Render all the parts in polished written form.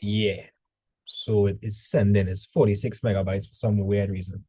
Yeah. So it's sending, it's 46 megabytes for some weird reason.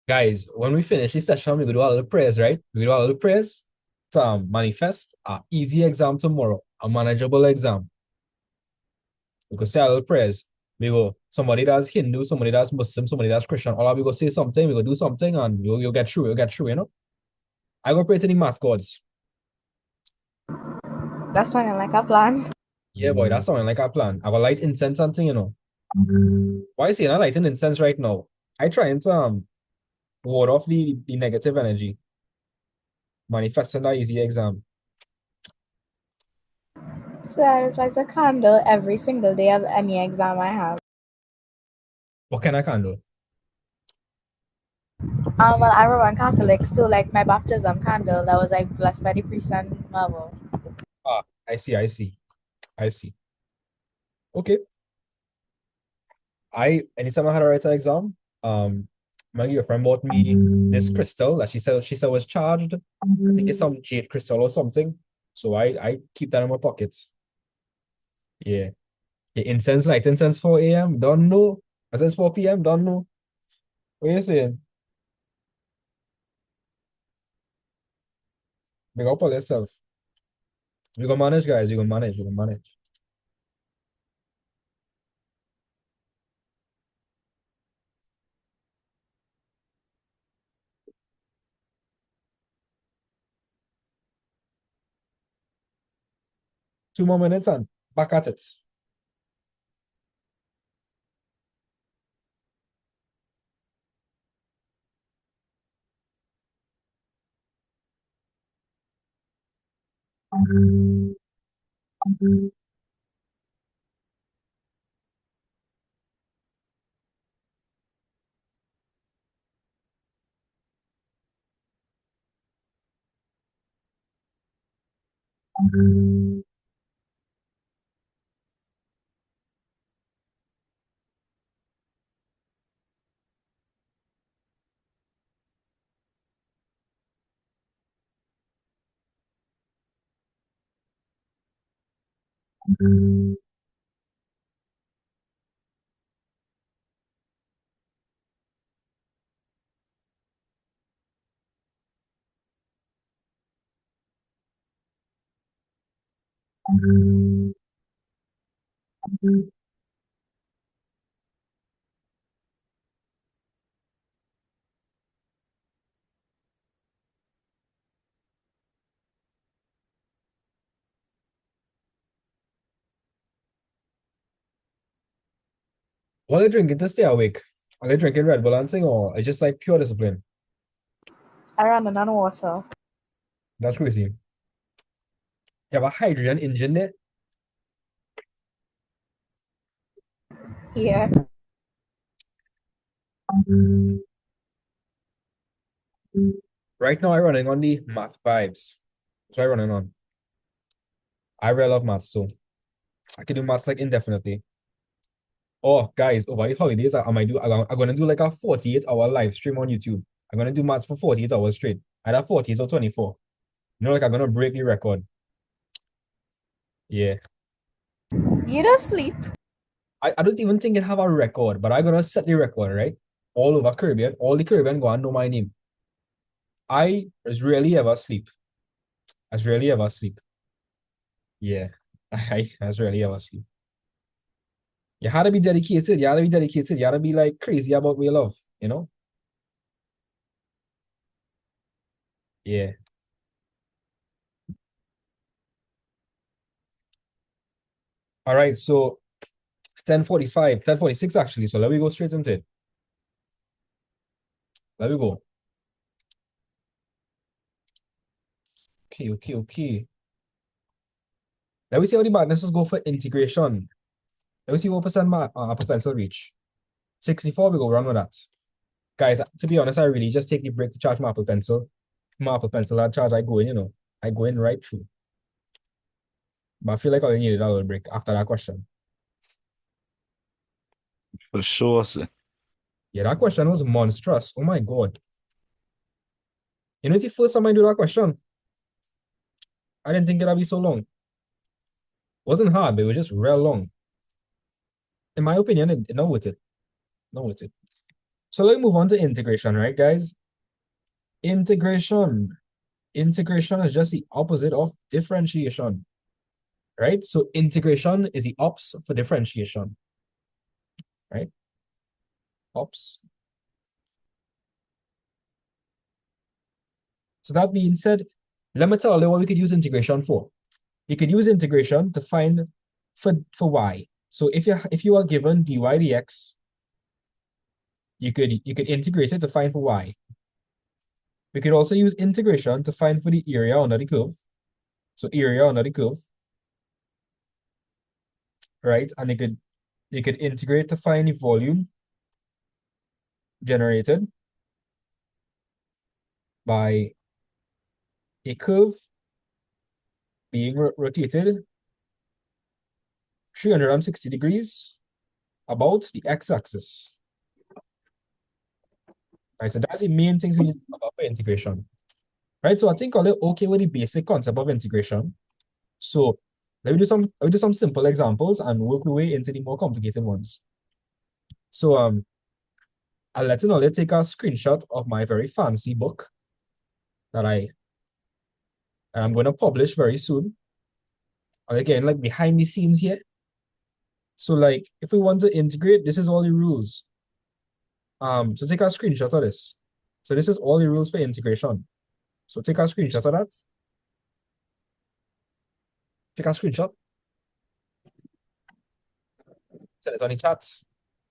Guys, when we finish this session, we go do a little prayers, right? We do a little prayers to manifest a easy exam tomorrow, a manageable exam. We go say a little prayers. We go, somebody that's Hindu, somebody that's Muslim, somebody that's Christian. All of we go say something, we go do something, and you'll get through, I go pray to the math gods. That's sounding like a plan. Yeah, boy, that's something like a plan. I go light incense and thing. Why is he not lighting incense right now? I trying to ward off the negative energy, manifesting that easy exam. So I just light a candle every single day of any exam I have. What kind of candle? Well, I grew up Catholic, so like my baptism candle that was like blessed by the priest and mother. Ah, I see. Okay. Anytime I had a writer exam, Maggie, your friend bought me this crystal that she said was charged. I think it's some jade crystal or something. So I keep that in my pockets. Yeah. Yeah, incense light, incense 4 a.m. Don't know. Incense 4 p.m. Don't know. What you saying? Big up on yourself. You gonna manage, guys. You gonna manage. You gonna manage. 2 more minutes and back at it. What are they drinking to stay awake? Are they drinking Red Bull and thing, or it's just like pure discipline? I ran on water. That's crazy. You have a hydrogen engine there. Yeah. Right now, I'm running on the MathVybes. So I'm running on. I really love maths, so I can do maths like indefinitely. Oh, guys, over the holidays, I'm gonna do like a 48-hour live stream on YouTube. I'm gonna do maths for 48 hours straight. Either 48 or 24. You know, like I'm gonna break the record. Yeah. You don't sleep. I don't even think it have a record, but I'm gonna set the record, right? All over Caribbean. All the Caribbean go and know my name. I was rarely ever sleep. I was rarely ever sleep. Yeah. I was rarely ever sleep. You had to be dedicated. You had to be dedicated. You had to be like crazy about what you love, you know? Yeah. All right. So it's 10:45, 10:46 actually. So let me go straight into it. Let me go. Okay, okay, okay. Let me see how the madnesses go for integration. Let me see what percent Apple Pencil reach. 64, we go run with that. Guys, to be honest, I really just take the break to charge my Apple Pencil. My Apple Pencil, I charge, I go in, I go in right through. But I feel like I only needed a little break after that question. For sure, sir. Yeah, that question was monstrous. Oh my God. You know, it's the first time I do that question. I didn't think it'd be so long. It wasn't hard, but it was just real long. In my opinion, not worth it. Not worth it. So let's move on to integration, right, guys? Integration. Integration is just the opposite of differentiation, right? So integration is the ops for differentiation, right? Ops. So that being said, let me tell you what we could use integration for. You could use integration to find for y. So if you are given dy dx, you could integrate it to find for y. We could also use integration to find for the area under the curve. So area under the curve, right? And you could integrate to find the volume generated by a curve being rotated 360 degrees about the x-axis. Right, so that's the main things we need to talk about for integration. Right, so I think I'll okay with the basic concept of integration. So let me do some simple examples and work our way into the more complicated ones. So I'll let you know, let's take a screenshot of my very fancy book that I'm going to publish very soon. And again, like behind the scenes here. So like if we want to integrate, this is all the rules. So take a screenshot of this. So this is all the rules for integration. So take a screenshot of that. Take a screenshot. Send it on the chat.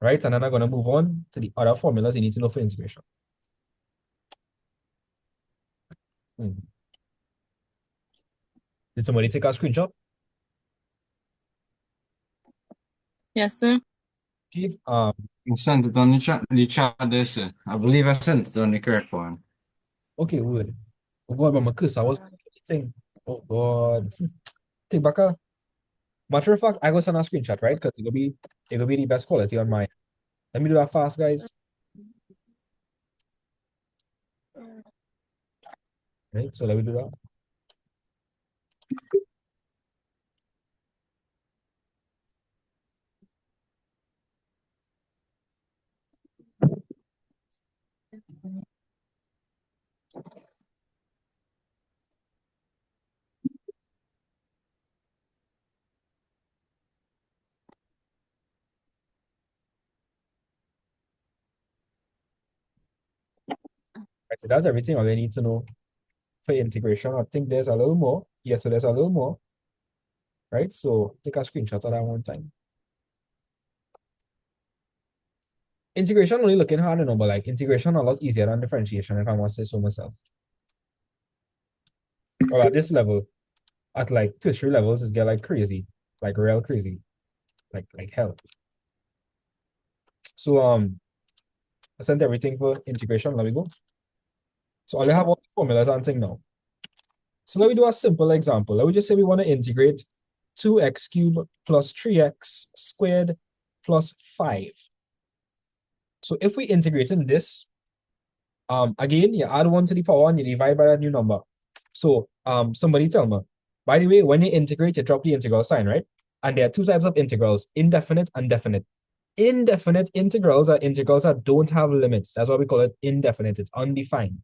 Right? And then I'm going to move on to the other formulas you need to know for integration. Did somebody take a screenshot? Yes, sir. Okay. I sent it on the chat there, sir. I believe I sent it on the correct one. Okay, good. Oh God, but my curse, I was saying, oh God. Take back a matter of fact, I go send a screenshot, right? Because it'll be the best quality on mine. Let me do that fast, guys. Right, so let me do that. Right, so that's everything I need to know for integration. I think there's a little more. Yeah, so there's a little more. Right, so take a screenshot of that one time. Integration only looking hard, but like integration a lot easier than differentiation, if I must say so myself. Or at this level, at like tertiary levels is get like crazy, like real crazy, like hell. So I sent everything for integration. Let me go. So I have all the formulas and thing now. So let me do a simple example. Let me just say we want to integrate 2x cubed plus 3x squared plus 5. So if we integrate in this, again, you add 1 to the power and you divide by that new number. So somebody tell me, by the way, when you integrate, you drop the integral sign, right? And there are two types of integrals, indefinite and definite. Indefinite integrals are integrals that don't have limits. That's why we call it indefinite. It's undefined.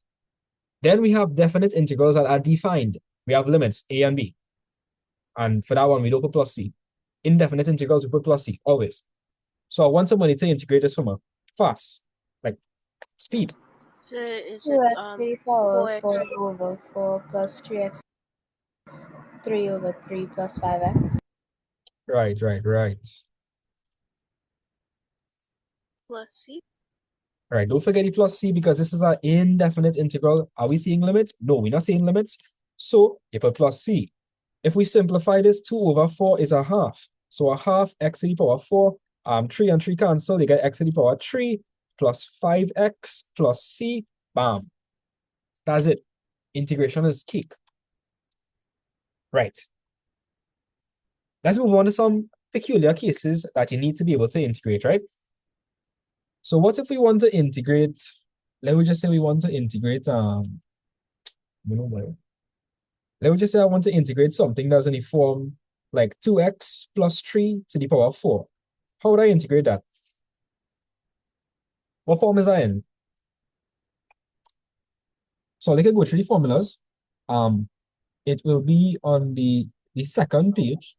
Then we have definite integrals that are defined. We have limits, a and b. And for that one, we don't put plus c. Indefinite integrals, we put plus c, always. So I want somebody to integrate this for me. Fast. Like, speed. So is 2x it to the power 4x 4 over 4 plus 3x 3 over 3 plus 5x. Right. plus c? All right, don't forget the plus c because this is an indefinite integral. Are we seeing limits? No, we're not seeing limits. So you put plus c. If we simplify this, 2 over 4 is a half. So a half x to the power 4. 3 and 3 cancel. You get x to the power 3 plus 5x plus c. Bam. That's it. Integration is cake. Right. Let's move on to some peculiar cases that you need to be able to integrate, right? So what if we want to integrate, let me just say we want to integrate, let me just say I want to integrate something that's in the form like 2x plus 3 to the power 4. How would I integrate that? What form is that in? So I can go through the formulas. It will be on the second page.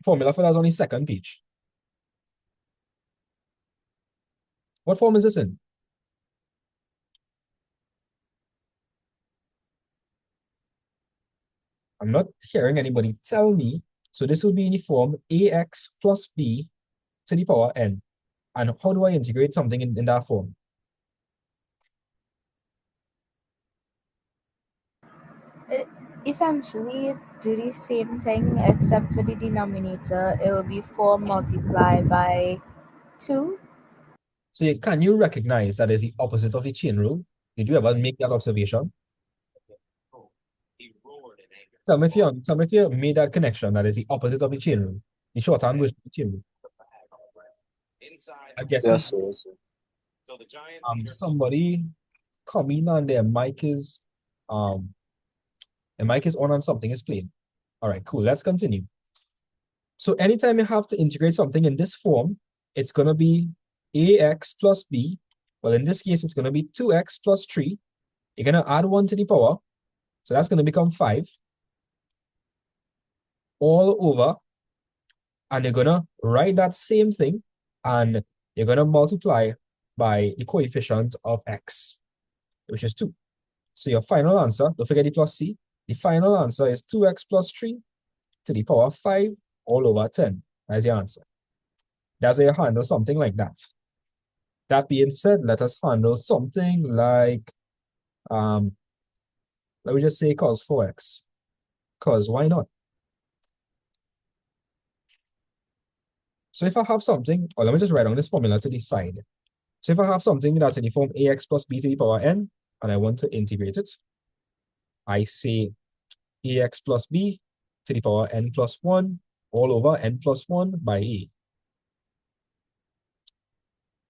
Formula for that is on the second page. What form is this in? I'm not hearing anybody tell me. So this will be in the form ax plus b to the power n. And how do I integrate something in that form? Essentially, do the same thing except for the denominator. It will be 4 multiplied by 2. So can you recognize that is the opposite of the chain rule? Did you ever make that observation? Tell me if you made that connection that is the opposite of the chain rule. The shorthand version of the chain rule. I guess Yes, sir. Yes, sir. somebody coming and their mic is on and something is playing. All right, cool. Let's continue. So anytime you have to integrate something in this form, it's gonna be ax plus b. Well, in this case, it's gonna be 2x plus 3. You're gonna add 1 to the power. So that's gonna become 5 all over. And you're gonna write that same thing and you're gonna multiply by the coefficient of x, which is 2. So your final answer, don't forget the plus c, the final answer is 2x plus 3 to the power 5 all over 10. That's your answer. That's how you handle something like that. That being said, let us handle something like, let me just say cos 4x, because why not? So if I have something, or let me just write down this formula to the side. So if I have something that's in the form ax plus b to the power n, and I want to integrate it, I say ax plus b to the power n plus 1 all over n plus 1 by a.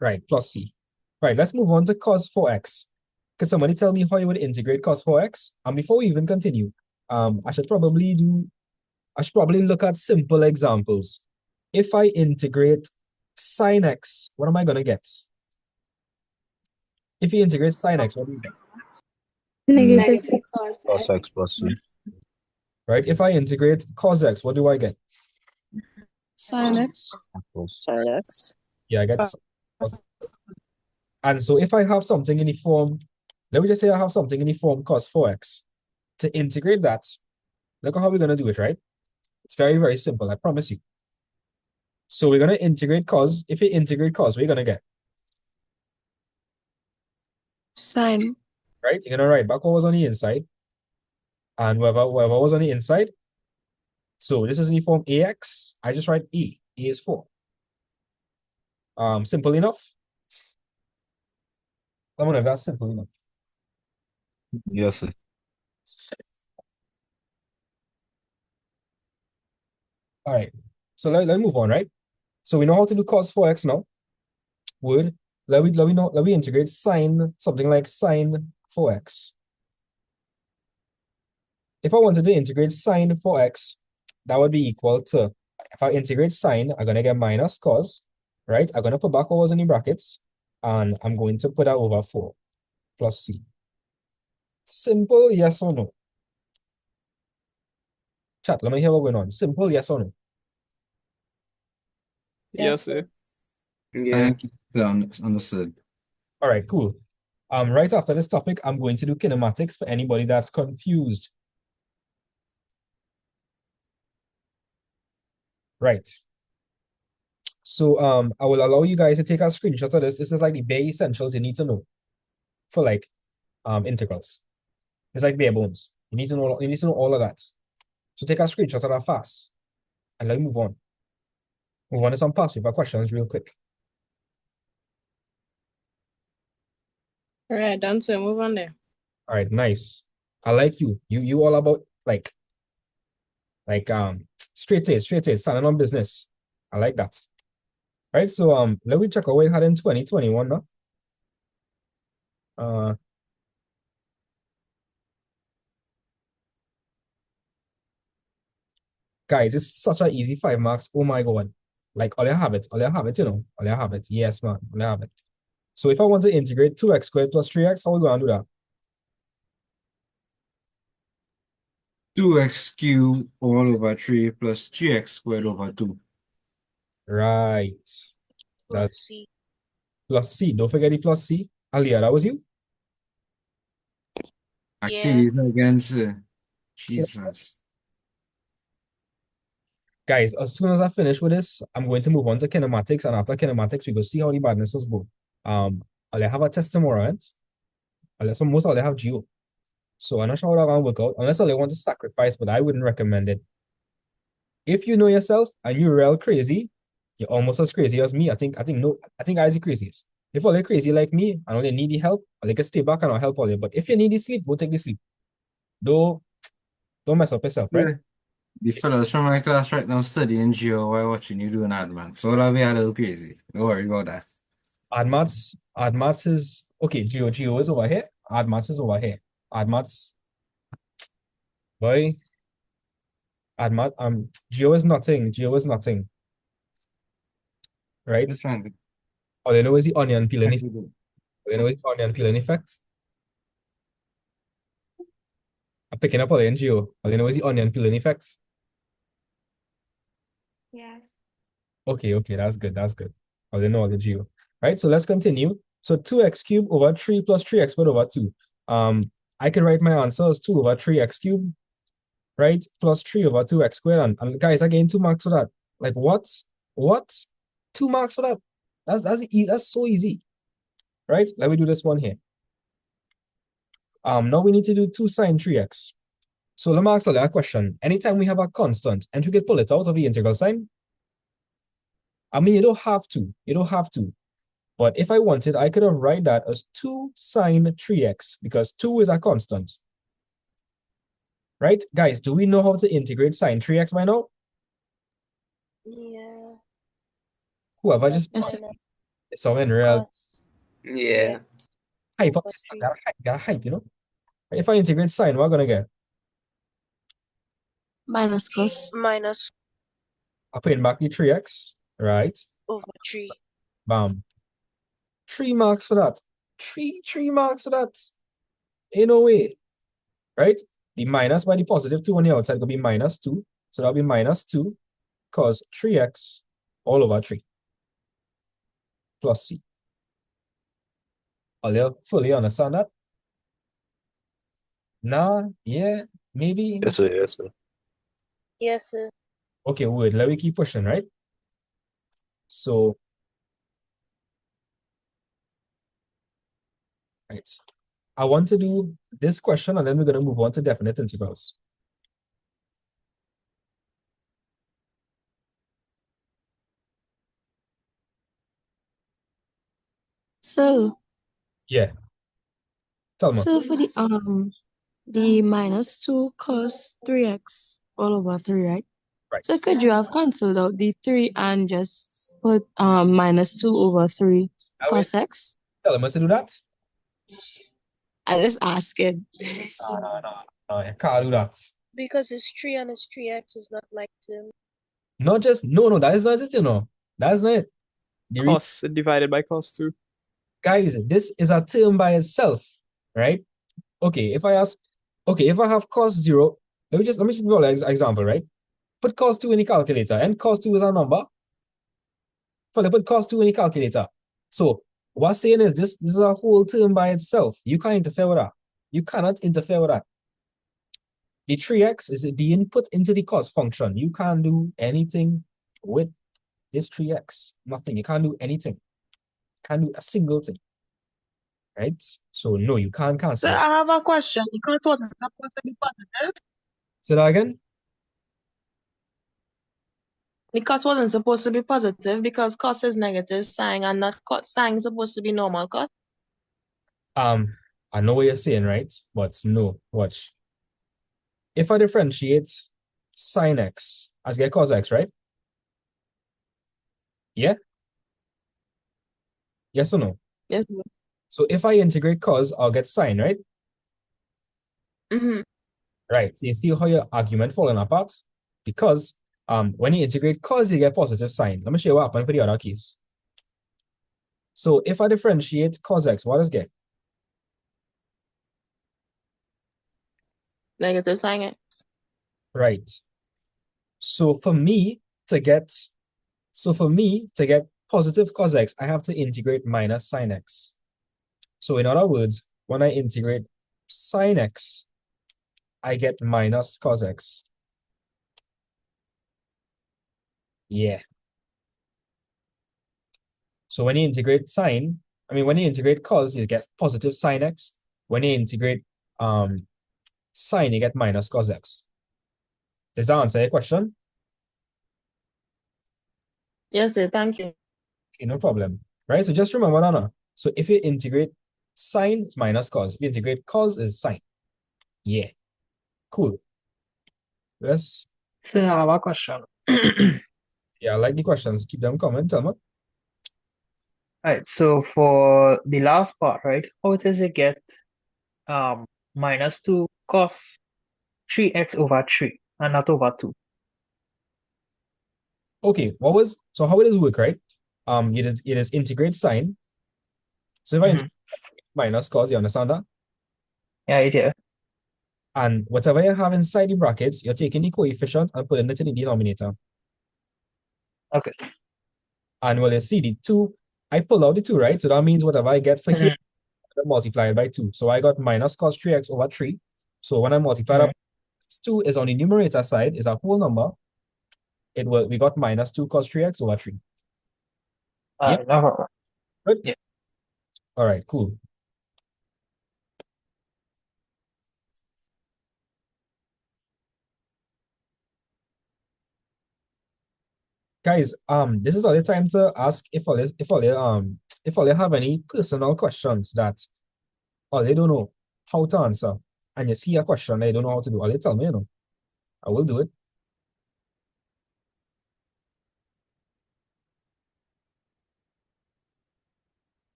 Right, plus c. Right, let's move on to cos 4x. Could somebody tell me how you would integrate cos 4x? And before we even continue, I should probably look at simple examples. If I integrate sine x, what am I going to get? If you integrate sine x, what do you get? Negative Plus x plus c. Right? If I integrate cos x, what do I get? sin x. Sin x. Yeah, I get cos. And so if I have something in the form, let me just say I have something in the form cos 4x. To integrate that, look at how we're going to do it, right? It's very, very simple, I promise you. So we're going to integrate cos. If you integrate cos, what are you going to get? Sine. Right? You're going to write back what was on the inside. And whatever was on the inside, So this is in the form AX. I just write A. A is 4. Simple enough. I'm gonna that's simple enough. Yes, sir. All right. So let me move on, right? So we know how to do cos 4x now. Would let we integrate sine something like sine 4x. If I wanted to integrate sine 4x, that would be equal to, if I integrate sine, I'm gonna get minus cos, right? I'm gonna put back what was in the brackets, and I'm going to put that over 4 plus c. Simple, yes or no? Chat, let me hear what's going on. Simple, yes or no? Yes, sir. Yeah. Understood. All right, cool. Right after this topic, I'm going to do kinematics for anybody that's confused. Right. So I will allow you guys to take a screenshot of this. This is like the bare essentials you need to know for like integrals. It's like bare bones. You need to know all of that. So take a screenshot of that fast. And let me move on. Move on to some past paper questions real quick. All right, done, sir. Move on there. All right, nice. I like you. You all about like straight A, standing on business. I like that. All right, so let me check out what we had in 2021 now. Guys, it's such an easy 5 marks. Oh my god. Like all you have it, you know. All you have it. Yes, man. All you have it. So if I want to integrate 2x squared plus 3x, how are we going to do that? 2x cubed all over 3 plus 3x squared over 2. Right. Plus That's C. plus C. Don't forget the plus C. Alia, that was you? Actually, it's against See, Jesus. guys, as soon as I finish with this, I'm going to move on to kinematics, and after kinematics, we go see how the badnesses go. I'll have a test tomorrow, right? Most I'll have geo. So I'm not sure how that will work out, unless I want to sacrifice, but I wouldn't recommend it. If you know yourself and you're real crazy, you're almost as crazy as me. I think I is the craziest. If all you're crazy like me and only need the help, I can stay back and I'll help all you. But if you need the sleep, go take the sleep. Don't mess up yourself, right? Yeah. The fellows from my class right now studying geo while watching you doing advance. So that'll be a little crazy. Don't worry about that. Admats is okay. Geo is over here. Admats is over here. Admats, boy. Geo is nothing. Geo is nothing, right? Just trying to, All you know is the onion peeling trying effect. to do. All you know is the onion peeling effect. I'm picking up all the NGO. All you know is the onion peeling effect. Yes. Okay, that's good. That's good. I didn't know all the geo. Right, so let's continue. So 2x cubed over 3 plus 3x squared over 2. I can write my answer as 2 over 3x cubed, right? Plus 3 over 2x squared. And guys, I gain 2 marks for that. Like what? What? 2 marks for that? That's so easy. Right? Let me do this one here. Now we need to do 2 sine 3x. So let me ask a question. Anytime we have a constant and we can pull it out of the integral sign, I mean, you don't have to. You don't have to. But if I wanted, I could have write that as 2 sine 3x because 2 is a constant. Right? Guys, do we know how to integrate sine 3x by now? Yeah. Whoever just Yes, sir. it's so unreal. Plus. Yeah. Hype up Over this. 3. Gotta hype, you know? If I integrate sine, what am I gonna get? Minus cos. Minus I put in back the 3x, right? over 3. Bam. 3 marks for that. Three marks for that. Ain't no way. Right? The minus by the positive 2 on the outside could be minus 2. So that'll be minus 2 cos 3x all over 3 plus c. Are you fully understand that? Nah, yeah, maybe. Yes, sir. Yes, sir. Yes, sir. Okay, wait, let me keep pushing, right? So, right. I want to do this question and then we're going to move on to definite integrals. So, Yeah. Tell me. so for the minus 2 cos 3x all over 3, right? Right. So could you have cancelled out the 3 and just put minus 2 over 3 Now wait, cos x? tell him to do that. I just asking. No, you can't do that. Because it's 3 and it's 3x is not like term. Not just no, that is not it, you know. That's not it. Cos divided by cos 2. Guys, this is a term by itself, right? Okay, if I have cos 0, let me just give you an example, right? Put cos 2 in the calculator, and cos 2 is a number. Put cos 2 in the calculator. So what's saying is this is a whole term by itself. You can't interfere with that. You cannot interfere with that. The 3x is the input into the cos function. You can't do anything with this 3x. Nothing. You can't do anything. You can't do a single thing. Right? So no, you can't So cancel it. I have a question. The cos wasn't supposed to be positive. Say that again? The cos wasn't supposed to be positive because cos is negative sign and not cos sign is supposed to be normal cos. I know what you're saying, right? But no, watch. If I differentiate sine x, I get cos x, right? Yeah? Yes or no? Yes. So if I integrate cos, I'll get sine, right? Mm-hmm. Right. So you see how your argument falling apart? Because when you integrate cos, you get positive sine. Let me show you what happened for the other case. So if I differentiate cos x, what does get? Negative sign x. Right. So for me to get positive cos x, I have to integrate minus sine x. So in other words, when I integrate sine x, I get minus cos x. Yeah. So when you integrate when you integrate cos, you get positive sine x. When you integrate sine, you get minus cos x. Does that answer your question? Yes, sir. Thank you. Okay, no problem. Right? So just remember that now. So if you integrate sine, it's minus cos. If you integrate cos, is sine. Yeah. Cool. Let's So I have a question. Yeah, I like the questions. Keep them coming. Tell me. Right, so for the last part, right, how does it get minus 2 cos 3x over 3 and not over 2? Okay, so how it does work, right? It is integrate sine. So if I integrate minus cos, you understand that? Yeah, it is. And whatever you have inside the brackets, you're taking the coefficient and putting it in the denominator. Okay. And well, you see the 2, I pull out the 2, right? So that means whatever I get for here, I multiply it by 2. So I got minus cos 3x over 3. So when I multiply that, 2 is on the numerator side, is a whole number. We got minus 2 cos 3x over 3. Yep. No problem. Good? Yeah. All right, cool. Guys, this is all the time to ask if all you have any personal questions that all you don't know how to answer, and you see a question that you don't know how to do, all you tell me, I will do it.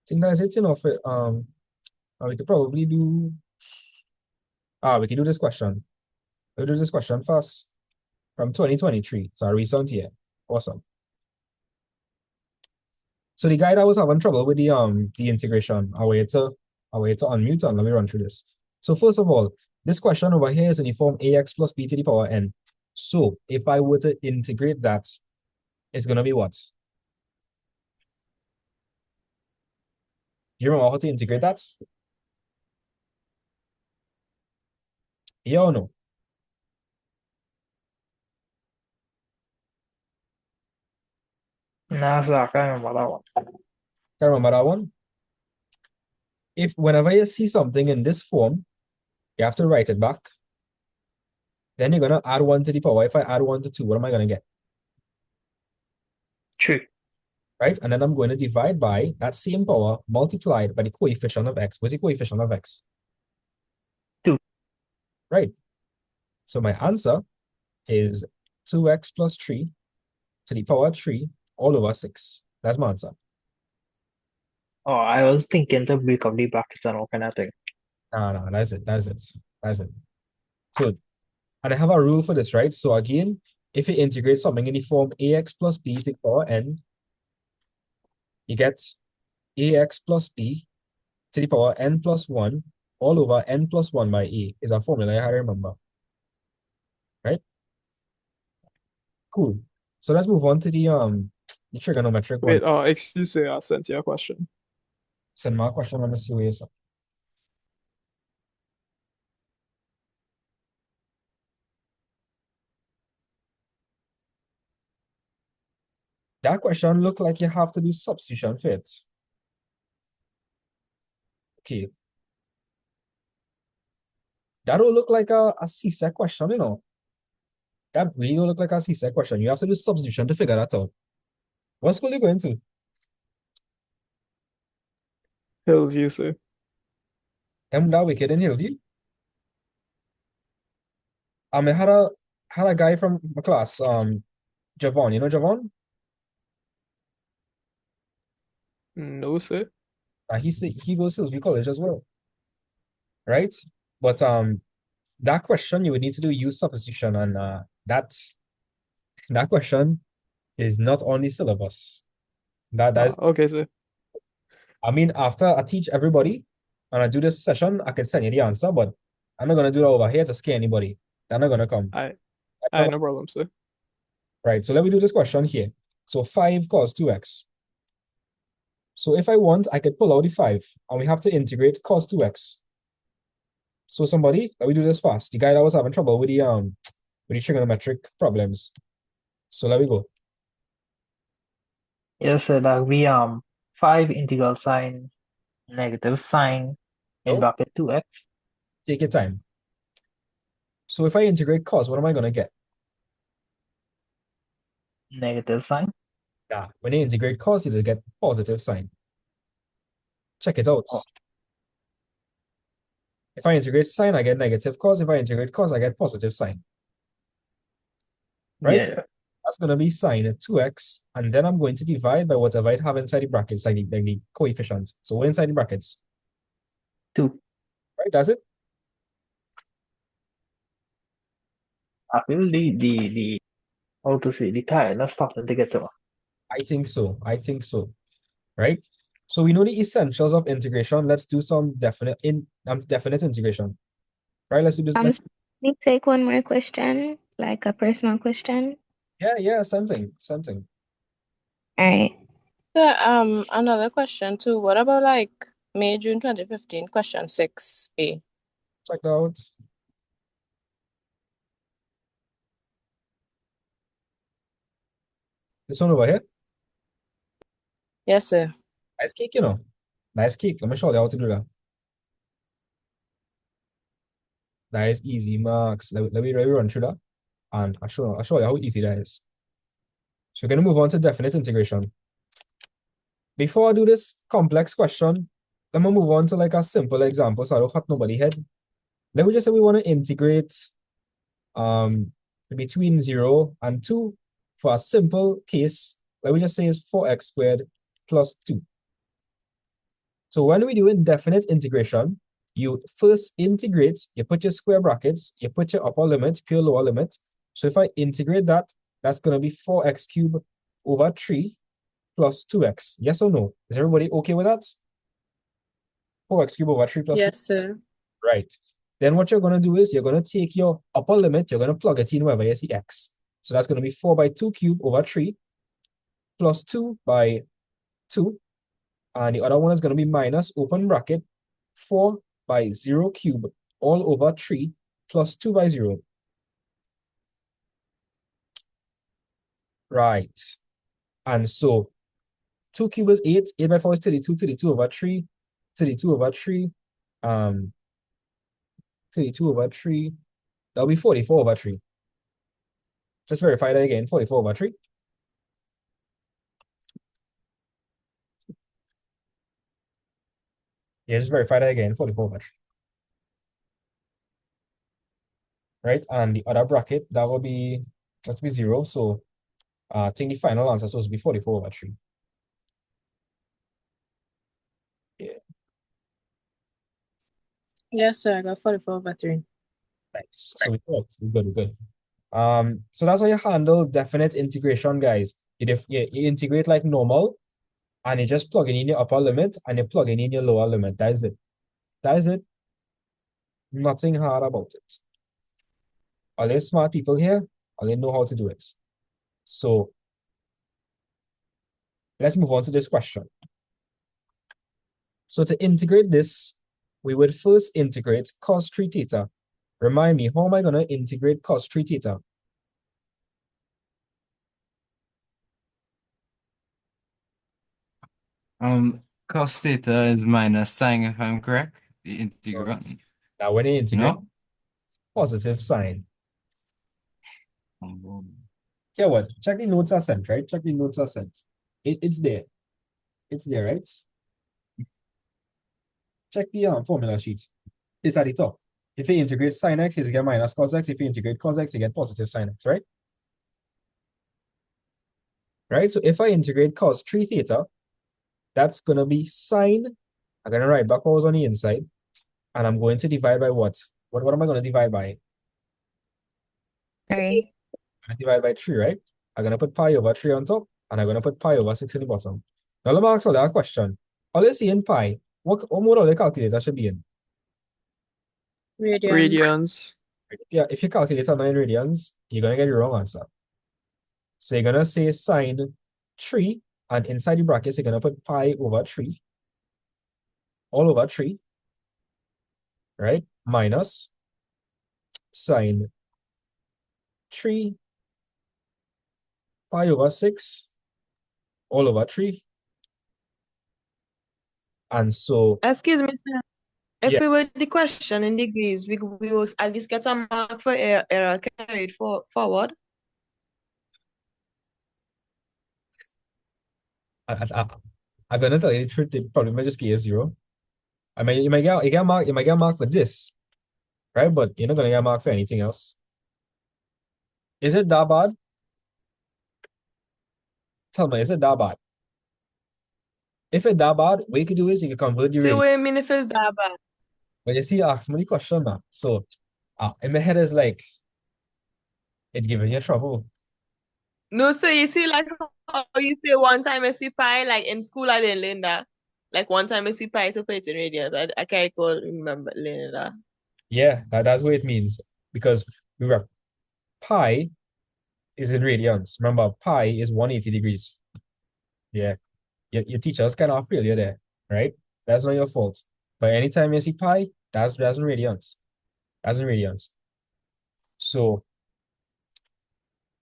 I think that's it, for we could probably do we can do this question. We'll do this question first from 2023. So a recent year. Awesome. So the guy that was having trouble with the integration, I'll wait to unmute and let me run through this. So first of all, this question over here is in the form ax plus b to the power n. So if I were to integrate that, it's gonna be what? Do you remember how to integrate that? Yeah or no? No, sir, I can't remember that one. Can't remember that one? Whenever you see something in this form, you have to write it back. Then you're gonna add 1 to the power. If I add 1 to 2, what am I gonna get? 3. right? And then I'm going to divide by that same power multiplied by the coefficient of x. What's the coefficient of x? 2. Right. So my answer is 2x plus 3 to the power 3 all over 6. That's my answer. Oh, I was thinking to break up the brackets and all kind of thing. No, that's it. That's it. That's it. So, and I have a rule for this, right? So again, if you integrate something in the form ax plus b to the power n, you get ax plus b to the power n plus 1 all over n plus 1 by a is a formula I had to remember. Right? Cool. So let's move on to the trigonometric one. Wait, excuse me, I sent you a question. Send my question on the series. That question look like you have to do substitution fits. Okay. That don't look like a CSEC question, you know. That really don't look like a CSEC question. You have to do substitution to figure that out. What school are you going to? Hillview, sir. That wicked in Hillview. I had a guy from my class, Javon. You know Javon? No, sir. He goes to Hillview College as well. Right? But that question you would need to do use substitution, and that question is not on the syllabus. That's Okay, sir. I mean, after I teach everybody and I do this session, I can send you the answer, but I'm not gonna do that over here to scare anybody. They're not gonna come. No problem, sir. Right, so let me do this question here. So 5 cos 2x. So if I want, I could pull out the 5, and we have to integrate cos 2x. So somebody, let me do this fast. The guy that was having trouble with the trigonometric problems. So let me go. Yes, so that we 5 integral sign negative sign in Nope. bracket 2x. Take your time. So if I integrate cos, what am I gonna get? Negative sign. Yeah, when you integrate cos, you get positive sign. Check it out. Oh. If I integrate sine, I get negative cos. If I integrate cos, I get positive sine. Right? Yeah. That's going to be sine at 2x, and then I'm going to divide by whatever I have inside the brackets, like the coefficient. So we're inside the brackets. 2. Right? That's it? I feel the how to say the tiredness starting to get to me. I think so. I think so. Right? So we know the essentials of integration. Let's do some definite integration. Right? Let's do this. Let me take one more question, like a personal question. Yeah, something. All right. So, another question too. What about like May, June 2015, question 6A? Check that out. This one over here. Yes, sir. Nice cake, you know. Nice cake. Let me show you how to do that. That is easy, Max. Let me run through that, and I'll show you how easy that is. So we're going to move on to definite integration. Before I do this complex question, let me move on to like a simple example so I don't hurt nobody's head. Let me just say we want to integrate between 0 and 2 for a simple case. Let me just say is 4x squared plus 2. So when we do indefinite integration, you first integrate, you put your square brackets, you put your upper limit, pure lower limit. So if I integrate that, that's going to be 4x cubed over 3 plus 2x. Yes or no? Is everybody okay with that? 4x cubed over 3 plus 2. Yes, sir. Right. Then what you're going to do is you're going to take your upper limit, you're going to plug it in wherever you see x. So that's going to be 4 by 2 cubed over 3 plus 2 by 2. And the other one is going to be minus, open bracket, 4 by 0 cubed all over 3 plus 2 by 0. Right. And so 2 cubed is 8. 8 by 4 is 32. 32 over 3. 32 over 3. 32 over 3. That'll be 44 over 3. Just verify that again. 44 over 3. Yeah, just verify that again, 44 over 3. Right? And the other bracket, that will be 0. So I think the final answer is supposed to be 44 over 3. Yeah, Yes, sir. I got 44 over 3. nice. So we good. We're good. So that's how you handle definite integration, guys. You integrate like normal, and you just plug in your upper limit and you plug in your lower limit. That is it. That is it. Nothing hard about it. All the smart people here, all they know how to do it. So let's move on to this question. So to integrate this, we would first integrate cos 3 theta. Remind me, how am I going to integrate cos 3 theta? Cos theta is minus sine, if I'm correct. The integrand. Now when you integrate, No? positive sign. Here what? Check the notes are sent, right? Check the notes are sent. It's there. It's there, right? Check the formula sheet. It's at the top. If you integrate sin x, you get minus cos x. If you integrate cos x, you get positive sin x, right? Right? So if I integrate cos 3 theta, that's going to be sine. I'm going to write backwards on the inside. And I'm going to divide by what? What am I going to divide by? 3. I'm going to divide by 3, right? I'm going to put pi over 3 on top. And I'm going to put pi over 6 in the bottom. Now let me ask you that question. All you see in pi, what mode of the calculator should be in? Radians. Radians. Yeah, if you calculate on 9 radians, you're going to get the wrong answer. So you're going to say sine 3, and inside the brackets, you're going to put pi over 3, all over 3, right? Minus sine 3, pi over 6, all over 3. And so, Excuse me, sir. If yeah, we were the question in degrees, we will at least get a mark for error carried forward. I'm going to tell you the truth, the problem might just give you 0. I mean, you might get a mark for this, right? But you're not going to get a mark for anything else. Is it that bad? Tell me, is it that bad? If it's that bad, what you could do is you can convert the See radian. what I mean if it's that bad. But you see, you ask me the question now. So, in my head is like, it giving you trouble. No, so you see like how you say one time I see pi, like in school I didn't learn that. Like one time I see pi to put it in radians. I can't remember learning that. Yeah, that's what it means. Because remember, pi is in radians. Remember, pi is 180 degrees. Yeah. Your teachers cannot fail you there, right? That's not your fault. But anytime you see pi, that's in radians. That's in radians. So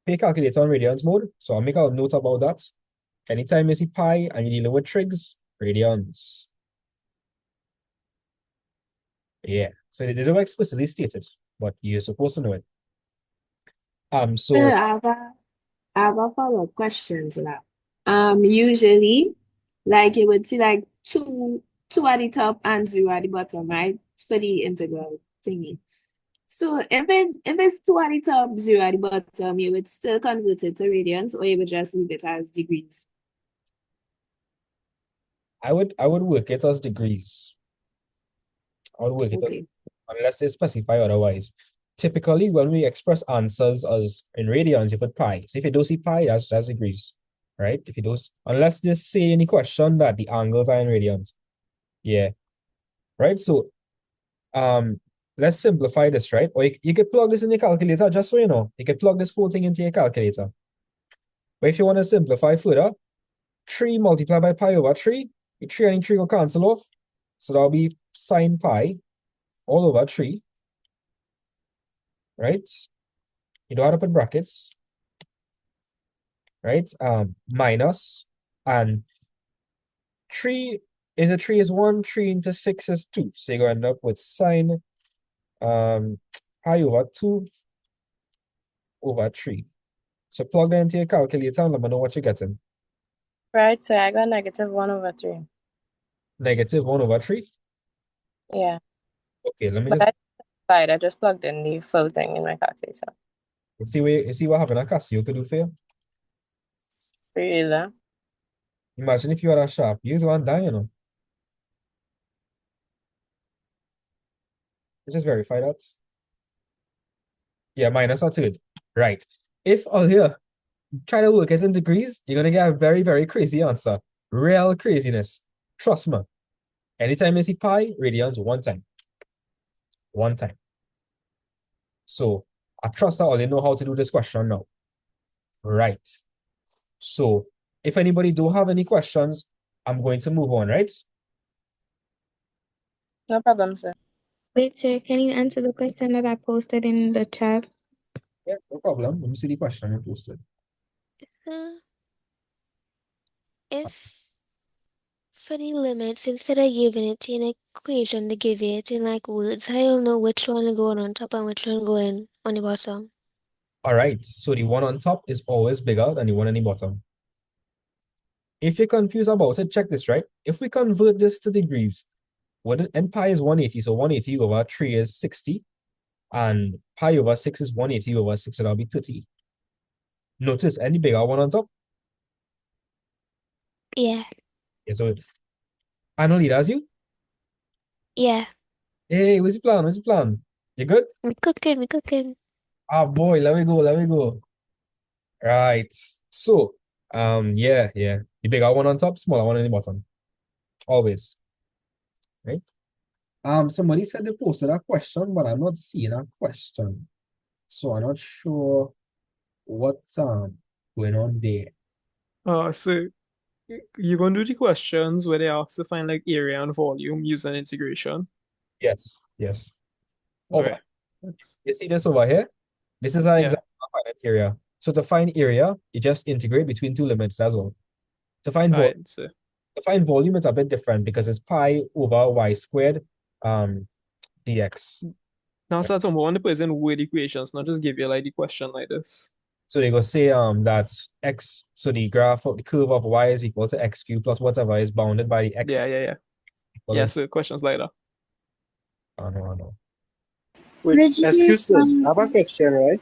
pay calculator on radians mode. So I'll make a note about that. Anytime you see pi and you're dealing with trigs, radians. Yeah. So they don't explicitly state it, but you're supposed to know it. So So I have a follow-up question to that. Usually, like you would see like two at the top and 0 at the bottom, right? For the integral thingy. So if it's 2 at the top, 0 at the bottom, you would still convert it to radians, or you would just leave it as degrees. I would work it as degrees. I would work it Okay. unless they specify otherwise. Typically, when we express answers as in radians, you put pi. So if you don't see pi, that's degrees, right? If you don't, unless they say in the question that the angles are in radians. Yeah, right? So, let's simplify this, right? Or you could plug this in your calculator, just so you know. You could plug this whole thing into your calculator. But if you want to simplify further, 3 multiplied by pi over 3, the 3 and the 3 will cancel off. So that'll be sine pi all over 3, right? You don't have to put brackets, right? Minus, and 3 is 1, 3 into 6 is 2. So you're going to end up with sine pi over 2 over 3. So plug that into your calculator and let me know what you're getting. Right, so I got -1 over 3. -1 over 3. Yeah. Okay, let me But just I just plugged in the full thing in my calculator. you see what having a Casio could do for you. Really? Imagine if you had a sharp, use one die, you know. Just verify that. Yeah, minus a third. Right. If all here, try to work it in degrees, you're gonna get a very, very crazy answer. Real craziness. Trust me. Anytime you see pi, radians, one time. One time. So I trust that all you know how to do this question now. Right. So if anybody do have any questions, I'm going to move on, right? No problem, sir. Wait, sir, can you answer the question that I posted in the chat? Yeah, no problem. Let me see the question you posted. If for the limits, instead of giving it in equation, they give it in like words, how you'll know which one going on top and which one going on the bottom? All right, so the one on top is always bigger than the one on the bottom. If you're confused about it, check this, right? If we convert this to degrees, and pi is 180, so 180 over 3 is 60, and pi over 6 is 180 over 6, so that'll be 30. Notice any bigger one on top? Yeah, Yeah, so Annalie, that's you? yeah. Hey, what's the plan? What's the plan? You good? Me cooking, me cooking. Ah, boy, let me go, let me go. Right. So, yeah. The bigger one on top, smaller one on the bottom. Always. Right? Somebody said they posted a question, but I'm not seeing a question. So I'm not sure what's going on there. So you're gonna do the questions where they ask to find like area and volume using integration. Yes. Oh, Right. you see this over here? This is an Yeah. example of finding area. So to find area, you just integrate between two limits as well. To find volume, Alright, so it's a bit different because it's pi over y squared dx. now start talking about when the person word equations, not just give you like the question like this. So they go say that x, so the graph of the curve of y is equal to x cubed plus whatever is bounded by the x. Yeah. Yeah, so questions like that. I know. Wait, Reggie, excuse me. I have a question, right?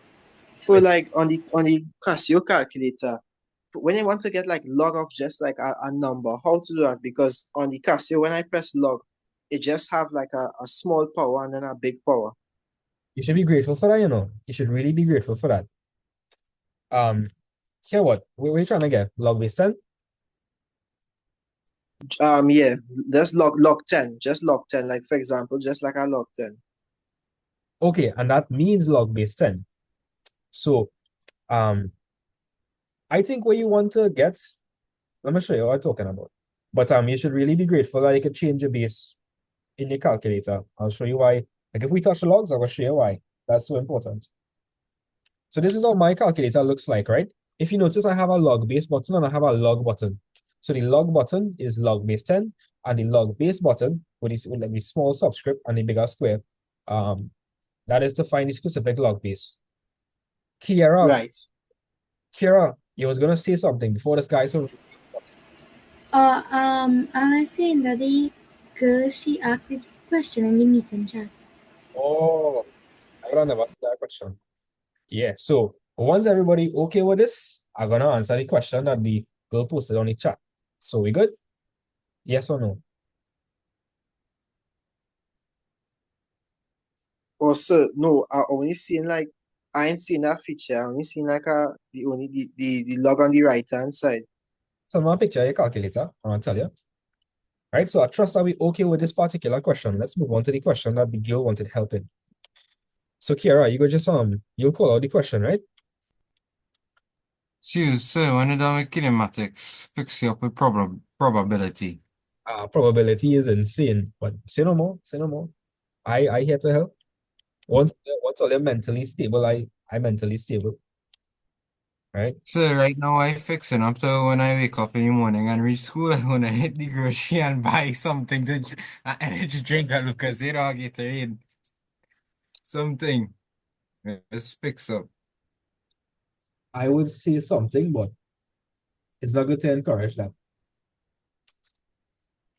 For like on the Casio calculator, when you want to get like log of just like a number, how to do that? Because on the Casio, when I press log, it just have like a small power and then a big power. You should be grateful for that, you know. You should really be grateful for that. Here what? We're trying to get log base 10? Yeah, just log 10, just log 10. Like for example, just like a log 10. Okay, and that means log base 10. So I think what you want to get, let me show you what I'm talking about. But you should really be grateful that you can change your base in your calculator. I'll show you why. Like if we touch the logs, I will show you why. That's so important. So this is how my calculator looks like, right? If you notice, I have a log base button and I have a log button. So the log button is log base 10, and the log base button with like the small subscript and the bigger square, that is to find the specific log base. Right. Kira, you was gonna say something before this guy. So I was saying that the girl, she asked the question in the meeting chat. oh, I would have never asked that question. Yeah, so once everybody okay with this, I'm gonna answer the question that the girl posted on the chat. So we good? Yes or no? Also, no, I ain't seen that feature. I only seen like the log on the right hand side. So I'm gonna picture your calculator. I'm gonna tell you. Right, so I trust that we okay with this particular question. Let's move on to the question that the girl wanted help in. So Kiara, you go just you'll call out the question, right? So when you're done with kinematics, fix it up with probability. Probability is insane, but say no more, say no more. I here to help. Once all you're mentally stable, I mentally stable. Right? So right now I fixing up so when I wake up in the morning and reach school, I'm gonna hit the grocery and buy something to an energy drink and look as it all get in. Something. Just fix up. I would say something, but it's not good to encourage that.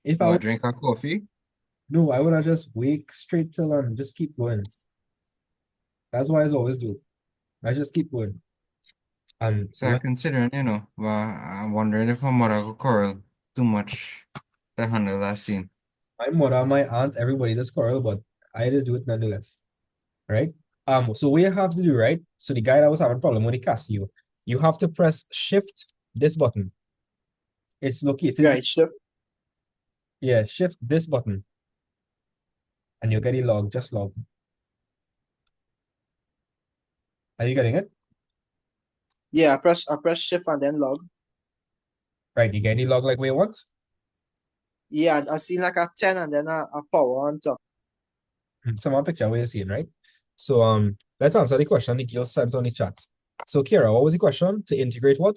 If I Or would, drink a coffee. No, I would have just wake straight till and just keep going. That's what I always do. I just keep going. And So I when considering, but I'm wondering if my mother could quarrel too much to handle that scene. my mother, my aunt, everybody does quarrel, but I just do it nonetheless. Right? So what you have to do, right? So the guy that was having problem with the Casio, you have to press shift this button. It's located, Right, shift. yeah, shift this button, and you get a log, just log. Are you getting it? Yeah, I press shift and then log. Right, you get the log like we want? Yeah, I seen like a 10 and then a power on top. Someone picture what you're seeing, right? So let's answer the question Nikhil sent on the chat. So Kira, what was the question? To integrate what?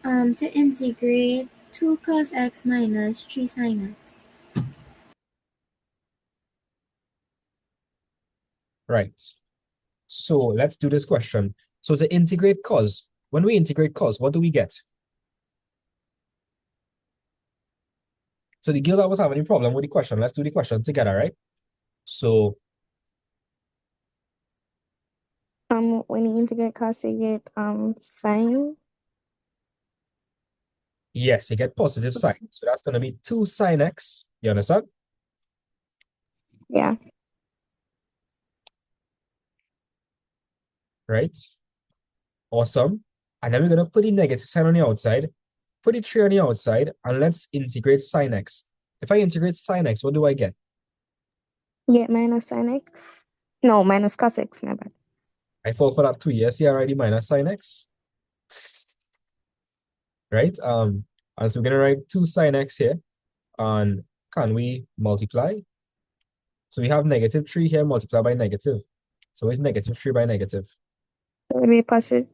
To integrate 2 cos x minus 3 sin x. Right. So let's do this question. So to integrate cos, when we integrate cos, what do we get? So the girl that was having a problem with the question, let's do the question together, right? So When you integrate cos, you get sine. yes, you get positive sign. So that's going to be 2 sin x. You understand? Yeah. Right? Awesome. And then we're going to put the negative sign on the outside, put the 3 on the outside, and let's integrate sin x. If I integrate sin x, what do I get? You get minus sine x. No, minus cos x, my bad. I fall for that 2. Yes, here already minus sin x. Right? And so we're going to write 2 sin x here. And can we multiply? So we have negative 3 here multiplied by negative. So it's negative 3 by negative. It would be positive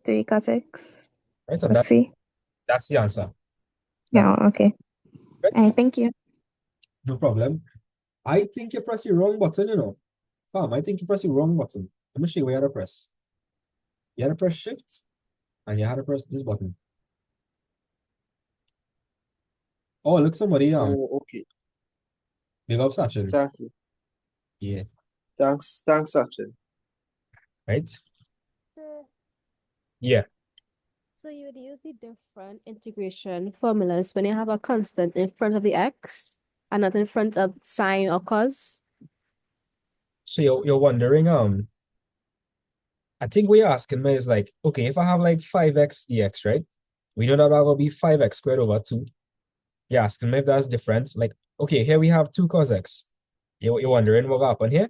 3 cos x. Right? And Let's see. that's the answer. Yeah, okay. Right? All right, thank you. No problem. I think you press the wrong button, Fam, I think you press the wrong button. Let me show you where you had to press. You had to press shift and you had to press this button. Oh, look, somebody Oh, okay. big up Sachin. Thank you. Yeah. Thanks, Sachin. Right? So, Yeah. so you would use the different integration formulas when you have a constant in front of the x and not in front of sine or cos. So you're wondering, I think what you're asking me is like, okay, if I have like 5x dx, right? We know that will be 5x squared over 2. You're asking me if that's different. Like, okay, here we have 2 cos x. You're wondering what happened here?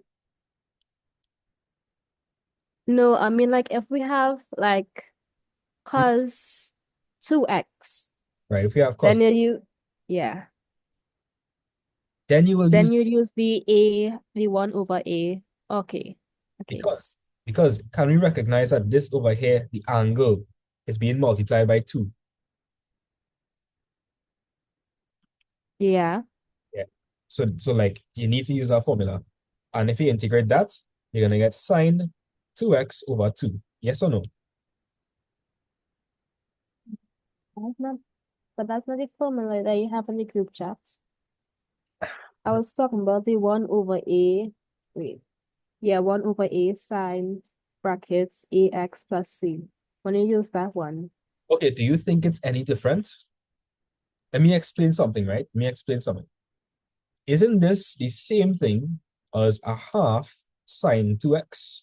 No, I mean like if we have like cos 2x, Right, if we have cos, then yeah, then you will use then you'd use the 1 over a. Okay. Okay. because can we recognize that this over here, the angle is being multiplied by 2? Yeah. Yeah. So like you need to use our formula. And if you integrate that, you're gonna get sine 2x over 2. Yes or no? That's not the formula that you have in the group chat. I was talking about the 1 over a. Wait. Yeah, 1 over a sine brackets ax plus c. When you use that one. Okay, do you think it's any different? Let me explain something, right? Let me explain something. Isn't this the same thing as a half sine 2x?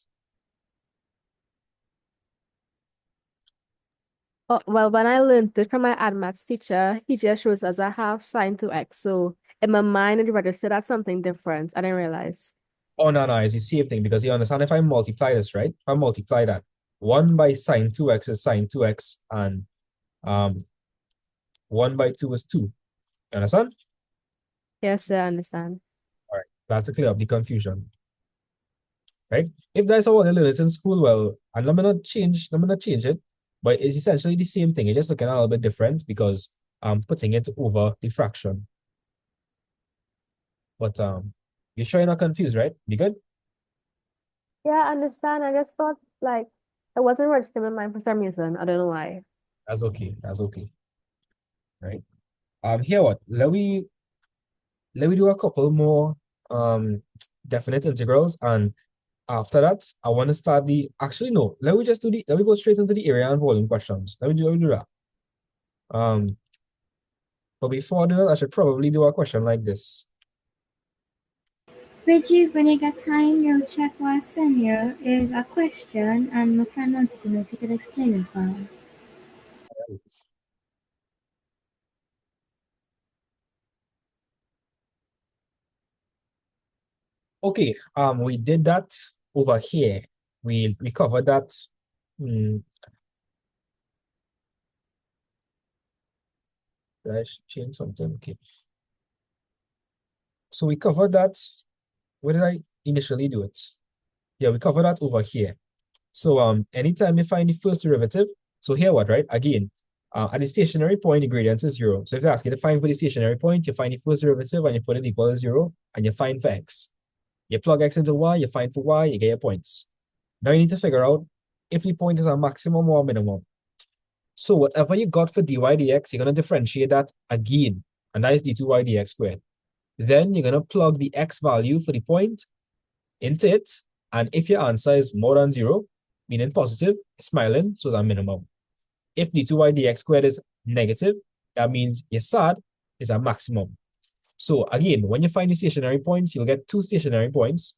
Oh, well, when I learned it from my ad maths teacher, he just shows as a half sine 2x. So in my mind, it registered that's something different. I didn't realize. Oh, no, it's the same thing because you understand if I multiply this, right? If I multiply that, 1 by sine 2x is sine 2x, and 1 by 2 is 2. You understand? Yes, I understand. All right, that's to clear up the confusion. Right? If that's how they learn it in school, well, and let me not change it, but it's essentially the same thing. It's just looking a little bit different because I'm putting it over the fraction. But you're sure you're not confused, right? You good? Yeah, I understand. I just thought like it wasn't registered in mind for some reason. I don't know why. That's okay. That's okay. Right. Here what? let me do a couple more definite integrals, and after that, I want to start actually no, let me go straight into the area and volume questions. Let me do that. But before that, I should probably do a question like this. Reggie, when you get time, you'll check what I sent you is a question, and my friend wanted to know if you could explain it for him. Okay, we did that over here. We covered that. Did I change something? Okay. So we covered that. Where did I initially do it? Yeah, we covered that over here. So anytime you find the first derivative, so here what, right? Again, at the stationary point, the gradient is 0. So if they ask you to find for the stationary point, you find the first derivative and you put it equal to 0, and you find for x. You plug x into y, you find for y, you get your points. Now you need to figure out if the point is a maximum or a minimum. So whatever you got for dy dx, you're going to differentiate that again, and that is d2y dx squared. Then you're going to plug the x value for the point into it, and if your answer is more than 0, meaning positive, smiling, so it's a minimum. If d2y dx squared is negative, that means your SAD is a maximum. So again, when you find the stationary points, you'll get two stationary points.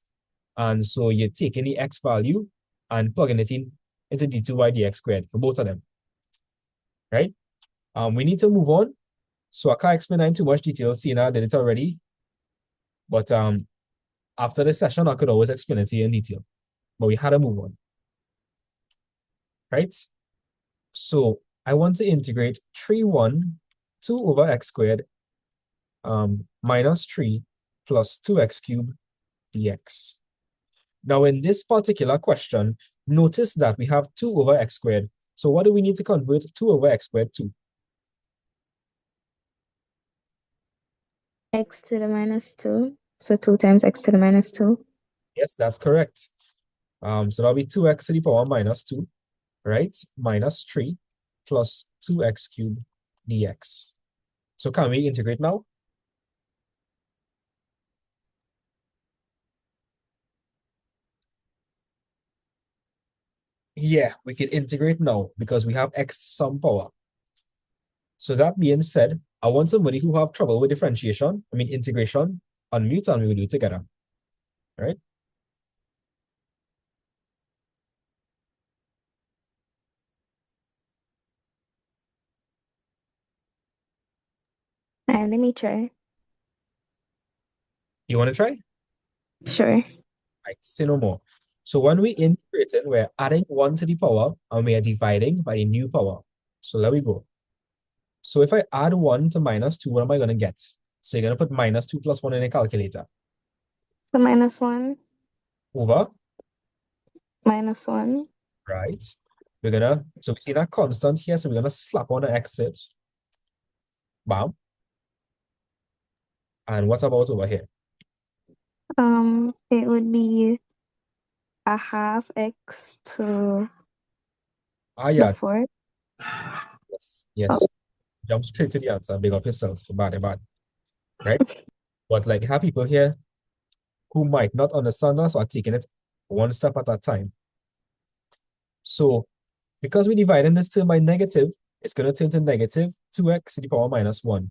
And so you're taking the x value and plugging it in into d2y dx squared for both of them. Right? We need to move on. So I can't explain that in too much detail. Sina did it already. But after the session, I could always explain it to you in detail. But we had to move on. Right? So I want to integrate 2 over x squared minus 3 plus 2x cubed dx. Now, in this particular question, notice that we have 2 over x squared. So what do we need to convert 2 over x squared to? X to the minus 2. So 2 times x to the minus 2. Yes, that's correct. So that'll be 2x to the power minus 2, right? Minus 3 plus 2x cubed dx. So can we integrate now? Yeah, we can integrate now because we have x to some power. So that being said, I want somebody who have trouble with integration, unmute, and we will do it together. All right? All right, let me try. You want to try? Sure. Right, say no more. So when we integrate it, we're adding 1 to the power and we are dividing by the new power. So there we go. So if I add 1 to minus 2, what am I going to get? So you're going to put minus 2 plus 1 in a calculator. So minus 1. Over. Minus 1. Right. So we see that constant here, so we're going to slap on the exit. Bam. And what about over here? It would be a half x to Yeah. the 4th. Yes. Jump straight to the answer. Big up yourself. Bad. Right? But like, have people here who might not understand us or taking it one step at a time. So because we're dividing this term by negative, it's going to turn to negative 2x to the power minus 1,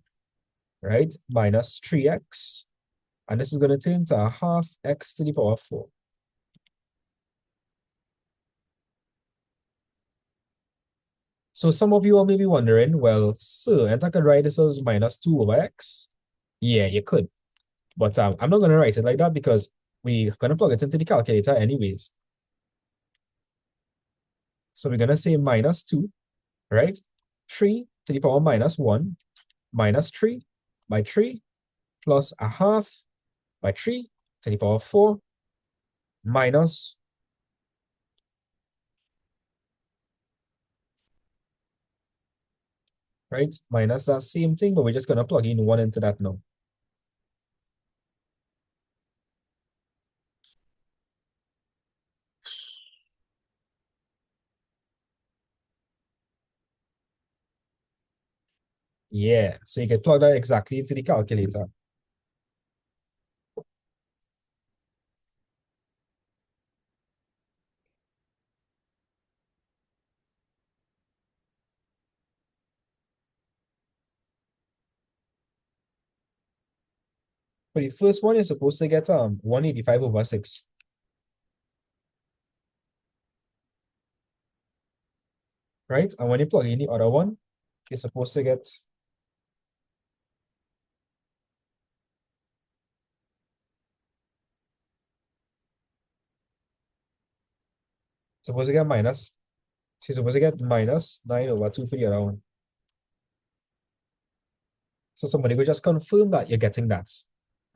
right? Minus 3x. And this is going to turn to a half x to the power 4. So some of you all may be wondering, well, sir, and I could write this as minus 2 over x? Yeah, you could. But I'm not going to write it like that because we're going to plug it into the calculator anyways. So we're going to say minus 2, right? 3 to the power minus 1 minus 3 by 3 plus a half by 3 to the power 4 minus right? Minus that same thing, but we're just going to plug in 1 into that now. Yeah, so you can plug that exactly into the calculator. For the first one, you're supposed to get 185 over 6. Right? And when you plug in the other one, you're supposed to get minus. She's supposed to get minus 9 over 2 for the other one. So somebody will just confirm that you're getting that.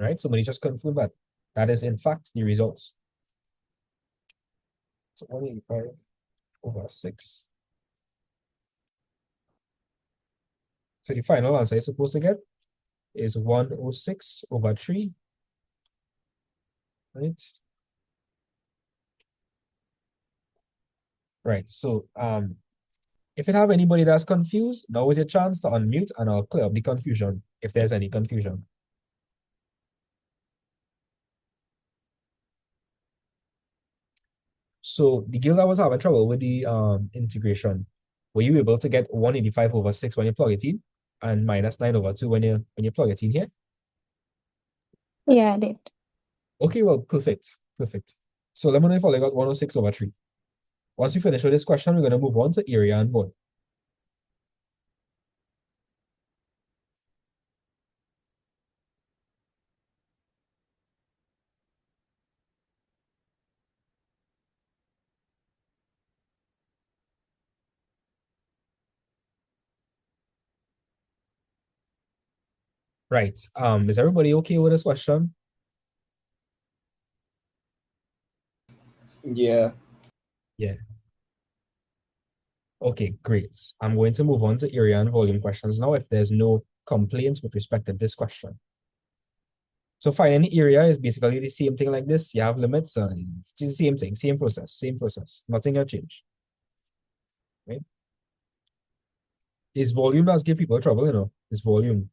Right? Somebody just confirm that. That is in fact the results. So 185 over 6. So the final answer you're supposed to get is 106 over 3. Right? Right. So if you have anybody that's confused, now is your chance to unmute and I'll clear up the confusion if there's any confusion. So the girl that was having trouble with the integration, were you able to get 185 over 6 when you plug it in and minus 9 over 2 when you plug it in here? Yeah, I did. Okay, well, perfect. Perfect. So let me know if I got 106 over 3. Once we finish with this question, we're going to move on to area and volume. Right. Is everybody okay with this question? Yeah. Yeah. Okay, great. I'm going to move on to area and volume questions now if there's no complaints with respect to this question. So finding the area is basically the same thing like this. You have limits, it's the same thing, same process. Nothing has changed. Right? Is volume does give people trouble, you know. It's volume.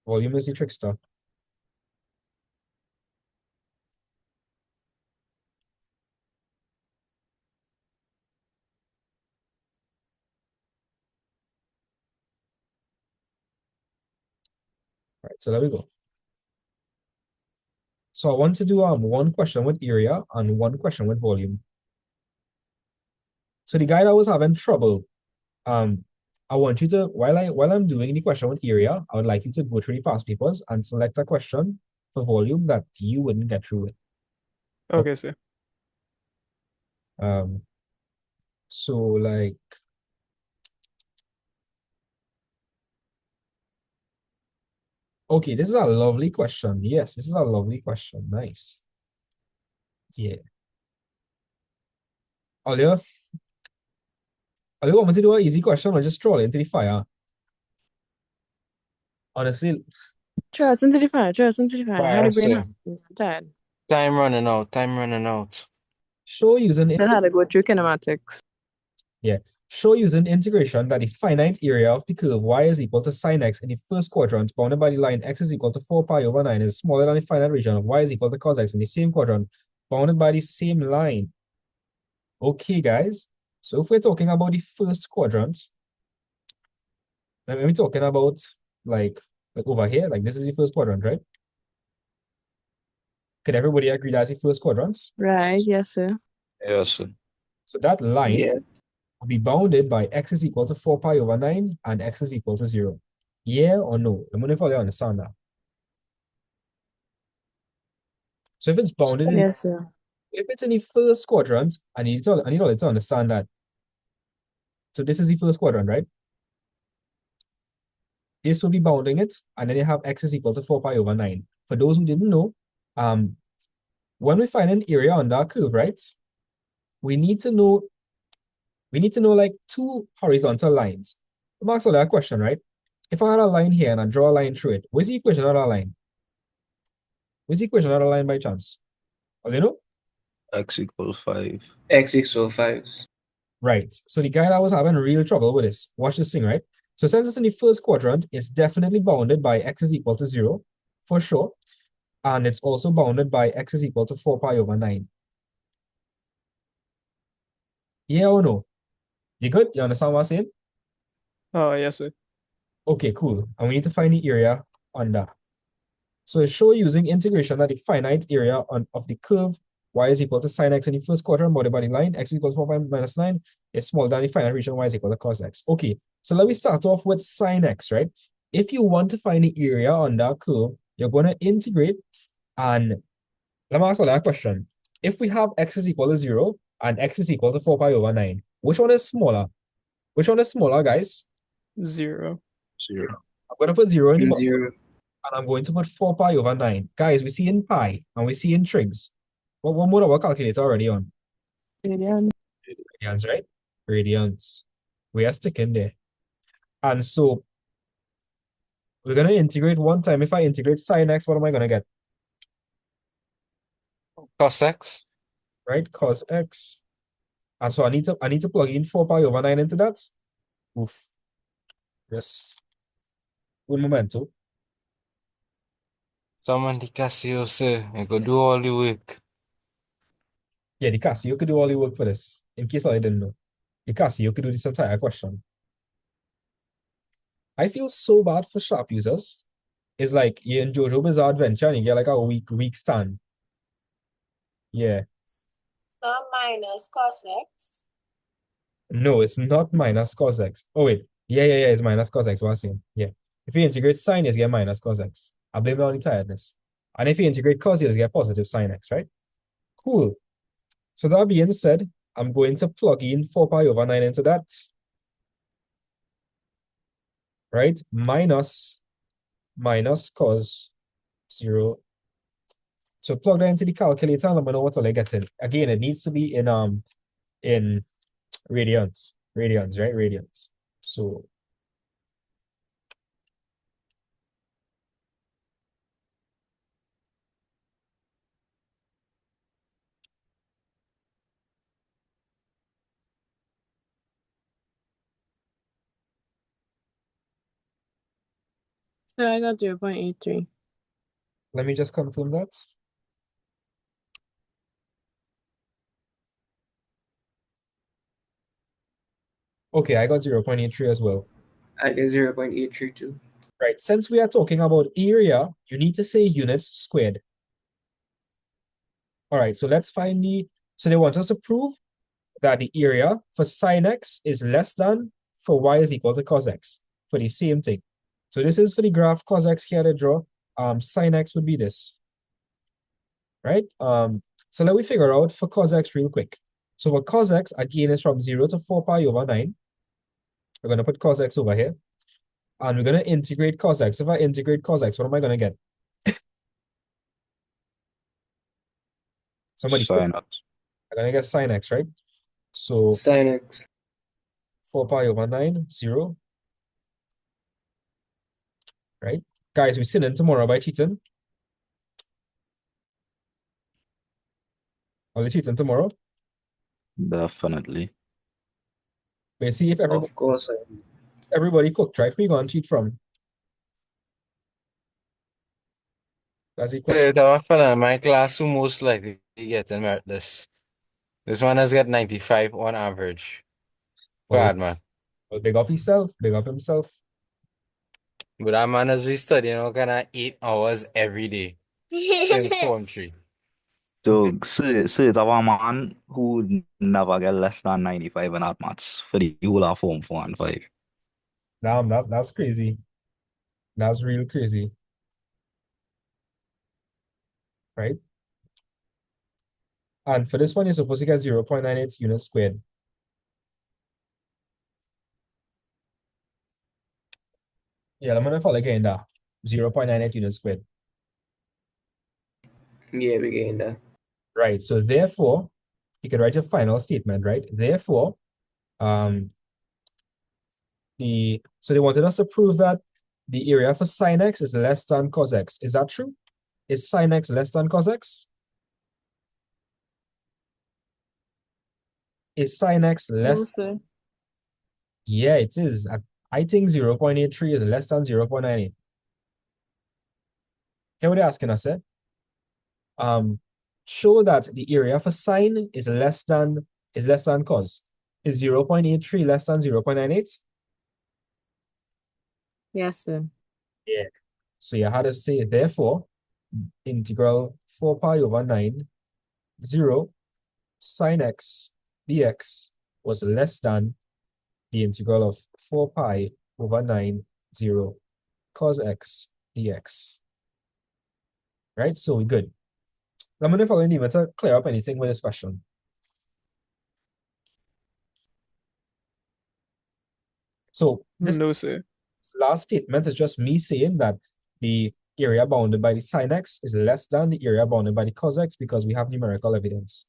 Volume is the trickster. Right, so there we go. So I want to do one question with area and one question with volume. So the guy that was having trouble, I want you to, while I'm doing the question with area, I would like you to go through the past papers and select a question for volume that you wouldn't get through with. Okay, sir. So like, okay, this is a lovely question. Yes, this is a lovely question. Nice. Yeah. Olio, want me to do an easy question or just throw it into the fire? Honestly, Throw us into the fire. Throw us into the fire. How Fire, the brain sir. happen? I'm tired. Time running out. Time running out. show using Just had to go through kinematics. Yeah. Show using integration that the finite area of the curve y is equal to sine x in the first quadrant bounded by the line x is equal to 4 pi over 9 is smaller than the finite region of y is equal to cos x in the same quadrant bounded by the same line. Okay, guys. So if we're talking about the first quadrant, we're talking about like over here, like this is the first quadrant, right? Could everybody agree that's the first quadrant? Right, yes, sir. Yes, sir. So that line Yeah. will be bounded by x is equal to 4 pi over 9 and x is equal to 0. Yeah or no? Let me know if you understand that. So if it's bounded in, Yes, sir. if it's in the first quadrant, I need all to understand that. So this is the first quadrant, right? This will be bounding it, and then you have x is equal to 4 pi over 9. For those who didn't know, when we find an area on that curve, right? We need to know like two horizontal lines. I'm asking that question, right? If I had a line here and I draw a line through it, where's the equation of that line? Where's the equation of that line by chance? Oh, you know? X equals 5. X equals 5. Right. So the guy that was having real trouble with this, watch this thing, right? So since it's in the first quadrant, it's definitely bounded by x is equal to 0, for sure. And it's also bounded by x is equal to 4 pi over 9. Yeah or no? You good? You understand what I'm saying? Oh, yes, sir. Okay, cool. And we need to find the area on that. So it shows using integration that the finite area of the curve y is equal to sine x in the first quadrant multiplied by the line x equals 4 pi minus 9 is smaller than the finite region y is equal to cos x. Okay, so let me start off with sine x, right? If you want to find the area on that curve, you're going to integrate, and let me ask you that question. If we have x is equal to 0 and x is equal to 4 pi over 9, which one is smaller? Which one is smaller, guys? 0. 0. I'm going to put 0 in the bottom. 0. And I'm going to put 4 pi over 9. Guys, we see in pi and we see in trigs. What mode of our calculator already on? Radians. Radians, right? Radians. We are sticking there. And so we're going to integrate one time. If I integrate sine x, what am I going to get? Cos x. Right? Cos x. And so I need to plug in 4 pi over 9 into that. Oof. Yes. Un momento. Someone the Casio, sir. I go do all the work. Yeah, the Casio could do all the work for this. In case I didn't know. The Casio could do this entire question. I feel so bad for sharp users. It's like you're in JoJo Bizarre Adventure and you get like a weak stand. Yeah. Not minus cos x. No, it's not minus cos x. Oh, wait. Yeah, it's minus cos x. What I'm saying. Yeah. If you integrate sine, you get minus cos x. I blame it on the tiredness. And if you integrate cos, you get positive sine x, right? Cool. So that being said, I'm going to plug in 4 pi over 9 into that. Right? Minus cos 0. So plug that into the calculator and let me know what I get in. Again, it needs to be in radians. Radians, right? Radians. So So I got 0.83. let me just confirm that. Okay, I got 0.83 as well. I get 0.832. Right. Since we are talking about area, you need to say units squared. All right, so let's find so they want us to prove that the area for sine x is less than for y is equal to cos x for the same thing. So this is for the graph cos x here to draw. Sine x would be this. Right? So let me figure out for cos x real quick. So for cos x, again, is from 0 to 4 pi over 9. We're going to put cos x over here. And we're going to integrate cos x. If I integrate cos x, what am I going to get? Somebody Sine x. I'm going to get sine x, right? So Sine x. 4 pi over 9, 0. Right? Guys, we're sinning tomorrow by cheating. Are we cheating tomorrow? Definitely. But see if Of course. everybody cooked, right? Who you going to cheat from? That's the So question. there was a fella in my class who most likely get in merit this. This one has got 95 on average. Bad man. Well, big up himself. Big up himself. But that man has been studying all kind of 8 hours every day since Form 3. So, it's our man who would never get less than 95 in art maths for the whole of Form 4 and 5. Damn, that's crazy. That's real crazy. Right? And for this one, you're supposed to get 0.98 units squared. Yeah, I'm gonna follow again that. 0.98 units squared. Yeah, we getting that. Right. So therefore, you can write your final statement, right? Therefore, so they wanted us to prove that the area for sine x is less than cos x. Is that true? Is sine x less than cos x? Is sine x less? No, sir. Yeah, it is. I think 0.83 is less than 0.98. Here what they're asking us, eh? Show that the area for sine is less than cos. Is 0.83 less than 0.98? Yes, sir. Yeah. So you had to say, therefore, integral 4 pi over 9, 0, sine x dx was less than the integral of 4 pi over 9, 0, cos x dx. Right? So we're good. Let me know if I need to clear up anything with this question. So this No, sir. last statement is just me saying that the area bounded by the sine x is less than the area bounded by the cos x because we have numerical evidence.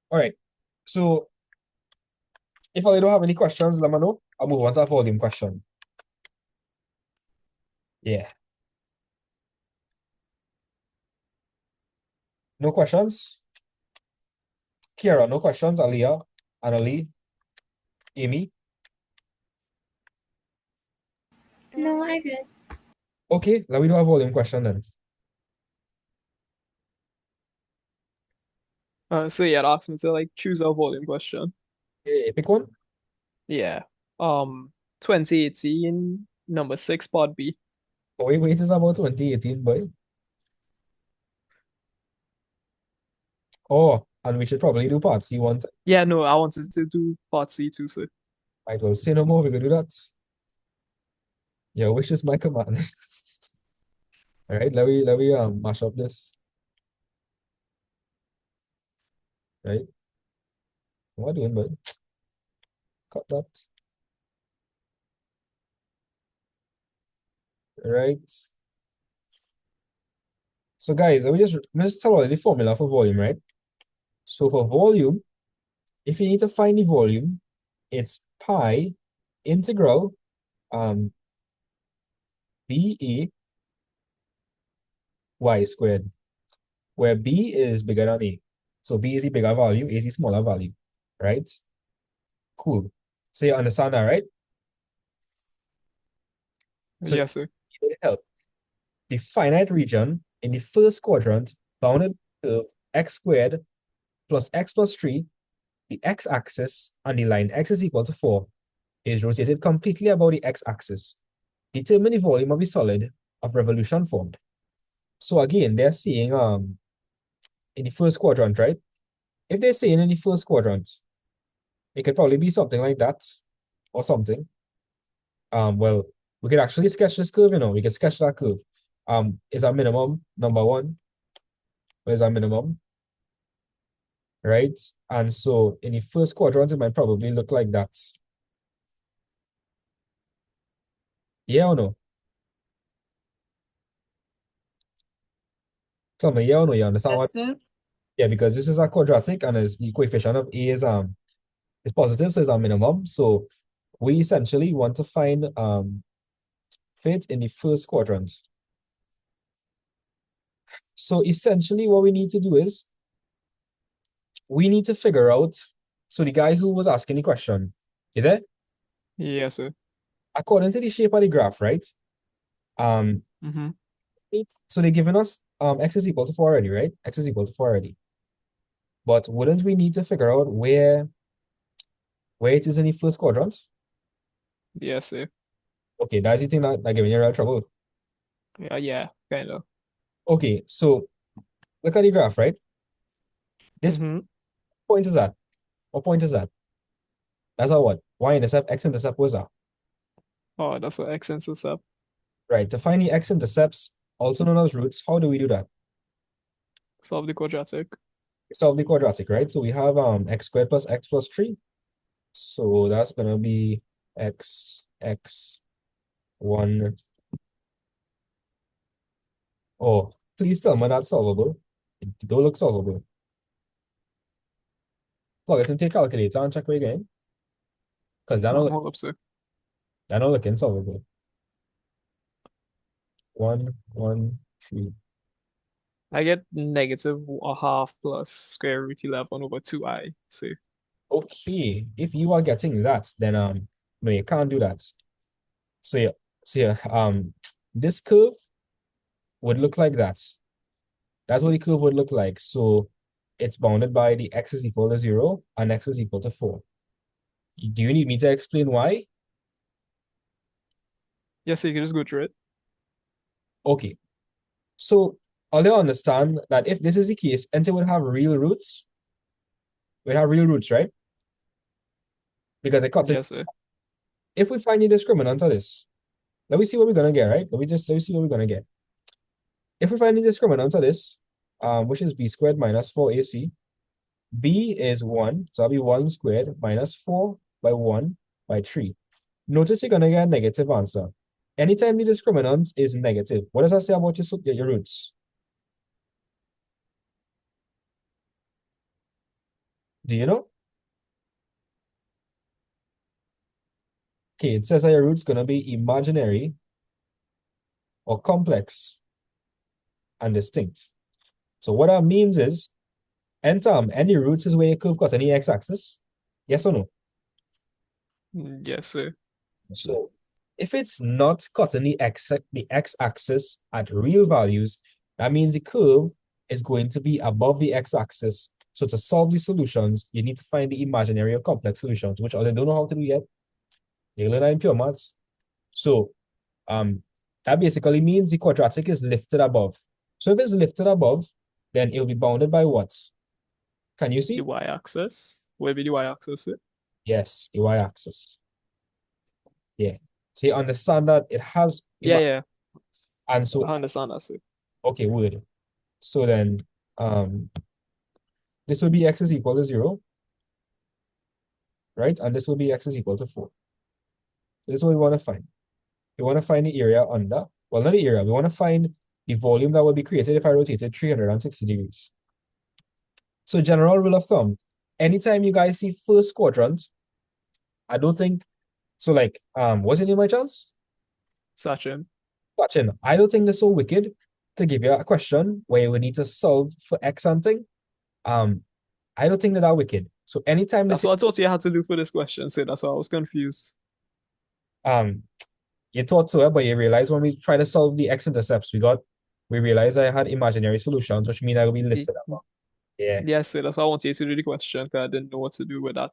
All right. So if I don't have any questions, let me know. I'll move on to a volume question. Yeah. No questions? Kiara, no questions? Aliyah, Annalie, Amy? No, I good. Okay, let me do a volume question then. So yeah, it asks me to like choose a volume question. Okay, pick one. Yeah. 2018, number 6, part B. Oh, wait, it's about 2018, boy. Oh, and we should probably do part C one. Yeah, no, I wanted to do part C too, sir. Right, well, say no more, we can do that. Your wish is my command. All right, let me mash up this. Right? What am I doing, bud? Cut that. Right. So guys, let me just tell you the formula for volume, right? So for volume, if you need to find the volume, it's pi integral b y squared, where b is bigger than a. So b is the bigger value, a is the smaller value, right? Cool. So you understand that, right? So Yes, sir. you need help. The finite region in the first quadrant bounded curve x squared plus x plus 3, the x-axis, and the line x is equal to 4 is rotated completely about the x-axis. Determine the volume of the solid of revolution formed. So again, they're saying in the first quadrant, right? If they're saying in the first quadrant, it could probably be something like that or something. Well, we could actually sketch this curve, we could sketch that curve. Is our minimum number 1? What is our minimum? Right? And so in the first quadrant, it might probably look like that. Yeah or no? Tell me, yeah or no, you understand what? Yes, sir. Yeah, because this is a quadratic and the coefficient of a is positive, so it's our minimum. So we essentially want to find fit in the first quadrant. So essentially what we need to do is we need to figure out, so the guy who was asking the question, you there? Yes, sir. According to the shape of the graph, right? Mm-hmm. So they're giving us x is equal to 4 already, right? X is equal to 4 already. But wouldn't we need to figure out where it is in the first quadrant? Yes, sir. Okay, that's the thing that giving you real trouble. Yeah, kind of. Okay, so look at the graph, right? This point is that. What point is that? That's our what? Y-intercept, x-intercept, what's that? Oh, that's what x-intercept. Right, to find the x-intercepts, also known as roots, how do we do that? Solve the quadratic. Solve the quadratic, right? So we have x squared plus x plus 3. So that's gonna be x, 1. Oh, please tell me that's solvable. It don't look solvable. Plug it into your calculator and check it again. Because Hold up, sir. they're not looking solvable. 1, 1, 3. I get negative a half plus square root 11 over 2i. See? Okay, if you are getting that, then no, you can't do that. So yeah, this curve would look like that. That's what the curve would look like. So it's bounded by the x is equal to 0 and x is equal to 4. Do you need me to explain why? Yes, sir, you can just go through it. Okay, so I'll understand that if this is the case, enter would have real roots. We have real roots, right? Because it cuts it. Yes, sir. If we find the discriminant of this, let me see what we're gonna get, right? Let me see what we're gonna get. If we find the discriminant of this, which is b squared minus 4ac, b is 1, so that'll be 1 squared minus 4 by 1 by 3. Notice you're gonna get a negative answer. Anytime the discriminant is negative, what does that say about your roots? Do you know? Okay, it says that your root's gonna be imaginary or complex and distinct. So what that means is, any roots is where your curve cuts any x-axis? Yes or no? Yes, sir. So if it's not cutting the x-axis at real values, that means the curve is going to be above the x-axis. So to solve these solutions, you need to find the imaginary or complex solutions, which I don't know how to do yet. You learn that in pure maths. So that basically means the quadratic is lifted above. So if it's lifted above, then it will be bounded by what? Can you see? The y-axis. Where be the y-axis, sir? Yes, the y-axis. Yeah. So you understand that it has. Yeah. And so I understand that, sir. okay, word. So then this will be x is equal to 0, right? And this will be x is equal to 4. This is what we want to find. We want to find the area under, well, not the area, we want to find the volume that will be created if I rotated 360 degrees. So general rule of thumb, anytime you guys see first quadrant, I don't think, so like, what's your name by chance? Sachin. Sachin, I don't think they're so wicked to give you a question where you would need to solve for x something. I don't think that wicked. So anytime That's what I thought you had to do for this question, so that's why I was confused. You thought so, but you realize when we try to solve the x-intercepts, we realized I had imaginary solutions, which mean I will be lifted up. Yeah. Yes, sir. That's why I wanted you to do the question, because I didn't know what to do with that.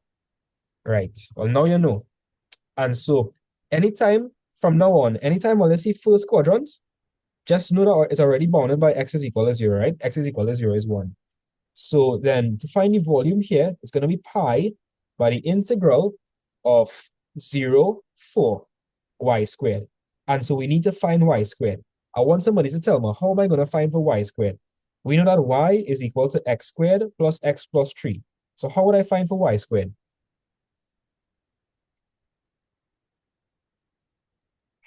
Right. Well, now you know. And so anytime from now on, anytime when I see first quadrant, just know that it's already bounded by x is equal to 0, right? X is equal to 0 is 1. So then to find the volume here, it's going to be pi by the integral of 0, 4 y squared. And so we need to find y squared. I want somebody to tell me, how am I going to find for y squared? We know that y is equal to x squared plus x plus 3. So how would I find for y squared?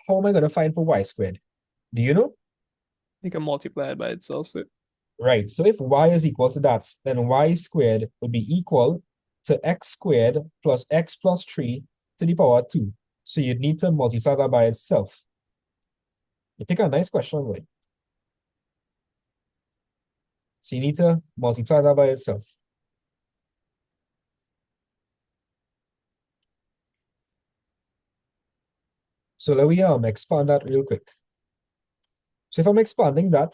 How am I going to find for y squared? Do you know? You can multiply it by itself, sir. Right. So if y is equal to that, then y squared would be equal to x squared plus x plus 3 to the power 2. So you'd need to multiply that by itself. You pick a nice question, right? So you need to multiply that by itself. So let me expand that real quick. So if I'm expanding that,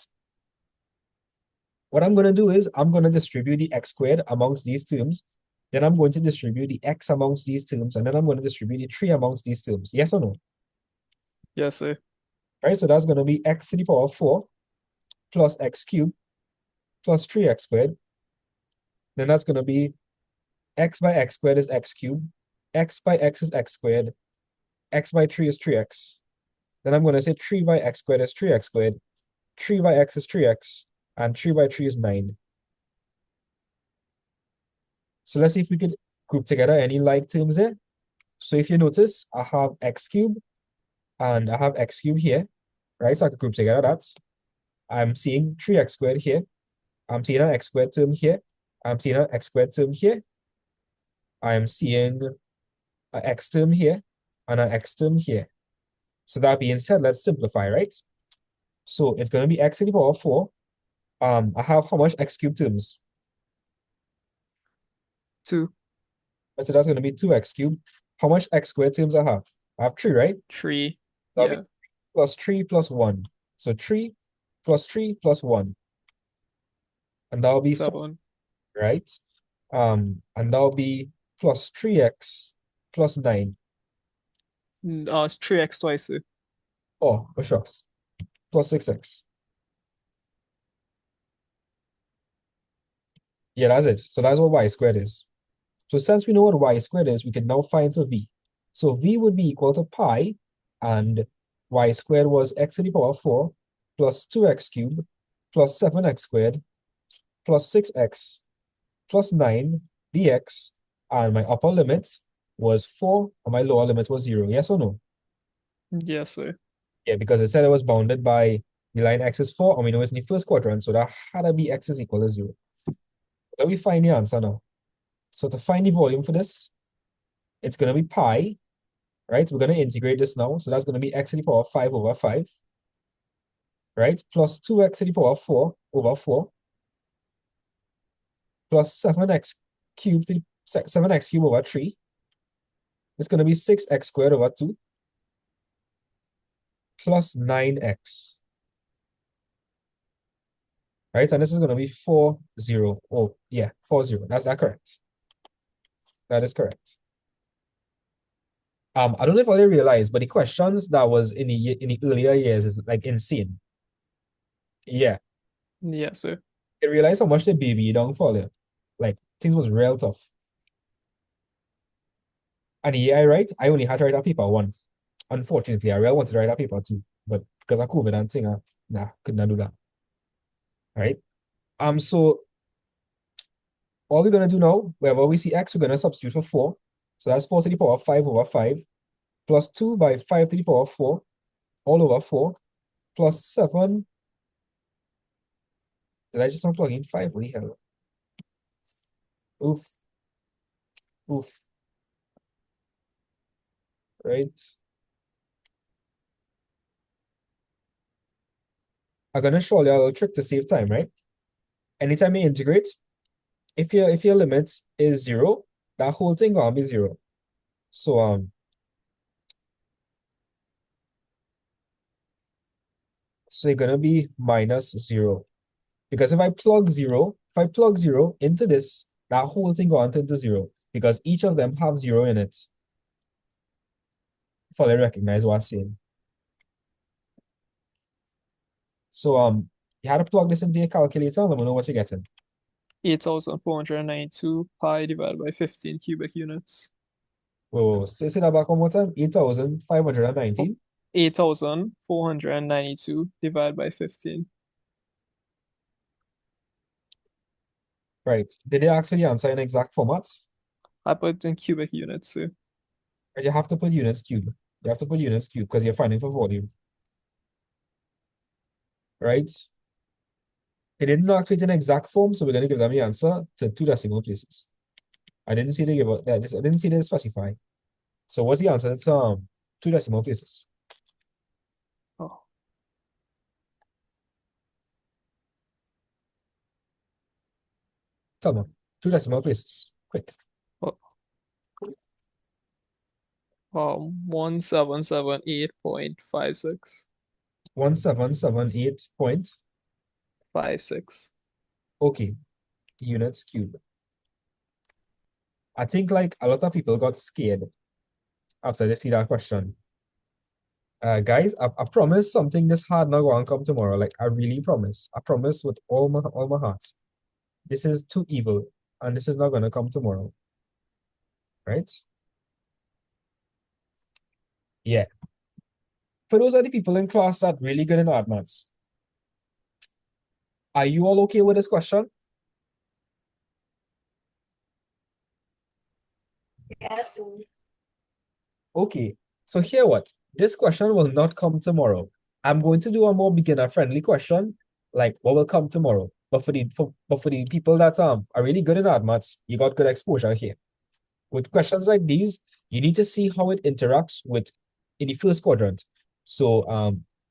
what I'm going to do is I'm going to distribute the x squared amongst these terms. Then I'm going to distribute the x amongst these terms. And then I'm going to distribute the 3 amongst these terms. Yes or no? Yes, sir. All right, so that's going to be x to the power 4 plus x cubed plus 3x squared. Then that's going to be x by x squared is x cubed. X by x is x squared. X by 3 is 3x. Then I'm going to say 3 by x squared is 3x squared. 3 by x is 3x. And 3 by 3 is 9. So let's see if we could group together any like terms there. So if you notice, I have x cubed and I have x cubed here, right? So I could group together that. I'm seeing 3x squared here. I'm seeing an x squared term here. I'm seeing an x squared term here. I'm seeing an x term here and an x term here. So that being said, let's simplify, right? So it's going to be x to the power 4. I have how much x cubed terms? 2. So that's going to be 2x cubed. How much x squared terms I have? I have 3, right? 3. That'll be plus 3 plus 1. So 3 plus 3 plus 1. And that'll be 7. Right? And that'll be plus 3x plus 9. It's 3x twice, sir. Oh, shucks. plus 6x. Yeah, that's it. So that's what y squared is. So since we know what y squared is, we can now find for v. So v would be equal to pi, and y squared was x to the power 4 plus 2x cubed plus 7x squared plus 6x plus 9 dx, and my upper limit was 4 and my lower limit was 0. Yes or no? Yes, sir. Yeah, because it said it was bounded by the line x is 4, and we know it's in the first quadrant, so that had to be x is equal to 0. Let me find the answer now. So to find the volume for this, it's going to be pi, right? We're going to integrate this now. So that's going to be x to the power 5 over 5, right? Plus 2x to the power 4 over 4, plus 7x cubed, 7x cubed over 3. It's going to be 6x squared over 2, plus 9x, right? And this is going to be 4, 0. Oh, yeah, 4, 0. That's that correct. That is correct. I don't know if I realized, but the questions that was in the earlier years is like insane. Yeah. Yes, sir. I realized how much the baby down for there. Like things was real tough. And yeah, I write, I only had to write a paper one. Unfortunately, I really wanted to write a paper two, but because of COVID and thing, nah, could not do that. Right? So all we're gonna do now, wherever we see x, we're gonna substitute for 4. So that's 4 to the power 5 over 5, plus 2 by 5 to the power 4, all over 4, plus 7. Did I just not plug in 5? What the hell? Oof. Oof. Right? I'm gonna show you a little trick to save time, right? Anytime you integrate, if your limit is 0, that whole thing gonna be 0. So so you're gonna be minus 0. Because if I plug 0 into this, that whole thing gonna turn to 0. Because each of them have 0 in it. If I recognize what I'm saying. So you had to plug this into your calculator and let me know what you're getting. 8,492 pi divided by 15 cubic units. Whoa, say that back one more time. 8,519. 8,492 divided by 15. Right. Did they ask for the answer in exact format? I put in cubic units, sir. You have to put units cube. You have to put units cube because you're finding for volume. Right? It didn't ask it in exact form, so we're going to give them the answer to 2 decimal places. I didn't see they give it. I didn't see they specify. So what's the answer? It's 2 decimal places. Oh. Tell me. 2 decimal places. Quick. 1778.56. 1778.56. Okay. Units cube. I think like a lot of people got scared after they see that question. Guys, I promise something this hard not going to come tomorrow. Like I really promise. I promise with all my heart. This is too evil, and this is not going to come tomorrow. Right? Yeah. For those are the people in class that really good in hard maths, are you all okay with this question? Yes. Okay. So here what? This question will not come tomorrow. I'm going to do a more beginner-friendly question, like what will come tomorrow. But for the people that are really good in hard maths, you got good exposure here. With questions like these, you need to see how it interacts with in the first quadrant. So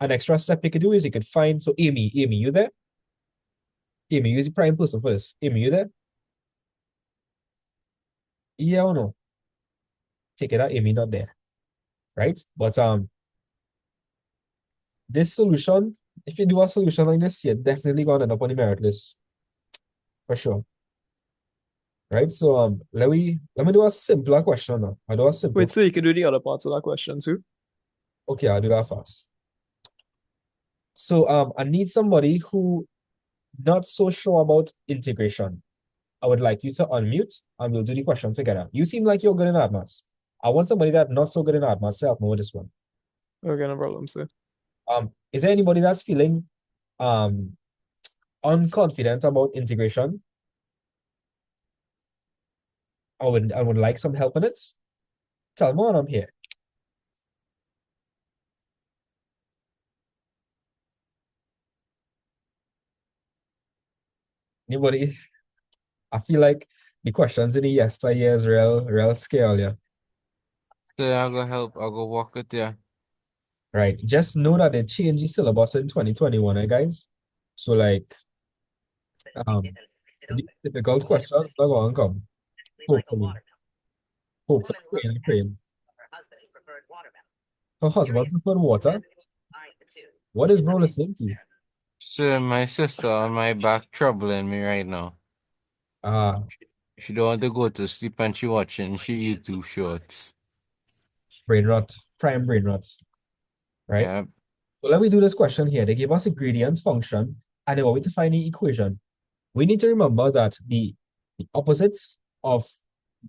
an extra step you could do is you could find, so Amy, you there? Amy, use the prime person for this. Amy, you there? Yeah or no? Take it out, Amy not there. Right? But this solution, if you do a solution like this, you're definitely gonna end up on the merit list. For sure. Right? So let me do a simpler question now. I'll do a simple. Wait, so you can do the other parts of that question too? Okay, I'll do that fast. So I need somebody who not so sure about integration. I would like you to unmute and we'll do the question together. You seem like you're good in maths. I want somebody that's not so good in maths to help me with this one. Okay, no problem, sir. Is there anybody that's feeling unconfident about integration? I would like some help in it. Tell me when I'm here. Anybody? I feel like the questions in the yesteryears real scale, yeah. So I'll go help. I'll go walk with you. Right. Just know that they changed the syllabus in 2021, eh, guys? So like the difficult questions not gonna come. Hopefully. Hopefully praying. Her husband preferred water. What is bro listening to? So my sister on my back troubling me right now. She don't want to go to sleep and she watching YouTube shorts. Brain rot. Prime brain rot. Right? Yeah. So let me do this question here. They give us a gradient function and they want me to find the equation. We need to remember that the opposite of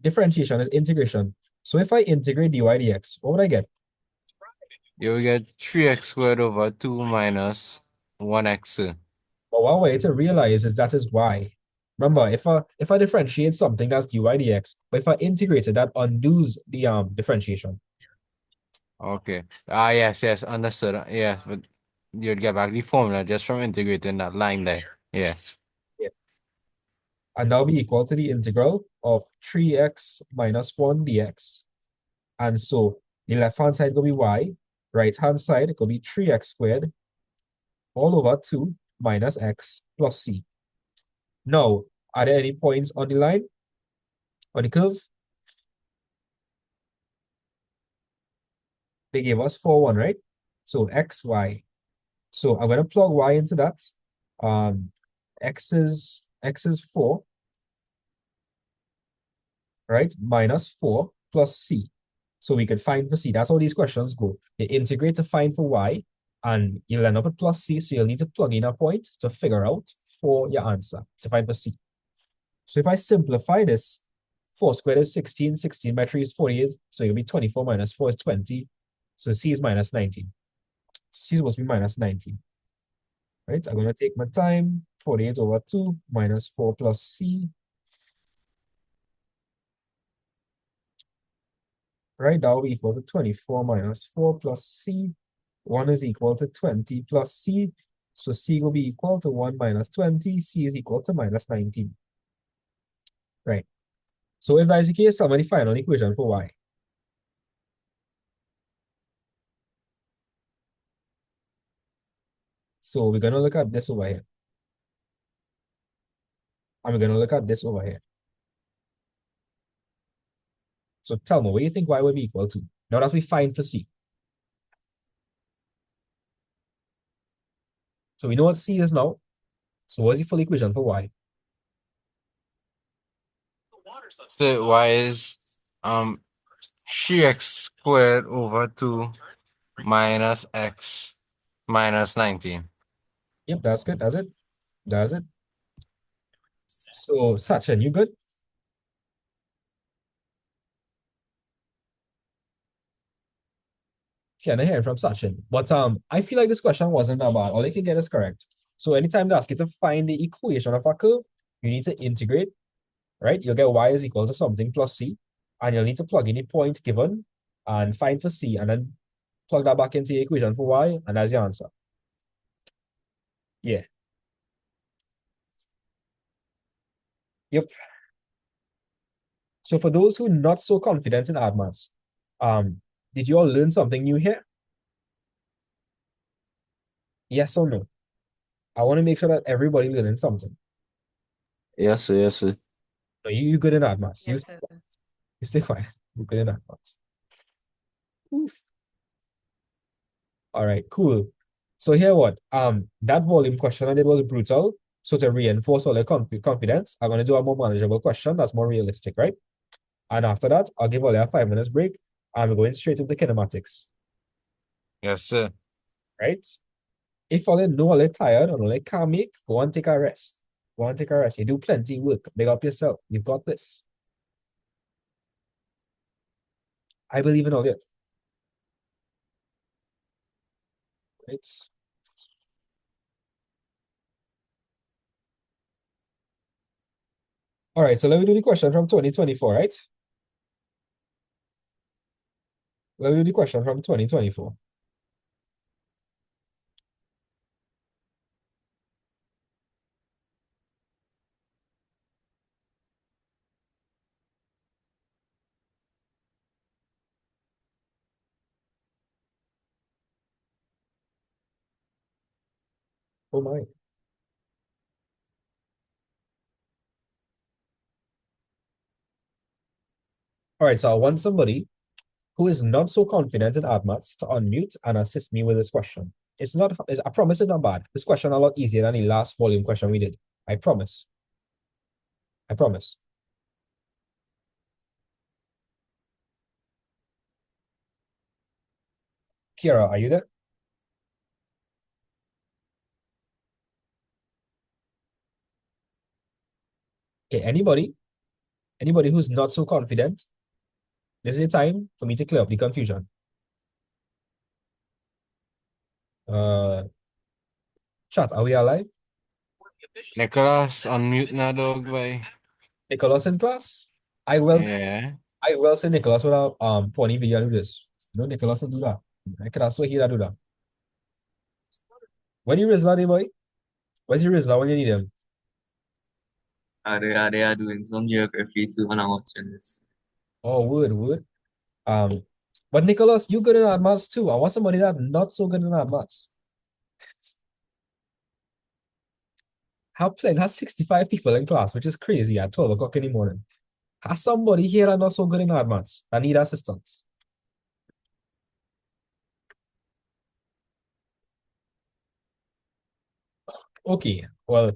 differentiation is integration. So if I integrate dy dx, what would I get? You will get 3x squared over 2 minus 1x. But one way to realize is that is y. Remember, if I differentiate something, that's dy dx, but if I integrate it, that undoes the differentiation. Okay. Yes, understood. Yeah, but you'd get back the formula just from integrating that line there. Yes. Yeah. And that'll be equal to the integral of 3x minus 1 dx. And so the left-hand side will be y, right-hand side it will be 3x squared all over 2 minus x plus c. Now, are there any points on the line, on the curve? They gave us 4, 1, right? So x, y. So I'm going to plug y into that. X is 4, right? Minus 4 plus c. So we could find for c. That's how these questions go. They integrate to find for y, and you'll end up at plus c, so you'll need to plug in a point to figure out for your answer, to find for c. So if I simplify this, 4 squared is 16, 16 by 3 is 48, so it'll be 24 minus 4 is 20, so c is minus 19. C is supposed to be minus 19. Right, I'm going to take my time, 48 over 2 minus 4 plus c. Right, that will be equal to 24 minus 4 plus c. 1 is equal to 20 plus c. So c will be equal to 1 minus 20. C is equal to minus 19. Right. So if that is the case, tell me the final equation for y. So we're going to look at this over here. And we're going to look at this over here. So tell me, what do you think y would be equal to? Now that we find for c. So we know what c is now. So what's the full equation for y? So y is 3x squared over 2 minus x minus 19. Yep, that's good. That's it. That's it. So Sachin, you good? Can't hear from Sachin. But I feel like this question wasn't that bad. All you can get is correct. So anytime they ask you to find the equation of a curve, you need to integrate, right? You'll get y is equal to something plus c, and you'll need to plug in a point given and find for c, and then plug that back into the equation for y, and that's your answer. Yeah. Yep. So for those who are not so confident in maths, did you all learn something new here? Yes or no? I want to make sure that everybody learning something. Yes, sir. Yes, sir. No, you good in maths. Yes, sir. You stay quiet. You're good in maths. Oof. All right, cool. So here what? That volume question I did was brutal. So to reinforce all the confidence, I'm gonna do a more manageable question that's more realistic, right? And after that, I'll give all you a 5 minutes break, and we're going straight into kinematics. Yes, sir. Right? If all you know all you tired or all you can't make, go and take a rest. Go and take a rest. You do plenty work. Big up yourself. You've got this. I believe in all you. Right? All right, so let me do the question from 2024, right? Let me do the question from 2024. Oh my. All right, so I want somebody who is not so confident in AdMats to unmute and assist me with this question. I promise it's not bad. This question a lot easier than the last volume question we did. I promise. I promise. Kira, are you there? Okay, anybody who's not so confident, this is the time for me to clear up the confusion. Chat, are we alive? Nicholas, unmute now, dog, boy. Nicholas in class? I will say Nicholas will pony video do this. No, Nicholas will do that. I can also hear that do that. When you result, boy? Where's your result when you need him? They are doing some geography too when I'm watching this. Oh, would. But Nicholas, you good in AdMats too. I want somebody that's not so good in AdMats. Has 65 people in class, which is crazy at 12 o'clock in the morning. Has somebody here that not so good in AdMats that need assistance? Okay, well,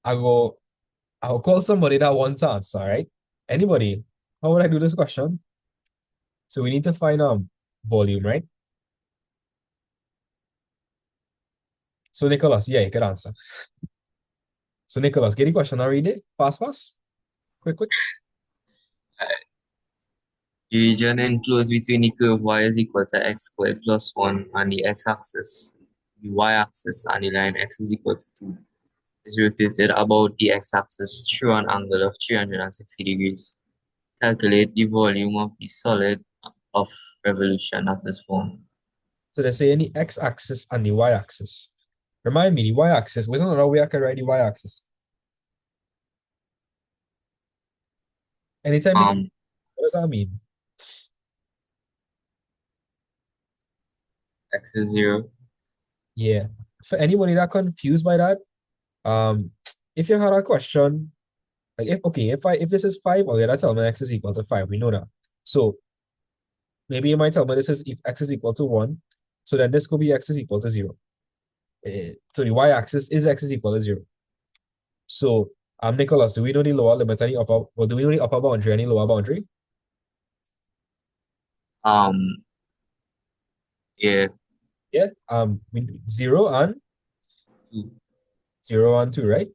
I'll call somebody that wants to answer, all right? Anybody? How would I do this question? So we need to find volume, right? So Nicholas, yeah, you could answer. So Nicholas, get the question and read it. Fast. Quick. The region enclosed between the curve y is equal to x squared plus 1 and the x-axis, the y-axis, and the line x is equal to 2 is rotated about the x-axis through an angle of 360 degrees. Calculate the volume of the solid of revolution that is formed. So they say in the x-axis and the y-axis. Remind me, the y-axis, where's another way I can write the y-axis? Anytime what does that mean? X is 0. Yeah. For anybody that confused by that, if you had a question, like if this is 5, okay, that's tell me x is equal to 5. We know that. So maybe you might tell me this is x is equal to 1. So then this could be x is equal to 0. So the y-axis is x is equal to 0. So Nicholas, do we know the lower limit and the upper, well, do we know the upper boundary and the lower boundary? Yeah. Yeah. 0 and 2. 0 and 2, right?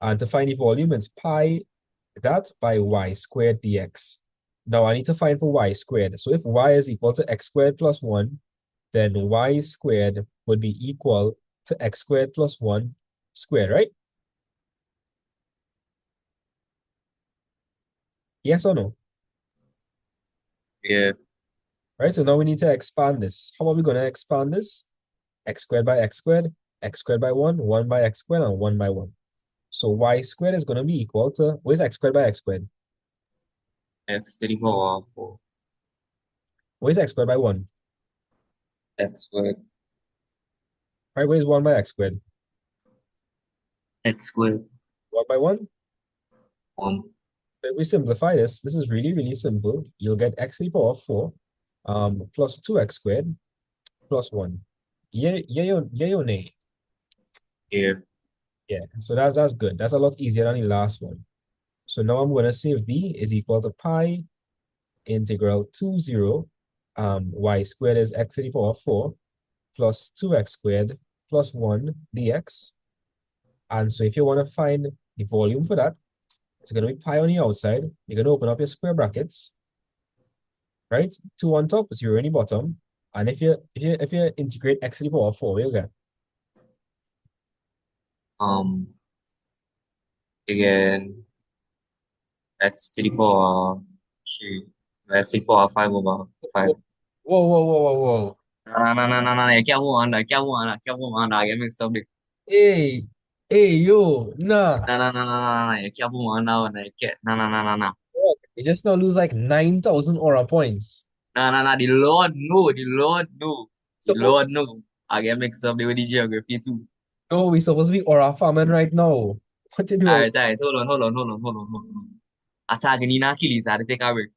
And to find the volume, it's pi that by y squared dx. Now I need to find for y squared. So if y is equal to x squared plus 1, then y squared would be equal to x squared plus 1 squared, right? Yes or no? Yeah. Right, so now we need to expand this. How are we going to expand this? X squared by x squared by 1, 1 by x squared, and 1 by 1. So y squared is going to be equal to, what is x squared by x squared? X to the power of 4. What is x squared by 1? X squared. Right, what is 1 by x squared? X squared. 1 by 1? 1. If we simplify this is really, really simple. You'll get x to the power of 4 plus 2x squared plus 1. Yay or nay? Yeah. Yeah, so that's good. That's a lot easier than the last one. So now I'm going to say v is equal to pi integral y squared is x to the power of 4 plus 2x squared plus 1 dx. And so if you want to find the volume for that, it's going to be pi on the outside. You're going to open up your square brackets, right? 2 on top, 0 in the bottom. And if you integrate x to the power 4, what you get? Again, x to the power 3, x to the power 5 over 5. Whoa. No, you can't move on that, I get mixed up. Hey, yo, nah. No, you can't move on that one, you can't, no. You just now lose like 9,000 aura points. No, the Lord no, the Lord no. The Supposed Lord no. I get mixed up with the geography too. No, we supposed to be aura farming right now. What you doing? Alright, hold on. Attacking in Achilles, I had to take a break.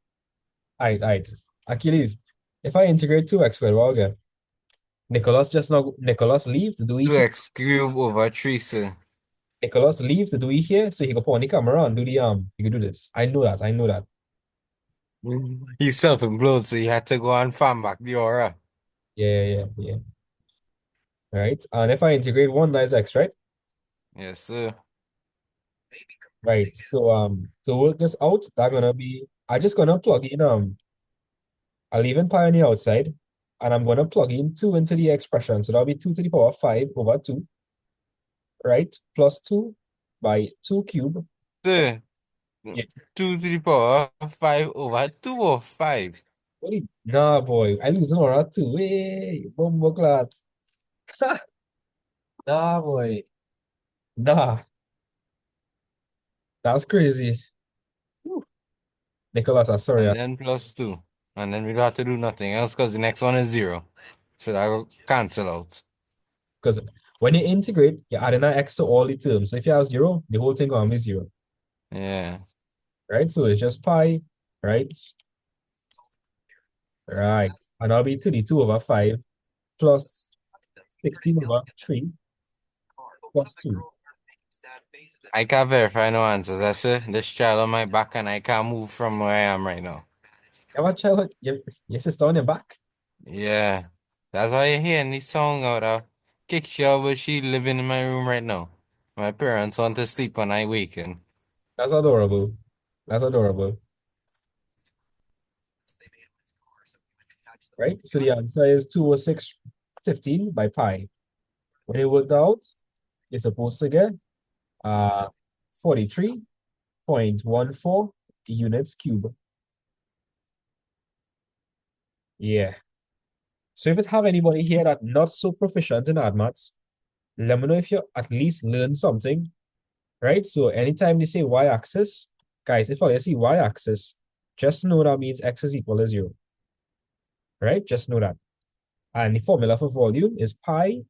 Alright. Achilles, if I integrate 2x squared, what I'll get? Nicholas leave to do it here. 2x cubed over 3, sir. Nicholas leave to do it here, so he can put on the camera and do the he can do this. I know that. He's self-employed, so he had to go and farm back the aura. Yeah. Right? And if I integrate 1 times x, right? Yes, sir. Right. So to work this out, that's gonna be I just gonna plug in I'll leave in pi on the outside, and I'm gonna plug in 2 into the expression. So that'll be 2 to the power 5 over 2, right? Plus 2 by 2 cube. Sir, Yeah. 2 to the power 5 over 2 or 5? Nah, boy, I lose an aura too. Hey, bumbo clat. Nah, boy. Nah, that's crazy. Whew. Nicholas, I'm sorry. And then plus 2. And then we don't have to do nothing else because the next one is 0. So that will cancel out. Because when you integrate, you're adding an x to all the terms. So if you have 0, the whole thing gonna be 0. Yeah. Right? So it's just pi, right? Right. And that'll be 2 over 5 plus 16 over 3 plus 2. I can't verify no answers. I said this child on my back and I can't move from where I am right now. You have a child, your sister on your back? Yeah. That's why you're hearing this song out of kick show, but she living in my room right now. My parents want to sleep when I waken. That's adorable. Right? So the answer is 206.15 by pi. When it worked out, you're supposed to get 43.14 units cube. Yeah. So if you have anybody here that not so proficient in maths, let me know if you at least learn something, right? So anytime they say y-axis, guys, if I see y-axis, just know that means x is equal to 0, right? Just know that. And the formula for volume is pi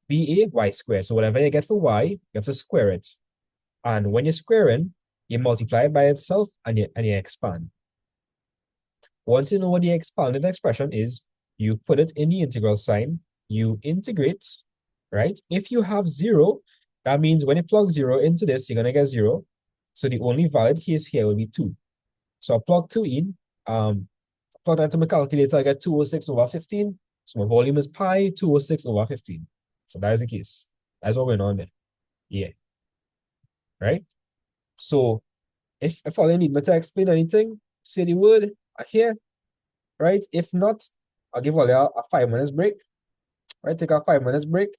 BA y squared. So whatever you get for y, you have to square it. And when you're squaring, you multiply it by itself and you expand. Once you know what the expanded expression is, you put it in the integral sign, you integrate, right? If you have 0, that means when you plug 0 into this, you're going to get 0. So the only valid case here will be 2. So I'll plug 2 in, plug that into my calculator, I get 206 over 15. So my volume is pi 206 over 15. So that is the case. That's what went on there. Yeah. Right? So if all you need me to explain anything, say the word here, right? If not, I'll give all you a 5 minutes break. Right? Take a 5 minutes break.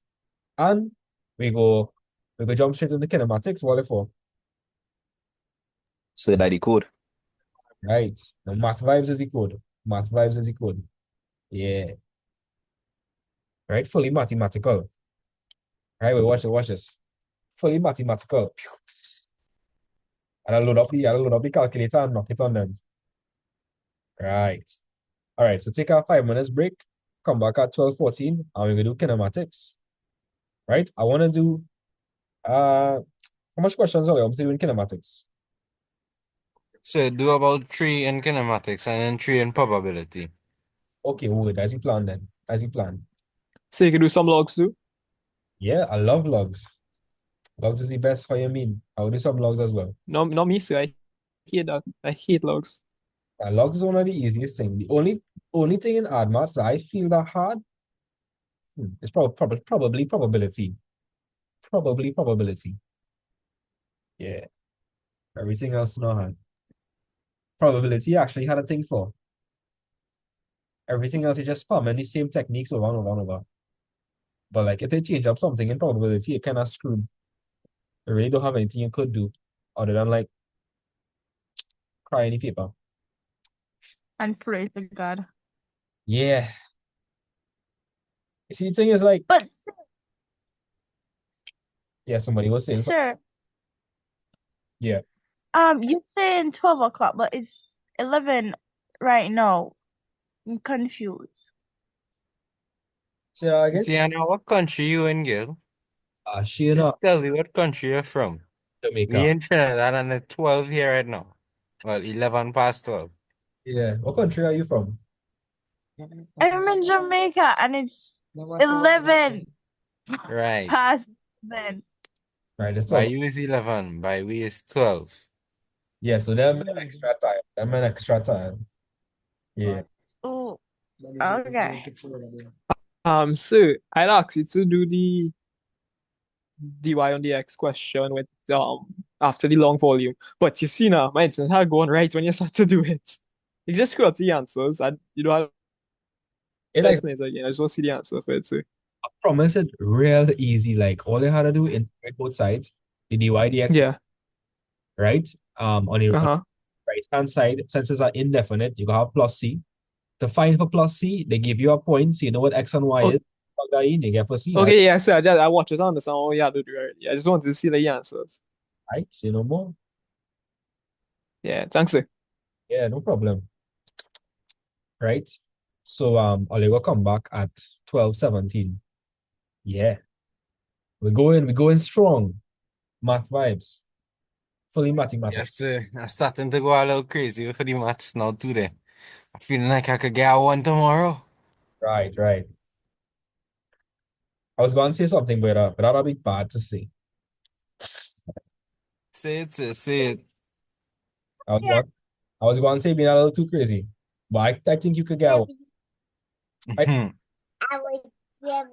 And we go jump straight into kinematics, what for? So that the code. Right. Now MathVybes is the code. Yeah. Right? Fully mathematical. Right, we watch this. Fully mathematical. Pew. And I'll load up the calculator and knock it on them. Right. All right, so take a 5 minutes break, come back at 12:14, and we're gonna do kinematics. Right? I wanna do how much questions are there? I'm doing kinematics. So do about 3 in kinematics and then 3 in probability. Okay, wood. As you plan then. As you plan. So you can do some logs too? Yeah, I love logs. Logs is the best. How you mean? I'll do some logs as well. No, not me, sir. I hate that. I hate logs. Logs is one of the easiest thing. The only thing in AdMaths I feel that hard It's probably probability. Probably probability. Yeah. Everything else no hand. Probability actually had a thing for. Everything else is just spam and the same techniques over and over and over. But like if they change up something in probability, it kind of screwed. You really don't have anything you could do other than like cry any paper. And pray to God. Yeah. You see, the thing is like, But yeah, somebody was saying something. sir, Yeah. you're saying 12 o'clock, but it's 11 right now. I'm confused. Say that again? Tiana, what country you in, girl? She Just not tell me what country you're from. We Jamaica. in Trinidad and it's 12 here right now. Well, 11 past 12. Yeah. What country are you from? I'm in Jamaica and it's 11 Right. past 11. Right, that's By 12. you is 11. By we is 12. Yeah, so them an extra time. Them an extra time. Yeah. Oh, okay. So I'd ask you to do the dy on the x question with after the long volume. But you see now, my internet had gone right when you start to do it. You just screw up the answers and you don't have It like listeners again. I just want to see the answer for it too. I promise it real easy. Like all you had to do integrate both sides, the dy dx, Yeah. right? On the Uh-huh. right hand side, since it's are indefinite, you have plus c. To find for plus c, they give you a point, so you know what x and y Oh, is. Plug that in, you get for c, right? okay, yeah, so I watched just understand what you had to do already. I just wanted to see the answers. Right? See no more. Yeah, thanks, sir. Yeah, no problem. Right? So Ollie will come back at 12:17. Yeah. We're going strong. Math vibes. Fully mathematics. Yes, sir. I'm starting to go a little crazy for the maths now today. I'm feeling like I could get a one tomorrow. Right, right. I was going to say something, but that'll be bad to say. Say it, sir. Say it. I was going to say being a little too crazy, but I think you could get one. Mhm. I would give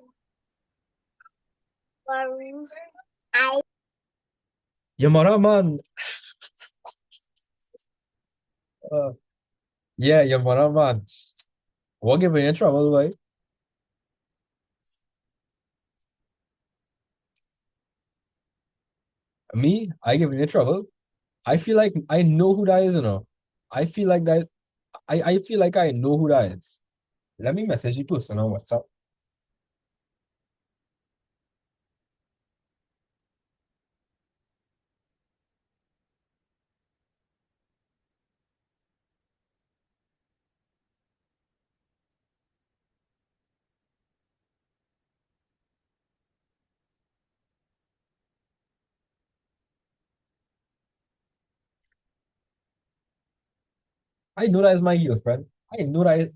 one. Your mother, man. Yeah, your mother, man. What giving you trouble, boy? Me? I giving you trouble? I feel like I know who that is, you know. I feel like that. I feel like I know who that is. Let me message you person on WhatsApp. I know that is my girlfriend. I know that.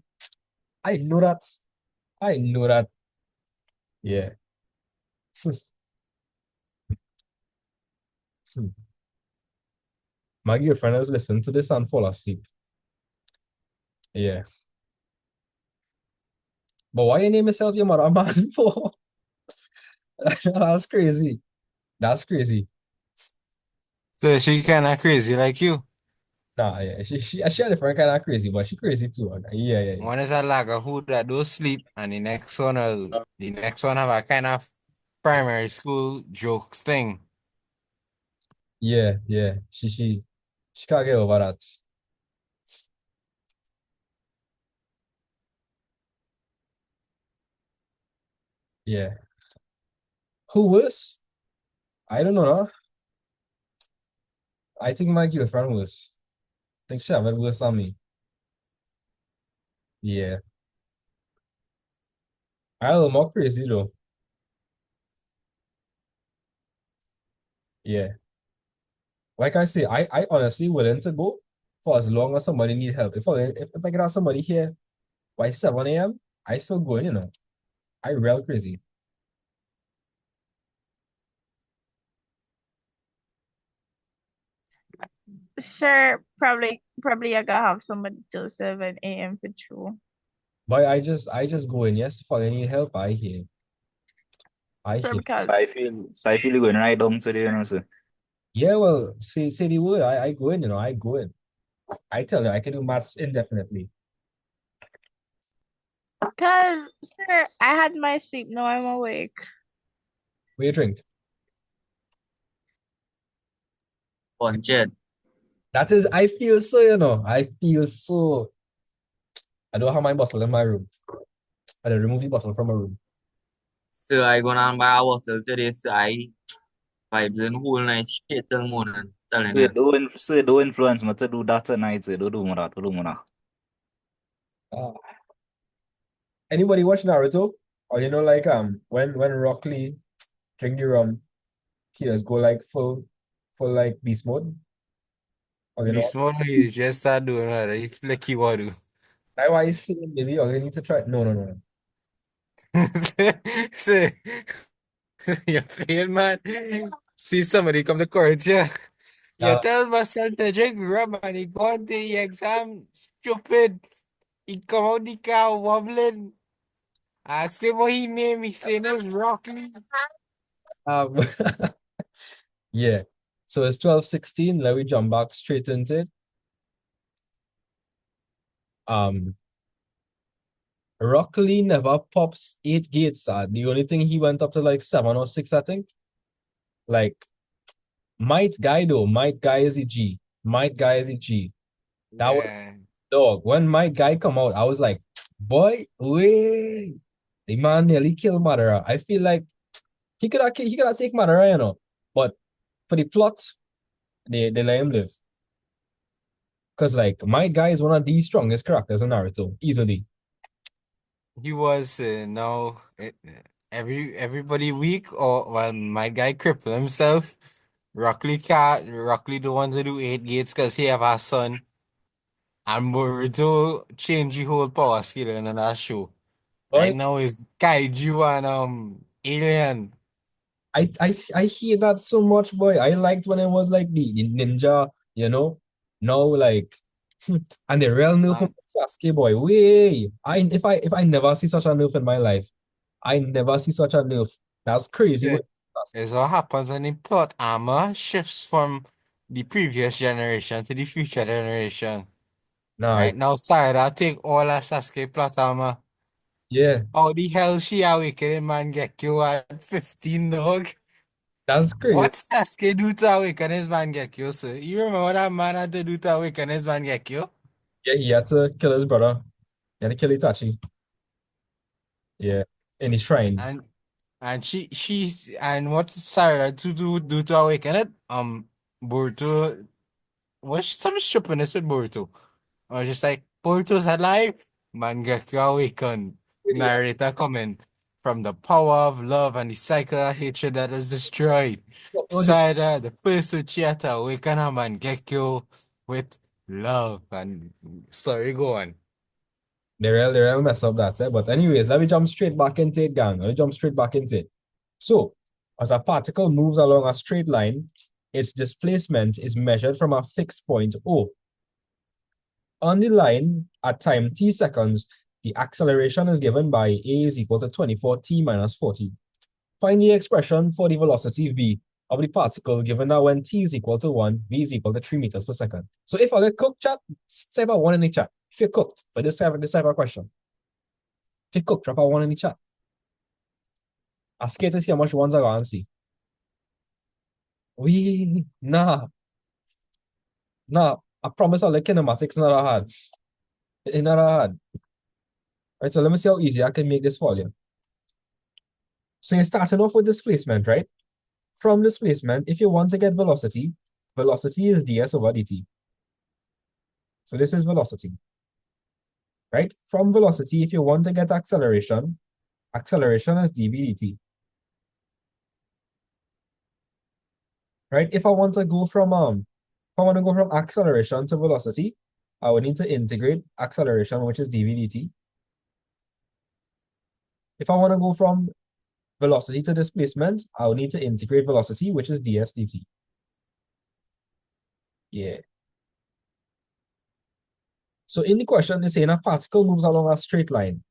I know that. I know that. Yeah. My girlfriend was listening to this and fall asleep. Yeah. But why you name yourself your mother man for? That's crazy. That's crazy. So she kind of crazy like you. Nah, yeah. She a different kind of crazy, but she crazy too. Yeah, yeah, yeah. One is a lagger who that don't sleep, and the next one have a kind of primary school jokes thing. Yeah, yeah. She can't get over that. Yeah. Who was? I don't know. Nah. I think my girlfriend was. I think she have it worse than me. Yeah. I a little more crazy though. Yeah. Like I say, I honestly willing to go for as long as somebody need help. If I can have somebody here by 7 a.m., I still going, you know. I real crazy. Sure, probably I gotta have somebody till 7 a.m. for true. But I just go in, yes, for any help I hear. I Sir, hate. because So I feel going right down today, sir. Yeah, well, say the word. I go in, I go in. I tell you, I can do maths indefinitely. sir, I had my sleep. Now I'm awake. What you drink? Punched. That is, I feel so. I feel so. I don't have my bottle in my room. I don't remove the bottle from my room. So I gonna buy a bottle today, so I vibes in whole night straight till morning. Telling you. Sir, don't influence me to do that tonight, sir. Don't do more that. Don't do more that. Ah. Anybody watch Naruto? Or like when Rock Lee drink the rum, he just go like full like beast mode. Or This morning you just start doing that. You feel like you want to. that's why I see maybe or you need to try. No. Say, you fail, man. See somebody come to court, yeah. You Nah, tell my son to drink rum and he go on to the exam. Stupid. He come out the car wobbling. Ask him what he name. He say no Rocky. um, yeah. So it's 12:16. Let me jump back straight into it. Um, Rock Lee never pops 8 gates. The only thing he went up to like 7 or 6, I think. Like Might Guy though, Might Guy is a G. Might Guy is a G. That was Yeah. dog. When Might Guy come out, I was like, boy, wait. The man nearly killed Madara. I feel like he could have take Madara. But for the plot, they let him live. Because like Might Guy is one of the strongest characters in Naruto, easily. He was now everybody weak or well my guy crippled himself. Rockley don't want to do 8 gates because he have a son. And Boruto change the whole power skill in that show. Right Boy, now is Kaiju and Alien. I hate that so much, boy. I liked when it was like the ninja, Now like and the real nerf from And Sasuke, boy. Way. If I never see such a nerf in my life, I never see such a nerf. That's crazy. see, is what happens when the plot armor shifts from the previous generation to the future generation. Nah, Right now, Sarah take all of Sasuke plot armor. yeah, How the hell she awakened man get killed at 15, dog? that's crazy. What Sasuke do to awaken his man get killed, sir? You remember what that man had to do to awaken his man get killed? Yeah, he had to kill his brother. He had to kill Itachi. Yeah, in his shrine. And she's and what Sarah to do to awaken it? Boruto was some stupidness with Boruto. I was just like, Boruto's alive. Mangekyo awakened. Yeah. Narrator coming from the power of love and the cycle of hatred that was destroyed. Sada, the first Uchiha to awaken a Mangekyo with love and story going. They real mess up that, But anyways, let me jump straight back into it, gang. Let me jump straight back into it. So, as a particle moves along a straight line, its displacement is measured from a fixed point O. On the line, at time t seconds, the acceleration is given by a is equal to 24t minus 40. Find the expression for the velocity v of the particle given that when t is equal to 1, v is equal to 3 meters per second. So if I get cooked, chat, type a 1 in the chat. If you're cooked for this type of question. If you're cooked, drop a 1 in the chat. I'm scared to see how much ones I got and see. Nah. I promise I'll let kinematics not that hard. It's not that hard. Right, so let me see how easy I can make this for you. So you're starting off with displacement, right? From displacement, if you want to get velocity, velocity is ds over dt. So this is velocity, right? From velocity, if you want to get acceleration, acceleration is dv dt. Right? If I want to go from acceleration to velocity, I would need to integrate acceleration, which is dv dt. If I want to go from velocity to displacement, I will need to integrate velocity, which is ds dt. Yeah. So in the question, it's saying a particle moves along a straight line.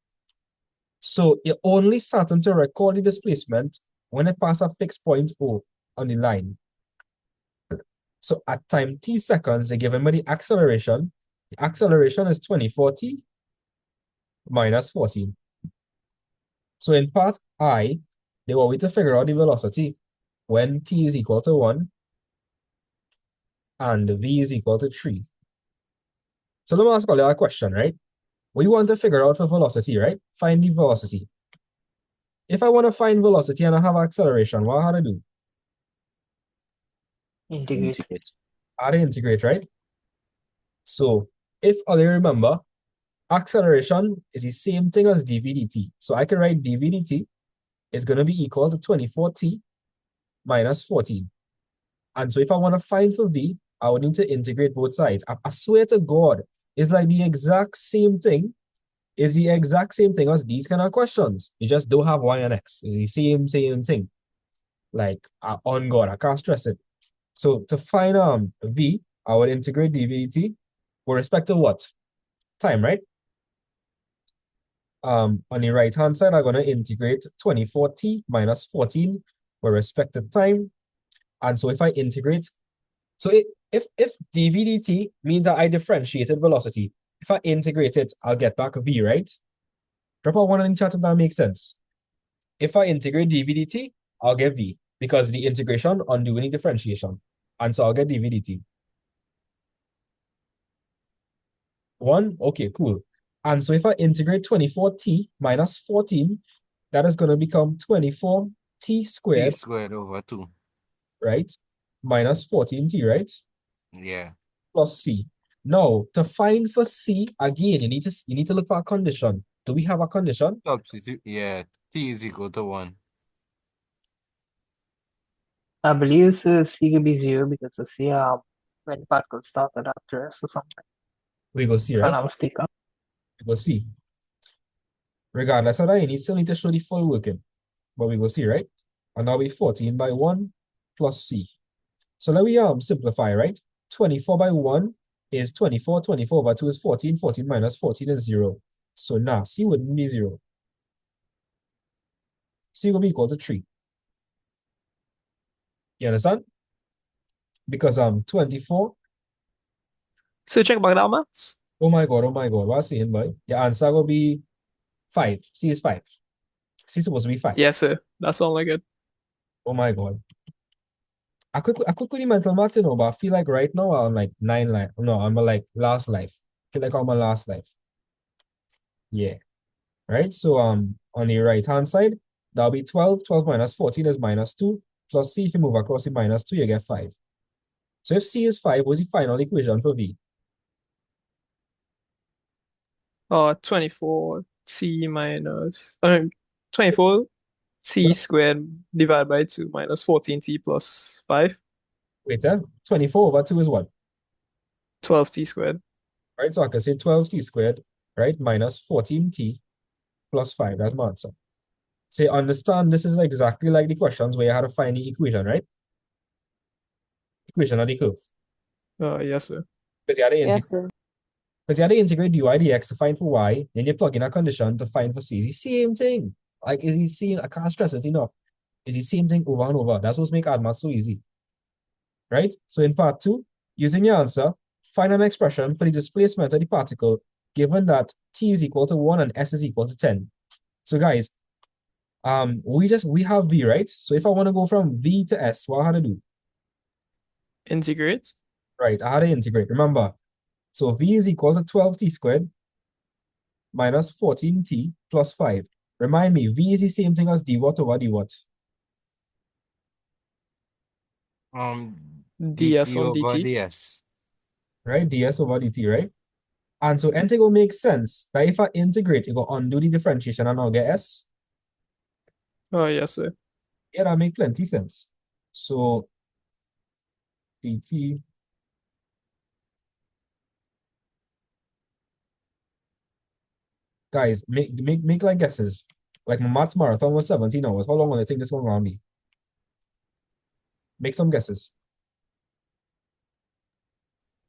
So you're only starting to record the displacement when it passes a fixed point O on the line, so at time t seconds, they give me the acceleration. The acceleration is 24t minus 14. So in part I, they want me to figure out the velocity when t is equal to 1 and v is equal to 3. So let me ask you a question, right? We want to figure out for velocity, right? Find the velocity. If I want to find velocity and I have acceleration, what I have to do? Integrate. I have to integrate, right? So if all you remember, acceleration is the same thing as dv dt. So I can write dv dt is going to be equal to 24t minus 14. And so if I want to find for v, I would need to integrate both sides. I swear to God, it's like the exact same thing. It's the exact same thing as these kind of questions. You just don't have y and x. It's the same thing. Like, on God, I can't stress it. So to find v, I would integrate dv dt with respect to what? Time, right? On the right-hand side, I'm going to integrate 24t minus 14 with respect to time. And so if I integrate, so if dv dt means that I differentiated velocity, if I integrate it, I'll get back v, right? Drop out one in the chat if that makes sense. If I integrate dv dt, I'll get v, because the integration undoing the differentiation. And so I'll get dv dt. 1, okay, cool. And so if I integrate 24t minus 14, that is going to become 24t T squared, squared over 2. right? Minus 14t, right? Yeah. Plus c. Now, to find for c, again, you need to look for a condition. Do we have a condition? Substitute. Yeah. T is equal to 1. I believe so C could be 0 because the C when the particle started at rest or something. We go see, If I'm right? not mistaken. We go see. Regardless of that, you still need to show the full working. But we go see, right? And now we 14 by 1 plus c. So let me simplify, right? 24 by 1 is 24. 24 by 2 is 14. 14 minus 14 is 0. So now c wouldn't be 0. C will be equal to 3. You understand? Because 24. So check back that maths. Oh my God, what's saying, boy? Your answer will be 5. C is 5. C is supposed to be 5. Yes, sir. That sounds like it. Oh my God. I could do the mental math, but I feel like right now I'm like 9 life. No, I'm like last life. I feel like I'm on last life. Yeah. Right? So on the right hand side, that'll be 12. 12 minus 14 is minus 2. Plus c, if you move across the minus 2, you get 5. So if c is 5, what's the final equation for v? 24t minus 24t squared divided by 2 minus 14t plus 5. Wait, 24 over 2 is what? 12t squared. Right, so I can say 12t squared, right, minus 14t plus 5. That's my answer. Say, understand, this is exactly like the questions where you had to find the equation, right? Equation of the curve. Yes, sir. Because you had to Yes, integrate. sir. Because you had to integrate dy dx to find for y, then you plug in a condition to find for c. It's the same thing. Like, is the same, I can't stress it enough. It's the same thing over and over. That's what makes math so easy. Right? So in part 2, using your answer, find an expression for the displacement of the particle given that t is equal to 1 and s is equal to 10. So guys, we have v, right? So if I want to go from v to s, what I had to do? Integrate. Right, I had to integrate. Remember, so v is equal to 12t squared minus 14t plus 5. Remind me, v is the same thing as d what over d what? ds dt on over dt. ds. Right, ds over dt, right? And so integral makes sense that if I integrate, it will undo the differentiation and I'll get s. Yes, sir. Yeah, that makes plenty sense. So dt guys, make like guesses. Like my maths marathon was 17 hours. How long will I think this one around me? Make some guesses.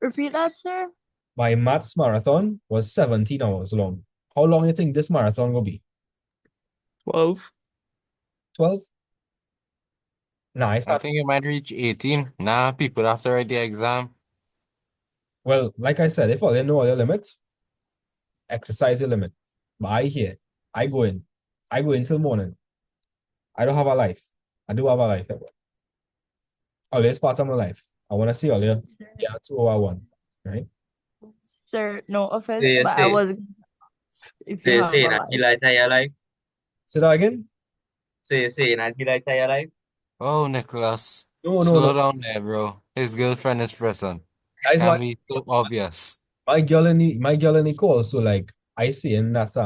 Repeat that, sir. My maths marathon was 17 hours long. How long do you think this marathon will be? 12. 12? Nah, it's I not. think it might reach 18. Nah, people have to write the exam. Well, like I said, if all you know all your limits, exercise your limit. But I here, I go in. I go in till morning. I don't have a life. I do have a life. All is part of my life. I want to see all you. Yeah, 2 1, right? Sir, no So offense, you but I say, was if so you you have saying a that you life. like your life? Say that again? So you saying that you like your life? Oh, Nicholas. No, no, Slow no. down there, bro. His girlfriend is present. That is Can my be so obvious. my girl in the call. So like I seen that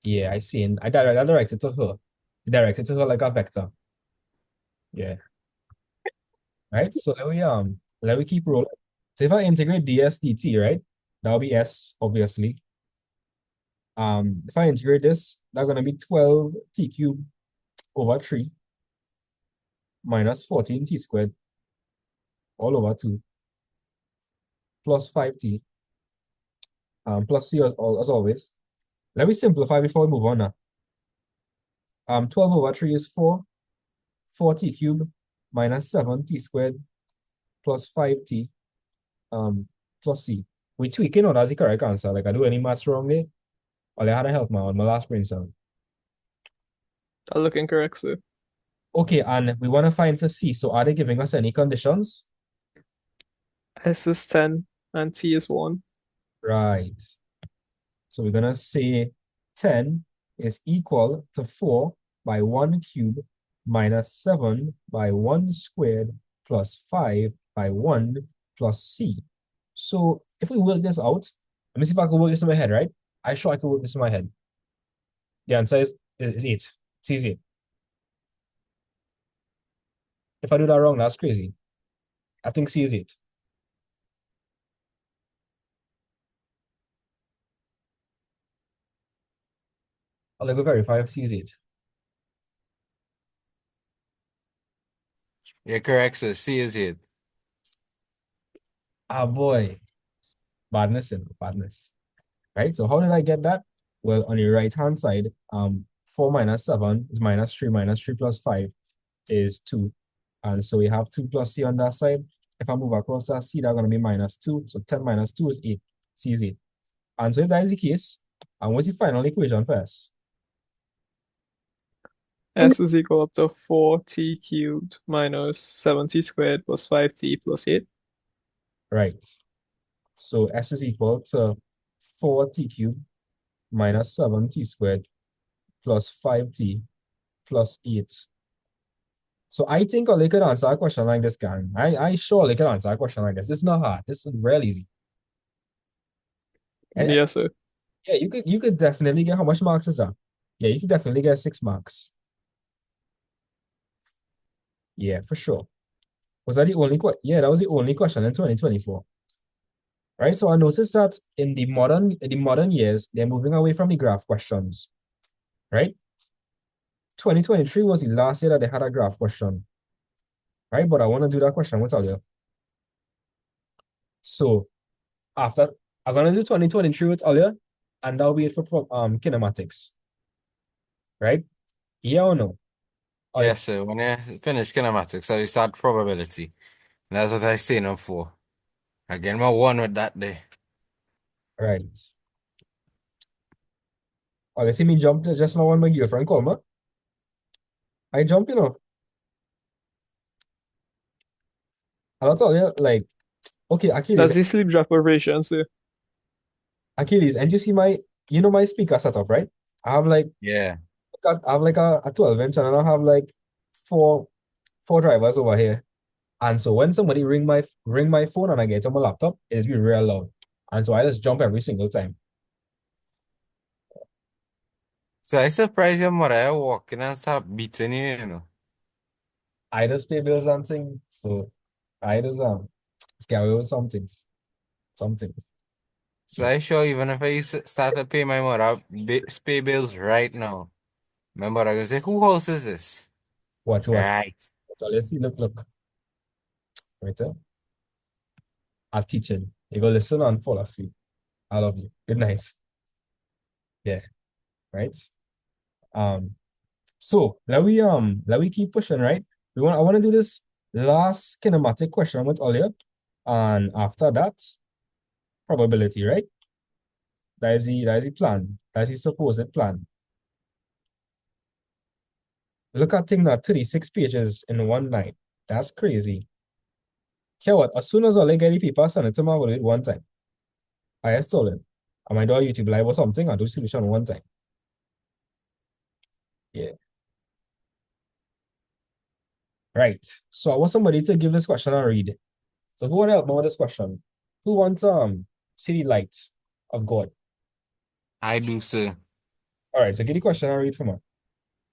yeah, I directed to her. Directed to her like a vector. Yeah. Right? So let me keep rolling. So if I integrate ds dt, right? That'll be s, obviously. If I integrate this, that's gonna be 12 t cubed over 3 minus 14 t squared all over 2 plus 5t plus c as always. Let me simplify before we move on now. 12 over 3 is 4t cubed minus 7t squared plus 5t plus c. We tweaking or that's the correct answer? Like I do any maths wrong there? Or I had to help on my last brain cell. That looking correct, sir. Okay, and we want to find for C. So are they giving us any conditions? S is 10 and T is 1. Right. So we're gonna say 10 is equal to 4 by 1 cubed minus 7 by 1 squared plus 5 by 1 plus C. So if we work this out, let me see if I can work this in my head, right? I'm sure I can work this in my head. The answer is 8. C is 8. If I do that wrong, that's crazy. I think C is 8. I'll go verify if C is 8. You're correct, sir. C is it. Ah, boy. Badness and badness. Right? So how did I get that? Well, on the right-hand side, 4 minus 7 is minus 3 plus 5 is 2. And so we have 2 plus C on that side. If I move across that C, that's going to be minus 2. So 10 minus 2 is 8. C is 8. And so if that is the case, and what's the final equation for S? S is equal up to 4t cubed minus 7t squared plus 5t plus 8. Right. So S is equal to 4t cubed minus 7t squared plus 5t plus 8. So I think Ollie could answer a question like this, Karen. I surely could answer a question like this. This is not hard. This is real easy. And Yes, sir. yeah, you could definitely get how much marks is that? Yeah, you could definitely get 6 marks. Yeah, for sure. Was that the only question? Yeah, that was the only question in 2024. Right. So I noticed that in the modern years, they're moving away from the graph questions. Right? 2023 was the last year that they had a graph question. Right? But I want to do that question, what tell you. So after I'm gonna do 2023 with Alia, and that'll be it for kinematics. Right? Yeah or no? Or Yes, sir. When you finish kinematics, I start probability. And that's what I staying up for. I get my one with that day. right. Oh, you see me jump just now when my girlfriend called me. I jump, I'll tell you, like, okay, That's the sleep deprivation, sir. Achilles, and you see my speaker setup, right? I have like Yeah. I have like a 12 inch and I have like four drivers over here. And so when somebody ring my phone and I get on my laptop, it's be real loud. And so I just jump every single time. So I surprised your mother walking and start beating you. I just pay bills and things. So I just scare away with some things. Some things. So I sure even if I used to start to pay my mother pay bills right now, my mother gonna say, "Who house is this?" Watch. Right. Let's see, look. Right there. I'll teach you. You go listen and fall asleep. I love you. Good night. Yeah, right. So let we keep pushing, right? I want to do this last kinematic question with earlier, and after that, probability, right? That is the plan. That is the supposed plan. Look at thing that 36 pages in one night. That's crazy. Hear what? As soon as all I get the paper, send it to me, I will do it one time. I install it. I might do a YouTube live or something, I'll do solution one time. Yeah. Right. So I want somebody to give this question a read. So who want to help me with this question? Who wants see the light of God? I do, sir. All right, so give the question a read for me.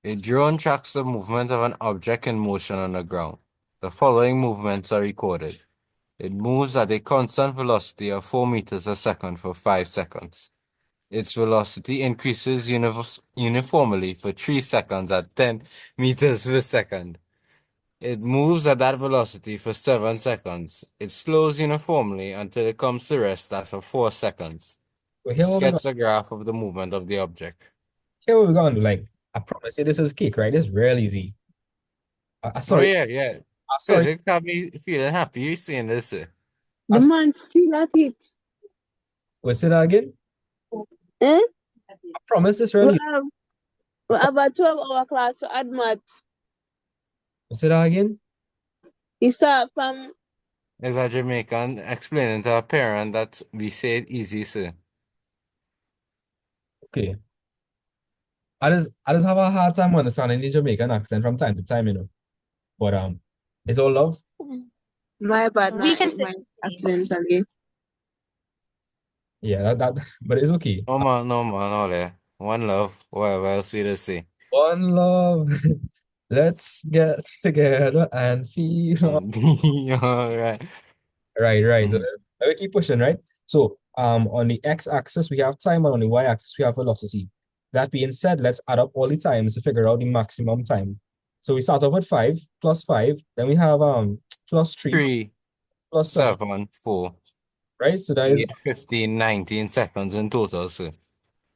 A drone tracks the movement of an object in motion on the ground. The following movements are recorded. It moves at a constant velocity of 4 meters a second for 5 seconds. Its velocity increases uniformly for 3 seconds at 10 meters per second. It moves at that velocity for 7 seconds. It slows uniformly until it comes to rest after 4 seconds. So here what we Sketch got. the graph of the movement of the object. Here what we're going to do. Like, I promise you, this is cake, right? It's real easy. Oh, Sorry. yeah. Sorry. Physics got me feeling happy you seeing this. The man still at it. What's it again? Eh? I promise this really. We have a 12-hour class for ADMAT. What's it again? He start from Is a Jamaican explaining to a parent that we say it easy, sir. Okay. I just have a hard time understanding the Jamaican accent from time to time, you know. But it's all love. my bad, We not can hit say my accidentally. Yeah, but it's okay. No man, all there. One love, whatever else we just say. One love. Let's get together and feel. All right. Right. Let me keep pushing, right? So on the x-axis we have time, and on the y-axis we have velocity. That being said, let's add up all the times to figure out the maximum time. So we start off with 5 plus 5, then we have plus 3 3, plus 7, 7, 4, right? So that is 8, 15, 19 seconds in total, sir.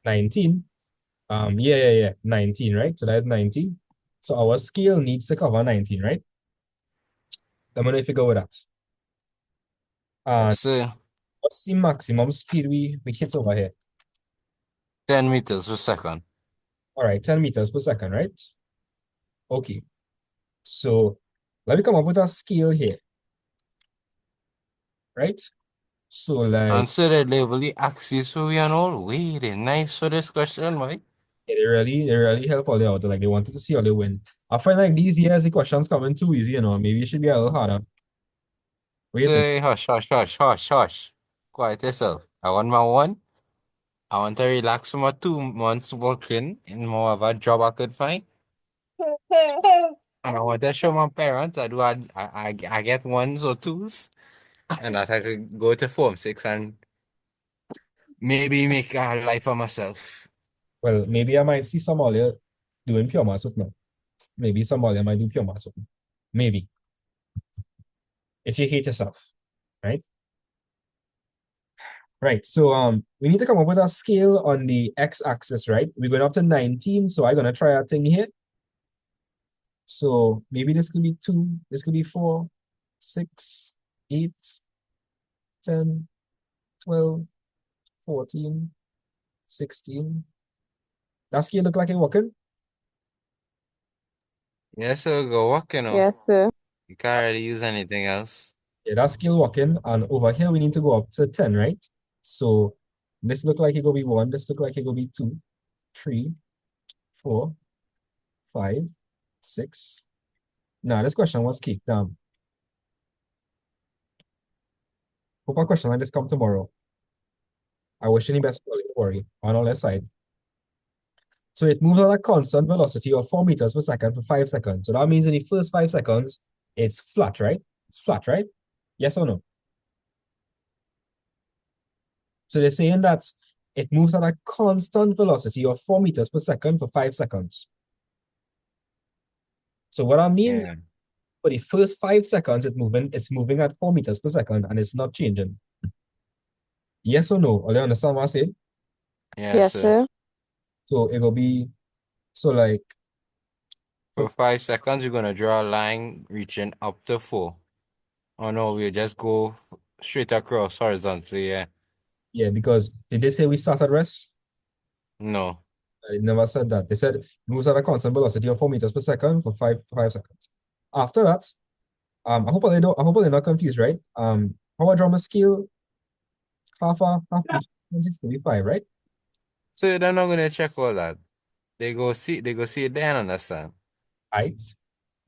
19. Yeah, 19, right? So that's 19. So our scale needs to cover 19, right? I'm gonna figure with that. Yes, sir. What's the maximum speed we hit over here? 10 meters per second. All right, 10 meters per second, right? Okay. So let me come up with a scale here, right? So like, And so they label the axis for we and all. Waiting nice for this question, Mike. yeah, they really help all the out. Like they wanted to see how they win. I find like these years the questions coming too easy, you know. Maybe it should be a little harder. What do you think? Say hush. Quiet yourself. I want my one. I want to relax for my 2 months working in more of a job I could find. And I want to show my parents I get ones or twos. And that I could go to Form 6 and maybe make a life for myself. Well, maybe I might see Somalia doing pure maths with me. Maybe Somalia might do pure maths with me. Maybe. If you hate yourself, right? Right. So we need to come up with a scale on the x-axis, right? We're going up to 19, so I'm gonna try a thing here. So maybe this could be 2, this could be 4, 6, 8, 10, 12, 14, 16. That scale look like it working? Yes, sir, go walk, you know. Yes, sir. You can't really use anything else. Yeah, that scale working. And over here we need to go up to 10, right? So this look like it will be 1, this look like it will be 2, 3, 4, 5, 6. Nah, this question was kicked down. Hope a question like this come tomorrow. I wish you the best, don't worry, on our side. So it moves at a constant velocity of 4 meters per second for 5 seconds. So that means in the first 5 seconds, it's flat, right? It's flat, right? Yes or no? So they're saying that it moves at a constant velocity of 4 meters per second for 5 seconds. So what that means, for the first 5 seconds, it's moving at 4 meters per second and it's not changing. Yes or no? Are you understand what I said? Yes, sir. So it will be, so like, For 5 seconds, we're gonna draw a line reaching up to 4. Oh no, we'll just go straight across horizontally, yeah. Yeah, because did they say we start at rest? No. I never said that. They said moves at a constant velocity of 4 meters per second for 5 seconds. After that, I hope they're not confused, right? How I draw my scale, half each to be 5, right? So they're not gonna check all that. They go see it then understand. Right.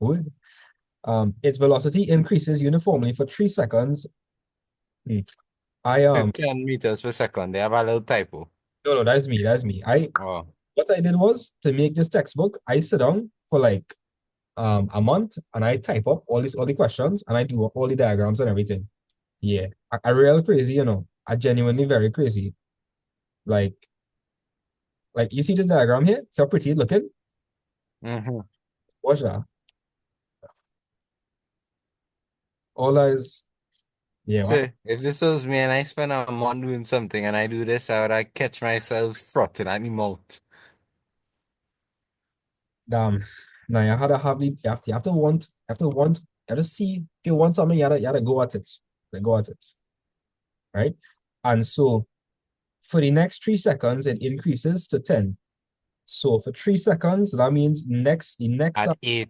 Good. Its velocity increases uniformly for 3 seconds. I 10 meters per second. They have a little typo. No, that's me. That's me. Oh. What I did was to make this textbook, I sit down for like a month and I type up all the questions and I do all the diagrams and everything. Yeah. I real crazy, you know. I genuinely very crazy. Like you see this diagram here? It's so pretty looking. Mm-hmm. Watch that. All that is So if this was me and I spend a month doing something and I do this, I would catch myself frothing at the mouth. damn. Now you have to have the you have to want you have to see if you want something, you gotta go at it. Like, go at it. Right? And so for the next 3 seconds, it increases to 10. So for 3 seconds, that means the next At 8.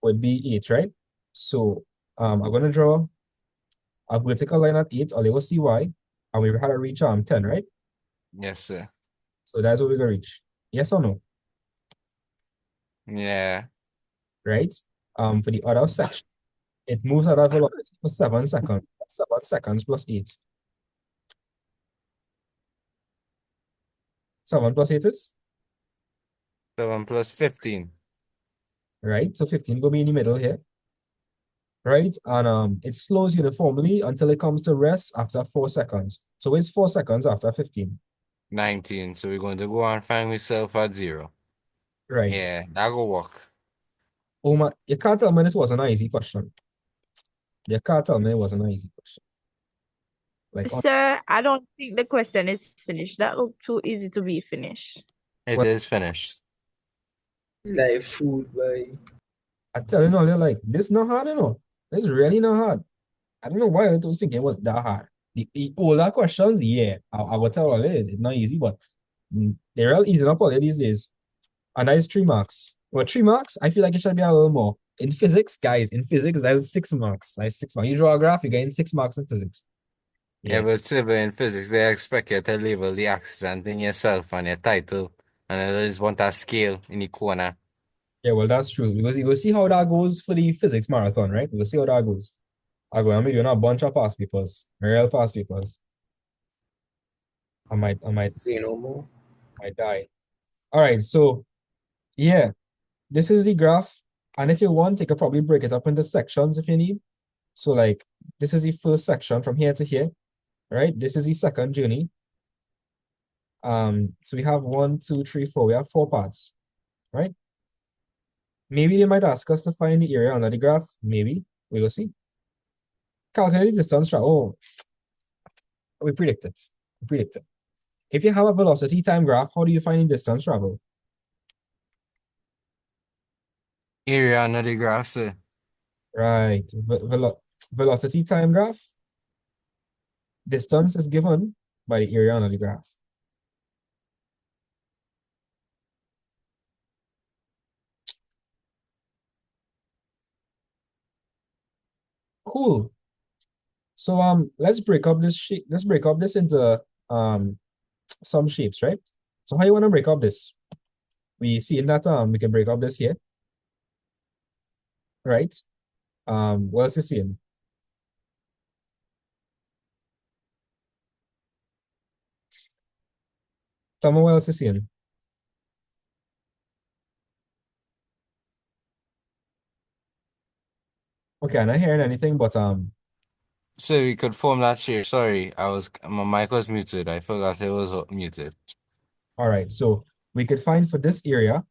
would be 8, right? So I'm gonna draw a vertical line at 8, or they will see why, and we had to reach 10, right? Yes, sir. So that's what we're gonna reach. Yes or no? Yeah. Right? For the other section, it moves at a velocity for 7 seconds. 7 seconds plus 8. 7 plus 8 is? 7 plus 15. Right? So 15 will be in the middle here. Right? And it slows uniformly until it comes to rest after 4 seconds. So it's 4 seconds after 15. 19. So we're going to go and find myself at 0. Right. Yeah, that will work. Oh my, you can't tell me this wasn't an easy question. You can't tell me it wasn't an easy question. Like, Sir, I don't think the question is finished. That looked too easy to be finished. It is finished. Like food, boy. I tell you, no, they're like, this not hard, you know. This really not hard. I don't know why I was thinking it was that hard. The older questions, yeah, I will tell you, it's not easy, but they're real easy enough all these days. And that is 3 marks. Well, 3 marks, I feel like it should be a little more. In physics, guys, that's 6 marks. That's 6 marks. You draw a graph, you gain 6 marks in physics. Yeah, but see, but in physics, they expect you to label the axis and thing yourself and your title, and they just want a scale in the corner. Yeah, well, that's true. Because you will see how that goes for the physics marathon, right? We'll see how that goes. I'm going to be doing a bunch of past papers, real past papers. I might Say no more. might die. All right, so yeah, this is the graph. And if you want, you could probably break it up into sections if you need. So like, this is the first section from here to here, right? This is the second journey. So we have 1, 2, 3, 4. We have 4 parts, right? Maybe they might ask us to find the area under the graph. Maybe. We will see. Calculate the distance travel. Oh, we predict it. We predict it. If you have a velocity time graph, how do you find the distance travel? Area under the graph, sir. Right. Velocity time graph. Distance is given by the area under the graph. Cool. So let's break up this shape. Let's break up this into some shapes, right? So how you want to break up this? We see in that we can break up this here. Right? What else is seeing? Tell me what else is seeing. Okay, I'm not hearing anything, but So we could form that shape. Sorry, my mic was muted. I forgot it was muted. all right. So we could find for this area,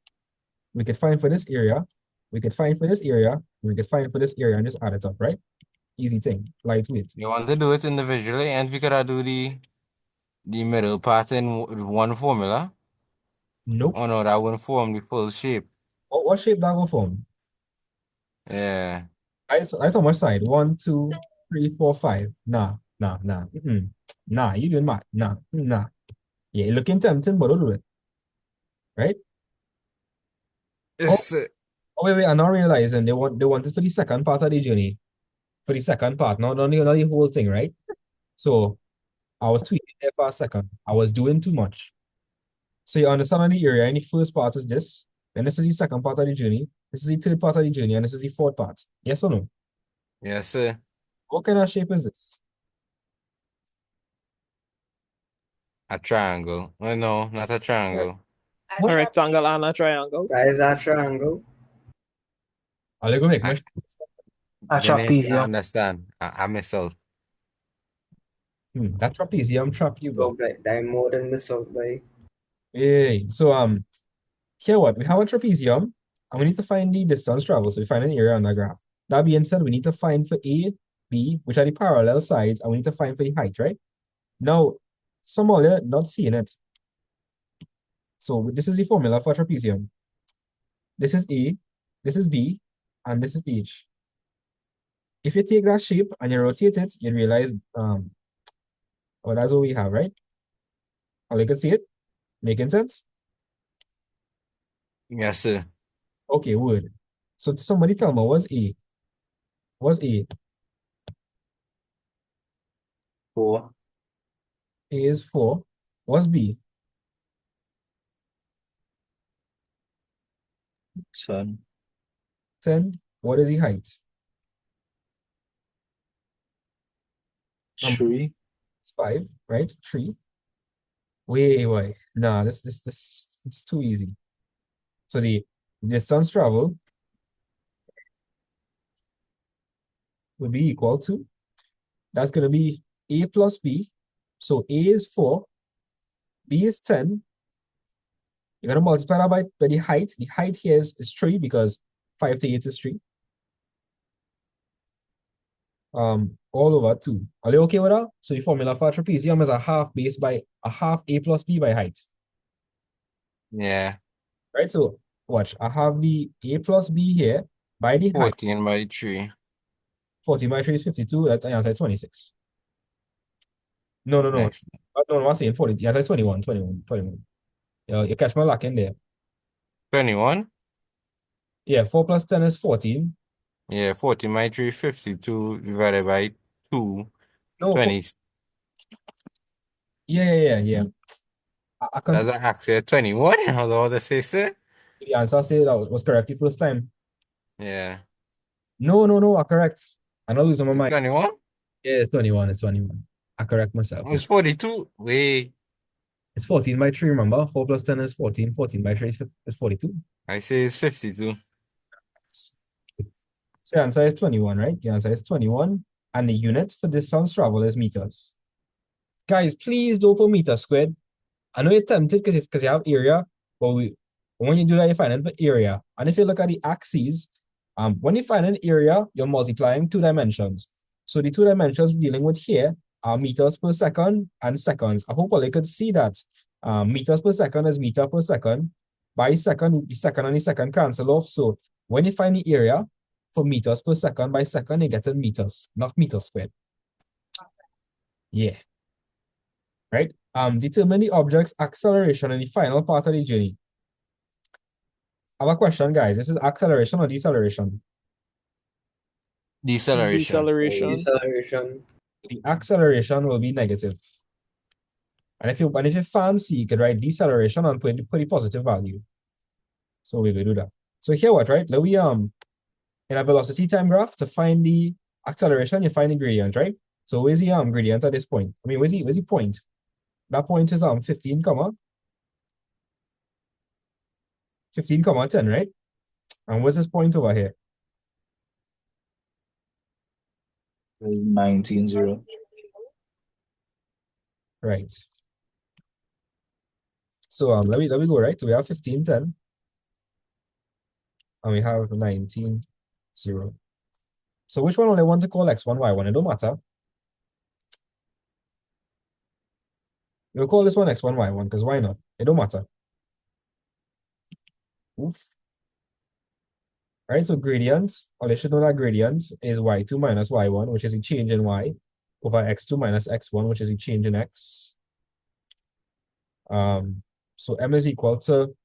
we could find for this area, we could find for this area, we could find for this area and just add it up, right? Easy thing, lightweight. You want to do it individually, and we could do the middle part in one formula? Nope. Oh no, that wouldn't form the full shape. What shape that go form? Yeah. I saw my side. 1, 2, 3, 4, 5. Nah, nah, nah. Nah, you doing math. Nah, nah. Yeah, it looking tempting, but don't do it. Right? Oh, Yes, sir. wait. I'm not realizing they wanted for the second part of the journey. For the second part, not the whole thing, right? So I was tweaking there for a second. I was doing too much. So you understand on the area, and the first part is this. Then this is the second part of the journey. This is the third part of the journey, and this is the fourth part. Yes or no? Yes, sir. What kind of shape is this? A triangle. Well, no, not a triangle. A rectangle and a triangle. That is a triangle. I'll go make my A Ganesh, I trapezium. understand. I miss out. that trapezium trap you, Oh, bro. like that more than miss out by. Hey, so here what? We have a trapezium, and we need to find the distance traveled. So we find an area on the graph. That being said, we need to find for A, B, which are the parallel sides, and we need to find for the height, right? Now, some of you not seeing it. So this is the formula for trapezium. This is A, this is B, and this is H. If you take that shape and you rotate it, you realize, oh, that's what we have, right? All you can see it? Making sense? Yes, sir. Okay, word. So somebody tell me, what's A? What's A? 4. A is 4. What's B? 10. 10. What is the height? 3. It's 5, right? 3. Wait. Nah, this it's too easy. So the distance travel would be equal to, that's going to be A plus B. So A is 4, B is 10. You're going to multiply that by the height. The height here is 3 because 5 to 8 is 3. All over 2. Are you okay with that? So the formula for trapezium is a half A plus B by height. Yeah. Right? So watch. I have the A plus B here by the height. 14 by 3. 14 by 3 is 52. That answer is 26. No. Next. No, I'm saying 40. Yes, it's 21. You catch my luck in there. 21? Yeah, 4 plus 10 is 14. Yeah, 14 by 3, 52 divided by 2, No, 20. yeah. I That's can actually 21. I was about to say, sir. the answer say that was correct the first time. Yeah. No, I correct. I'm not losing my It's mind. 21? Yeah, it's 21. I correct myself. It's 42. Wait. It's 14 by 3, remember? 4 plus 10 is 14. 14 by 3 is 42. I say it's 52. So the answer is 21, right? The answer is 21. And the unit for distance travel is meters. Guys, please don't put meter squared. I know you're tempted because you have area, but when you do that, you find it for area. And if you look at the axes, when you find an area, you're multiplying 2 dimensions. So the 2 dimensions we're dealing with here are meters per second and seconds. I hope all you could see that. Meters per second is meter per second. By second, the second and the second cancel off. So when you find the area for meters per second by second, you get in meters, not meters squared. Yeah. Right? Determine the object's acceleration in the final part of the journey. I have a question, guys. This is acceleration or deceleration? Deceleration. Deceleration. The acceleration will be negative. And if you fancy, you could write deceleration and put the positive value. So we will do that. So here what, right? Let we in a velocity time graph to find the acceleration, you find the gradient, right? So where's the gradient at this point? I mean, where's the point? That point is 15 comma 10, right? And where's this point over here? 19, 0. Right. So let me go, right? So we have 15, 10. And we have 19, 0. So which one will I want to call x1, y1? It don't matter. We'll call this one x1, y1, because why not? It don't matter. Oof. Right, so gradient, or you should know that gradient is y2 minus y1, which is a change in y, over x2 minus x1, which is a change in x. So m is equal to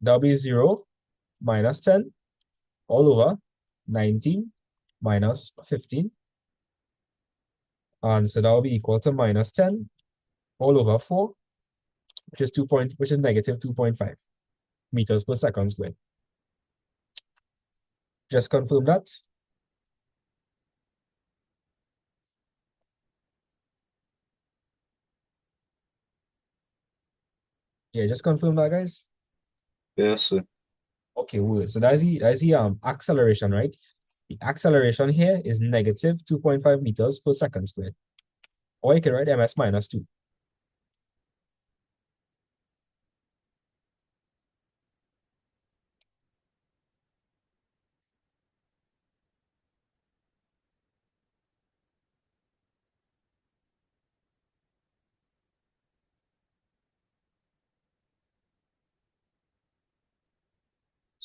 w 0 minus 10 all over 19 minus 15. And so that will be equal to minus 10 all over 4, which is negative 2.5 meters per second squared. Just confirm that. Yeah, just confirm that, guys. Yes, sir. Okay, good. So that's the acceleration, right? The acceleration here is negative 2.5 meters per second squared. Or you can write ms minus 2.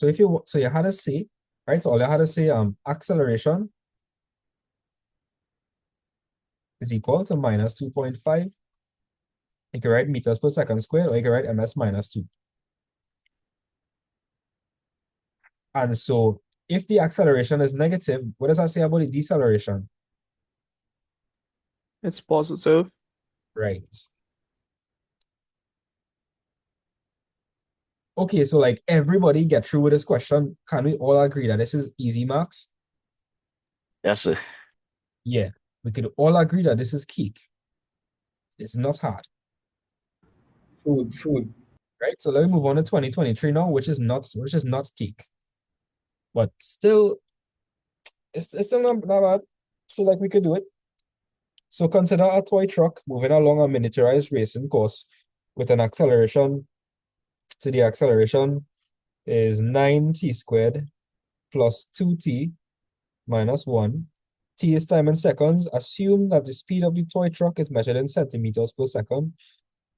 So you had to say, right? So all you had to say acceleration is equal to minus 2.5. You can write meters per second squared, or you can write ms minus 2. And so if the acceleration is negative, what does that say about the deceleration? It's positive. Right. Okay, so like everybody get through with this question. Can we all agree that this is easy marks? Yes, sir. Yeah, we could all agree that this is cake. It's not hard. Food. Right, so let me move on to 2023 now, which is not cake. But still, it's still not bad. I feel like we could do it. So consider a toy truck moving along a miniaturized racing course with an acceleration. So the acceleration is 9t squared plus 2t minus 1. T is time in seconds. Assume that the speed of the toy truck is measured in centimeters per second.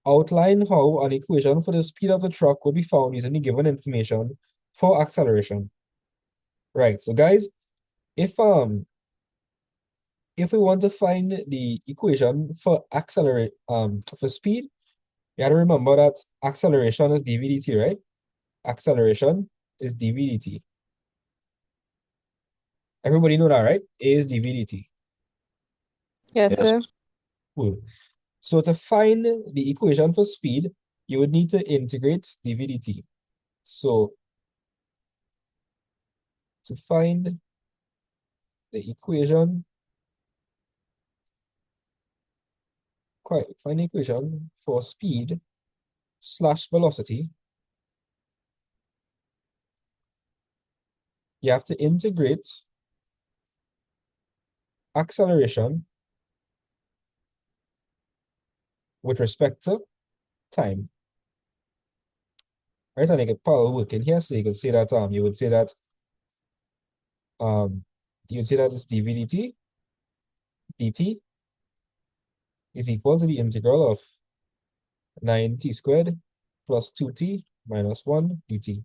Outline how an equation for the speed of the truck will be found using the given information for acceleration. Right, so guys, if we want to find the equation for for speed, you gotta remember that acceleration is dv/dt, right? Acceleration is dv/dt. Everybody know that, right? A is dv/dt. Yes, Yes. sir. Cool. So to find the equation for speed, you would need to integrate dv/dt. So to find the equation, for speed slash velocity, you have to integrate acceleration with respect to time. Right, and you could parallel work in here, so you could say that you would say that it's dv/dt dt is equal to the integral of 9t squared plus 2t minus 1 dt.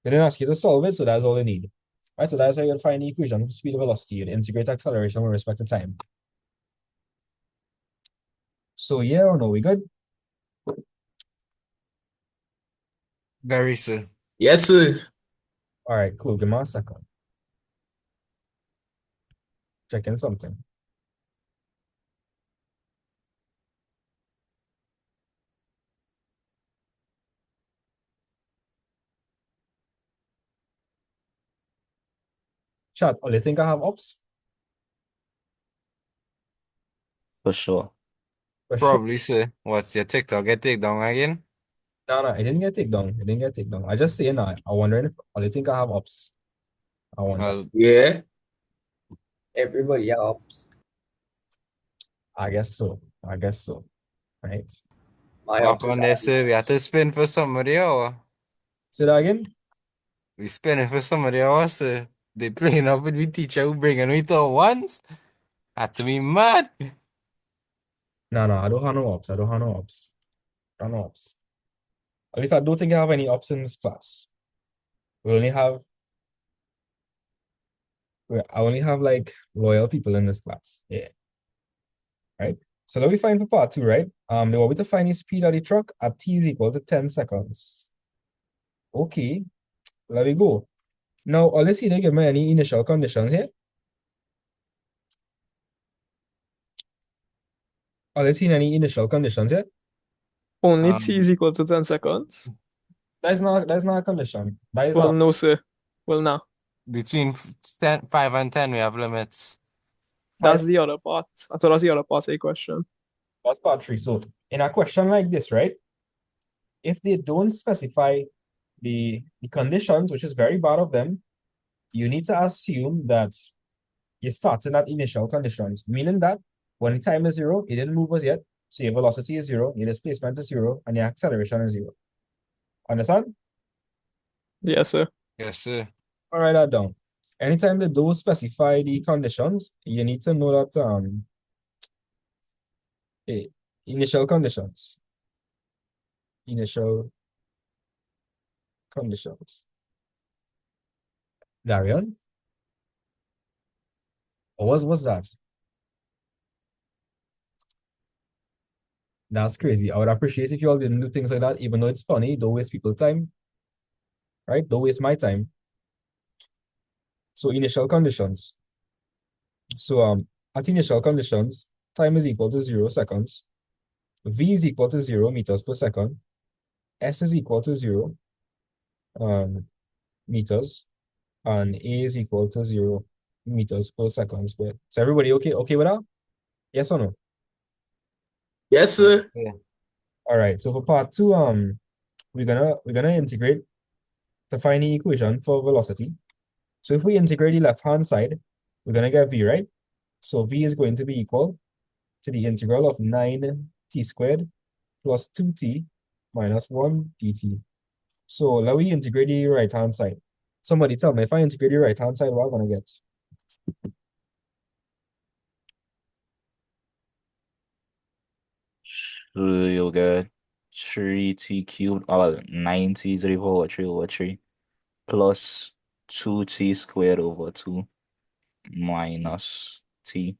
They didn't ask you to solve it, so that's all you need. Right, so that's how you'll find the equation for speed and velocity. You'd integrate acceleration with respect to time. So yeah or no, we good? Very, sir. Yes, sir. All right, cool. Give me a second. Checking something. Chat, oh, you think I have ops? For sure. For sure. Probably, sir. What, your TikTok get taken down again? No, it didn't get taken down. It didn't get taken down. I just say now. I'm wondering if I think I have ops. I wonder. Well, Yeah. Everybody helps. I guess so. Right. My what ops is happened there, sir? We had to spin for somebody else. Say that again? We spinning for somebody else, sir. They playing up with the teacher who bringing we to once. Had to be mad. No, I don't have no ops. I don't have no ops. At least I don't think I have any ops in this class. We only have I only have like loyal people in this class. Yeah. Right? So let me find for part two, right? They want me to find the speed of the truck at t is equal to 10 seconds. Okay, let me go. Now, let's see they give me any initial conditions here. Let's see any initial conditions here. Only t is equal to 10 seconds. That's not a condition. That is Well, no, sir. Well, no. Between 5 and 10, we have limits. That's the other part. I thought that's the other part of the question. That's part three. So in a question like this, right? If they don't specify the conditions, which is very bad of them, you need to assume that you're starting at initial conditions, meaning that when the time is zero, it didn't move us yet. So your velocity is zero, your displacement is zero, and your acceleration is zero. Understand? Yes, sir. Yes, sir. I'll write that down. Anytime they don't specify the conditions, you need to know that initial conditions. Initial conditions. Darian? Or what's that? That's crazy. I would appreciate if you all didn't do things like that, even though it's funny. Don't waste people's time. Right? Don't waste my time. So initial conditions. So at initial conditions, time is equal to 0 seconds. V is equal to 0 meters per second. S is equal to 0 meters. And A is equal to 0 meters per second squared. So everybody okay with that? Yes or no? Yes, sir. Yeah. All right. So for part two, we're gonna integrate to find the equation for velocity. So if we integrate the left-hand side, we're gonna get V, right? So V is going to be equal to the integral of 9t squared plus 2t minus 1 dt. So let me integrate the right-hand side. Somebody tell me, if I integrate the right-hand side, what am I gonna get? So you'll get 3t cubed, 9t to the power 3 over 3, plus 2t squared over 2 minus t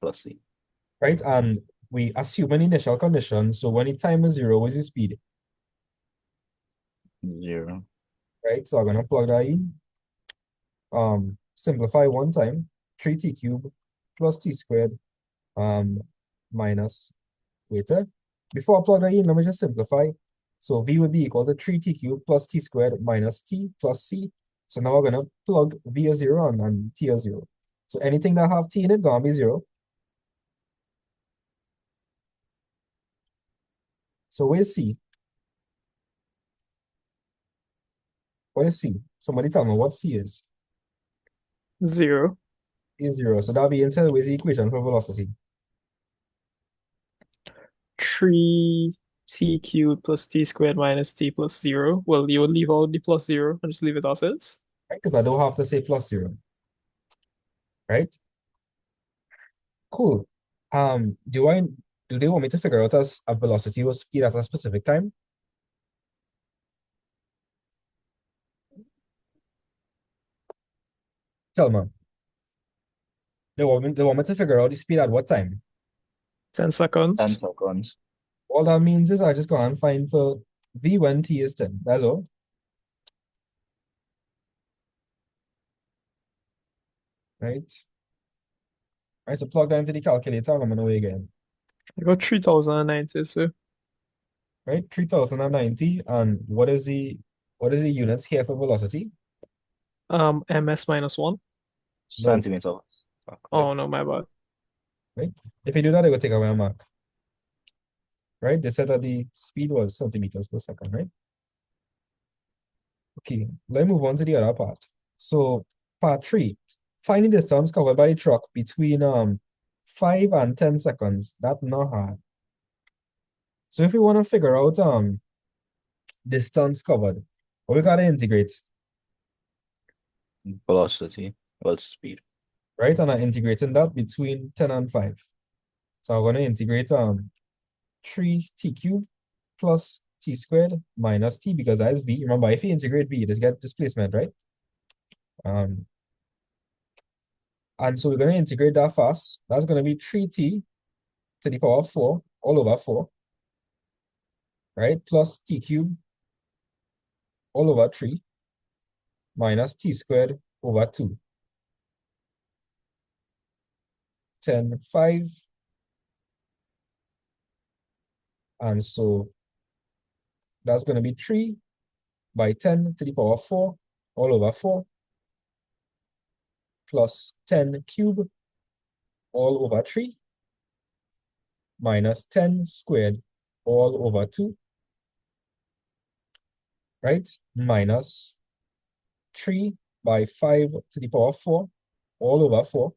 plus c. Right? And we assume an initial condition. So when the time is 0, what is the speed? 0. Right? So I'm gonna plug that in. Simplify one time, 3t cubed plus t squared minus later. Before I plug that in, let me just simplify. So V would be equal to 3t cubed plus t squared minus t plus c. So now we're gonna plug V as 0 and t as 0. So anything that have t in it gonna be 0. So where's C? What is C? Somebody tell me what C is. 0. Is 0. So that'll be inside where's the equation for velocity. 3t cubed plus t squared minus t plus 0. Well, you would leave out the plus 0 and just leave it as is. Right? Because I don't have to say plus 0. Right? Cool. Do they want me to figure out as a velocity or speed at a specific time? Tell me. They want me to figure out the speed at what time? 10 seconds. 10 seconds. All that means is I just go and find for V when t is 10. That's all. Right? Right, so plug that into the calculator and I'm on the way again. I got 3090, so Right? 3090. And what is the units here for velocity? ms minus 1. Centimeters. Oh no, my bad. Right? If you do that, it will take away a mark. Right? They said that the speed was centimeters per second, right? Okay, let me move on to the other part. So part 3, find the distance covered by the truck between 5 and 10 seconds. That's not hard. So if we want to figure out distance covered, what we gotta integrate, Velocity. Well, speed. right? And I'm integrating that between 10 and 5. So I'm gonna integrate 3t cubed plus t squared minus t because that is v. Remember, if you integrate v, you just get displacement, right? And so we're going to integrate that fast. That's going to be 3t to the power 4 all over 4, right? Plus t cubed all over 3 minus t squared over 2. 10, 5. And so that's going to be 3 by 10 to the power 4 all over 4 plus 10 cubed all over 3 minus 10 squared all over 2, right? Minus 3 by 5 to the power 4 all over 4,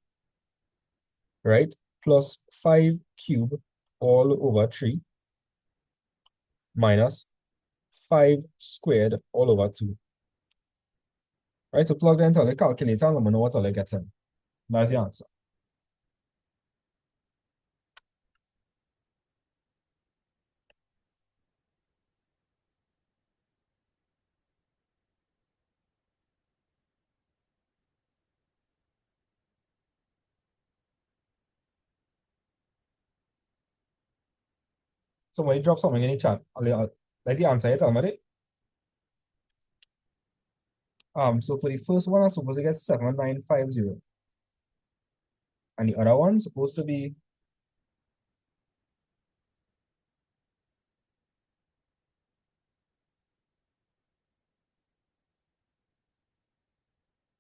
right? Plus 5 cubed all over 3 minus 5 squared all over 2. Right, so plug that into the calculator and let me know what I get in. That's the answer. Somebody drop something in the chat. That's the answer, you tell me. So for the first one, I'm supposed to get 7950. And the other one's supposed to be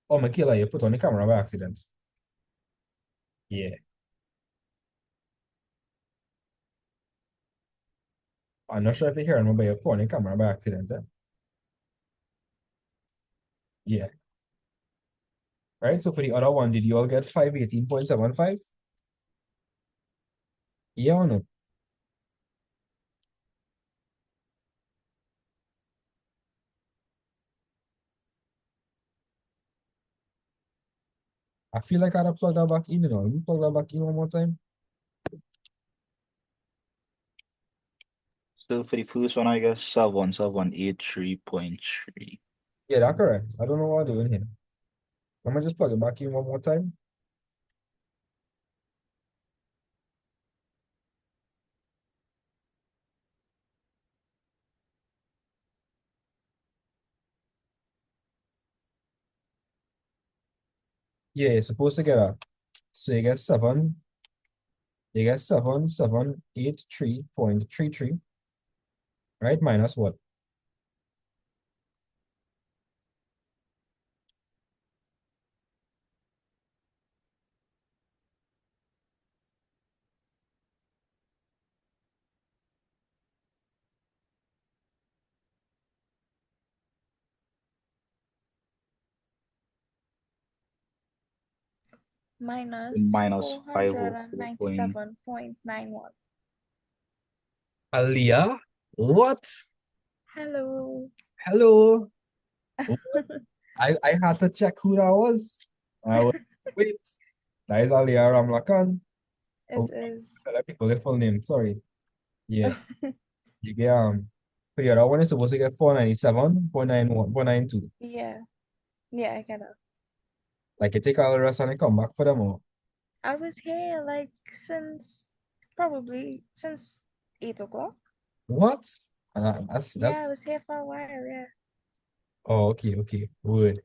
oh, Michaela, you put on the camera by accident. Yeah. I'm not sure if you're hearing me, but you put on the camera by accident. Yeah. Right, so for the other one, did you all get 518.75? Yeah or no? I feel like I'd have plugged that back in, Let me plug that back in one more time. Still for the first one, I guess 7783.3. Yeah, that's correct. I don't know what I'm doing here. Let me just plug it back in one more time. Yeah, you're supposed to get a. So you get 783.33, right? Minus what? Minus Minus 504 497.91. Aliyah? What? Hello. Hello? I had to check who that was. I was wait. That is Aliyah Ramlakan. It Oh, is. let people their full name. Sorry. Yeah. You get but yeah, that one is supposed to get 497.91, 492. Yeah. Yeah, I get it. Like you take all the rest and then come back for them all. I was here like probably since 8 o'clock. What? That's Yeah, I was here for a while, yeah. oh, okay. Good.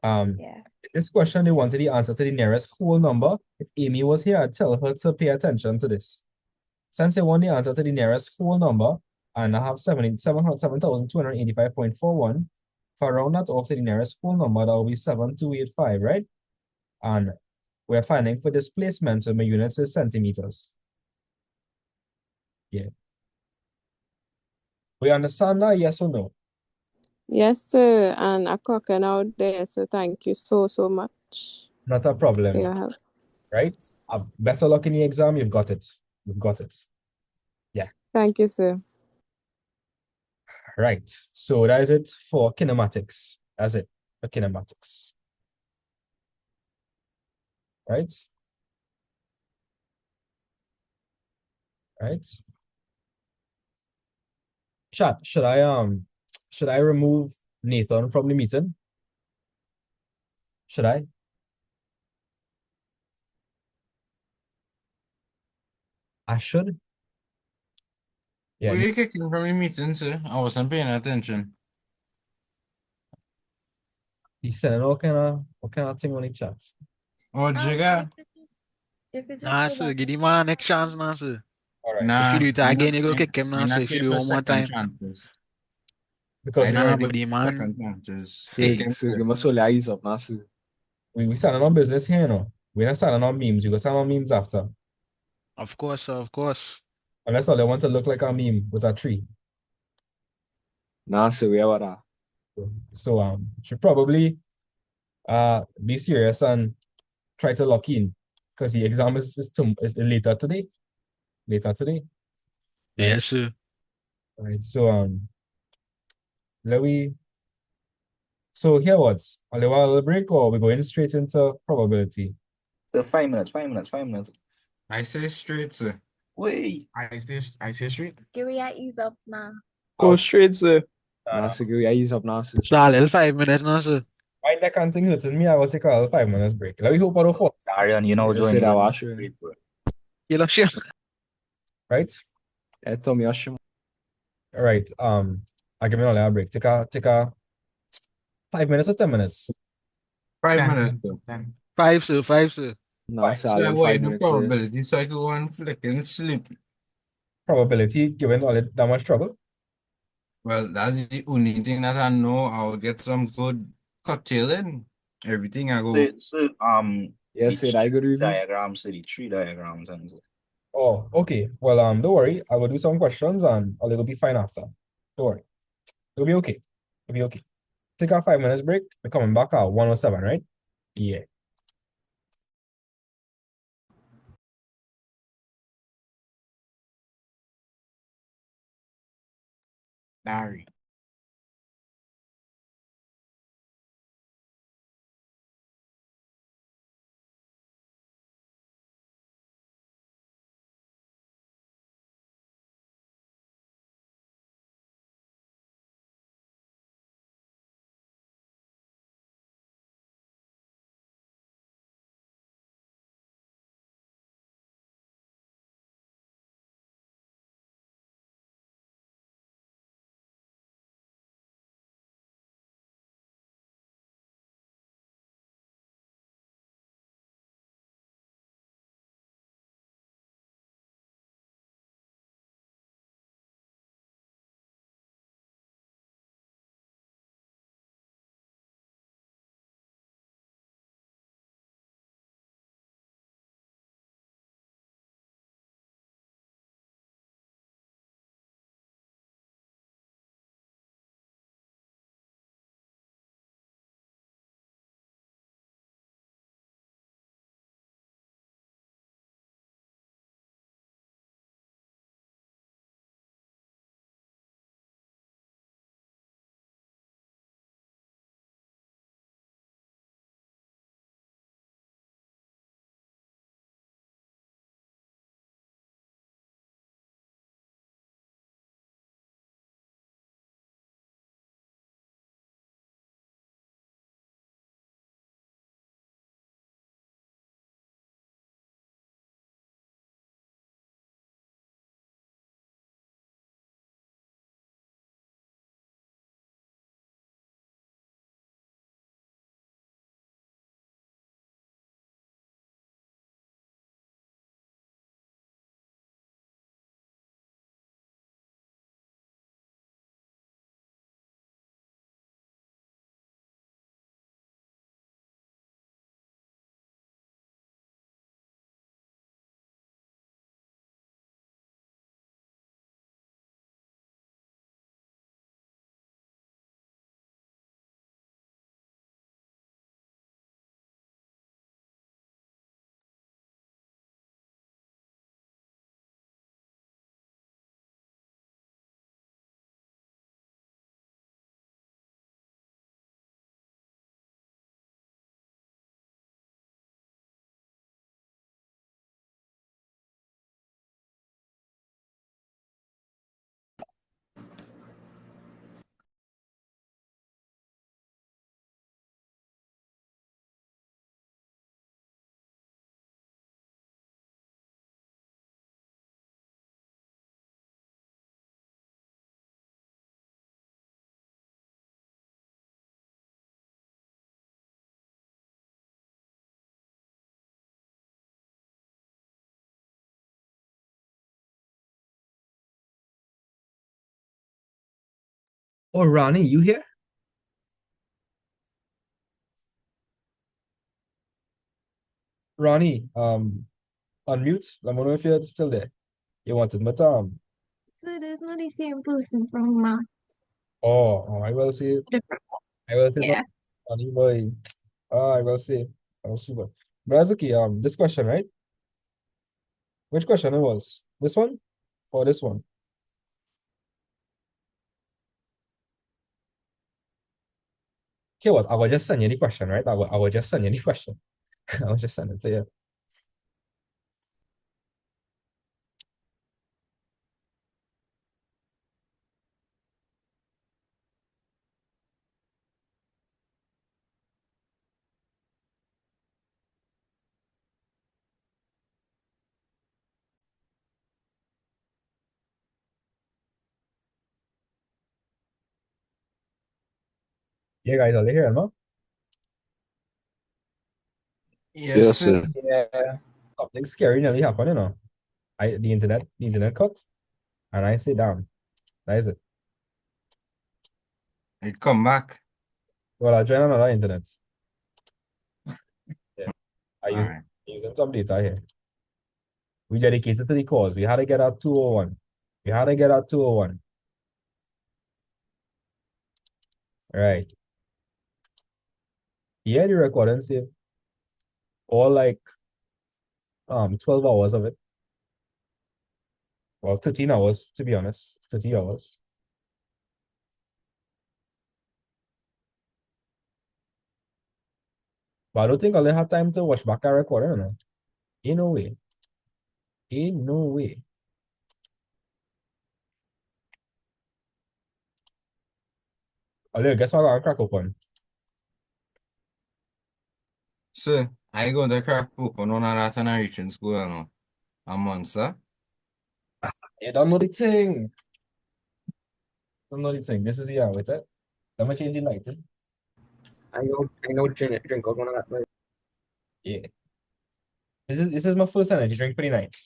Yeah. This question, they wanted the answer to the nearest whole number. If Amy was here, I'd tell her to pay attention to this. Since they want the answer to the nearest whole number, and I have 7,285.41, if I round that off to the nearest whole number, that will be 7285, right? And we're finding for displacement, so my units is centimeters. Yeah. We understand that, yes or no? Yes, sir. And a clocking out there. So thank you so much Not a for problem, your help. right? Best of luck in the exam, you've got it. You've got it. Yeah. Thank you, sir. Right. So that is it for kinematics. That's it for kinematics. Right? Right. Chat, should I remove Nathan from the meeting? Should I? I should. Yeah, Where you kicking from your meeting, sir? I wasn't paying attention. he's sending all kind of thing on the chats. Oh, Jigga. You could just Nah, go sir. back Give the and man next chance, nah, sir. All right. If you Nah, do it I again, not, you go kick him, I nah, sir. not If you here do it for one more second time. chances. Because I we not Nah, ready but for the man, second chances. So, Kick him, so sir. give us all the eyes up now, so. we standing on business here, no. We're not standing on memes. You go stand on memes after. of course, sir, of course. Unless all they want to look like a meme with a tree. Nah, so we have that. So should probably be serious and try to lock in. Because the exam is later today. Later today. Right? Yes, sir. Right. So let we so here what's a little break or we going straight into probability? So 5 minutes, 5 minutes, 5 minutes. I say straight, sir. Wait. I say straight. give me your ease up now. Go straight, sir. Nah, so give your eyes up now, sir. So, a little 5 minutes, nah, sir. My neck and thing hurting me, I will take a little 5 minutes break. Let me hope I don't fall. Arian, you know, You just join say that you. wash you. You know, shit. Right? Yeah, tell me, Ashim. All right. I give me a little break. Take a 5 minutes or 10 minutes. 5 minutes, sir. 5, sir, 5, sir. Nah, so a So I little wait 5 the minutes, sir. probability so I go and flicking sleep. Probability given all that much trouble. Well, that's the only thing that I know. I'll get some good cocktail in. Everything I go. So Yes, sir, I good review. diagrams, so the tree diagrams and so. Oh, okay. Well, don't worry. I will do some questions and it'll be fine after. Don't worry. It'll be okay. It'll be okay. Take a 5 minutes break. We're coming back at 107, right? Yeah. Larry. Oh, Ronnie, you here? Ronnie, unmute. Let me know if you're still there. You wanted, but So there's not the same person from math. I will see. Different. I will see. Yeah. Ronnie boy. I will see. I'll see. But that's okay. This question, right? Which question it was? This one or this one? Okay, what? I will just send you the question, right? I will just send you the question. I will just send it to you. Yeah, guys, are they here, no? Yes, Yes, sir. sir. Yeah. Something scary nearly happened, you know. The internet cut, and I sit down. That is it. It come back. Well, I join another internet. Yeah. I All use right. using some data here. We dedicated to the cause. We had to get our 201. We had to get our 201. Right. Yeah, the recording save all like 12 hours of it. Well, 13 hours to be honest. 30 hours. But I don't think I'll have time to watch back our recording, you know. Ain't no way. Ain't no way. Guess what I got crack open? Sir, I go to crack open one of that and I reach in school now. A month, sir. You don't know the thing. Don't know the thing. This is yeah, with it. Let me change the light. I know drink out one of that. Like, Yeah. This is my first energy drink for the night.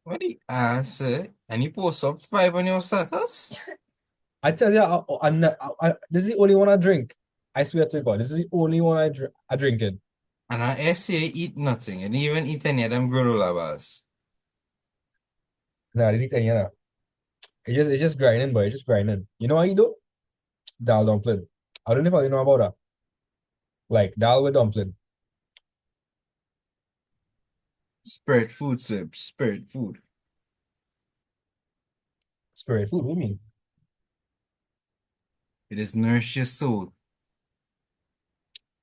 What the sir? And you post up 5 on your status? I tell you, this is the only one I drink. I swear to God, this is the only one I drink it. And I say eat nothing and even eat any of them granola bars. Nah, I didn't tell you that. It's just grinding, boy. It's just grinding. You know what you do? Dal dumpling. I don't know if you know about that. Like dal with dumpling. Spirit food, sir. Spirit food. Spirit food, what do you mean? It is nourish your soul.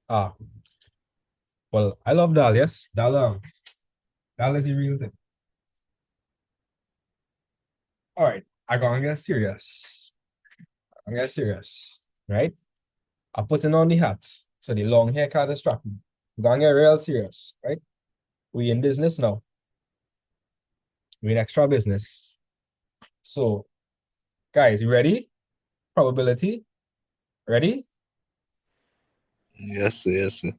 Ah, well, I love dal, yes. Dal is the real thing. All right, I gonna get serious. I'm get serious, right? I'm putting on the hat. So the long hair can't distract me. We're gonna get real serious, right? We in business now. We in extra business. So, guys, you ready? Probability. Ready? Yes, sir. Yes, sir.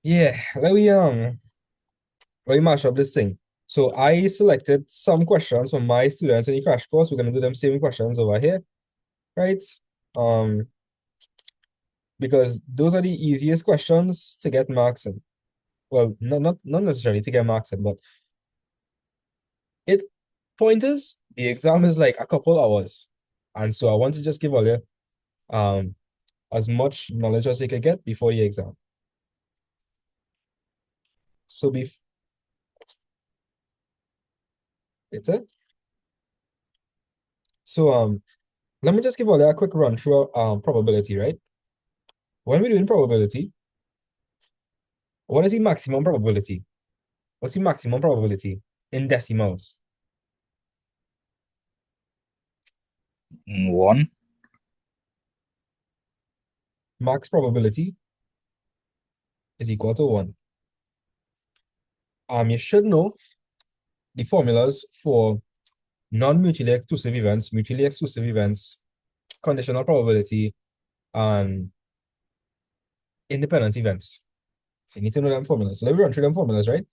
Yeah, let me mash up this thing. So I selected some questions from my students in the crash course. We're gonna do them same questions over here, right? Um, because those are the easiest questions to get marks in. Well, not necessarily to get marks in, but it point is the exam is like a couple hours. And so I want to just give all you as much knowledge as you can get before the exam. So it's it. So let me just give all you a quick run through probability, right? When we're doing probability, what is the maximum probability? What's the maximum probability in decimals? 1. Max probability is equal to 1. You should know the formulas for non-mutually exclusive events, mutually exclusive events, conditional probability, and independent events. So you need to know them formulas. So let me run through them formulas, right?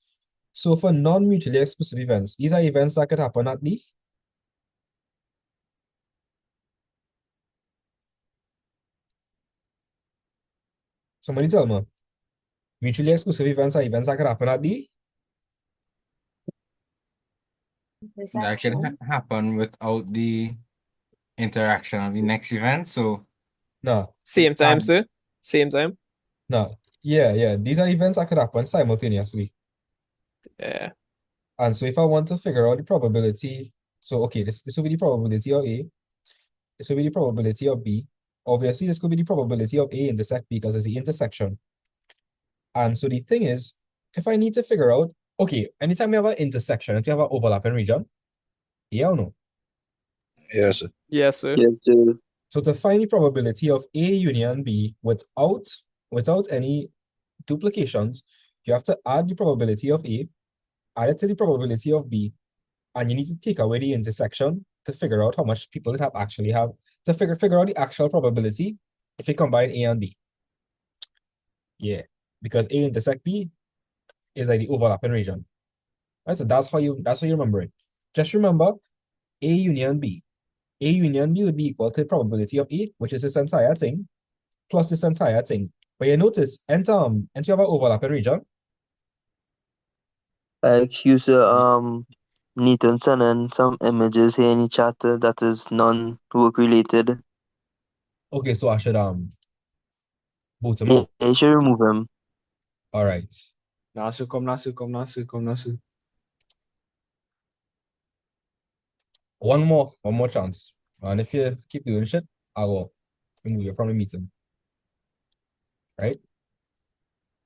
So for non-mutually exclusive events, these are events that could happen at the Somebody tell me. Mutually exclusive events are events that could happen at the That could happen without the interaction of the next event. So no. Same time, sir. Same time. No. Yeah. These are events that could happen simultaneously. Yeah. And so if I want to figure out the probability, so okay, this will be the probability of A, this will be the probability of B. Obviously, this could be the probability of A intersect B because it's the intersection. And so the thing is, if I need to figure out, okay, anytime you have an intersection, if you have an overlapping region, yeah or no? Yes, sir. Yes, sir. Yes, sir. So to find the probability of A union B without any duplications, you have to add the probability of A, add it to the probability of B, and you need to take away the intersection to figure out how much people it actually have to figure out the actual probability if you combine A and B. Yeah, because A intersect B is like the overlapping region. Right, so that's how you remember it. Just remember A union B. A union B would be equal to the probability of A, which is this entire thing, plus this entire thing. But you notice, enter you have an overlapping region. Excuse Nathan sending some images here in the chat that is non-work related. Okay, so I should boot him out. You should remove him. All right. Nasu, come Nasu. One more chance. And if you keep doing shit, I will remove you from the meeting. Right?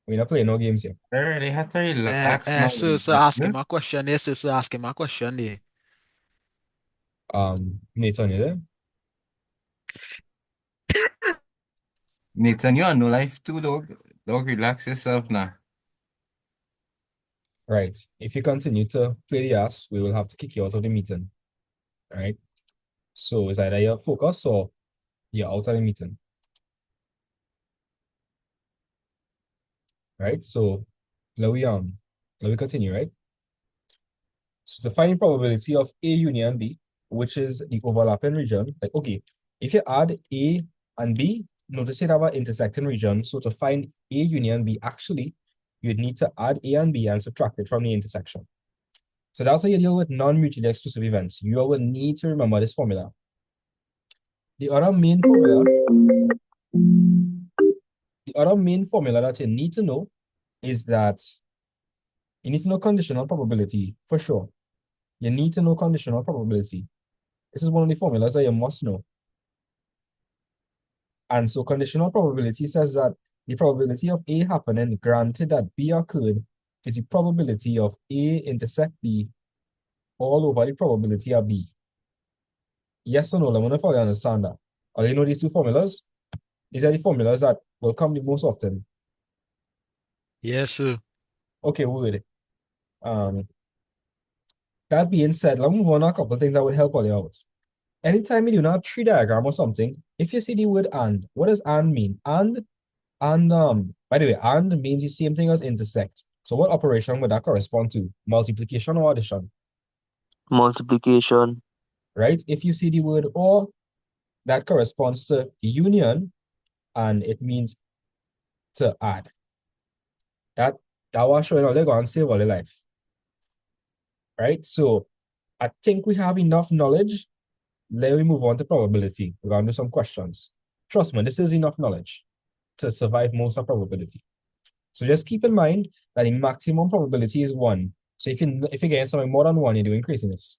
We're not playing no games here. they really had to relax now. Sir, ask him a question. Yes, sir, ask him a question there. Nathan, you there? Nathan, you on no life too, dog. Dog, relax yourself now. Right. If you continue to play the ass, we will have to kick you out of the meeting. Right? So it's either you focus or you're out of the meeting. Right? So let me continue, right? So the finding probability of A union B, which is the overlapping region, like okay, if you add A and B, notice you have an intersecting region. So to find A union B, actually, you'd need to add A and B and subtract it from the intersection. So that's how you deal with non-mutually exclusive events. You will need to remember this formula. The other main formula that you need to know is that you need to know conditional probability for sure. You need to know conditional probability. This is one of the formulas that you must know. And so conditional probability says that the probability of A happening, granted that B occurred, is the probability of A intersect B all over the probability of B. Yes or no? Let me know if you understand that. Or you know these two formulas? These are the formulas that will come the most often. Yes, sir. Okay, good. That being said, let's move on to a couple of things that would help all you out. Anytime you do not tree diagram or something, if you see the word and, what does and mean? And by the way, and means the same thing as intersect. So what operation would that correspond to? Multiplication or addition? Multiplication. Right? If you see the word or, that corresponds to union, and it means to add. That was showing how they're going to save all their life. Right? So I think we have enough knowledge. Let me move on to probability. We're going to do some questions. Trust me, this is enough knowledge to survive most of probability. So just keep in mind that the maximum probability is 1. So if you get something more than 1, you're doing craziness.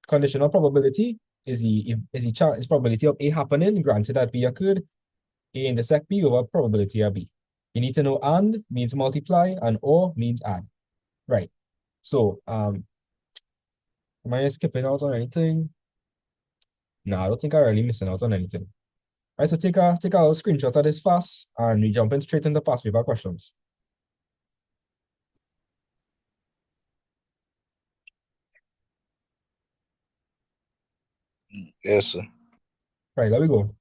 Conditional probability is the probability of A happening, granted that B occurred. A intersect B over probability of B. You need to know and means multiply and or means add. Right. So am I skipping out on anything? No, I don't think I'm really missing out on anything. All right, so take a little screenshot of this fast and we jump in straight into past paper questions. Yes, sir. Right, there we go.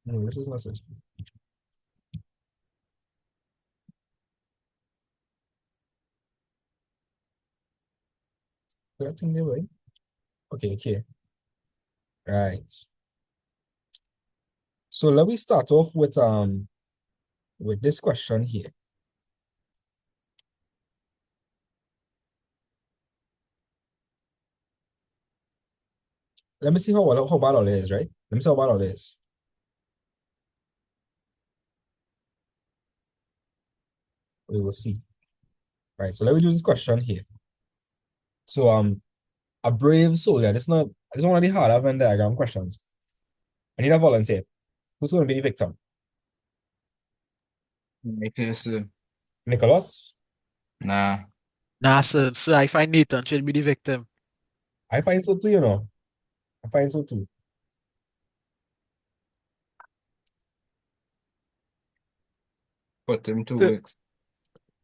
No, this is not this. Okay. Right. So let me start off with this question here. Let me see how bad all it is, right? Let me see how bad all it is. We will see. Right. So let me do this question here. So a brave soldier. This is one of the harder Venn diagram questions. I need a volunteer. Who's going to be the victim? Nicholas? Nah. Nah, sir. Sir, I find Nathan should be the victim. I find so too, you know. I find so too. Put him to So, work.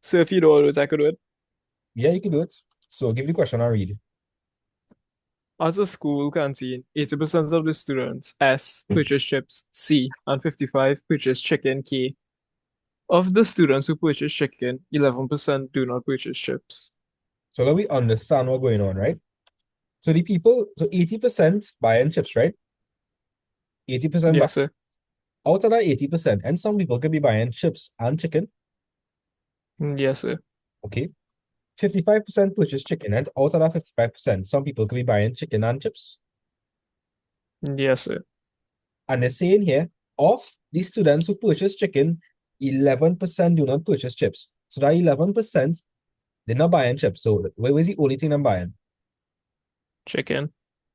so if you don't do it, I could do it. Yeah, you can do it. So give the question and read. As a school canteen, 80% of the students S purchase chips C and 55 purchase chicken K. Of the students who purchase chicken, 11% do not purchase chips. So let me understand what's going on, right? So 80% buying chips, right? 80% buy. Yes, sir. Out of that 80%, and some people could be buying chips and chicken. Yes, sir. Okay. 55% purchase chicken, and out of that 55%, some people could be buying chicken and chips. Yes, sir. And they're saying here, of the students who purchase chicken, 11% do not purchase chips. So that 11%, they're not buying chips. So where's the only thing I'm buying? Chicken.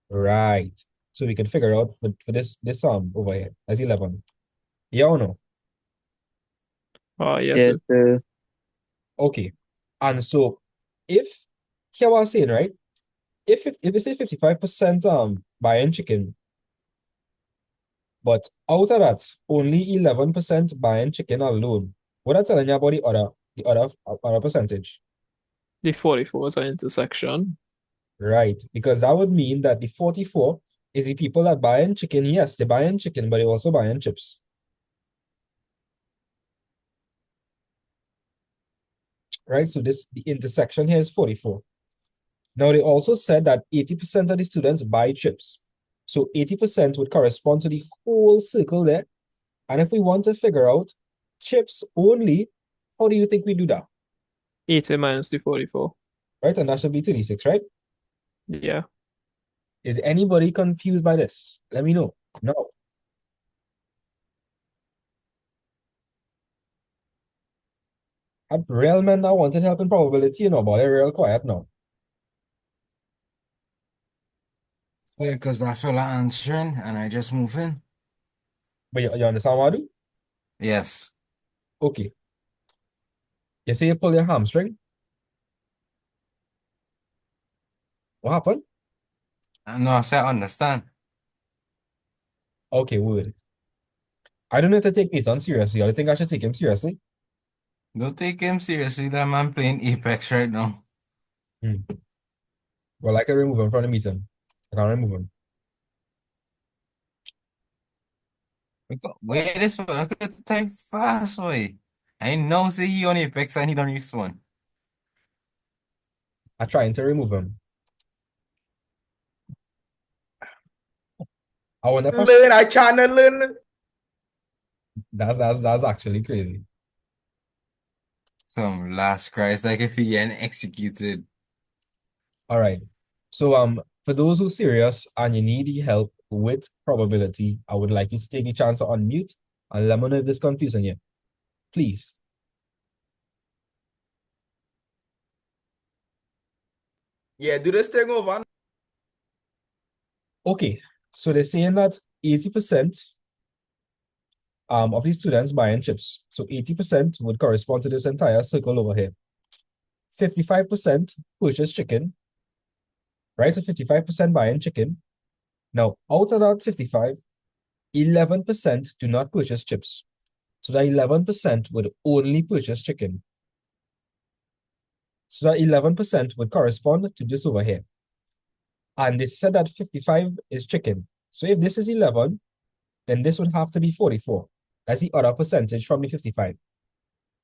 Right. So we can figure out for this over here. That's 11. Yeah or no? Yes, Yes, sir. Okay. And so if here I was saying, right? If we say 55% buying chicken, but out of that, only 11% buying chicken alone, what are telling you about the other percentage? The 44 is an intersection. Right. Because that would mean that the 44 is the people that buying chicken. Yes, they're buying chicken, but they're also buying chips. Right? So the intersection here is 44. Now, they also said that 80% of the students buy chips. So 80% would correspond to the whole circle there. And if we want to figure out chips only, how do you think we do that? 80 minus the 44. Right? And that should be 36, right? Yeah. Is anybody confused by this? Let me know. No. A real men that wanted help in probability, you know, but they're real quiet now. Because I feel like answering and I just move in. But you understand what I do? Yes. Okay. You say you pull your hamstring. What happened? No, I say I understand. Okay, word. I don't know if to take Nathan seriously. I think I should take him seriously. Don't take him seriously. That man playing Apex right now. Well, I can remove him from the meeting. I can remove him. Wait, this one. I could type fast, way. I know say he on Apex and he don't use one. I'm trying to remove him. I wonder if I trying to learn. that's actually crazy. Some last cry. It's like if he getting executed. All right. So for those who are serious and you need the help with probability, I would like you to take the chance to unmute and let me know if this confusing you. Please. Yeah, do this thing over. Okay. So they're saying that 80% of these students buying chips. So 80% would correspond to this entire circle over here. 55% purchase chicken, right? So 55% buying chicken. Now, out of that 55, 11% do not purchase chips. So that 11% would only purchase chicken. So that 11% would correspond to this over here. And they said that 55 is chicken. So if this is 11, then this would have to be 44. That's the other percentage from the 55.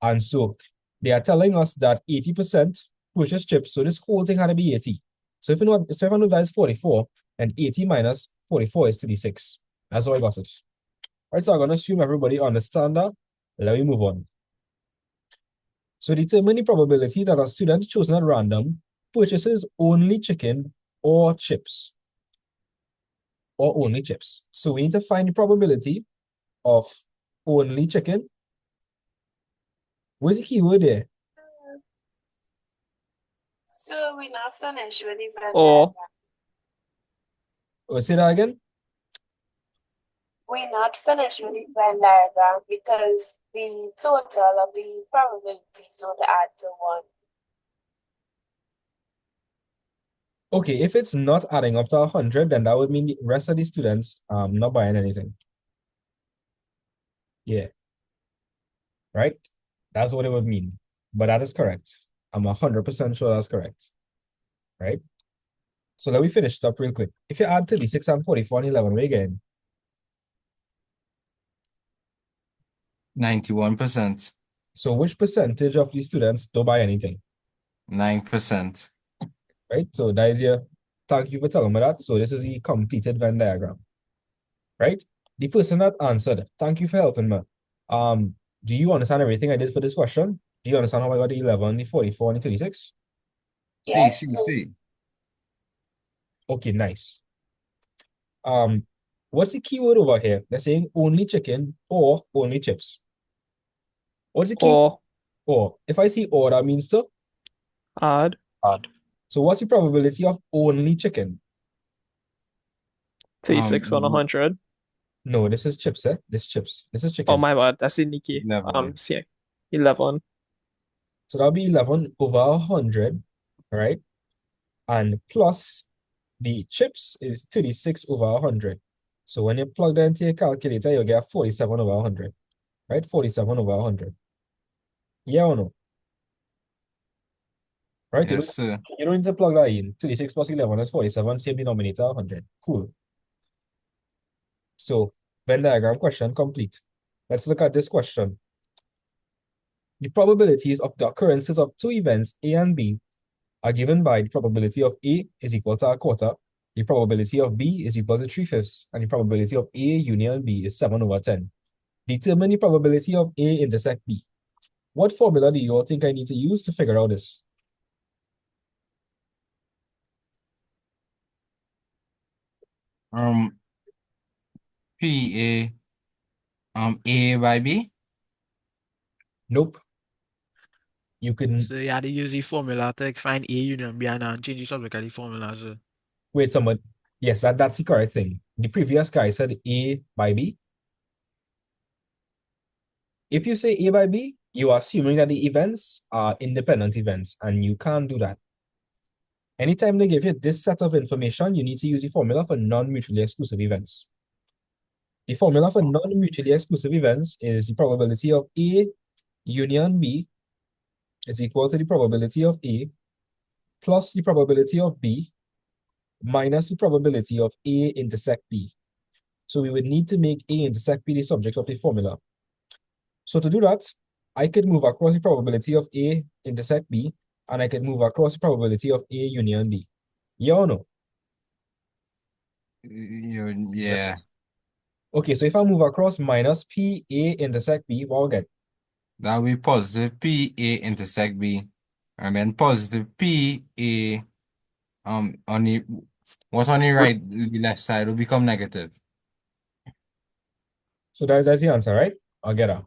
And so they are telling us that 80% purchase chips. So this whole thing had to be 80. So if I know that is 44, and 80 minus 44 is 36. That's how I got it. All right, so I'm going to assume everybody understand that. Let me move on. So determine the probability that a student chosen at random purchases only chicken or chips. Or only chips. So we need to find the probability of only chicken. Where's the keyword there? So we're not finished with the Venn Or diagram. Say that again? We're not finished with the Venn diagram because the total of the probabilities don't add to 1. Okay, if it's not adding up to 100, then that would mean the rest of the students not buying anything. Yeah. Right? That's what it would mean. But that is correct. I'm 100% sure that's correct. Right? So let me finish it up real quick. If you add 36 and 44 and 11, we're again. 91%. So which percentage of the students don't buy anything? 9%. Right? So that is your, thank you for telling me that. So this is the completed Venn diagram. Right? The person that answered, thank you for helping me. Do you understand everything I did for this question? Do you understand how I got the 11, the 44, and the 36? C. Okay, nice. What's the keyword over here? They're saying only chicken or only chips. What's the keyword? Or. If I see or, that means to add. So what's the probability of only chicken? 36 on 100. No, this is chips, eh? This chips. This is Oh, chicken. my bad. That's in Nikki. See, 11. So that'll be 11 over 100, right? And plus the chips is 36 over 100. So when you plug that into your calculator, you'll get 47 over 100, right? 47 over 100. Yeah or no? Right? Yes, sir. You don't need to plug that in. 36 plus 11 is 47, same denominator, 100. Cool. So Venn diagram question complete. Let's look at this question. The probabilities of the occurrences of two events A and B are given by the probability of A is equal to a quarter, the probability of B is equal to 3/5, and the probability of A union B is 7 over 10. Determine the probability of A intersect B. What formula do you all think I need to use to figure out this? A by B? Nope. You can So you had to use the formula to find A union B and then change the subject of the formula. So wait, someone. Yes, that's the correct thing. The previous guy said A by B. If you say A by B, you are assuming that the events are independent events, and you can't do that. Anytime they give you this set of information, you need to use the formula for non-mutually exclusive events. The formula for non-mutually exclusive events is the probability of A union B is equal to the probability of A plus the probability of B minus the probability of A intersect B. So we would need to make A intersect B the subject of the formula. So to do that, I could move across the probability of A intersect B, and I could move across the probability of A union B. Yeah or no? Yeah. Okay, so if I move across minus P A intersect B, what I'll get? That will be positive P A intersect B, and then positive P A on the what's on the right, the left side will become negative. So that's the answer, right? I'll get that.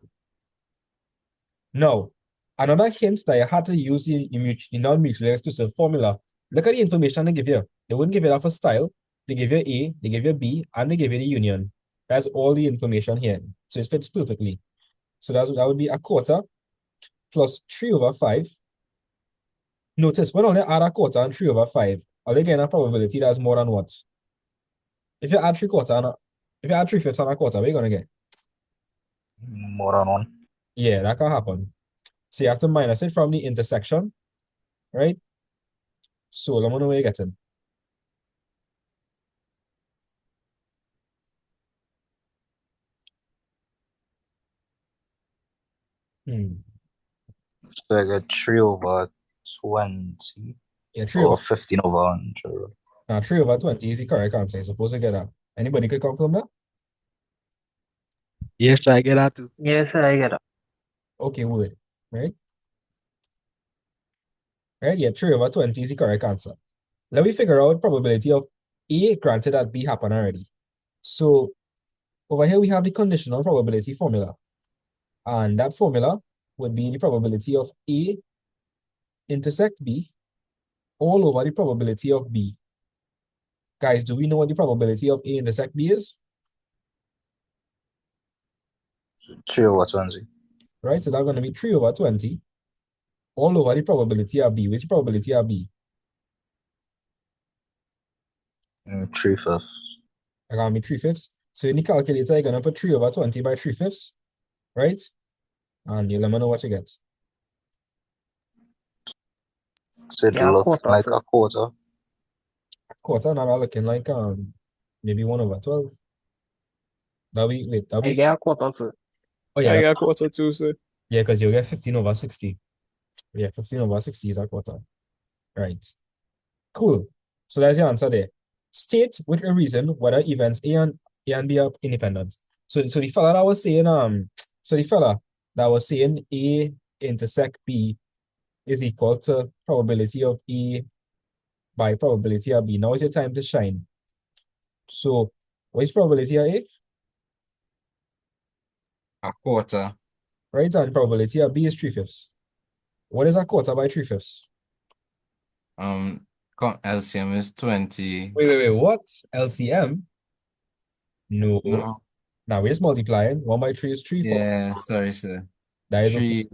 Now, another hint that I had to use the non-mutually exclusive formula. Look at the information they give you. They wouldn't give you that for style. They give you A, they give you B, and they give you the union. That's all the information here. So it fits perfectly. So that would be a quarter plus 3 over 5. Notice, when only add a quarter and 3 over 5, are they getting a probability that's more than what? If you add 3/5 and a quarter, what are you going to get? More than 1. Yeah, that can happen. So you have to minus it from the intersection, right? So let me know where you're getting. So I get 3 over 20. Yeah, 3 Or over 15 over 100. 3 over 20 is the correct answer. You're supposed to get that. Anybody could confirm that? Yes, I get that too. Yes, I get it. Okay, word. Right? Right? Yeah, 3 over 20 is the correct answer. Let me figure out probability of A granted that B happened already. So over here we have the conditional probability formula. And that formula would be the probability of A intersect B all over the probability of B. Guys, do we know what the probability of A intersect B is? 3 over 20. Right? So that's going to be 3 over 20 all over the probability of B. Which probability of B? 3/5. That's going to be 3/5. So in the calculator, you're going to put 3 over 20 by 3/5, right? And you let me know what you get. So it Yeah, look quarter, like sir. a quarter. Quarter, now that's looking like maybe 1 over 12. That'll I be, get a quarter, sir. oh I yeah, got quarter too, sir. yeah, because you'll get 15 over 60. Yeah, 15 over 60 is a quarter. Right. Cool. So there's your answer there. State with a reason whether events A and B are independent. So the fella that was saying A intersect B is equal to probability of A by probability of B. Now is your time to shine. So what is probability of A? A quarter. Right, and probability of B is 3/5. What is a quarter by 3/5? LCM is 20. Wait, what? LCM? No. No. Now we're just multiplying. 1 by 3 is 3, 4. Yeah, sorry, sir. That is okay. 3.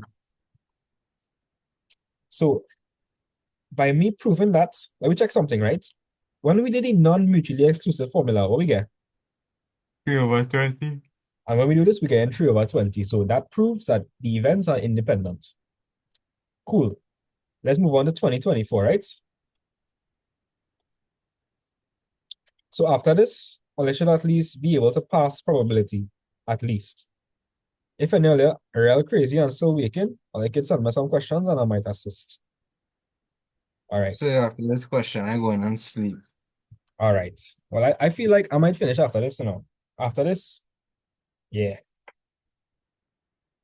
So by me proving that, let me check something, right? When we did a non-mutually exclusive formula, what we get? 3 over 20. And when we do this, we get 3 over 20. So that proves that the events are independent. Cool. Let's move on to 2024, right? So after this, I should at least be able to pass probability, at least. If any earlier, real crazy and still waking, I could send me some questions and I might assist. All right. So after this question, I'm going and sleep. All right. Well, I feel like I might finish after this, After this, yeah.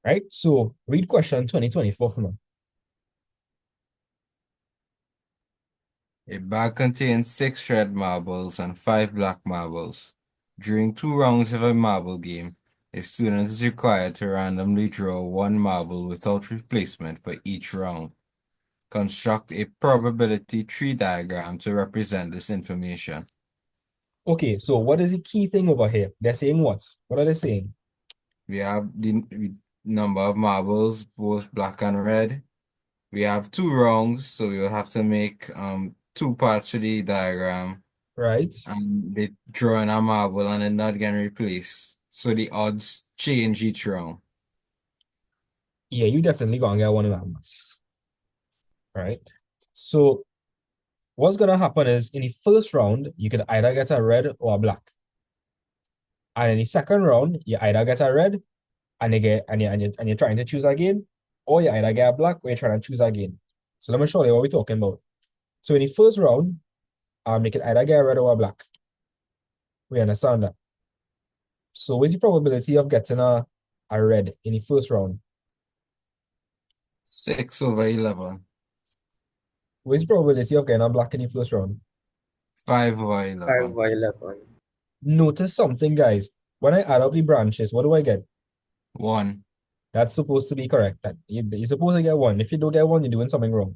Right? So read question 2024 for me. A bag contains 6 red marbles and 5 black marbles. During 2 rounds of a marble game, a student is required to randomly draw 1 marble without replacement for each round. Construct a probability tree diagram to represent this information. Okay, so what is the key thing over here? They're saying what? What are they saying? We have the number of marbles, both black and red. We have 2 rounds, so we will have to make 2 parts to the diagram. Right. And they draw in a marble and it's not getting replaced. So the odds change each round. Yeah, you definitely gonna get one of them. Right. So what's gonna happen is in the first round, you could either get a red or a black. And in the second round, you either get a red and you're trying to choose again, or you either get a black or you're trying to choose again. So let me show you what we're talking about. So in the first round, you can either get a red or a black. We understand that. So what's the probability of getting a red in the first round? 6 over 11. What's the probability of getting a black in the first round? 5 over 5 11. over 11. Notice something, guys. When I add up the branches, what do I get? 1. That's supposed to be correct. You're supposed to get 1. If you don't get 1, you're doing something wrong.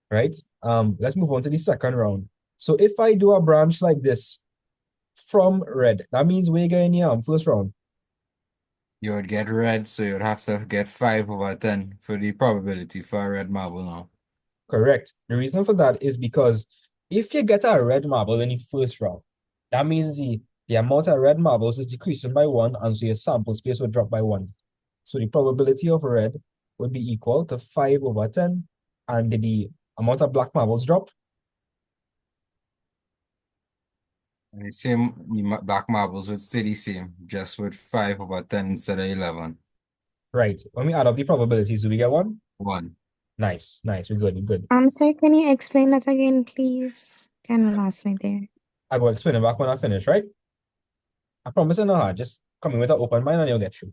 Right? Let's move on to the second round. So if I do a branch like this from red, that means we're getting the first round. You would get red, so you would have to get 5 over 10 for the probability for a red marble now. Correct. The reason for that is because if you get a red marble in the first round, that means the amount of red marbles is decreasing by 1, and so your sample space will drop by 1. So the probability of red would be equal to 5 over 10, and the amount of black marbles drop. And the same, the black marbles would stay the same, just with 5 over 10 instead of 11. Right. When we add up the probabilities, do we get 1? 1. Nice, nice. We're good, we're good. Sir, can you explain that again, please? Kind of lost me there. I will explain it back when I finish, right? I promise it's not hard. Just come in with an open mind and you'll get through.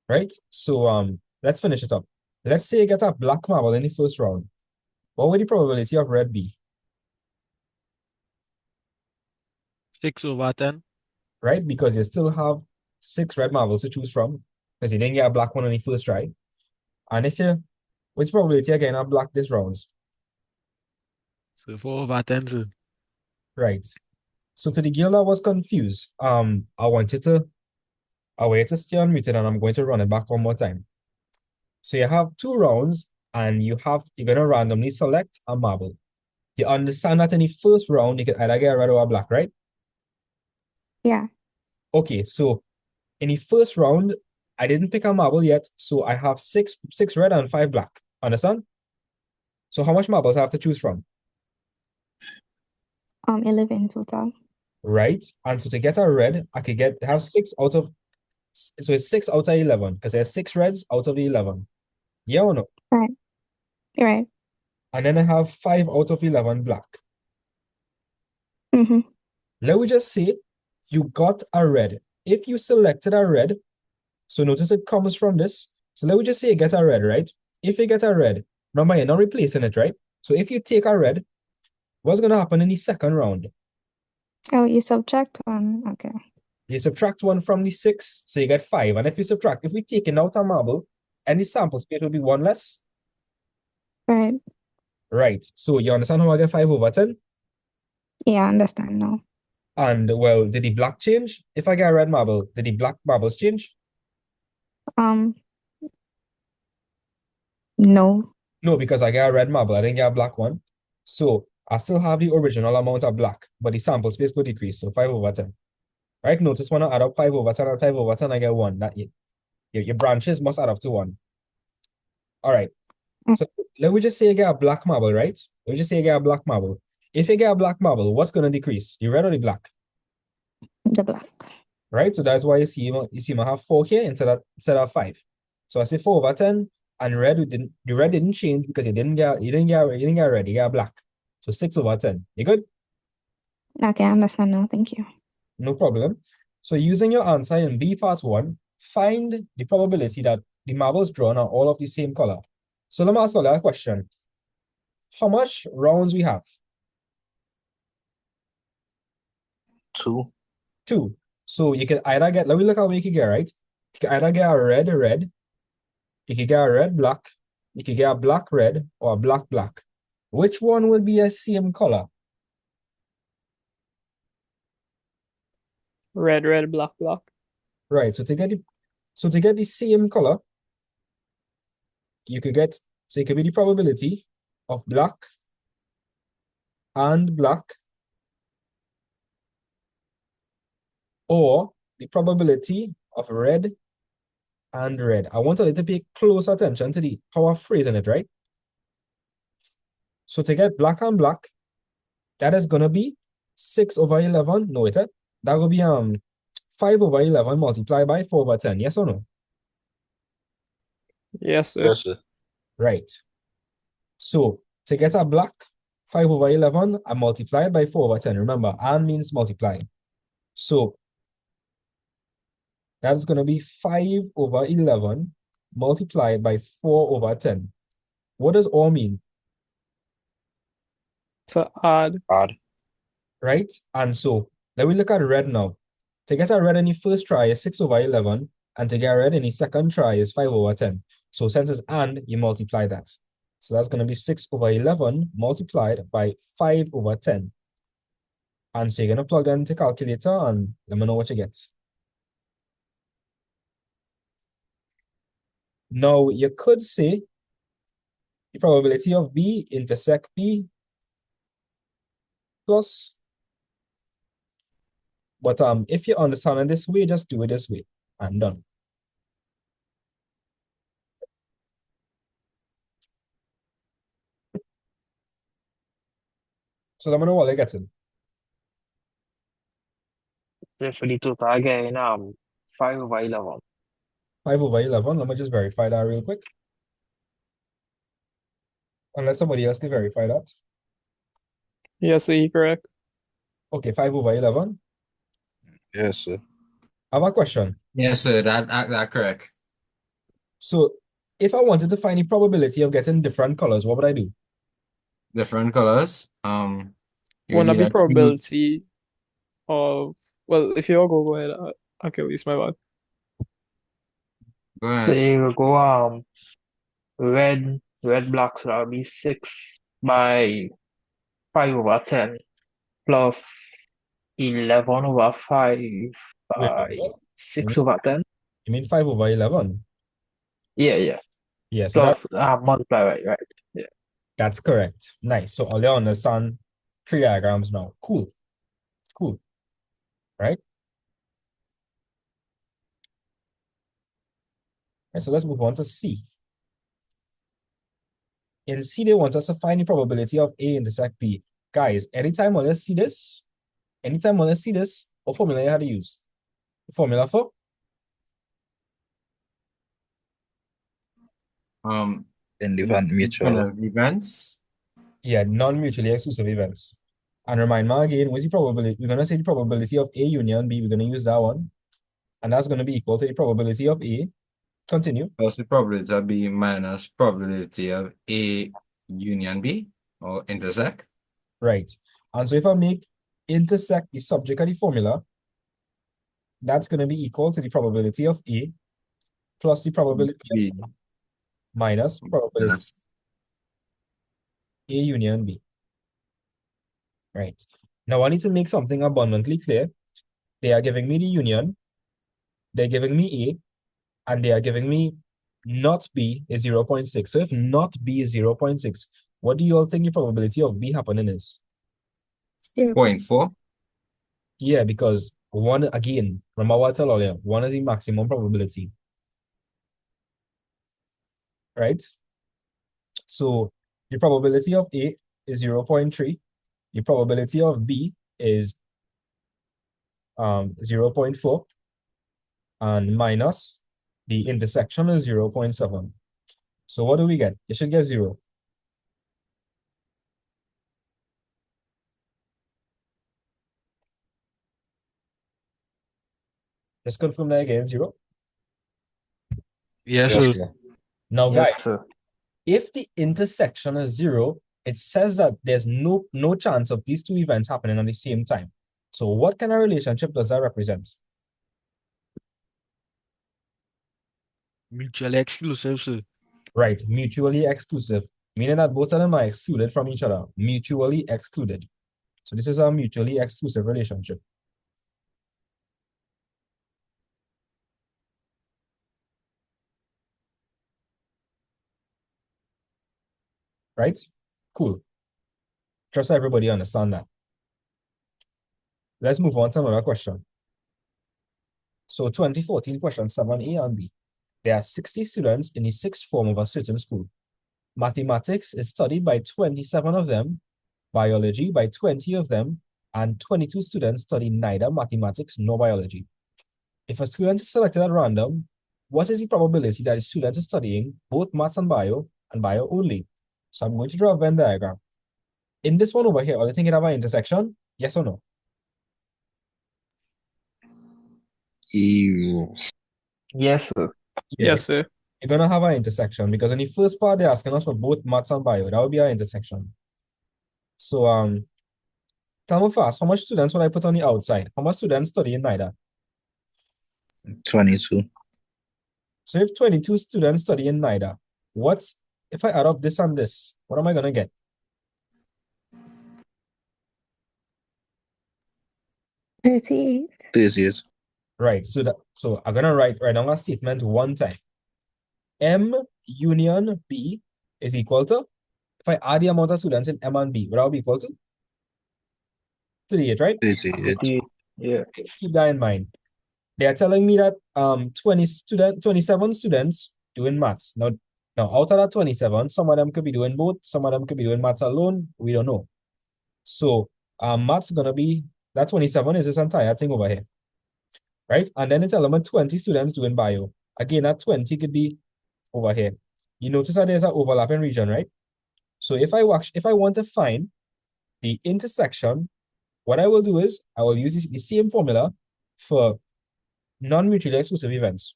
Right? So let's finish it up. Let's say you get a black marble in the first round. What would the probability of red be? 6/10. Right? Because you still have 6 red marbles to choose from. Because you didn't get a black one on the first try. And if you, what's the probability of getting a black this rounds? So 4/10, sir. Right. So to the girl that was confused, I want you to stay unmuted and I'm going to run it back one more time. So you have 2 rounds and you're gonna randomly select a marble. You understand that in the first round you can either get a red or a black, right? Yeah. Okay, so in the first round, I didn't pick a marble yet, so I have six red and 5 black. Understand? So how much marbles I have to choose from? 11 total. Right? And so to get a red, I could have 6 out of, so it's 6 out of 11 because there's 6 reds out of the 11. Yeah or no? Right. Right. And then I have 5 out of 11 black. Mm-hmm. Let me just say you got a red. If you selected a red, so notice it comes from this. So let me just say you get a red, right? If you get a red, remember you're not replacing it, right? So if you take a red, what's going to happen in the second round? Oh, you subtract 1. Okay. You subtract 1 from the 6, so you get 5. And if we take out a marble, any sample space will be 1 less. Right. Right. So you understand how I get 5/10? Yeah, I understand now. And well, did the black change? If I get a red marble, did the black marbles change? No. No, because I got a red marble, I didn't get a black one. So I still have the original amount of black, but the sample space could decrease. So 5/10. Right? Notice when I add up 5/10 and 5/10, I get 1. Your branches must add up to 1. All right. So let me just say you get a black marble, right? Let me just say you get a black marble. If you get a black marble, what's going to decrease? The red or the black? The black. Right? So that's why you see I have 4 here instead of 5. So I say 4/10, and the red didn't change because you didn't get red, you got black. So 6/10. You good? Okay, I understand now. Thank you. No problem. So using your answer in B part 1, find the probability that the marbles drawn are all of the same color. So let me ask you a question. How much rounds we have? 2. 2. So you can either get, let me look how you can get, right? You can either get a red, you can get a red black, you can get a black red, or a black black. Which one will be a same color? Red, red, black, black. Right. So to get the same color, you could get, so it could be the probability of black and black, or the probability of red and red. I want you to pay close attention to how I'm phrasing it, right? So to get black and black, that is gonna be 6/11. No, that will be 5/11 multiplied by 4/10. Yes or no? Yes, sir. Yes, sir. Right. So to get a black, 5/11 and multiplied by 4/10. Remember, and means multiply. So that is going to be 5/11 multiplied by 4/10. What does all mean? To add. Add. Right? And so let me look at red now. To get a red in the first try is 6/11, and to get a red in the second try is 5/10. So since it's and, you multiply that. So that's going to be 6/11 multiplied by 5/10. And so you're going to plug that into calculator and let me know what you get. Now, you could say the probability of B intersect B plus, but if you understand it this way, just do it this way and done. So let me know what I get in. For the total again, 5/11. 5/11. Let me just verify that real quick. Unless somebody else can verify that. Yes, sir, correct. Okay, 5/11. Yes, sir. I have a question. Yes, sir. That correct. So if I wanted to find the probability of getting different colors, what would I do? Different colors. You Wanna need be a two. probability of, well, if you all go ahead, okay, at least my bad. Go So ahead. you will go red black, so that'll be 6/5/10 plus 11/5 Wait, by what? You mean 6/10. you mean 5/11? Yeah. Yeah, so Plus multiply, right? Yeah. that's correct. Nice. So all you understand 3 diagrams now. Cool. Cool. Right? Right, so let's move on to C. In C, they want us to find the probability of A intersect B. Guys, anytime when you see this, what formula you had to use? The formula for? Independent mutual. Independent events. Yeah, non-mutually exclusive events. And remind me again, what's the probability? We're going to say the probability of A union B. We're going to use that one. And that's going to be equal to the probability of A. Continue. Plus the probability of B minus probability of A union B or intersect. Right. And so if I make intersect the subject of the formula, that's going to be equal to the probability of A plus the probability of B minus probability minus A union B. Right. Now I need to make something abundantly clear. They are giving me the union, they're giving me A, and they are giving me not B is 0.6. So if not B is 0.6, what do you all think the probability of B happening is? 0.4. Yeah, because one, again, remember what I told earlier, one is the maximum probability. Right? So the probability of A is 0.3. The probability of B is 0.4. And minus the intersection is 0.7. So what do we get? You should get 0. Just confirm that again, 0. Yes, Yes, sir. sir. Now, Yes, guys, sir. if the intersection is 0, it says that there's no chance of these two events happening at the same time. So what kind of relationship does that represent? Mutually exclusive, sir. Right, mutually exclusive, meaning that both of them are excluded from each other, mutually excluded. So this is a mutually exclusive relationship. Right? Cool. Trust everybody understand that. Let's move on to another question. So 2014 question 7A and B. There are 60 students in the sixth form of a certain school. Mathematics is studied by 27 of them, biology by 20 of them, and 22 students study neither mathematics nor biology. If a student is selected at random, what is the probability that the student is studying both maths and bio only? So I'm going to draw a Venn diagram. In this one over here, are you thinking of an intersection? Yes or no? Ew. Yes, sir. Yeah, Yes, sir. you're going to have an intersection because in the first part, they're asking us for both maths and bio. That would be our intersection. So, tell me fast, how much students would I put on the outside? How much students study in NIDA? 22. So if 22 students study in NIDA, what's, if I add up this and this, what am I going to get? 38. 38. Right, so I'm going to write down a statement one time. M union B is equal to, if I add the amount of students in M and B, what will be equal to? 38, right? 38. Yeah. Keep that in mind. They are telling me that 27 students doing maths. Now out of that 27, some of them could be doing both, some of them could be doing maths alone. We don't know. So maths gonna be that 27 is this entire thing over here. Right? And then it's element 20 students doing bio. Again, that 20 could be over here. You notice that there's an overlapping region, right? So if I want to find the intersection, what I will do is I will use the same formula for non-mutually exclusive events.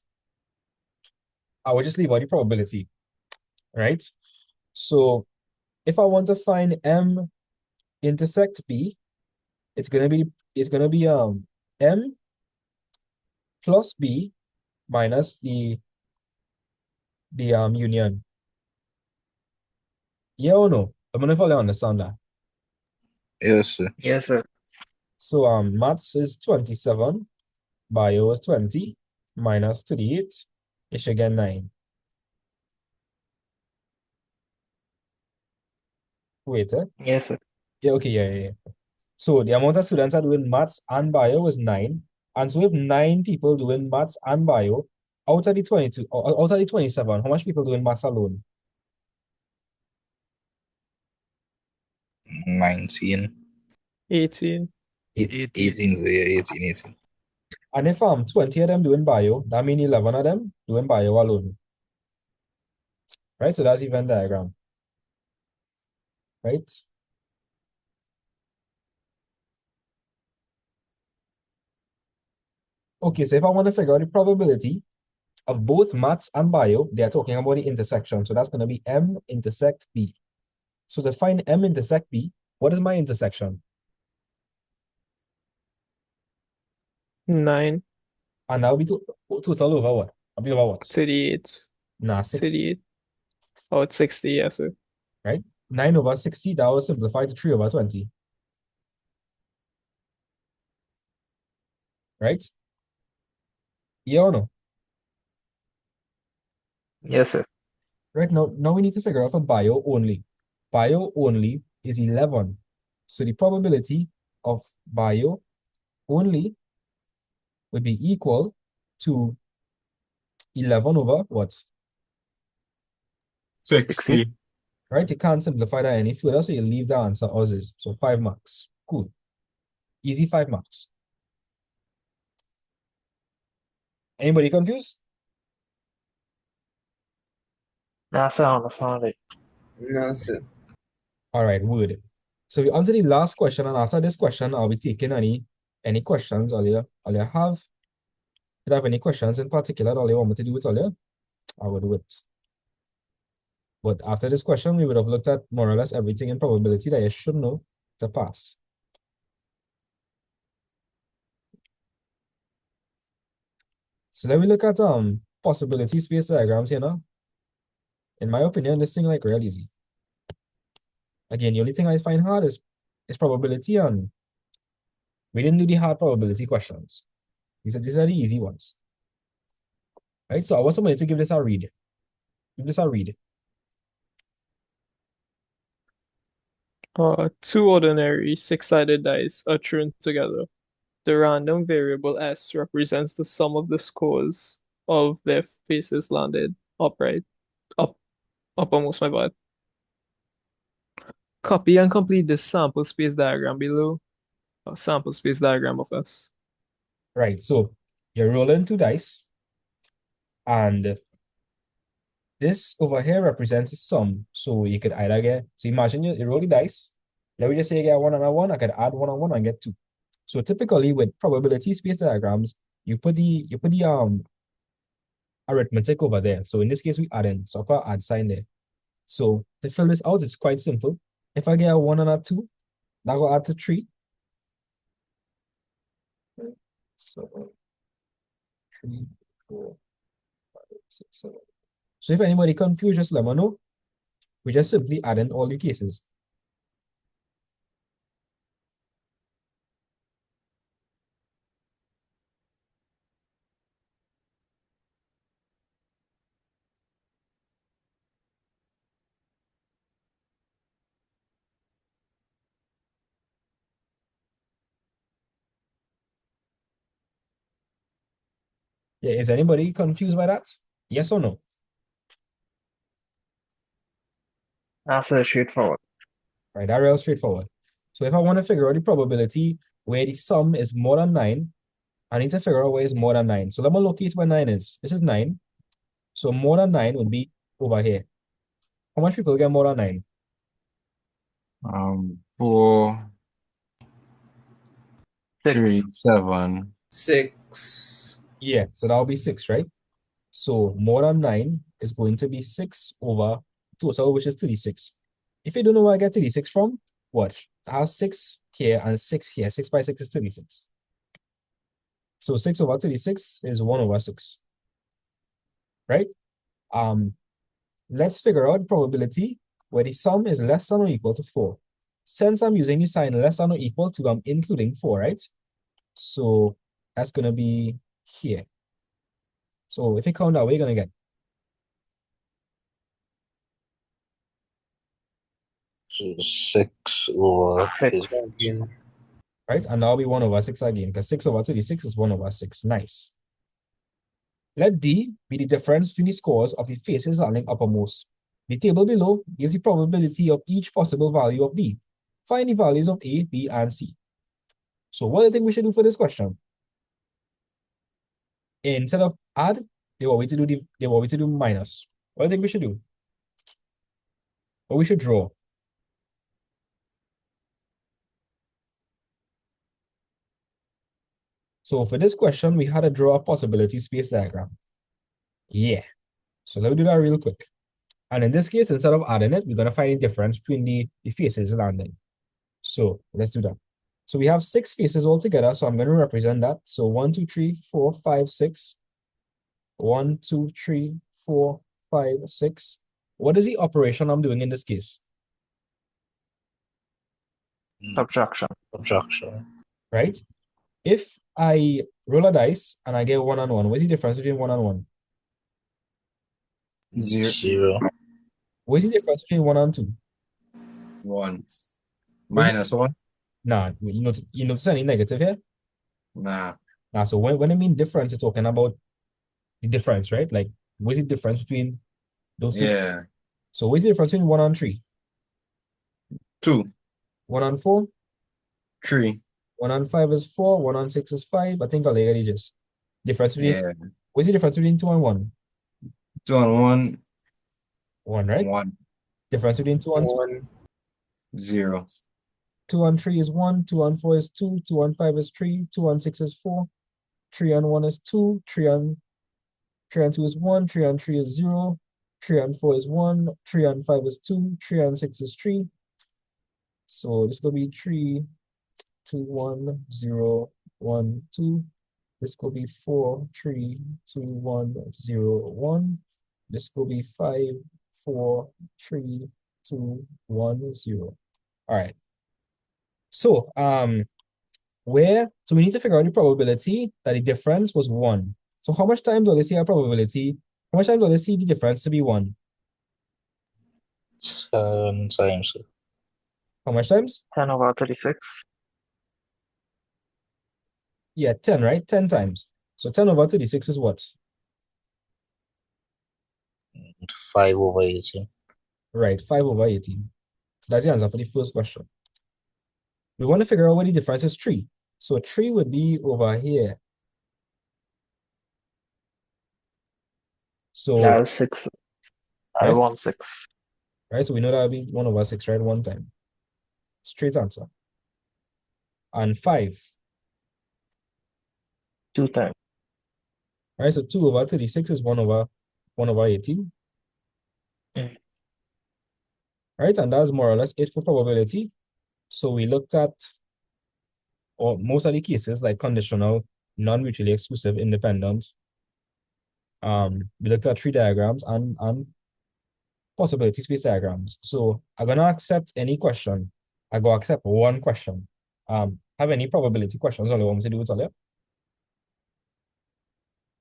I will just leave out the probability, right? So if I want to find M intersect B, it's gonna be M plus B minus the union. Yeah or no? I'm gonna follow understand that. Yes, sir. Yes, sir. So maths is 27, bio is 20, minus 38, you should get 9. Wait, Yes, sir. Yeah, okay, yeah. So the amount of students are doing maths and bio is 9. And so if 9 people doing maths and bio, out of the 22, out of the 27, how much people doing maths alone? 19. 18. 18, so yeah, 18. And if 20 of them doing bio, that means 11 of them doing bio alone. Right? So that's the Venn diagram. Right? Okay, so if I want to figure out the probability of both maths and bio, they are talking about the intersection. So that's going to be M intersect B. So to find M intersect B, what is my intersection? 9. And that'll be total over what? I'll be over what? 38. Nah, 60. 38. Oh, it's 60, yes, sir. Right? 9 over 60, that will simplify to 3 over 20. Right? Yeah or no? Yes, sir. Right now we need to figure out for bio only. Bio only is 11. So the probability of bio only would be equal to 11 over what? 60. Right? You can't simplify that any further, so you leave the answer as is. So 5 marks. Cool. Easy 5 marks. Anybody confused? Nah, sir, I understand it. No, sir. All right, would. So we on to the last question, and after this question, I'll be taking any questions all you have. If you have any questions in particular, all you want me to do with all you, I will do it. But after this question, we would have looked at more or less everything in probability that you should know to pass. So let me look at possibility space diagrams here now. In my opinion, this thing like real easy. Again, the only thing I find hard is probability, and we didn't do the hard probability questions. These are the easy ones. Right? So I want somebody to give this a read. Give this a read. Two ordinary six-sided dice are thrown together. The random variable S represents the sum of the scores of their faces landed upright. Uppermost, my bad. Copy and complete the sample space diagram below. A sample space diagram of S. Right. So you're rolling 2 dice, and this over here represents a sum. So you could either get, so imagine you roll the dice. Let me just say you get 1 and a 1, I could add 1 and 1 and get 2. So typically with probability space diagrams, you put the arithmetic over there. So in this case, we add in. So I'll put add sign there. So to fill this out, it's quite simple. If I get a 1 and a 2, that will add to 3. So 3, 4, 5, 6, 7. So if anybody confused, just let me know. We just simply add in all the cases. Yeah, is anybody confused by that? Yes or no? Answer straightforward. Right, that's real straightforward. So if I want to figure out the probability where the sum is more than 9, I need to figure out where is more than 9. So let me locate where 9 is. This is 9. So more than 9 would be over here. How much people get more than 9? 4, 3, 6. 7. 6. Yeah, so that'll be 6, right? So more than 9 is going to be 6 over total, which is 36. If you don't know where I get 36 from, watch. I have 6 here and 6 here. 6 by 6 is 36. So 6 over 36 is 1 over 6, right? Let's figure out probability where the sum is less than or equal to 4. Since I'm using the sign less than or equal to, I'm including 4, right? So that's going to be here. So if you count that, what are you going to get? 6 over is 6. again. Right? And that'll be 1 over 6 again, because 6 over 36 is 1 over 6. Nice. Let D be the difference between the scores of the faces landing uppermost. The table below gives the probability of each possible value of D. Find the values of A, B, and C. So what do you think we should do for this question? Instead of add, they want me to do minus. What do you think we should do? Or we should draw? So for this question, we had to draw a possibility space diagram. Yeah. So let me do that real quick. And in this case, instead of adding it, we're going to find the difference between the faces landing. So let's do that. So we have 6 faces altogether. So I'm going to represent that. So 1, 2, 3, 4, 5, 6. 1, 2, 3, 4, 5, 6. What is the operation I'm doing in this case? Subtraction. Subtraction. Right? If I roll a dice and I get 1 and 1, what's the difference between 1 and 1? 0. What's the difference between 1 and 2? 1. Minus 1? Nah, you notice any negative here? Nah. Nah, so when I mean difference, you're talking about the difference, right? Like, what's the difference between those two? Yeah. So what's the difference between 1 and 3? 2. 1 and 4? 3. 1 and 5 is 4, 1 and 6 is 5. I think I'll get it just. Difference between, Yeah. what's the difference between 2 and 1? 2 and 1. 1, right? 1. Difference between 2 and 2? 1. 0. 2 and 3 is 1, 2 and 4 is 2, 2 and 5 is 3, 2 and 6 is 4, 3 and 1 is 2, 3 and 2 is 1, 3 and 3 is 0, 3 and 4 is 1, 3 and 5 is 2, 3 and 6 is 3. So this will be 3, 2, 1, 0, 1, 2. This could be 4, 3, 2, 1, 0, 1. This could be 5, 4, 3, 2, 1, 0. All right. So so we need to figure out the probability that the difference was 1. So how much times do they see our probability? How much times do they see the difference to be 1? 10 times. How much times? 10 over 36. Yeah, 10, right? 10 times. So 10 over 36 is what? 5 over 18. Right, 5 over 18. So that's the answer for the first question. We want to figure out what the difference is 3. So 3 would be over here. So That is 6. I right? want 6. Right, so we know that would be 1 over 6, right? 1 time. Straight answer. And 5. 2 times. Right, so 2 over 36 is 1 over 18. Right, and that's more or less it for probability. So we looked at, or most of the cases, like conditional, non-mutually exclusive, independent. We looked at 3 diagrams and possibility space diagrams. So I'm gonna accept any question. I go accept one question. Have any probability questions on the want me to do it earlier?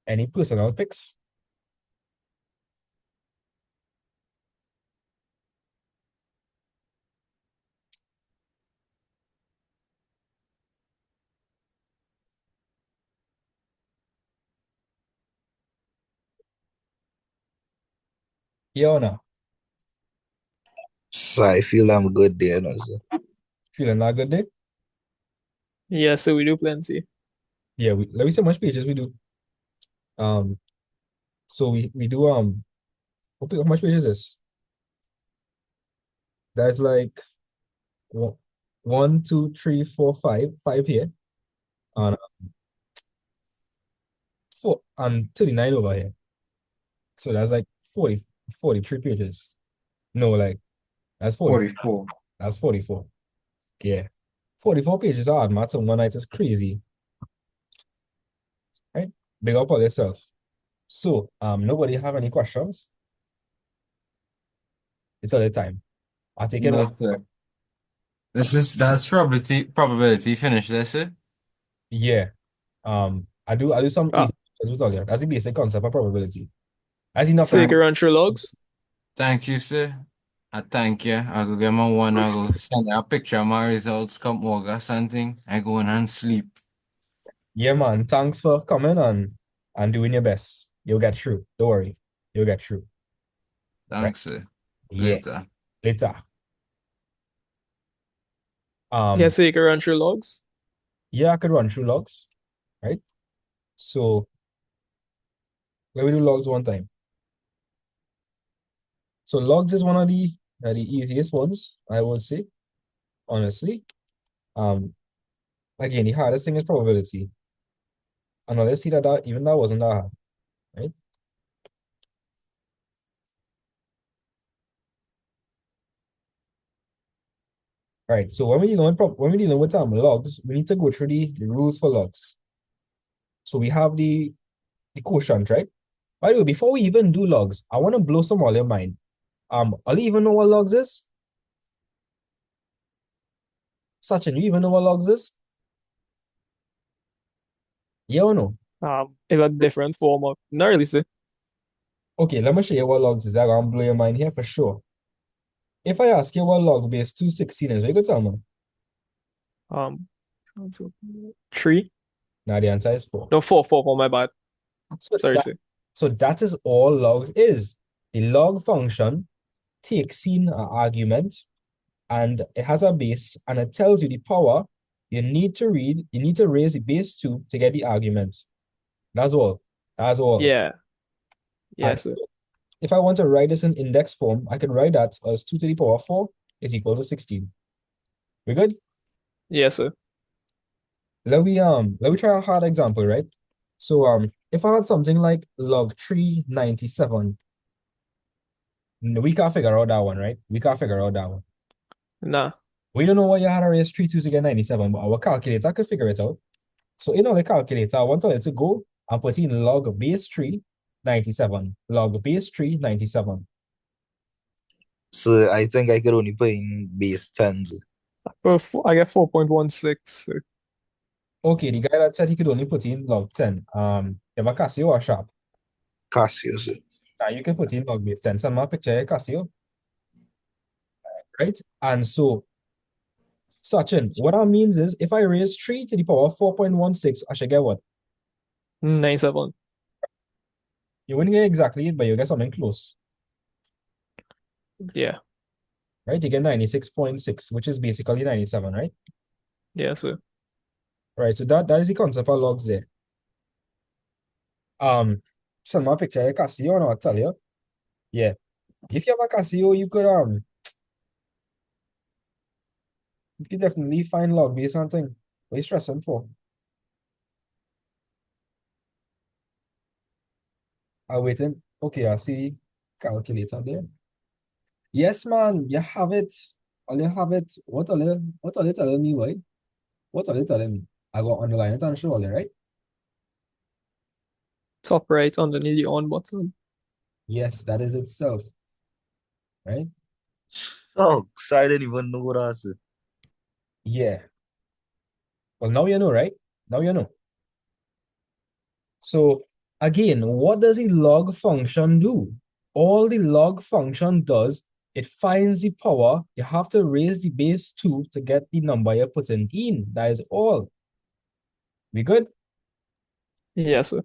Any personal picks? Yeah or no? So I feel I'm good there. No, sir. Feeling not good day? Yeah, so we do plenty. Yeah, let me see how much pages we do. So we do how much pages is this? That's like 1, 2, 3, 4, 5. 5 here. And 4 and 39 over here. So that's like 43 pages. No, like that's 44. That's 44. Yeah. 44 pages of hard maths in one night is crazy. Right? Big up on yourself. So nobody have any questions? It's all the time. I'll take it. No, sir. That's probability finish, that's it? Yeah. I do some Ah, easy questions with all you. That's the basic concept of probability. That's enough so you time. can run through logs? Thank you, sir. I thank you. I go get my one. I go send a picture of my results come August something. I go in and sleep. Yeah, man. Thanks for coming and doing your best. You'll get through. Don't worry. You'll get through. Right? Thanks, sir. Yeah. Later. Later. Yeah, so you can run through logs? Yeah, I could run through logs. Right? So let me do logs one time. So logs is one of the easiest ones, I would say, honestly. Again, the hardest thing is probability. And let's see that even that wasn't that hard, right? Right. So when we're dealing with logs, we need to go through the rules for logs. So we have the quotient, right? By the way, before we even do logs, I want to blow some all your mind. I'll even know what logs is? Sachin, you even know what logs is? Yeah or no? It's a different form of, not really, sir. Okay, let me show you what logs is. I'm gonna blow your mind here for sure. If I ask you what log base 216 is, what you gonna tell me? 3? Now the answer is 4. No, 4, my bad. So Sorry, that, sir. so that is all logs is. The log function takes in an argument and it has a base and it tells you the power you need to raise the base 2 to get the argument. That's all. That's all. Yeah. Yeah, And sir. if I want to write this in index form, I can write that as 2 to the power 4 is equal to 16. We good? Yes, sir. Let me try a hard example, right? So if I had something like log 397, we can't figure out that one, right? We can't figure out that one. Nah. We don't know what you had to raise 32 to get 97, but our calculator could figure it out. So in our calculator, I want it to go and put in log base 3, 97. Log base 3, 97. So I think I could only put in base 10s. I get 4.16, sir. Okay, the guy that said he could only put in log 10. You have a Casio or Sharp? Casio, sir. Now you can put in log base 10. Send my picture of Casio. Right? And so, Sachin, what that means is if I raise 3 to the power 4.16, I should get what? 97. You wouldn't get exactly it, but you get something close. Yeah. Right? You get 96.6, which is basically 97, right? Yeah, sir. Right, so that is the concept of logs there. Send my picture of Casio and I'll tell you. Yeah. If you have a Casio, you could definitely find log base something. What are you stressing for? I'm waiting. Okay, I see calculator there. Yes, man, you have it. All you have it. What are you telling me, right? What are you telling me? I got underline it and show you, right? Top right underneath the on button. Yes, that is itself. Right? Oh, so I didn't even know that, sir. Yeah. Well, now you know, right? Now you know. So again, what does the log function do? All the log function does, it finds the power. You have to raise the base 2 to get the number you're putting in. That is all. We good? Yes, sir.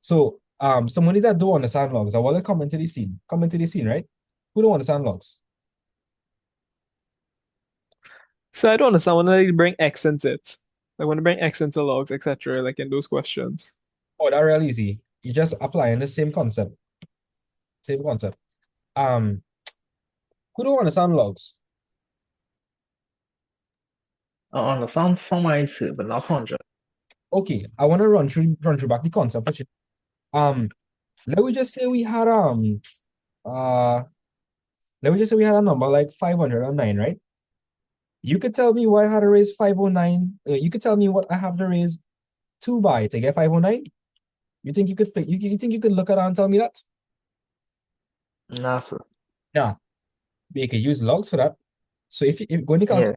So somebody that don't understand logs, I want to come into the scene. Come into the scene, right? Who don't understand logs? So I don't understand when they bring X into it. Like when they bring X into logs, etc., like in those questions. Oh, that real easy. You just applying the same concept. Same concept. Who don't understand logs? I understand some I say, but not 100. Okay, I want to run through back the concept. Let me just say we had uh let me just say we had a number like 509, right? You could tell me why I had to raise 509. You could tell me what I have to raise 2 by to get 509. You think you could you think you could look at that and tell me that? Nah, sir. Yeah, we could use logs for that. So if going to Yeah. calculate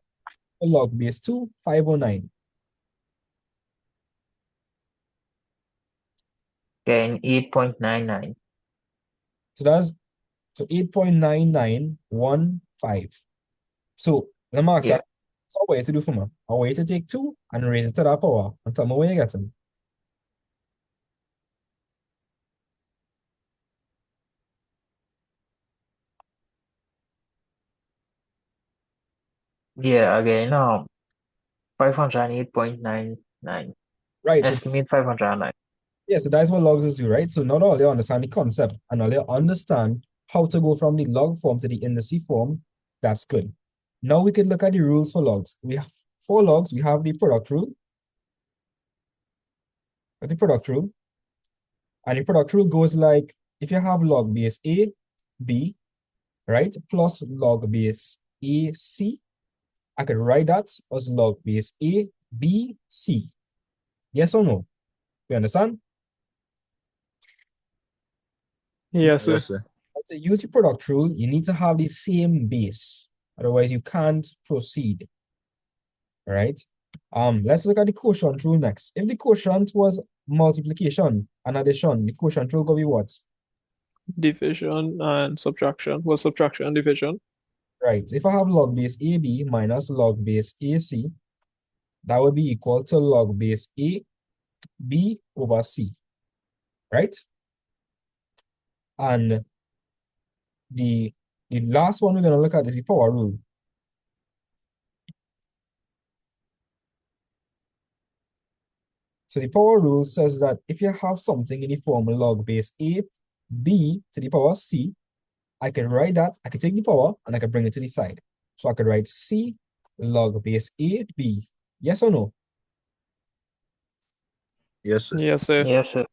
log base 2, 509. Getting 8.99. So 8.9915. So let me ask Yeah. that. So what way to do for me? A way to take 2 and raise it to that power and tell me where you get them. Yeah, again, 508.99. Right. So Estimate 509. yeah, so that's what logs is do, right? So not all they understand the concept and all they understand how to go from the log form to the indice form. That's good. Now we can look at the rules for logs. We have for logs, we have the product rule. The product rule. And the product rule goes like if you have log base A, B, right, plus log base A, C, I could write that as log base A, B, C. Yes or no? You understand? Yes, sir. Yes, sir. To use the product rule, you need to have the same base. Otherwise, you can't proceed. All right. Let's look at the quotient rule next. If the quotient was multiplication and addition, the quotient rule will be what? Division and subtraction. Well, subtraction and division. Right. If I have log base AB minus log base AC, that would be equal to log base A, B over C. Right? And the last one we're going to look at is the power rule. So the power rule says that if you have something in the form log base A, B to the power C, I can write that, I can take the power and I can bring it to the side. So I could write C log base A, B. Yes or no? Yes, sir. Yes, sir. Yes, sir.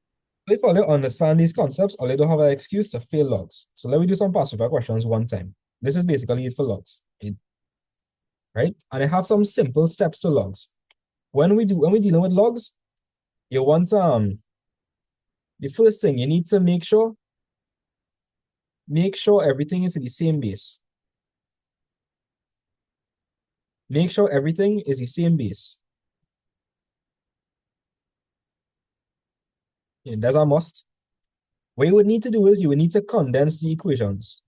If all they understand these concepts, or they don't have an excuse to fail logs. So let me do some past paper questions one time. This is basically it for logs, right? And I have some simple steps to logs. When we're dealing with logs, you want the first thing you need to make sure everything is in the same base. Make sure everything is the same base. Yeah, that's a must. What you would need to do is you would need to condense the equations.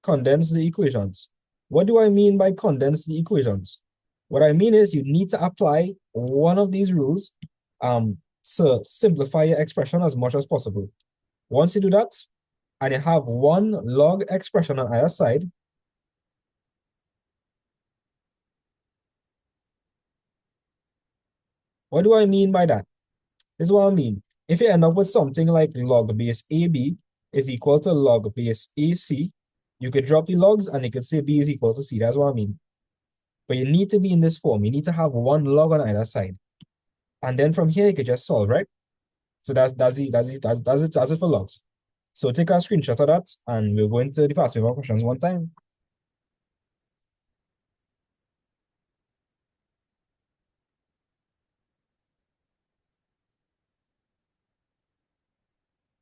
Condense the equations. What do I mean by condense the equations? What I mean is you need to apply one of these rules to simplify your expression as much as possible. Once you do that, and you have one log expression on either side, what do I mean by that? This is what I mean. If you end up with something like log base AB is equal to log base AC, you could drop the logs and you could say B is equal to C. That's what I mean. But you need to be in this form. You need to have one log on either side. And then from here, you could just solve, right? So that's it for logs. So take a screenshot of that and we'll go into the past paper questions one time.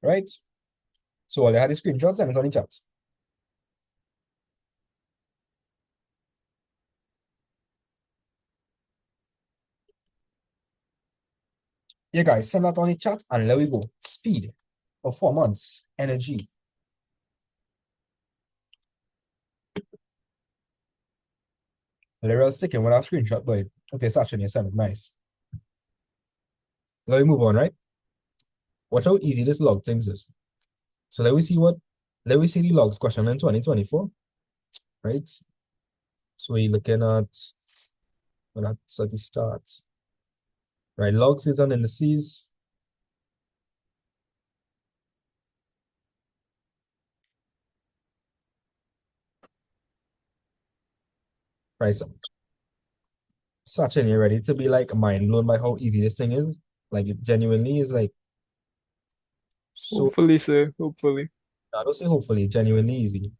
Right? So all you had is screenshots and it's on the chat. Yeah, guys, send that on the chat and there we go. Speed, performance, energy. They're sticking with our screenshot, but okay, it's actually send it. Nice. Let me move on, right? Watch how easy this log things is. So let me see the logs question in 2024, right? So we're looking at, well, that's at the start. Right, logs is on indices. Right, Sachin, you ready to be like mind blown by how easy this thing is? Like it genuinely is like so. Hopefully, sir. Hopefully. I don't say hopefully, genuinely easy.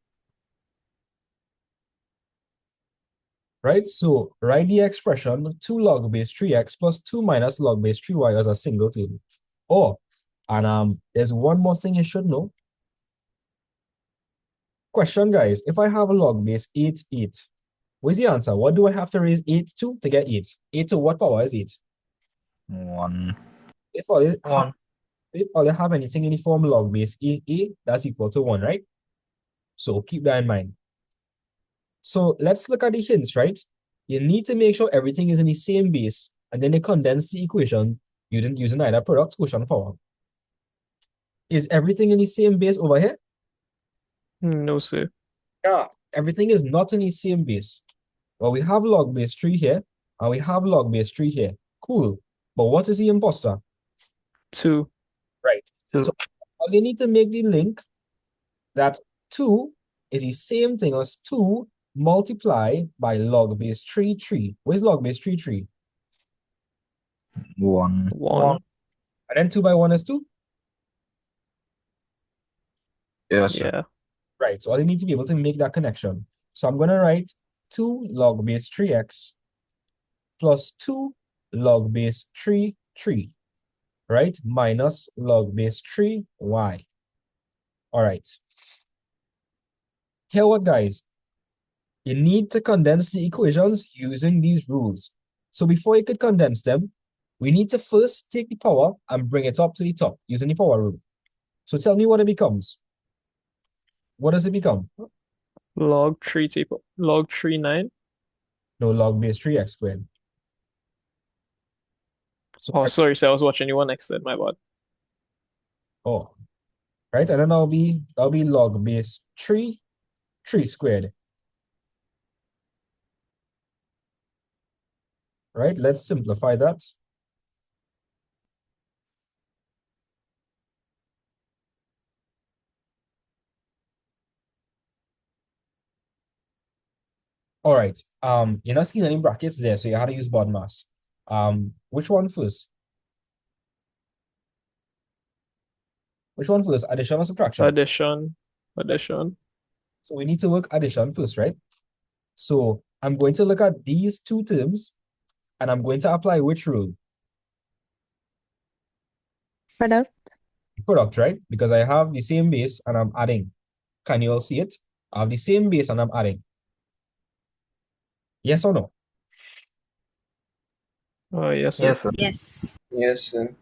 Right? So write the expression 2 log base 3x plus 2 minus log base 3y as a single table. Oh, and there's one more thing you should know. Question, guys. If I have a log base 8, 8, what's the answer? What do I have to raise 8 to get 8? 8 to what power is 8? 1. If all you have, 1. if all you have anything in the form log base a, that's equal to 1, right? So keep that in mind. So let's look at the hints, right? You need to make sure everything is in the same base, and then they condense the equation using either product, quotient, power. Is everything in the same base over here? No, sir. Yeah, everything is not in the same base. Well, we have log base 3 here, and we have log base 3 here. Cool. But what is the imposter? 2. Right. 2. So all you need to make the link that 2 is the same thing as 2 multiplied by log base 3, 3. Where's log base 3, 3? 1. 1. And then 2 by 1 is 2? Yes, sir. Yeah. Right. So all you need to be able to make that connection. So I'm going to write 2 log base 3x plus 2 log base 3, 3, right? Minus log base 3y. All right. Here what, guys? You need to condense the equations using these rules. So before you could condense them, we need to first take the power and bring it up to the top using the power rule. So tell me what it becomes. What does it become? Log 3 table. Log 3, 9. No, log base 3x squared. So Oh, sorry, sir. I was watching you one next then, my bad. oh, right, and then that'll be log base 3 squared. Right, let's simplify that. All right, you're not seeing any brackets there, so you had to use BODMAS. Which one first? Which one first? Addition or subtraction? Addition. Addition. So we need to work addition first, right? So I'm going to look at these two terms, and I'm going to apply which rule? Product. Product, right? Because I have the same base and I'm adding. Can you all see it? I have the same base and I'm adding. Yes or no? Yes, sir. Yes, sir. Yes. Yes, sir.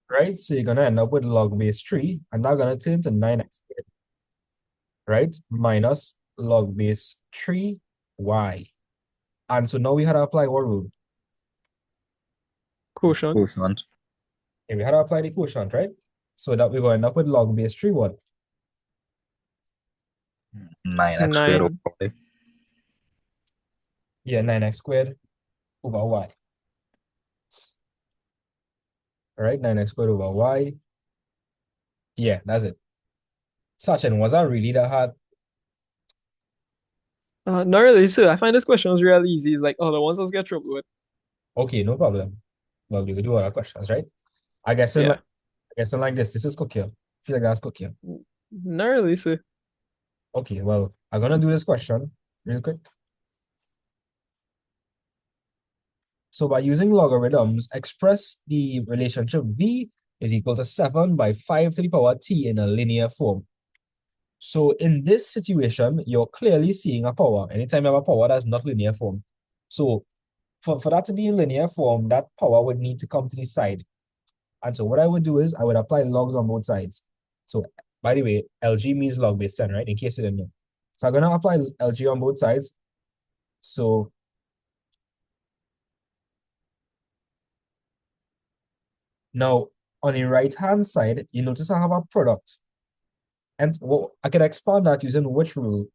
Right? So you're going to end up with log base 3, and now going to turn to 9x squared. Right? Minus log base 3y. And so now we had to apply what rule? Quotient. Quotient. Okay, we had to apply the quotient, right? So that we're going to end up with log base 3 what? 9x squared 9. over y. Yeah, 9x squared over y. All right, 9x squared over y. Yeah, that's it. Sachin, was that really that hard? Not really, sir. I find this question was really easy. It's like, oh, the ones I get trouble with. Okay, no problem. Well, we could do other questions, right? I guess in Yeah. like, this is cook here. Feel like that's cook here. Not really, sir. Okay, well, I'm gonna do this question real quick. So by using logarithms, express the relationship v is equal to 7 by 5 to the power t in a linear form. So in this situation, you're clearly seeing a power. Anytime you have a power that's not linear form. So for that to be in linear form, that power would need to come to the side. And so what I would do is I would apply logs on both sides. So by the way, LG means log base 10, right? In case you didn't know. So I'm going to apply LG on both sides. So now on the right-hand side, you notice I have a product. And I can expand that using which rule?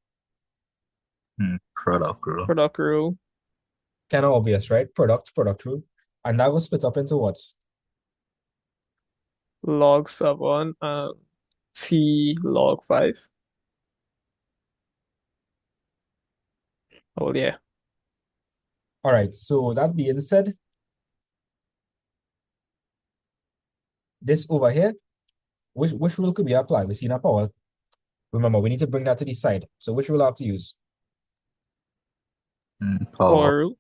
Product rule. Product rule. Kind of obvious, right? Product rule. And that will split up into what? Log 7 and t log 5. Oh, yeah. All right, so that being said, this over here, which rule could we apply? We see in our power. Remember, we need to bring that to the side. So which rule I have to use? Power. Or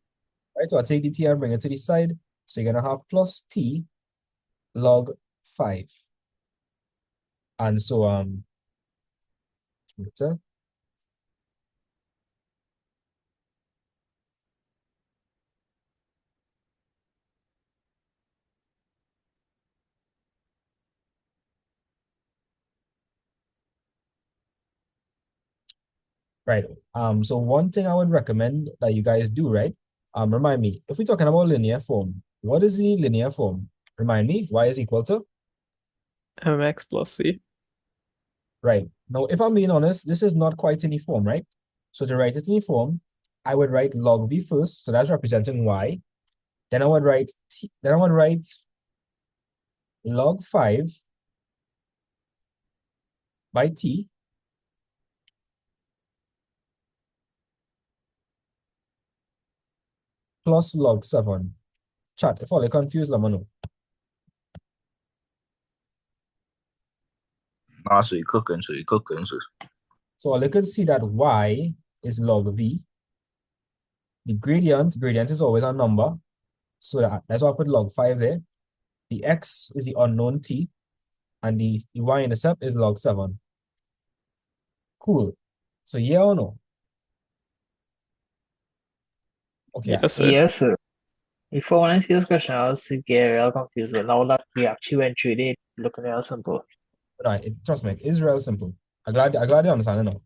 Right, so I take the t and bring it to the side. So you're gonna have plus t log 5. And so right. So one thing I would recommend that you guys do, right? Remind me, if we're talking about linear form, what is the linear form? Remind me, y is equal to? mx plus c. Right. Now, if I'm being honest, this is not quite any form, right? So to write it in form, I would write log v first, so that's representing y. Then I would write log 5 by t plus log 7. Chat, if all you're confused, let me know. So you're cooking. So all you can see that y is log v. The gradient is always a number. So that's why I put log 5 there. The x is the unknown t, and the y-intercept is log 7. Cool. So yeah or no? Okay. Yes, sir. Yes, sir. Before when I see this question, I was get real confused. But now that we actually went through it, looking real simple. Right, trust me, it's real simple. I'm glad you understand it now.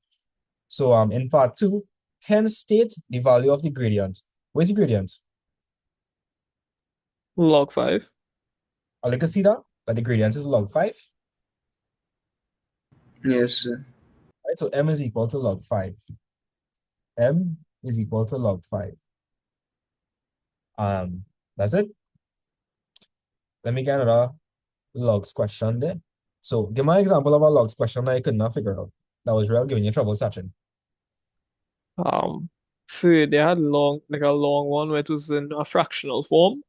So in part 2, hence state the value of the gradient. Where's the gradient? Log 5. Oh, you can see that the gradient is log 5. Yes, sir. Right, so m is equal to log 5. M is equal to log 5. That's it. Let me get another logs question there. So give me an example of a logs question that you could not figure out. That was real giving you trouble searching. So they had a long one where it was in a fractional form.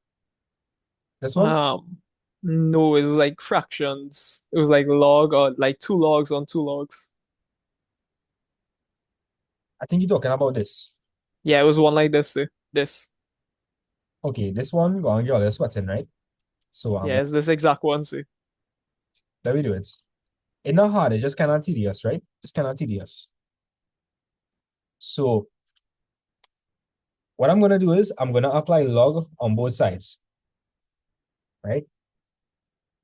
This one? No, it was like fractions. It was like log or like 2 logs on 2 logs. I think you're talking about this. Yeah, it was one like this. This. Okay, this one going to get all your sweating, right? So Yeah, it's this exact one. See. let me do it. It's not hard, it's just kind of tedious, right? Just kind of tedious. So what I'm gonna do is I'm gonna apply log on both sides, right?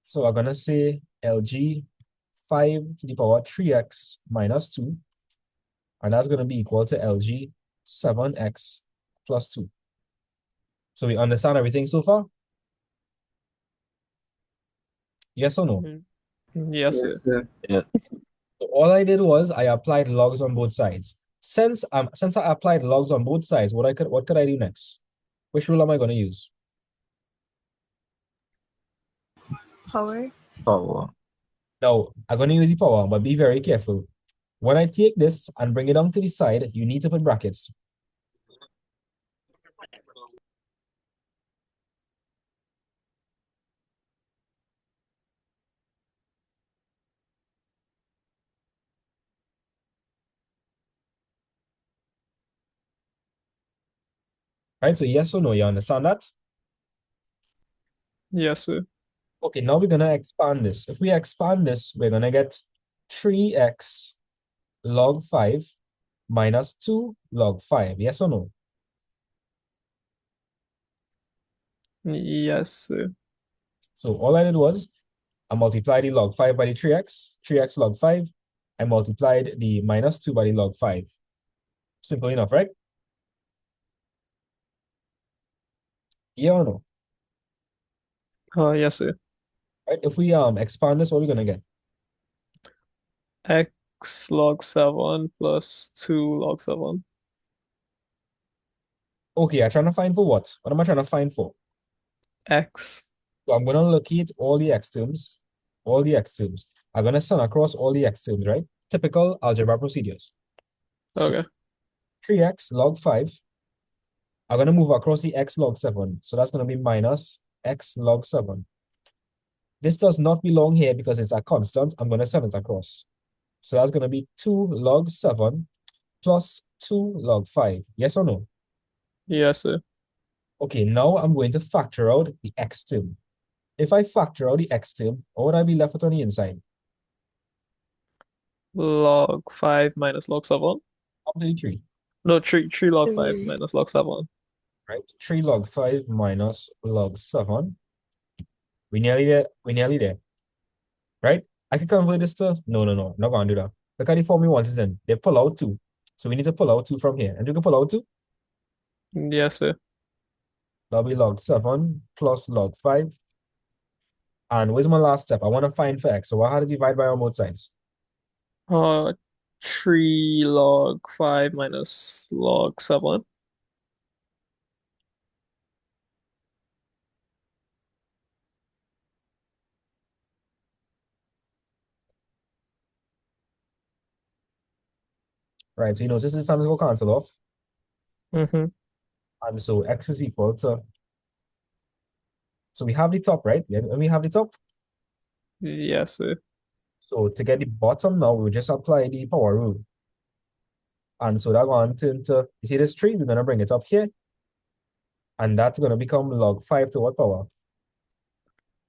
So I'm gonna say LG 5 to the power 3x minus 2, and that's gonna be equal to LG 7x plus 2. So we understand everything so far? Yes or no? Yes, sir. Yeah. So all I did was I applied logs on both sides. Since I applied logs on both sides, what could I do next? Which rule am I gonna use? Power. Power. No, I'm gonna use the power, but be very careful. When I take this and bring it down to the side, you need to put brackets. Right, so yes or no, you understand that? Yes, sir. Okay, now we're gonna expand this. If we expand this, we're gonna get 3x log 5 minus 2 log 5. Yes or no? Yes, sir. So all I did was I multiplied the log 5 by the 3x log 5. I multiplied the minus 2 by the log 5. Simple enough, right? Yeah or no? Yes, sir. Right? If we expand this, what are we gonna get? X log 7 plus 2 log 7. Okay, I'm trying to find for what? What am I trying to find for? X. So I'm gonna locate all the x terms. I'm gonna sum across all the x terms, right? Typical algebra procedures. So Okay. 3x log 5 I'm going to move across the x log 7. So that's going to be minus x log 7. This does not belong here because it's a constant. I'm going to send it across. So that's going to be 2 log 7 plus 2 log 5. Yes or no? Yes, sir. Okay, now I'm going to factor out the x term. If I factor out the x term, what would I be left with on the inside? Log 5 minus log 7. Up to the 3. No, 3 log 5 minus log 7. Right? 3 log 5 minus log 7. We nearly there. We nearly there. Right? I can convert this to, no, not going to do that. Look at the form we want is in. They pull out 2. So we need to pull out 2 from here. And you can pull out 2. Yes, sir. That'll be log 7 plus log 5. And where's my last step? I want to find for x. So I had to divide by on both sides. 3 log 5 minus log 7. Right, so you notice this times will cancel off. Mm-hmm. And so x is equal to, so we have the top, right? And we have the top. Yes, sir. So to get the bottom now, we'll just apply the power rule. And so that's going to turn to, you see this 3, we're going to bring it up here. And that's going to become log 5 to what power?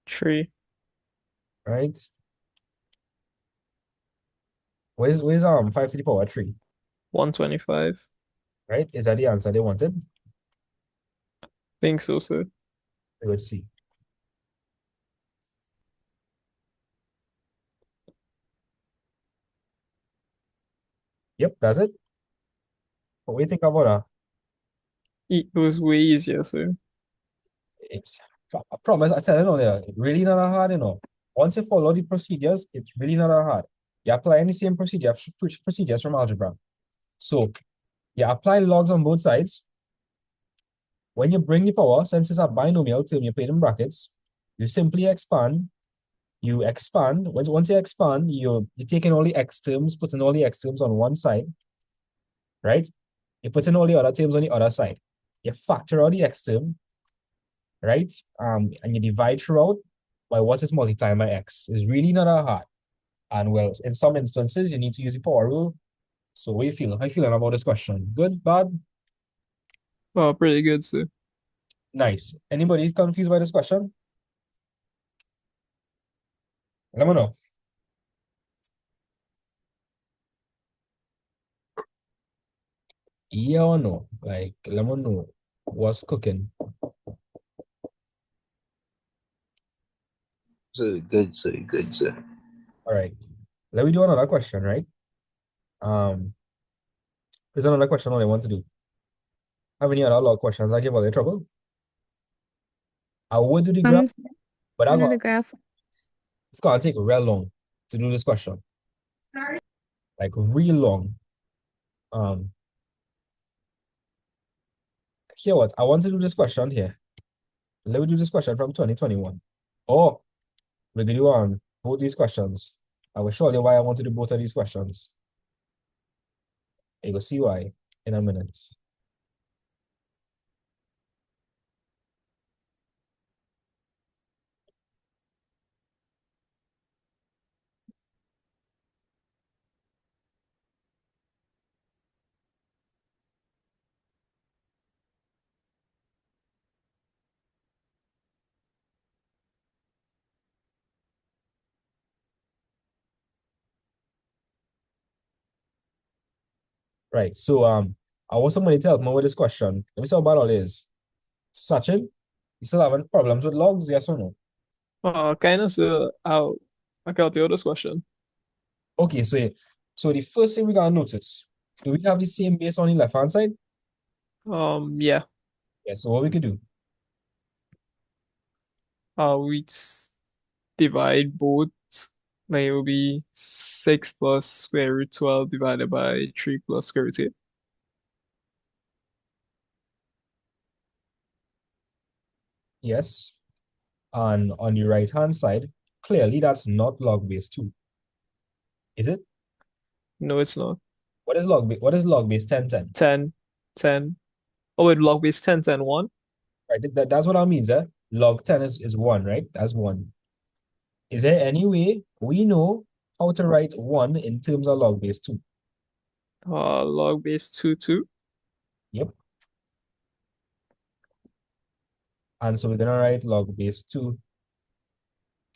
3. Right? Where's 5 to the power 3? 125. Right? Is that the answer they wanted? Think so, sir. Let's see. Yep, that's it. What do you think about that? It was way easier, sir. It's, I promise, I tell you earlier, it's really not that hard, you know. Once you follow the procedures, it's really not that hard. You're applying the same procedures from algebra. So you apply logs on both sides. When you bring the power, since it's a binomial term, you put it in brackets, you simply expand. You expand. Once you expand, you're taking all the x terms, putting all the x terms on one side, right? You're putting all the other terms on the other side. You factor out the x term, right? And you divide throughout by what is multiplied by x. It's really not that hard. And well, in some instances, you need to use the power rule. So what do you feel? How you feeling about this question? Good, bad? Oh, pretty good, sir. Nice. Anybody confused by this question? Let me know. Yeah or no? Like, let me know what's cooking. So good, sir. Good, sir. All right. Let me do another question, right? There's another question I want to do. Have any other log questions? I give all the trouble. I would do the graph, but I Do got the graph. it's gonna take real long to do this question. Like real long. Here what? I want to do this question here. Let me do this question from 2021. Oh, we're gonna do both these questions. I will show you why I want to do both of these questions. You will see why in a minute. Right. So I want somebody to help me with this question. Let me see how bad all it is. Sachin, you still having problems with logs, yes or no? Kind of, sir. I can help you with this question. Okay, so the first thing we gotta notice, do we have the same base on the left-hand side? Yeah. Yeah, so what we could do? We divide both. Like it will be 6 plus square root 12 divided by 3 plus square root 8. Yes. And on the right-hand side, clearly that's not log base 2. Is it? No, it's not. What is log base 10, 10? 10, 10. Oh, with log base 10, 10, 1. Right, that's what that means, eh? Log 10 is 1, right? That's 1. Is there any way we know how to write 1 in terms of log base 2? Log base 2, 2. Yep. And so we're going to write log base 2,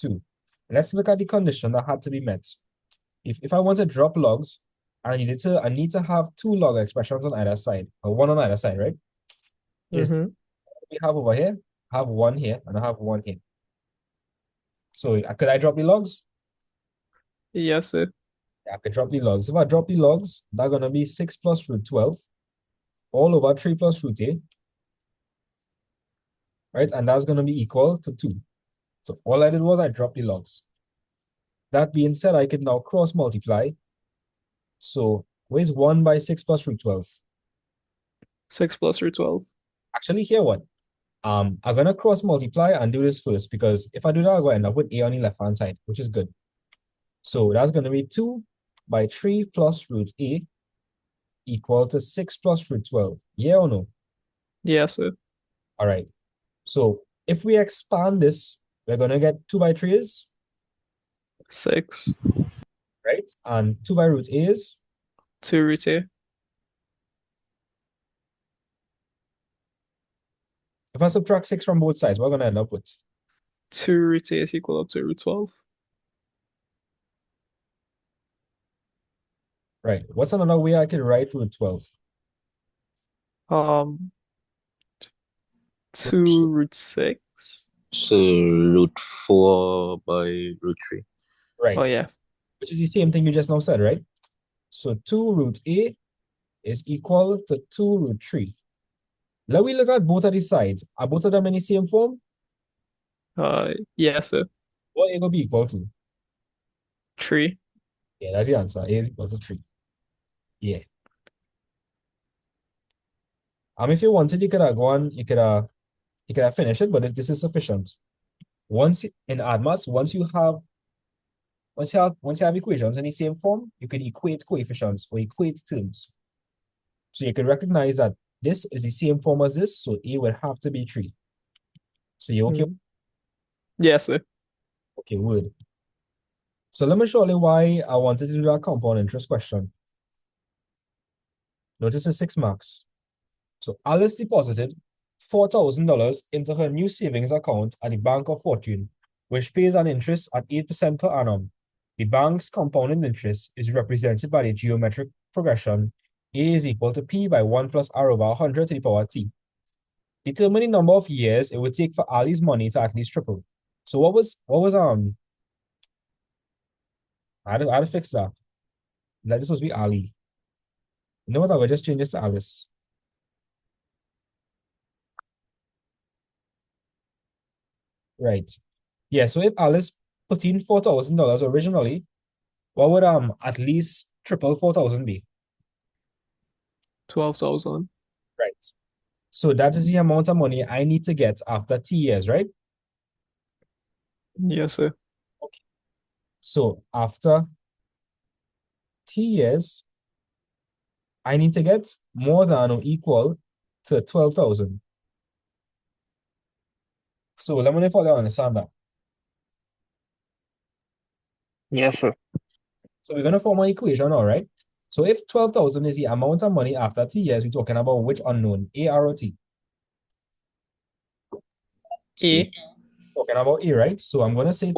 2. Let's look at the condition that had to be met. If I want to drop logs, I need to have 2 log expressions on either side, or 1 on either side, right? Is Mm-hmm. we have over here, I have 1 here, and I have 1 here. So could I drop the logs? Yes, sir. Yeah, I could drop the logs. If I drop the logs, that's going to be 6 plus root 12 all over 3 plus root a, right? And that's going to be equal to 2. So all I did was I dropped the logs. That being said, I could now cross multiply. So where's 1 by 6 plus root 12? 6 plus root 12. Actually, here what? I'm going to cross multiply and do this first, because if I do that, I'm going to end up with a on the left-hand side, which is good. So that's going to be 2 by 3 plus root a equal to 6 plus root 12. Yeah or no? Yes, sir. All right. So if we expand this, we're going to get 2 by 3 is 6. Right? And 2 by root a is 2 root a. If I subtract 6 from both sides, we're going to end up with 2 root a is equal to root 12. Right. What's another way I can write root 12? 2 root 6. So root 4 by root 3. Right. Oh, yeah. Which is the same thing you just now said, right? So 2 root a is equal to 2 root 3. Let me look at both of these sides. Are both of them in the same form? Yes, sir. What a going to be equal to? 3. Yeah, that's the answer. A is equal to 3. Yeah. If you wanted, you could have gone, you could have finished it, but this is sufficient. Once in AdMaths, once you have equations in the same form, you could equate coefficients or equate terms. So you can recognize that this is the same form as this, so A would have to be 3. So you okay? Yes, sir. Okay, good. So let me show you why I wanted to do that compound interest question. Notice the 6 marks. So Alice deposited $4,000 into her new savings account at the Bank of Fortune, which pays an interest at 8% per annum. The bank's compounded interest is represented by the geometric progression A is equal to P by 1 plus R over 100 to the power T. Determine the number of years it would take for Ali's money to at least triple. So I had to fix that. Like this was be Ali. You know what? I will just change this to Alice. Right. Yeah, so if Alice put in $4,000 originally, what would at least triple 4,000 be? 12,000. Right. So that is the amount of money I need to get after T years, right? Yes, sir. Okay. So after T years, I need to get more than or equal to 12,000. So let me know if you understand that. Yes, sir. So we're going to form an equation, all right? So if 12,000 is the amount of money after T years, we're talking about which unknown, A, R, or T? A. Talking about A, right? So I'm going to say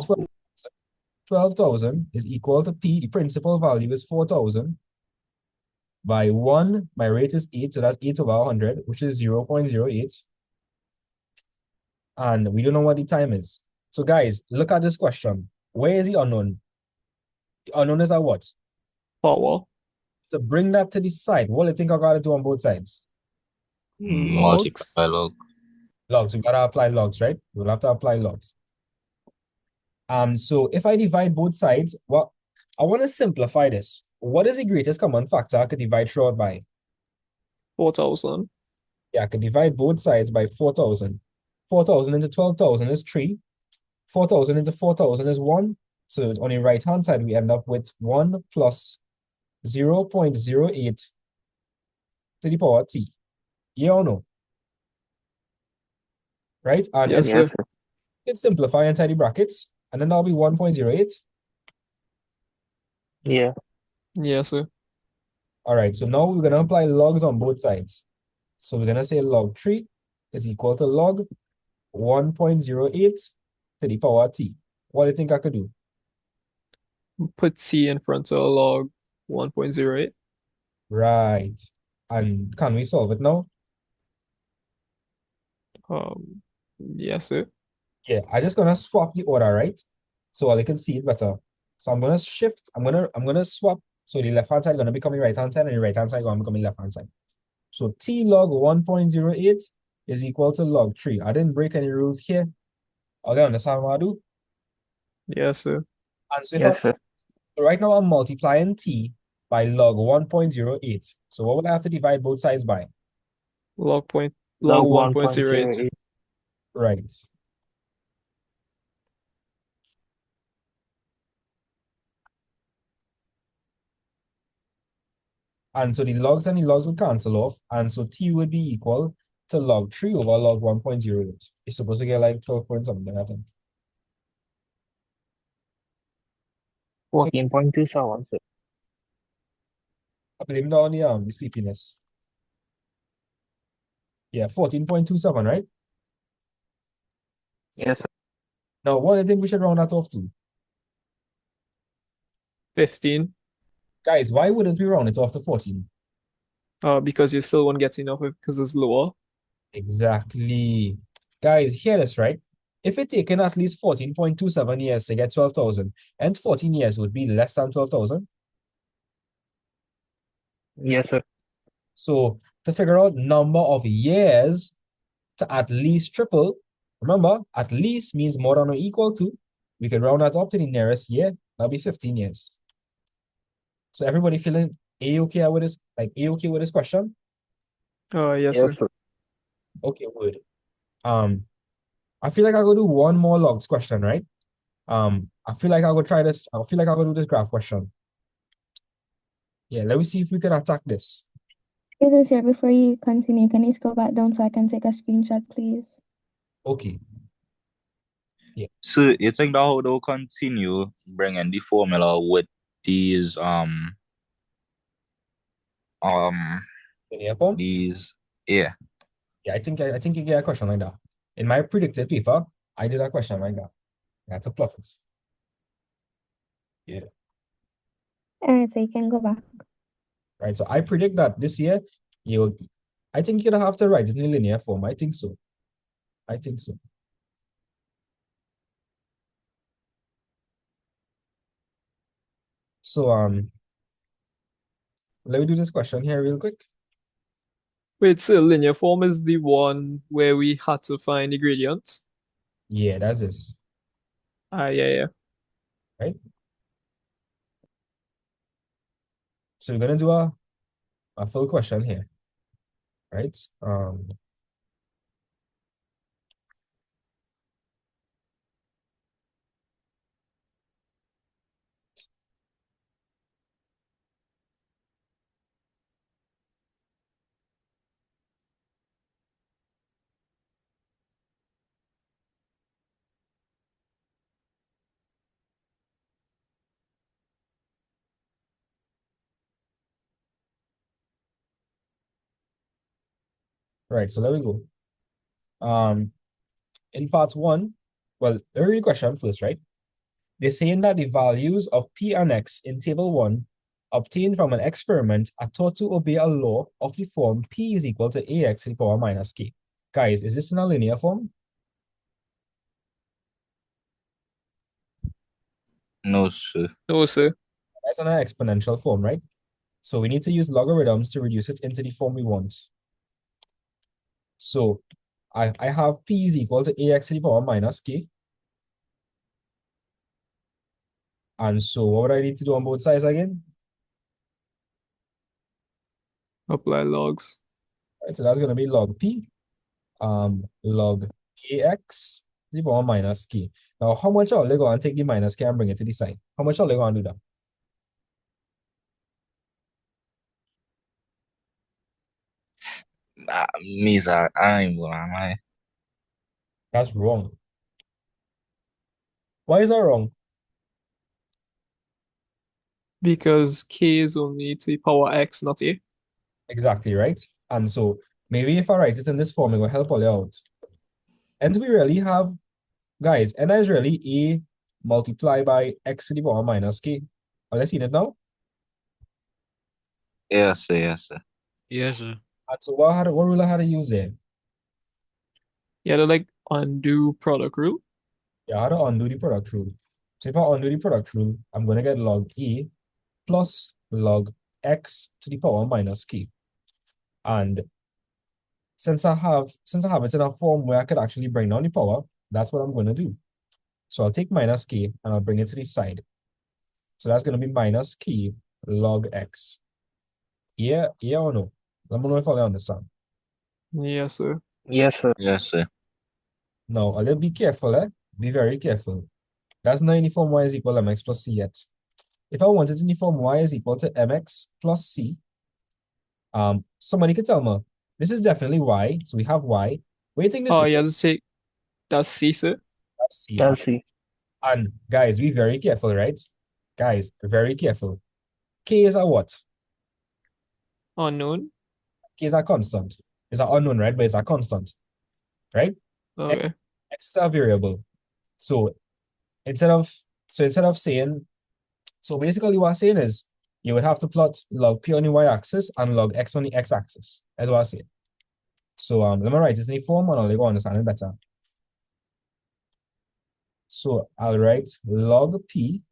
12,000 is equal to P. The principal value is 4,000 by 1. My rate is 8, so that's 8 over 100, which is 0.08. And we don't know what the time is. So guys, look at this question. Where is the unknown? The unknown is at what? Power. To bring that to the side, what do you think I got to do on both sides? Multiply log. Logs. We got to apply logs, right? We'll have to apply logs. So if I divide both sides, well, I want to simplify this. What is the greatest common factor I could divide throughout by? 4,000. Yeah, I could divide both sides by 4,000. 4,000 into 12,000 is 3. 4,000 into 4,000 is 1. So on the right-hand side, we end up with 1 plus 0.08 to the power T. Yeah or no? right? And Yes, sir. you can simplify inside the brackets, and then that'll be 1.08. Yeah. Yes, sir. All right, so now we're going to apply logs on both sides. So we're going to say log 3 is equal to log 1.08 to the power t. What do you think I could do? Put t in front of log 1.08. Right. And can we solve it now? Yes, sir. Yeah, I'm just gonna swap the order, right? So I can see it better. So I'm gonna shift, I'm gonna swap. So the left hand side gonna become the right hand side, and the right hand side gonna become the left hand side. So t log 1.08 is equal to log 3. I didn't break any rules here. Are you understand what I do? Yes, sir. And so if Yes, sir. so right now I'm multiplying t by log 1.08. So what would I have to divide both sides by? Log Log 1.08. 1.08. Right. And so the logs and the logs would cancel off. And so t would be equal to log 3 over log 1.08. It's supposed to get like 12 point something, I think. 14.27, sir. I blame it on the sleepiness. Yeah, 14.27, right? Yes, sir. Now, what do you think we should round that off to? 15. Guys, why wouldn't we round it off to 14? Because you still won't get enough because it's lower. Exactly. Guys, hear this, right? If it taken at least 14.27 years to get 12,000, and 14 years would be less than 12,000. Yes, sir. So to figure out number of years to at least triple, remember, at least means more than or equal to, we can round that up to the nearest year. That'll be 15 years. So everybody feeling A-okay with this, like A-okay with this question? Yes, Yes, sir. sir. Okay, good. I feel like I'll go do one more logs question, right? I feel like I'll go try this. I feel like I'll go do this graph question. Yeah, let me see if we can attack this. Excuse us here before you continue. Can you scroll back down so I can take a screenshot, please? Okay. Yeah. So you think that how they'll continue bringing the formula with these Linear form? these yeah. Yeah, I think you get a question like that. In my predicted paper, I did a question like that. I had to plot it. Yeah. All right, so you can go back. Right. So I predict that this year I think you're gonna have to write it in linear form. I think so. I think so. So let me do this question here real quick. Wait, so linear form is the one where we had to find the gradients? Yeah, that's this. Yeah. Right? So we're gonna do a full question here. Right? Right, so there we go. In part one, well, let me read the question first, right? They're saying that the values of P and X in table 1 obtained from an experiment are taught to obey a law of the form P is equal to AX to the power minus K. Guys, is this in a linear form? No, sir. No, sir. That's in an exponential form, right? So we need to use logarithms to reduce it into the form we want. So I have P is equal to AX to the power minus K. And so what would I need to do on both sides again? Apply logs. Right, so that's going to be log P, log AX to the power minus K. Now, how much are they going to take the minus K and bring it to the side? How much are they going to do that? Misa, I ain't gonna lie. That's wrong. Why is that wrong? Because k is only to the power x, not a. Exactly, right? And so maybe if I write it in this form, it will help all you out. And we really have, guys, n is really a multiplied by x to the power minus k. Are you seeing it now? Yes, sir, yes, sir. Yes, sir. And so what rule I had to use there? You had to like undo product rule. Yeah, I had to undo the product rule. So if I undo the product rule, I'm going to get log a plus log x to the power minus k. And since I have it in a form where I could actually bring down the power, that's what I'm going to do. So I'll take minus k and I'll bring it to the side. So that's going to be minus k log x. Yeah or no? Let me know if I understand. Yes, sir. Yes, sir. Yes, sir. Now, a little be careful, eh? Be very careful. That's not uniform y is equal to mx plus c yet. If I wanted uniform y is equal to mx plus c, somebody could tell me, this is definitely y, so we have y. What do you think this Oh, is? you have to say that's c, sir. That's c. That's C. And guys, be very careful, right? Guys, very careful. K is a what? Unknown. K is a constant. It's an unknown, right? But it's a constant, right? Okay. X is a variable. So instead of saying, so basically what I'm saying is you would have to plot log p on the y-axis and log x on the x-axis. That's what I'm saying. So let me write it in the form and I'll go understand it better. So I'll write log p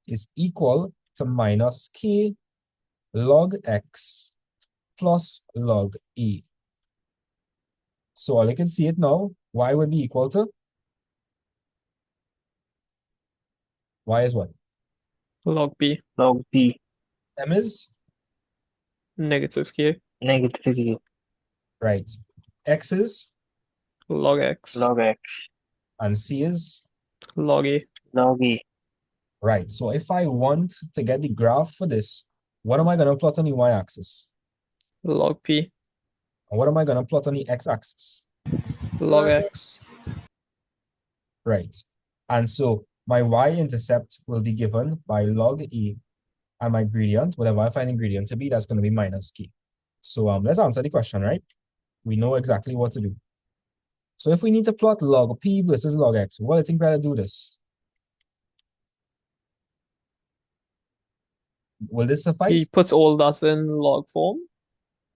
is equal to minus k log x plus log e. So all you can see it now, y would be equal to y is what? Log p. Log P. M is? Negative k. Negative K. Right. X is? Log x. Log X. And C is? Log a. Log E. Right. So if I want to get the graph for this, what am I going to plot on the y-axis? Log p. And what am I going to plot on the x-axis? Log x. Right. And so my y-intercept will be given by log E, and my gradient, whatever I find ingredient to be, that's going to be minus k. So let's answer the question, right? We know exactly what to do. So if we need to plot log p versus log x, what do you think we ought to do this? Will this He suffice? puts all that in log form.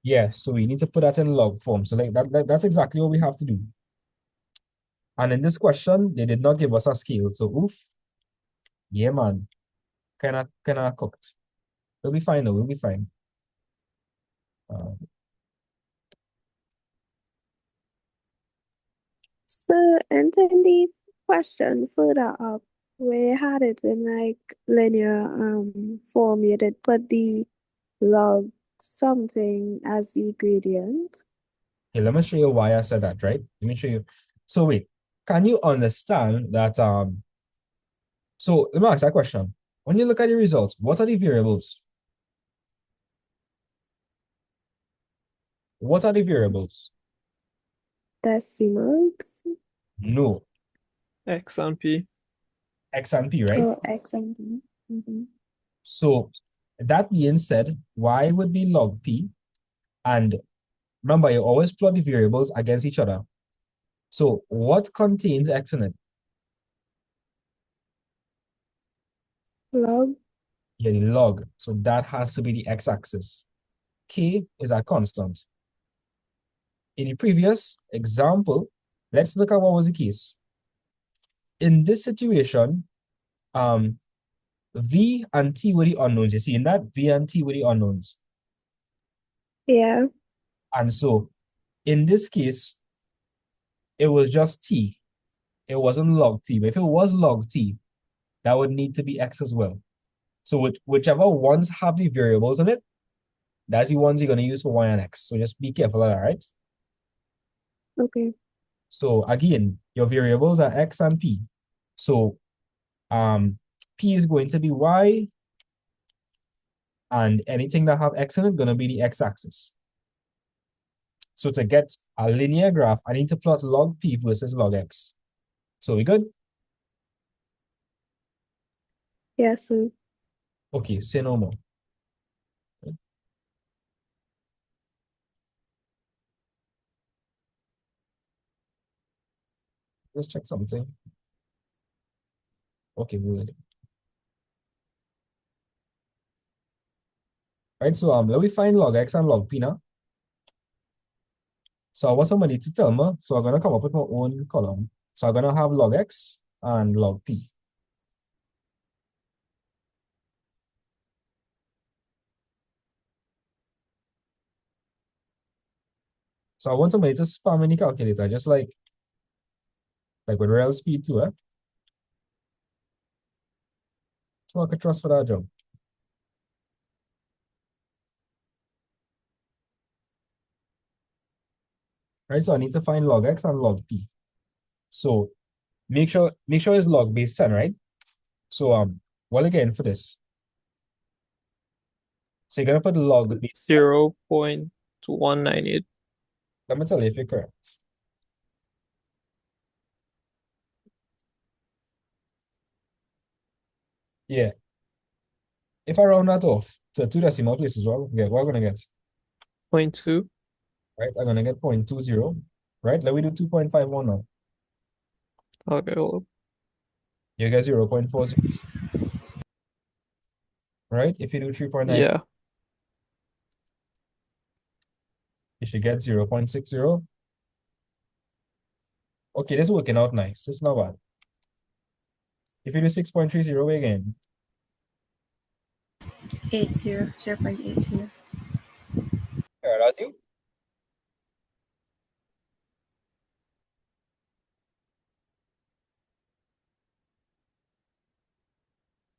Yeah, so we need to put that in log form. So like that's exactly what we have to do. And in this question, they did not give us a scale. So oof. Yeah, man. Kinda cooked. We'll be fine though, we'll be fine. So, and then the question further up, where you had it in like linear form, you did put the log something as the gradient. Okay, let me show you why I said that, right? Let me show you. So wait, can you understand that so let me ask that question. When you look at the results, what are the variables? What are the variables? Decimals. No, X and p. X and P, right? Oh, X and P. Mm-hmm. So that being said, Y would be log P. And remember, you always plot the variables against each other. So what contains X in it? Log. Yeah, the log. So that has to be the x-axis. K is a constant. In the previous example, let's look at what was the case. In this situation, V and T were the unknowns. You see, in that V and T were the unknowns. Yeah. And so in this case, it was just T. It wasn't log T. But if it was log T, that would need to be X as well. So whichever ones have the variables in it, that's the ones you're going to use for Y and X. So just be careful of that, right? Okay. So again, your variables are X and P. So P is going to be Y, and anything that have X in it going to be the X-axis. So to get a linear graph, I need to plot log P versus log X. So we good? Yes, sir. Okay, say no more. Let's check something. Okay, good. Right, so let me find log X and log P now. So I want somebody to tell me. So I'm gonna come up with my own column. So I'm gonna have log X and log P. So I want somebody to spam any calculator, just like with real speed too, eh? So I could trust for that job. Right, so I need to find log X and log P. So make sure it's log base 10, right? So well again for this. So you're gonna put log base 0.198. Let me tell you if you're correct. Yeah. If I round that off to two decimal places, what we're gonna get? 0.2. Right? I'm gonna get 0.20. Right? Let me do 2.51 now. Okay, hold up. You get 0.40. Right? If you do 3.9, Yeah. you should get 0.60. Okay, this is working out nice. This is not bad. If you do 6.30 again, 0.80. yeah, that's you.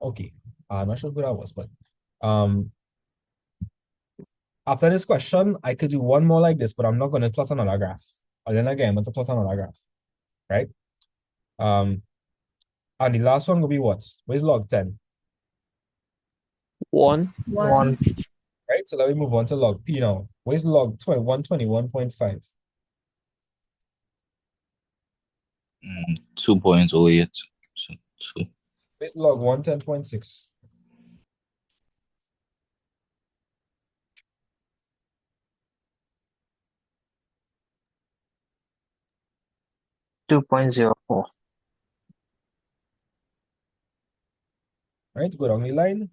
Okay. I'm not sure who that was, but um after this question, I could do one more like this, but I'm not going to plot another graph. And then again, I'm going to plot another graph, right? And the last one will be what? Where's log 10? 1. 1. Right? So let me move on to log P now. Where's log 121.5? 2.08. So 2. Where's log 110.6? 2.04. Right? Go down the line.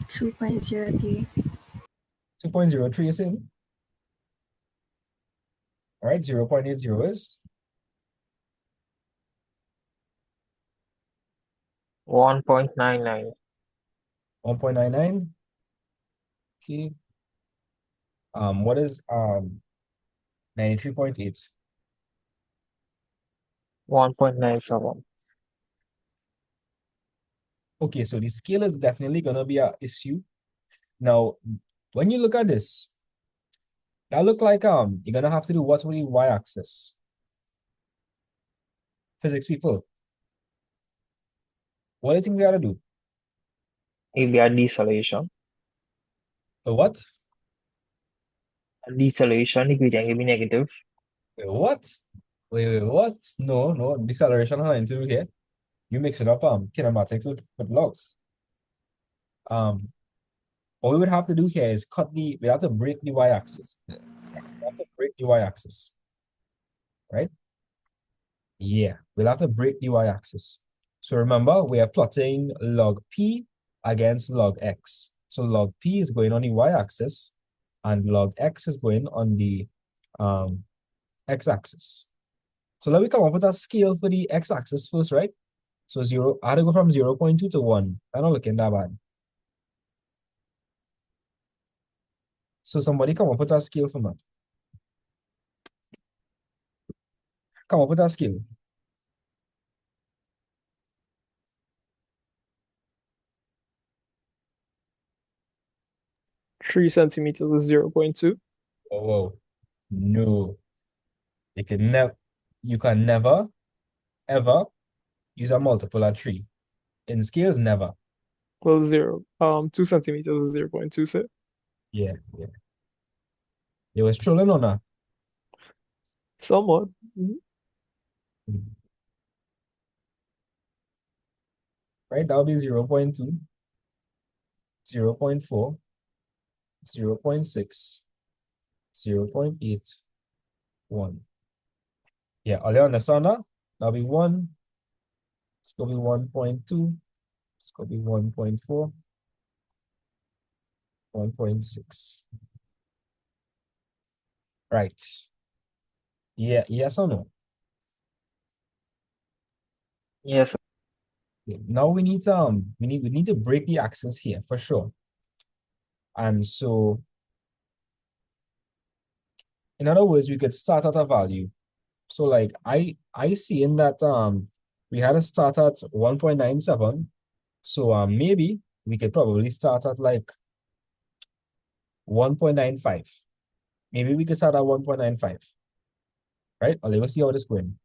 2.03. 2.03 is in. All right, 0.80 is 1.99. 1.99. Okay. What is 93.8? 1.97. Okay, so the scale is definitely gonna be an issue. Now, when you look at this, that look like you're gonna have to do what with the y-axis? Physics people. What do you think we gotta do? It'll be a deceleration. A what? A deceleration, the gradient will be negative. Wait, what? Wait, what? No, deceleration has nothing to do here. You mixing up kinematics with logs. What we would have to do here is we have to break the y-axis. We have to break the y-axis, right? Yeah, we'll have to break the y-axis. So remember, we are plotting log P against log X. So log P is going on the y-axis and log X is going on the x-axis. So let me come up with a scale for the x-axis first, right? So I had to go from 0.2 to 1. I'm not looking that bad. So somebody come up with a scale for me. Come up with a scale. 3 centimeters is 0.2. Oh, no. You can never, ever use a multiple of 3. In scales, never. Well, 2 centimeters is 0.2, sir. Yeah, yeah. It was trolling or not? Somewhat. Mhm. Right? That'll be 0.2, 0.4, 0.6, 0.8, 1. Yeah, all you understand that? That'll be 1. It's going to be 1.2. It's going to be 1.4, 1.6. Right. Yeah, yes or no? Yes. Yeah. Now we need to break the axis here for sure. And so in other words, we could start at a value. So like I see in that we had to start at 1.97. So maybe we could probably start at like 1.95. Maybe we could start at 1.95. Right? Or let's see how this is going.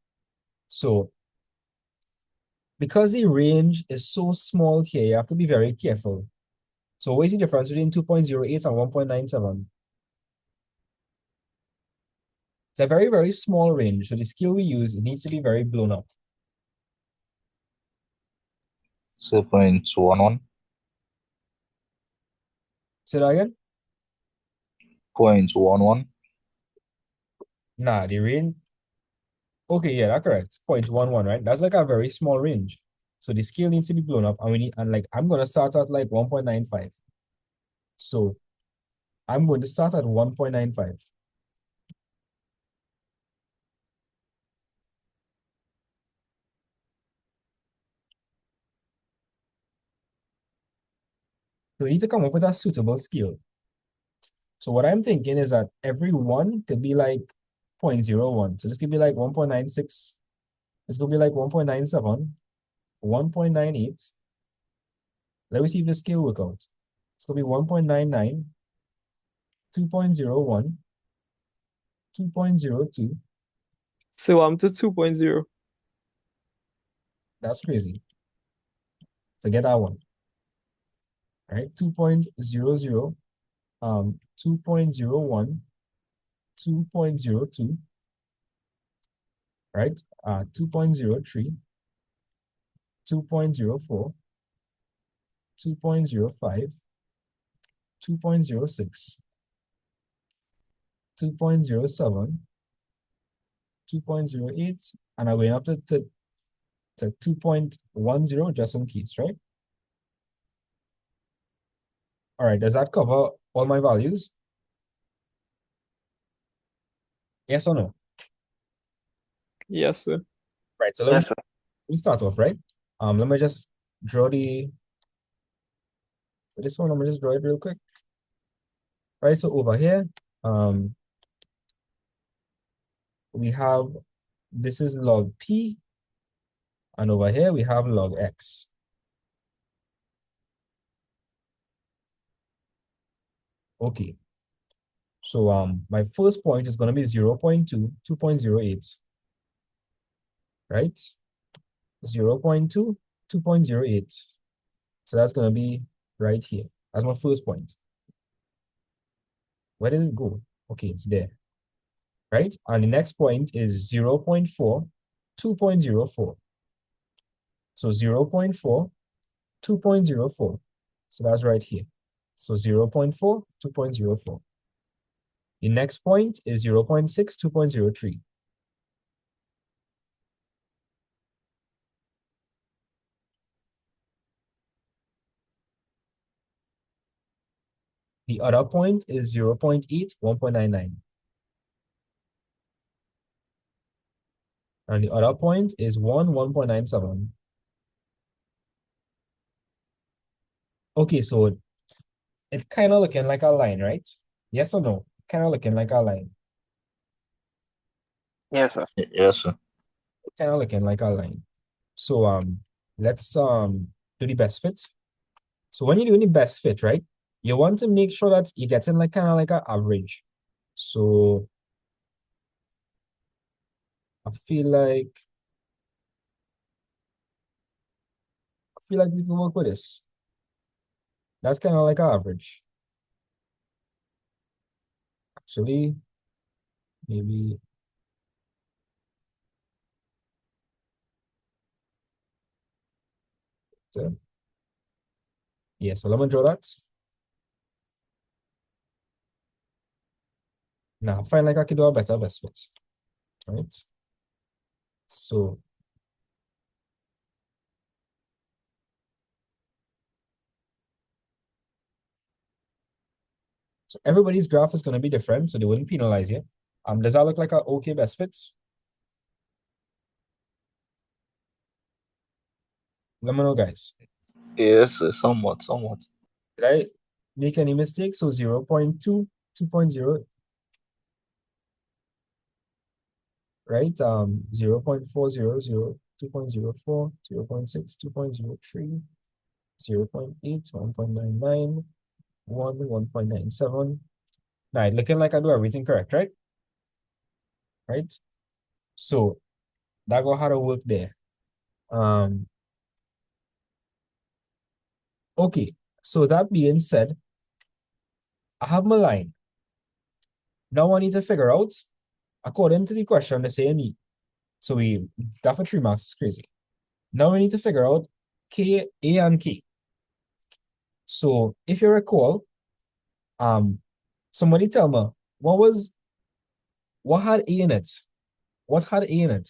So because the range is so small here, you have to be very careful. So what is the difference between 2.08 and 1.97? It's a very, very small range. So the scale we use, it needs to be very blown up. 0.211. Say that again? 0.211. Nah, the range. Okay, yeah, that's correct. 0.11, right? That's like a very small range. So the scale needs to be blown up, and like I'm gonna start at like 1.95. So I'm going to start at 1.95. So we need to come up with a suitable scale. So what I'm thinking is that every one could be like 0.01. So this could be like 1.96. This could be like 1.97, 1.98. Let me see if the scale work out. It's going to be 1.99, 2.01, 2.02. So I'm to 2.0. That's crazy. Forget that one. All right, 2.00, 2.01, 2.02, right? 2.03, 2.04, 2.05, 2.06, 2.07, 2.08, and I'm going up to 2.10 just in case, right? All right, does that cover all my values? Yes or no? Yes, sir. Right, so Yes, sir. let me start off, right? Let me just draw for this one, let me just draw it real quick. Right, so over here, we have, this is log P, and over here we have log X. Okay, so my first point is going to be 0.2, 2.08, right? 0.2, 2.08. So that's going to be right here. That's my first point. Where did it go? Okay, it's there, right? And the next point is 0.4, 2.04. So 0.4, 2.04. So that's right here. So 0.4, 2.04. The next point is 0.6, 2.03. The other point is 0.8, 1.99. And the other point is 1.97. Okay, so it's kind of looking like a line, right? Yes or no? Kind of looking like a line. Yes, sir. Yes, sir. Kind of looking like a line. So let's do the best fit. So when you're doing the best fit, right? You want to make sure that you're getting like kind of like an average. So I feel like we can work with this. That's kind of like an average. Actually, maybe yeah, so let me draw that. Now I find like I could do a better best fit. Right? So everybody's graph is going to be different, so they wouldn't penalize you. Does that look like a okay best fits? Let me know, guys. Yes, somewhat. Did I make any mistakes? So 0 0.2, 2.0, right? 0 0.400, 2.04, 0 0.6, 2.03, 0 0.8, 1.99, 1, 1.97. Now, looking like I do everything correct, right? Right? So that got how to work there. Okay, so that being said, I have my line. Now I need to figure out, according to the question, they say me. So that for 3 marks is crazy. Now we need to figure out K, A, and K. So if you recall, somebody tell me, what had A in it? What had A in it?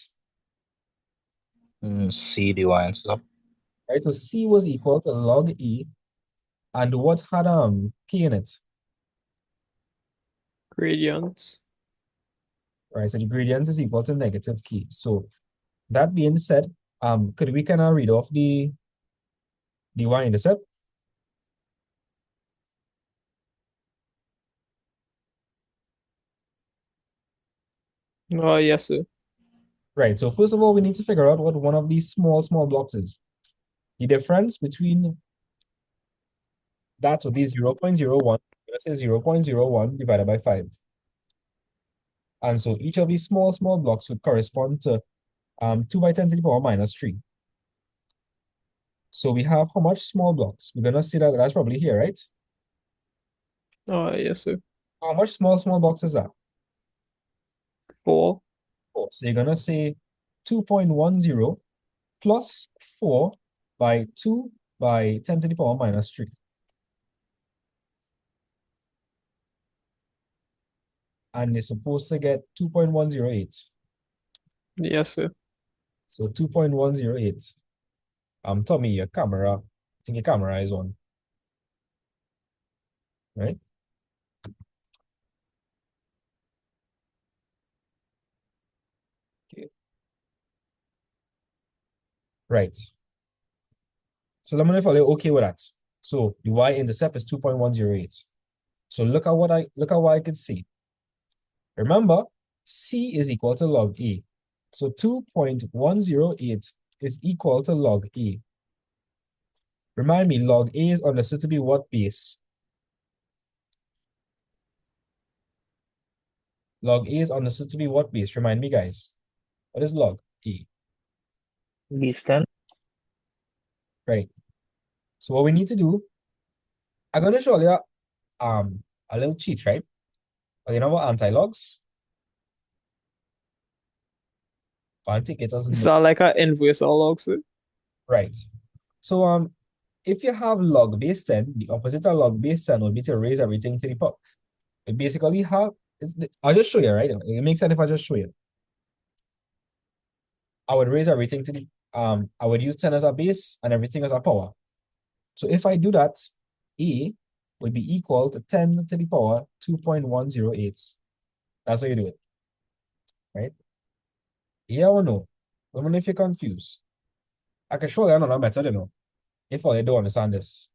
C, the Y answer. Right, so C was equal to log E, and what had K in it? Gradients. Right, so the gradient is equal to negative K. So that being said, could we kind of read off the y-intercept? Oh, yes, sir. Right, so first of all, we need to figure out what one of these small blocks is. The difference between that would be 0 0.01. Let's say 0 0.01 divided by 5. And so each of these small blocks would correspond to 2 by 10 to the power minus 3. So we have how much small blocks? We're going to see that that's probably here, right? Oh, yes, sir. How much small blocks is that? 4. 4. So you're going to say 2.10 plus 4 by 2 by 10 to the power minus 3. And you're supposed to get 2.108. Yes, sir. So 2.108. Tommy, your camera, I think your camera is on, right? Okay. Right. So let me know if you're okay with that. So the y-intercept is 2.108. So look at what I could see. Remember, C is equal to log A. So 2.108 is equal to log A. Remind me, log A is understood to be what base? Log A is understood to be what base? Remind me, guys. What is log A? Base 10. Right. So what we need to do, I'm going to show you a little cheat, right? You know what anti-logs? I think it doesn't Is know. that like an inverse log, sir? Right. So if you have log base 10, the opposite of log base 10 would be to raise everything to the power. It basically I'll just show you, right? It makes sense if I just show you. I would raise everything to the I would use 10 as a base and everything as a power. So if I do that, A would be equal to 10 to the power 2.108. That's how you do it. Right? Yeah or no? Let me know if you're confused. I can show you another method, if all you don't understand this.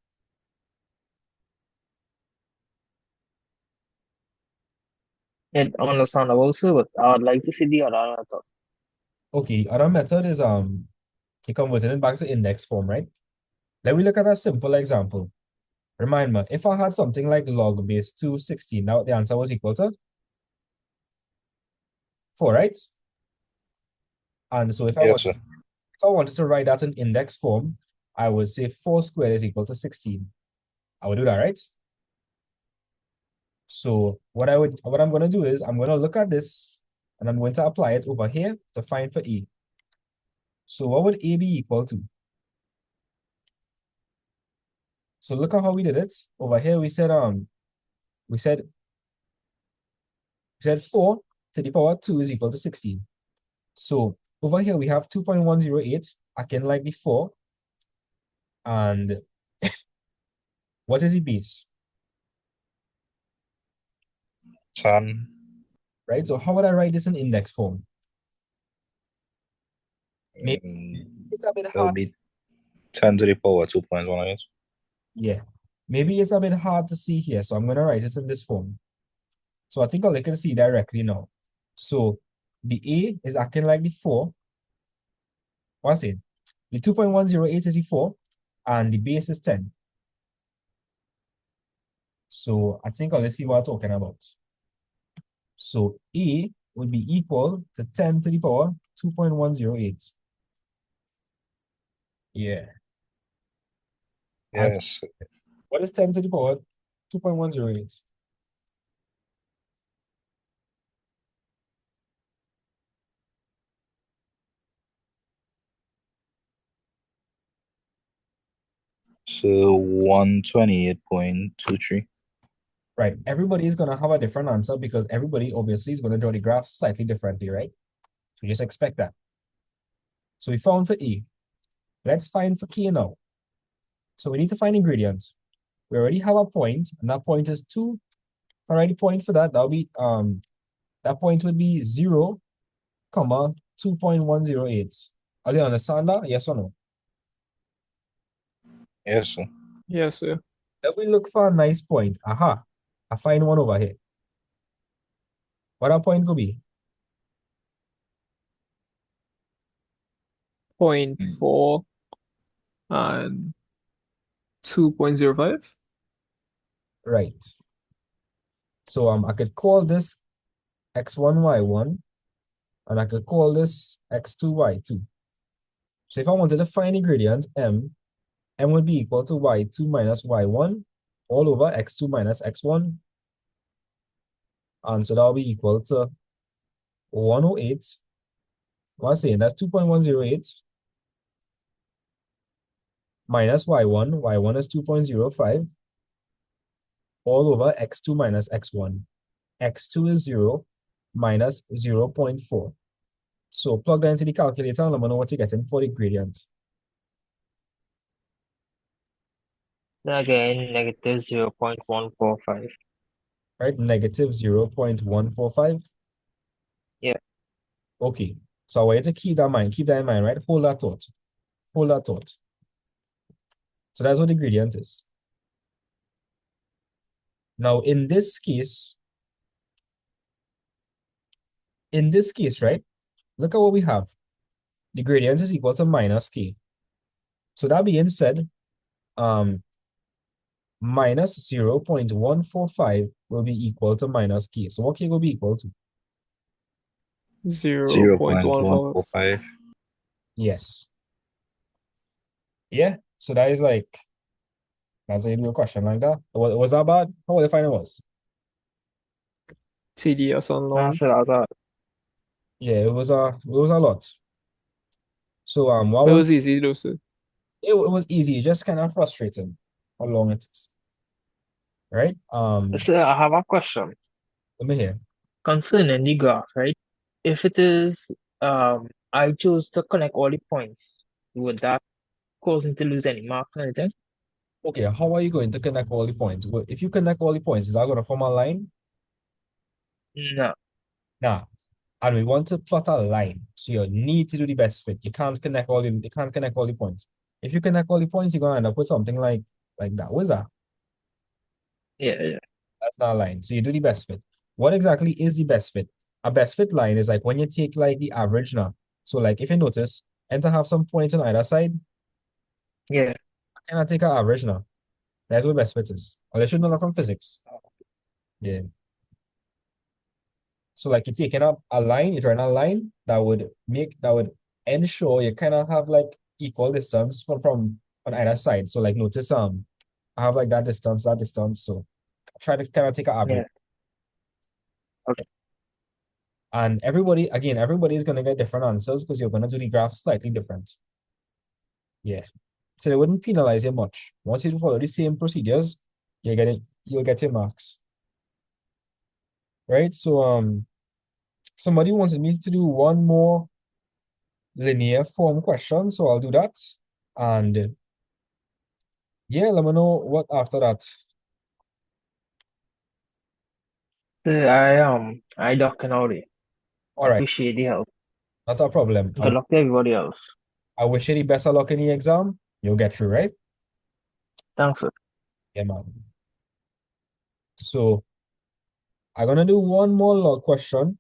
It understandable, sir, but I would like to see the other method. Okay, the other method is you converting it back to index form, right? Let me look at a simple example. Remind me, if I had something like log base 216, now the answer was equal to 4, right? And so if Yes, sir. I wanted to write that in index form, I would say 4 squared is equal to 16. I would do that, right? So what I'm gonna do is I'm gonna look at this and I'm going to apply it over here to find for A. So what would A be equal to? So look at how we did it. Over here we said 4 to the power 2 is equal to 16. So over here we have 2.108 again like before. And what is the base? 10. Right? So how would I write this in index form? Maybe it's a bit It'll hard. be 10 to the power 2.18. Yeah. Maybe it's a bit hard to see here, so I'm going to write it in this form. So I think I'll look and see directly now. So the A is acting like the 4. What's it? The 2.108 is the 4, and the base is 10. So I think I'll see what I'm talking about. So A would be equal to 10 to the power 2.108. Yeah. Yes. What is 10 to the power 2.108? So 128.23. Right. Everybody is going to have a different answer because everybody obviously is going to draw the graph slightly differently, right? So just expect that. So we found for E. Let's find for K now. So we need to find ingredients. We already have a point, and that point is 2. Alrighty, point for that. That'll be that point would be 0, comma 2.108. Are you understand that? Yes or no? Yes, sir. Yes, sir. Let me look for a nice point. Aha. I find one over here. What that point could be? 0.4 and 2.05. Right. So I could call this x1, y1, and I could call this x2, y2. So if I wanted to find ingredient m would be equal to y2 minus y1 all over x2 minus x1. And so that will be equal to 108. What's saying? That's 2.108 minus y1. Y1 is 2.05 all over x2 minus x1. X2 is 0 minus 0.4. So plug that into the calculator and let me know what you're getting for the gradient. Again, negative 0.145. Right? Negative 0.145. Yeah. Okay. So I want you to keep that in mind. Keep that in mind, right? Hold that thought. Hold that thought. So that's what the gradient is. Now, in this case, right? Look at what we have. The gradient is equal to minus k. So that being said, minus 0.145 will be equal to minus k. So what k will be equal to? 0.145. Yes. Yeah. So that is like, that's a real question like that. Was that bad? How was the final was? TDS on long. Yeah, it was a lot. So what It was easy though, sir. it was easy, just kind of frustrating how long it is. Right? So I have a question Let me hear. concerning the graph, right? If it is I choose to connect all the points, would that cause me to lose any marks or anything? Okay, how are you going to connect all the points? Well, if you connect all the points, is that going to form a line? No. Nah. And we want to plot a line. So you need to do the best fit. You can't connect all the points. If you connect all the points, you're gonna end up with something like that. What is that? Yeah. That's not a line. So you do the best fit. What exactly is the best fit? A best fit line is like when you take like the average now. So like if you notice, and to have some points on either side, Yeah. I cannot take an average now. That's what best fit is. Or they should know that from physics. Yeah. So like you're taking up a line, you're drawing a line that would ensure you kind of have like equal distance from on either side. So like notice I have like that distance. So try to kind of take an average. Yeah. Okay. And everybody is going to get different answers because you're going to do the graph slightly different. Yeah. So they wouldn't penalize you much. Once you follow the same procedures, you'll get your marks. Right? So somebody wanted me to do one more linear form question, so I'll do that. And yeah, let me know what after that. I ducking out it. All right. Appreciate the help. Not a problem. Good luck to everybody else. I wish you the best of luck in the exam. You'll get through, right? Thanks, sir. Yeah, man. So I'm gonna do one more log question.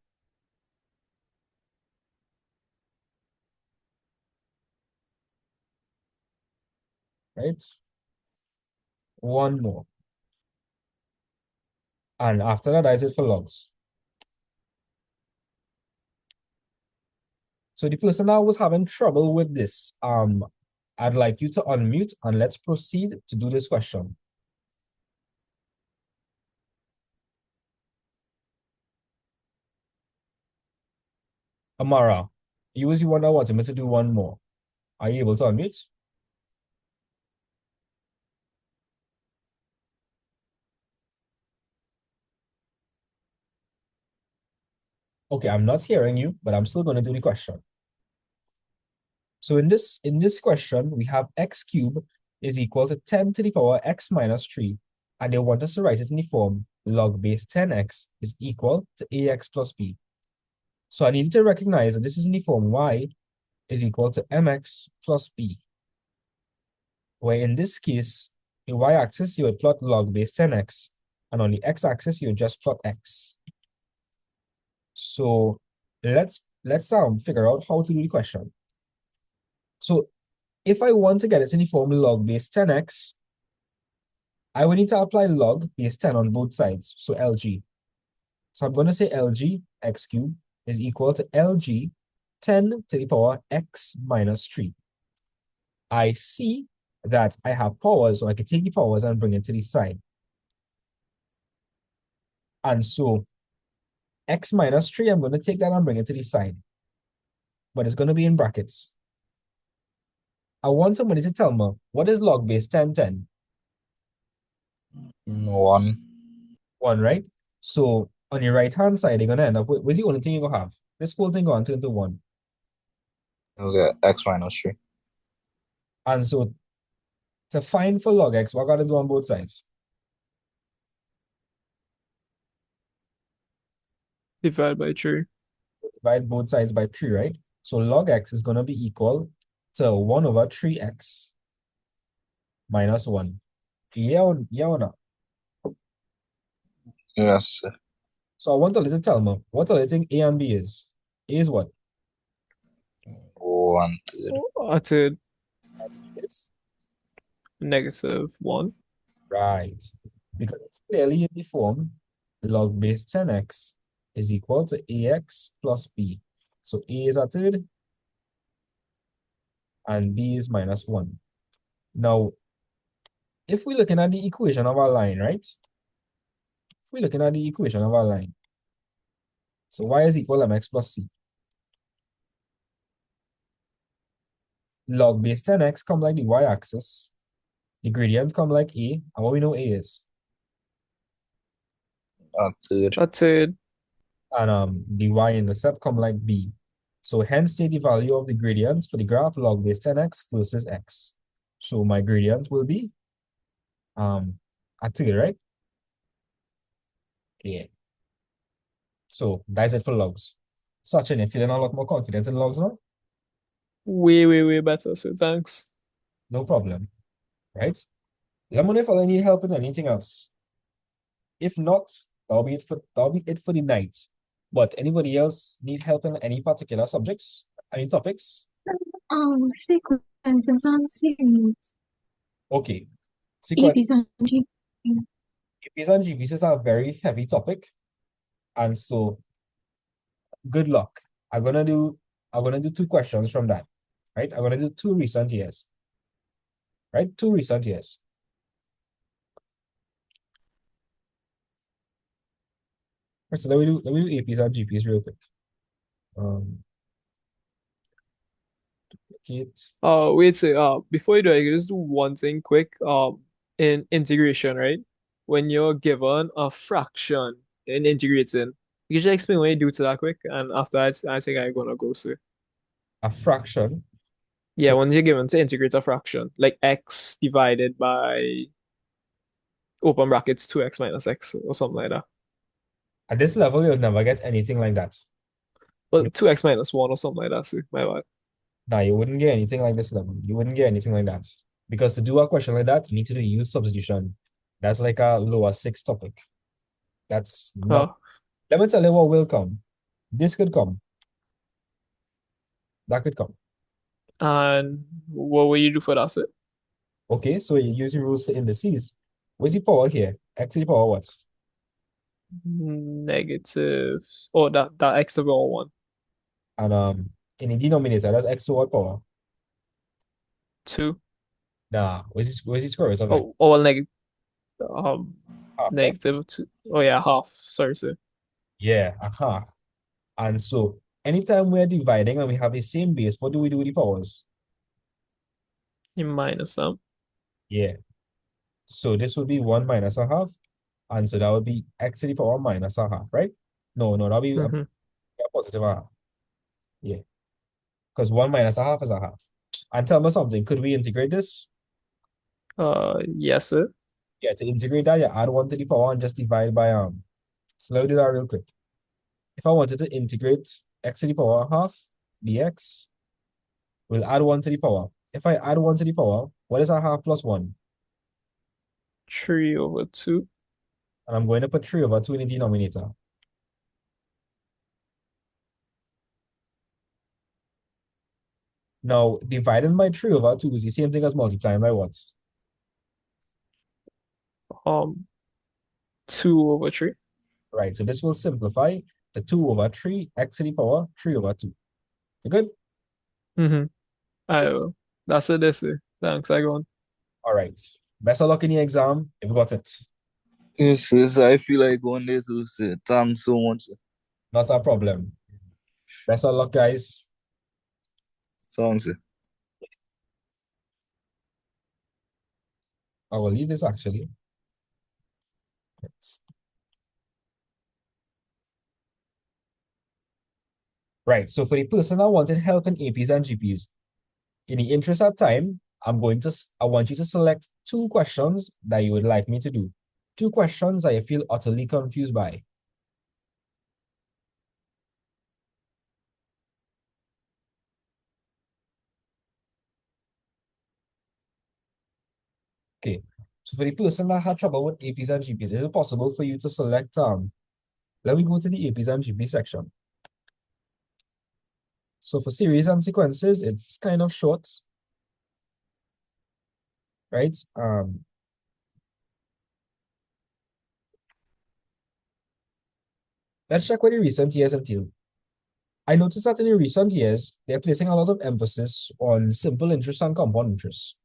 Right? One more. And after that is it for logs. So the person that was having trouble with this, I'd like you to unmute and let's proceed to do this question. Amara, you was the one that wanted me to do one more. Are you able to unmute? Okay, I'm not hearing you, but I'm still going to do the question. So in this question, we have x cubed is equal to 10 to the power x minus 3, and they want us to write it in the form log base 10x is equal to ax plus b. So I need to recognize that this is in the form y is equal to mx plus b, where in this case, the y-axis, you would plot log base 10x, and on the x-axis, you would just plot x. So let's figure out how to do the question. So if I want to get it in the form log base 10x, I will need to apply log base 10 on both sides, so LG. So I'm going to say LG x cubed is equal to LG 10 to the power x minus 3. I see that I have powers, so I can take the powers and bring it to the side. And so x minus 3, I'm going to take that and bring it to the side. But it's going to be in brackets. I want somebody to tell me, what is log base 10, 10? 1. 1, right? So on your right-hand side, you're going to end up with, what's the only thing you're going to have? This whole thing going to turn into 1. You'll get x minus 3. And so to find for log x, what I got to do on both sides? Divide by 3. Divide both sides by 3, right? So log x is going to be equal to 1 over 3x minus 1. Yeah or not? Yes, sir. So I want a little tell me, what do you think A and B is? A is what? 1/3. A third. Yes. -1. Right. Because it's clearly in the form log base 10x is equal to ax plus b. So a is a third and b is minus 1. Now, if we're looking at the equation of our line, right? If we're looking at the equation of our line, so y is equal to mx plus c. Log base 10x come like the y-axis. The gradient come like a, and what we know a is. A third. A third. And the y-intercept come like b. So hence take the value of the gradient for the graph log base 10x versus x. So my gradient will be a third, right? Yeah. So that's it for logs. Sachin, you're feeling a lot more confident in logs now? Way better, so thanks. No problem. Right? Let me know if I need help with anything else. If not, that'll be it for the night. But anybody else need help in any particular subjects? Any topics? Sequences on series. Okay. Sequence. EPs and G. EPs and GPs are a very heavy topic. And so good luck. I'm gonna do 2 questions from that. Right? I'm gonna do 2 recent years. Right? 2 recent years. So let me do APs and GPs real quick. Duplicate. Wait, so before you do it, I can just do one thing quick. In integration, right? When you're given a fraction in integrating, you can just explain what you do to that quick, and after that, I think I'm gonna go through. A fraction. Yeah, So when you're given to integrate a fraction, like x divided by open brackets 2x minus x or something like that. at this level, you'll never get anything like that. Well, 2x minus 1 or something like that, so my bad. No, you wouldn't get anything like this level. You wouldn't get anything like that. Because to do a question like that, you need to do use substitution. That's like a lower six topic. That's not. Oh, Let me tell you what will come. This could come. That could come. and what will you do for that, sir? Okay, so you're using rules for indices. What's the power here? X to the power what? Negative. Oh, that x to the power 1. And in the denominator, that's x to what power? 2. Nah, where's the square root of it? Oh, well, um, Half, right? negative 2. Oh, yeah, half. Sorry, sir. Yeah, a half. And so anytime we're dividing and we have the same base, what do we do with the powers? You minus them. Yeah. So this would be 1 minus a half. And so that would be x to the power minus a half, right? No, that would be a positive a half. Yeah. Because 1 minus a half is a half. And tell me something, could we integrate this? Yes, sir. Yeah, to integrate that, you add 1 to the power and just divide by So let me do that real quick. If I wanted to integrate x to the power half dx, we'll add 1 to the power. If I add 1 to the power, what is a half plus 1? 3 over 2. And I'm going to put 3 over 2 in the denominator. Now, dividing by 3 over 2 is the same thing as multiplying by what? 2 over 3. Right, so this will simplify the 2 over 3, x to the power 3 over 2. You good? I will. That's it, this, sir. Thanks, I go on. All right. Best of luck in the exam. If you got it. Yes, yes, I feel like going there too, sir. Thanks so much, sir. Not a problem. Best of luck, guys. Sounds, sir. I will leave this actually. Right, so for the person that wanted help in APs and GPs, in the interest of time, I want you to select 2 questions that you would like me to do. 2 questions that you feel utterly confused by. Okay, so for the person that had trouble with APs and GPs, is it possible for you to select, let me go to the APs and GP section. So for series and sequences, it's kind of short, right? Let's check what the recent years entail. I noticed that in the recent years, they're placing a lot of emphasis on simple interest and compound interest,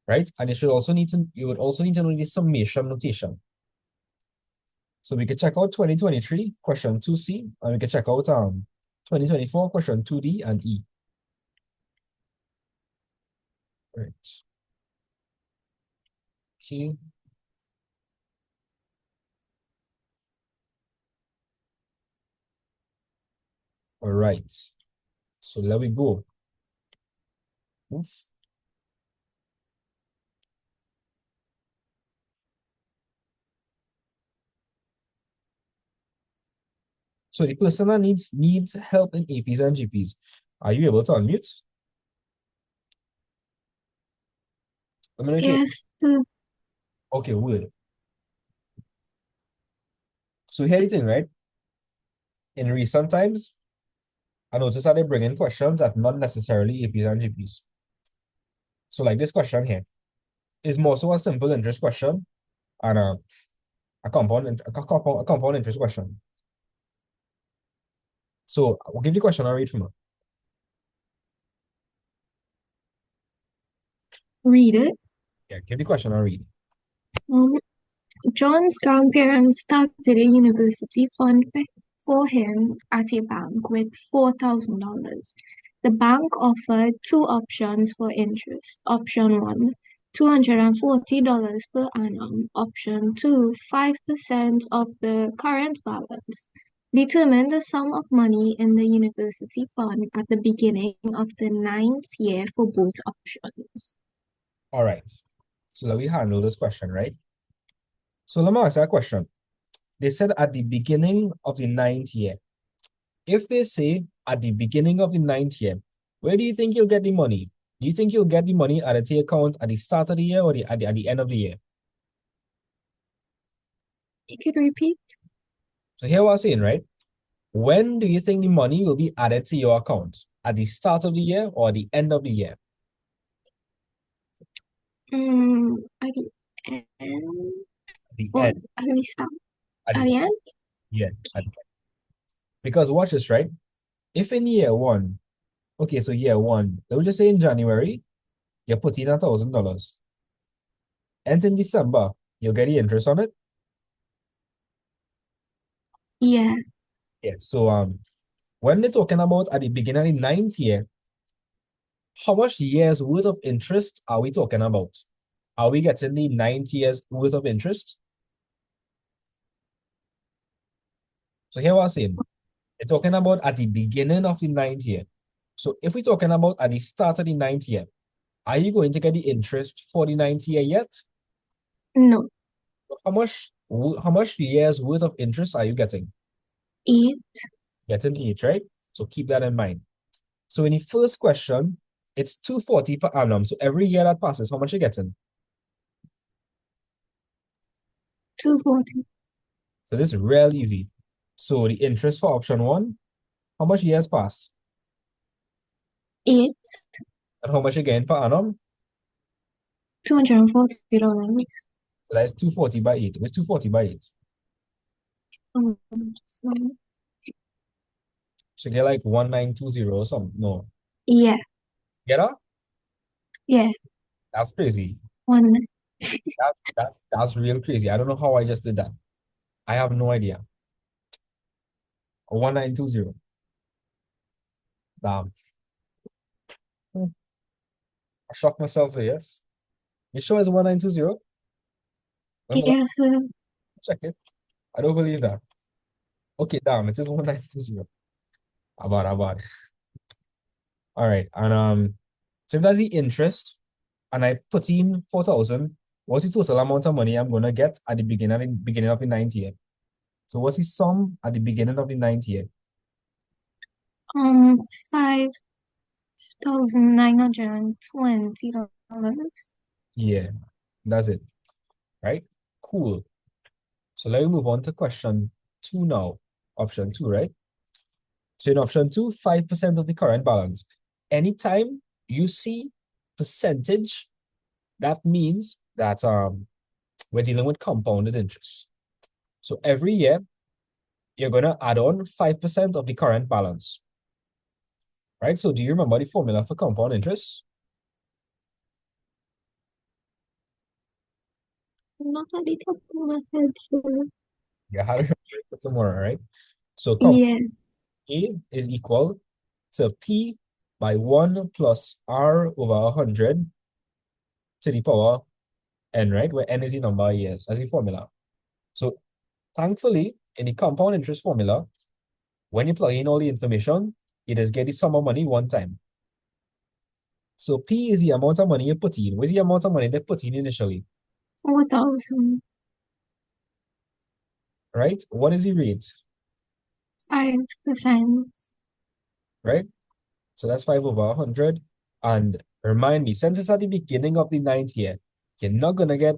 right? And you would also need to know the summation notation. So we could check out 2023, question 2C, and we could check out 2024, question 2D and E. Right. Okay. All right. So let we go. Oof. So the person that needs help in APs and GPs, are you able to unmute? Let me know if you. Yes, sir. Okay, good. So here the thing, right? In recent times, I noticed that they bring in questions that not necessarily APs and GPs. So like this question here is more so a simple interest question and a compound interest question. So I'll give you the question and read from her. Read it. Yeah, give the question and read. Um, John's grandparents started a university fund for him at a bank with $4,000. The bank offered two options for interest. Option one, $240 per annum. Option two, 5% of the current balance. Determine the sum of money in the university fund at the beginning of the ninth year for both options. All right. So let me handle this question, right? So let me ask that question. They said at the beginning of the ninth year. If they say at the beginning of the ninth year, where do you think you'll get the money? Do you think you'll get the money at a T account at the start of the year or at the end of the year? You could repeat. So here we're saying, right? When do you think the money will be added to your account? At the start of the year or the end of the year? At the end. The Or end. at the start. At At the the end? Yeah. Because watch this, right? If in year one, okay, so year one, let's just say in January, you put in $1,000. And in December, you'll get the interest on it. Yeah. Yeah. So when they're talking about at the beginning of the ninth year, how much years worth of interest are we talking about? Are we getting the 9 years worth of interest? So here we're saying, they're talking about at the beginning of the ninth year. So if we're talking about at the start of the ninth year, are you going to get the interest for the ninth year yet? No. How much years worth of interest are you getting? 8. Getting 8, right? So keep that in mind. So in the first question, it's 240 per annum. So every year that passes, how much you getting? 240. So this is real easy. So the interest for option one, how much years passed? 8. And how much you getting per annum? $240. So that's 240 by 8. What's 240 by 8? So, So get like 1920 or something. No. yeah. Get that? Yeah. That's crazy. 1. That's real crazy. I don't know how I just did that. I have no idea. 1920. Damn. I shocked myself here, yes. You sure it's 1920? When will I Yes, sir. check it? I don't believe that. Okay, damn, it is 1920. About. All right. And so if that's the interest and I put in 4,000, what's the total amount of money I'm gonna get at the beginning of the ninth year? So what's the sum at the beginning of the ninth year? $5,920. Yeah, that's it. Right? Cool. So let me move on to question 2 now. Option 2, right? So in option 2, 5% of the current balance. Anytime you see percentage, that means that we're dealing with compounded interest. So every year, you're going to add on 5% of the current balance. Right? So do you remember the formula for compound interest? Not at the top of my head, sir. You had to remember it for tomorrow, right? So Yeah. A is equal to P by 1 plus R over 100 to the power N, right? Where N is the number of years as a formula. So thankfully, in the compound interest formula, when you plug in all the information, you just get the sum of money one time. So P is the amount of money you put in. What's the amount of money they put in initially? 4,000. Right? What is the rate? 5%. Right? So that's 5 over 100. And remind me, since it's at the beginning of the ninth year, you're not going to get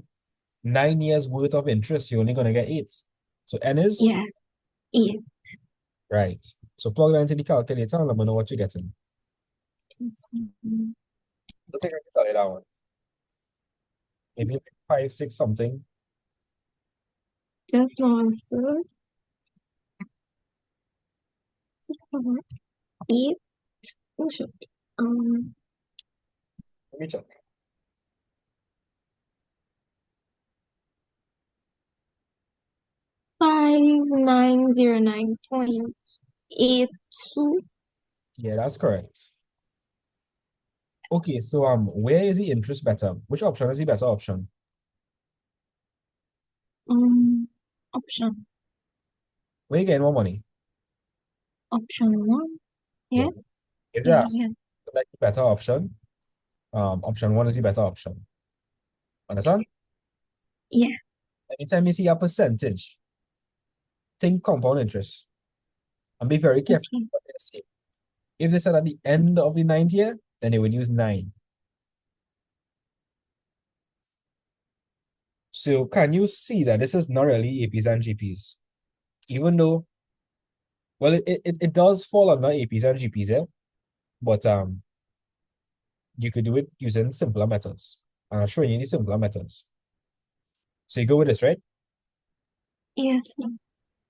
9 years worth of interest. You're only going to get 8. So N is? Yeah. 8. Right. So plug that into the calculator and let me know what you're getting. I think I can tell you that one. Maybe like 5, 6 something. Just one, sir. 8. Oh, shit. Let me check. 5909.82. Yeah, that's correct. Okay, so where is the interest better? Which option is the better option? Option. Where you getting more money? Option 1. Yeah. Yeah. If Yeah, that's yeah. like the better option, option 1 is the better option. Understand? Yeah. Anytime you see a percentage, think compound interest and be very careful Okay. what they say. If they said at the end of the ninth year, then they would use 9. So can you see that this is not really APs and GPs? Even though, well, it does fall under APs and GPs, yeah? But you could do it using simpler methods. And I'll show you the simpler methods. So you go with this, right? Yes.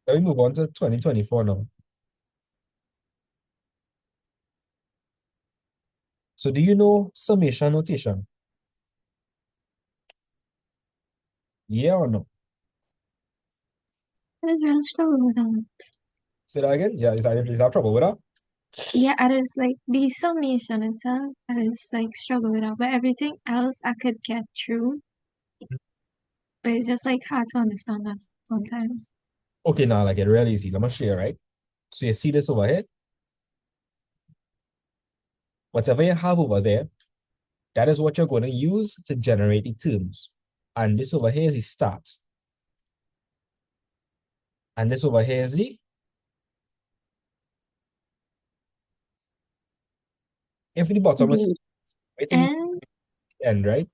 Let me move on to 2024 now. So do you know summation notation? Yeah or no? I just struggle with that. Say that again? Yeah, is that trouble with that? Yeah, I just like the summation itself, I just like struggle with that. But everything else I could get through. But it's just like hard to understand that sometimes. Okay, now like it really easy. Let me show you, right? So you see this over here? Whatever you have over there, that is what you're going to use to generate the terms. And this over here is the start. And this over here is the if the bottom is The right in end. the end, right?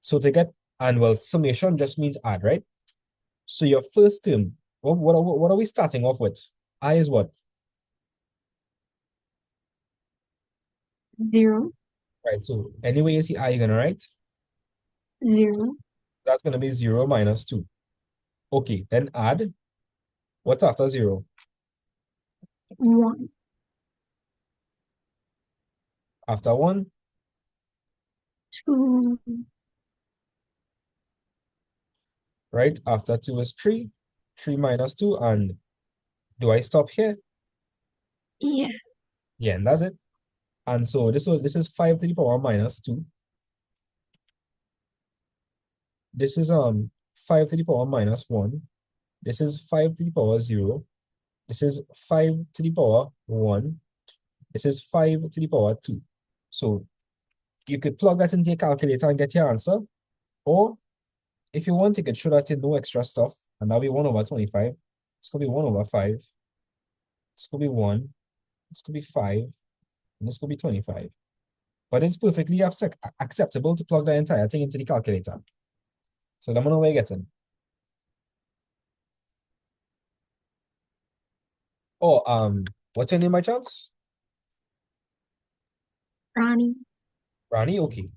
So to get and well, summation just means add, right? So your first term, what are we starting off with? I is what? 0. Right. So anyway, you see I, you're gonna write 0. that's gonna be 0 minus 2. Okay, then add what's after 0? 1. After 1, 2. right? After 2 is 3. 3 minus 2, and do I stop here? Yeah. Yeah, and that's it. And so this is 5 to the power minus 2. This is 5 to the power minus 1. This is 5 to the power 0. This is 5 to the power 1. This is 5 to the power 2. So you could plug that into your calculator and get your answer. Or if you want, you could throw that in no extra stuff. And that'll be 1 over 25. This could be 1 over 5. This could be 1. This could be 5. And this could be 25. But it's perfectly acceptable to plug the entire thing into the calculator. So let me know where you're getting. Oh, what's your name by chance? Rani. Rani, okay.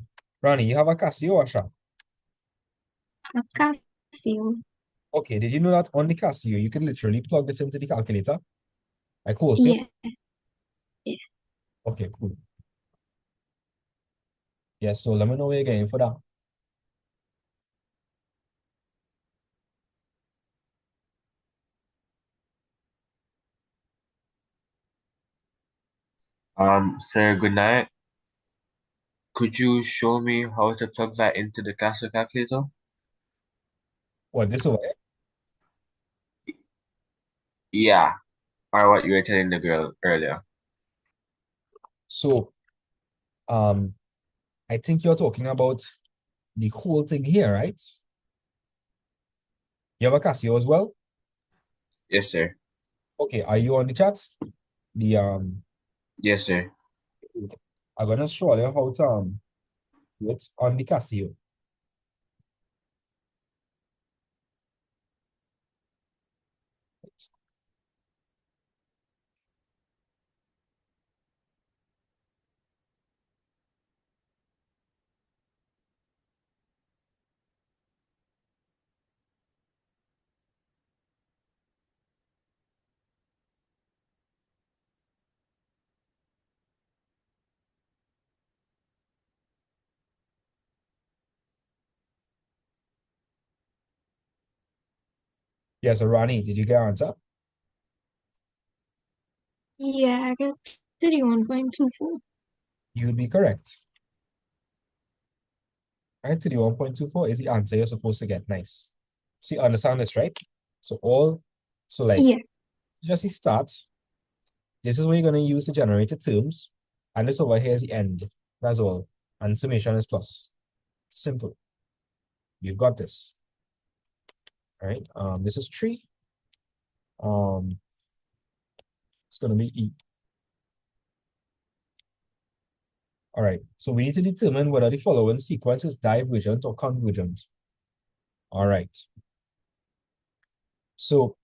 Rani, you have a Casio or Sharp? A Casio. Okay, did you know that on the Casio, you can literally plug this into the calculator? Like wholesale? Yeah. Yeah. Okay, cool. Yeah, so let me know where you're getting for that. Sir, good night. Could you show me how to plug that into the Casio calculator? What, this over here? Yeah, or what you were telling the girl earlier. So, I think you're talking about the whole thing here, right? You have a Casio as well? Yes, sir. Okay, are you on the chat? The Yes, sir. I'm gonna show you how to do it on the Casio. Yeah, so Ronnie, did you get an answer? Yeah, I got 31.24. You would be correct. Right, 31.24 is the answer you're supposed to get. Nice. See, understand this, right? So like, Yeah. just the start. This is what you're going to use to generate the terms. And this over here is the end. That's all. And summation is plus. Simple. You've got this. All right. This is 3. It's going to be E. All right. So we need to determine whether the following sequence is divergent or convergent. All right. So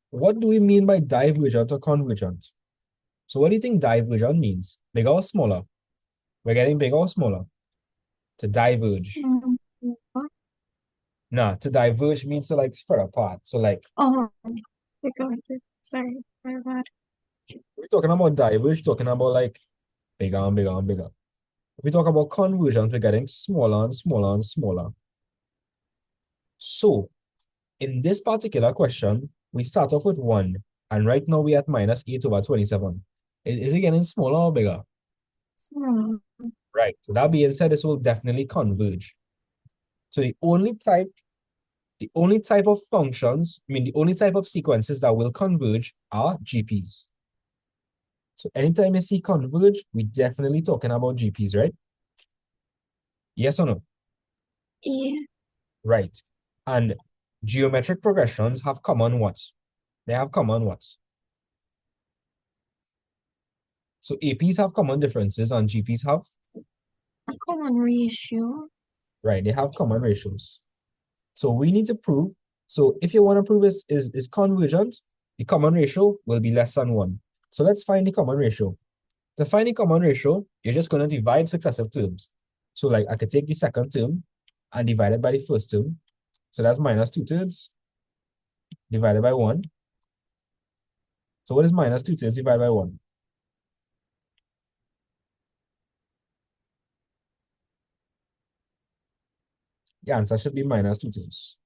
what do we mean by divergent or convergent? So what do you think divergent means? Bigger or smaller? We're getting bigger or smaller? To diverge. Nah, to diverge means to like spread apart. So like Oh, I got it. Sorry, my bad. we're talking about diverge, talking about like bigger and bigger and bigger. If we talk about convergence, we're getting smaller and smaller and smaller. So in this particular question, we start off with 1, and right now we're at minus 8 over 27. Is it getting smaller or bigger? Small. Right. So that being said, this will definitely converge. So the only type of functions, the only type of sequences that will converge are GPs. So anytime you see converge, we're definitely talking about GPs, right? Yes or no? Yeah. Right. And geometric progressions have common what? They have common what? So APs have common differences and GPs have? A common ratio. Right, they have common ratios. So we need to prove, so if you want to prove is convergent, the common ratio will be less than 1. So let's find the common ratio. To find the common ratio, you're just going to divide successive terms. So like I could take the second term and divide it by the first term. So that's minus 2/3 divided by 1. So what is minus 2/3 divided by 1? The answer should be minus 2/3.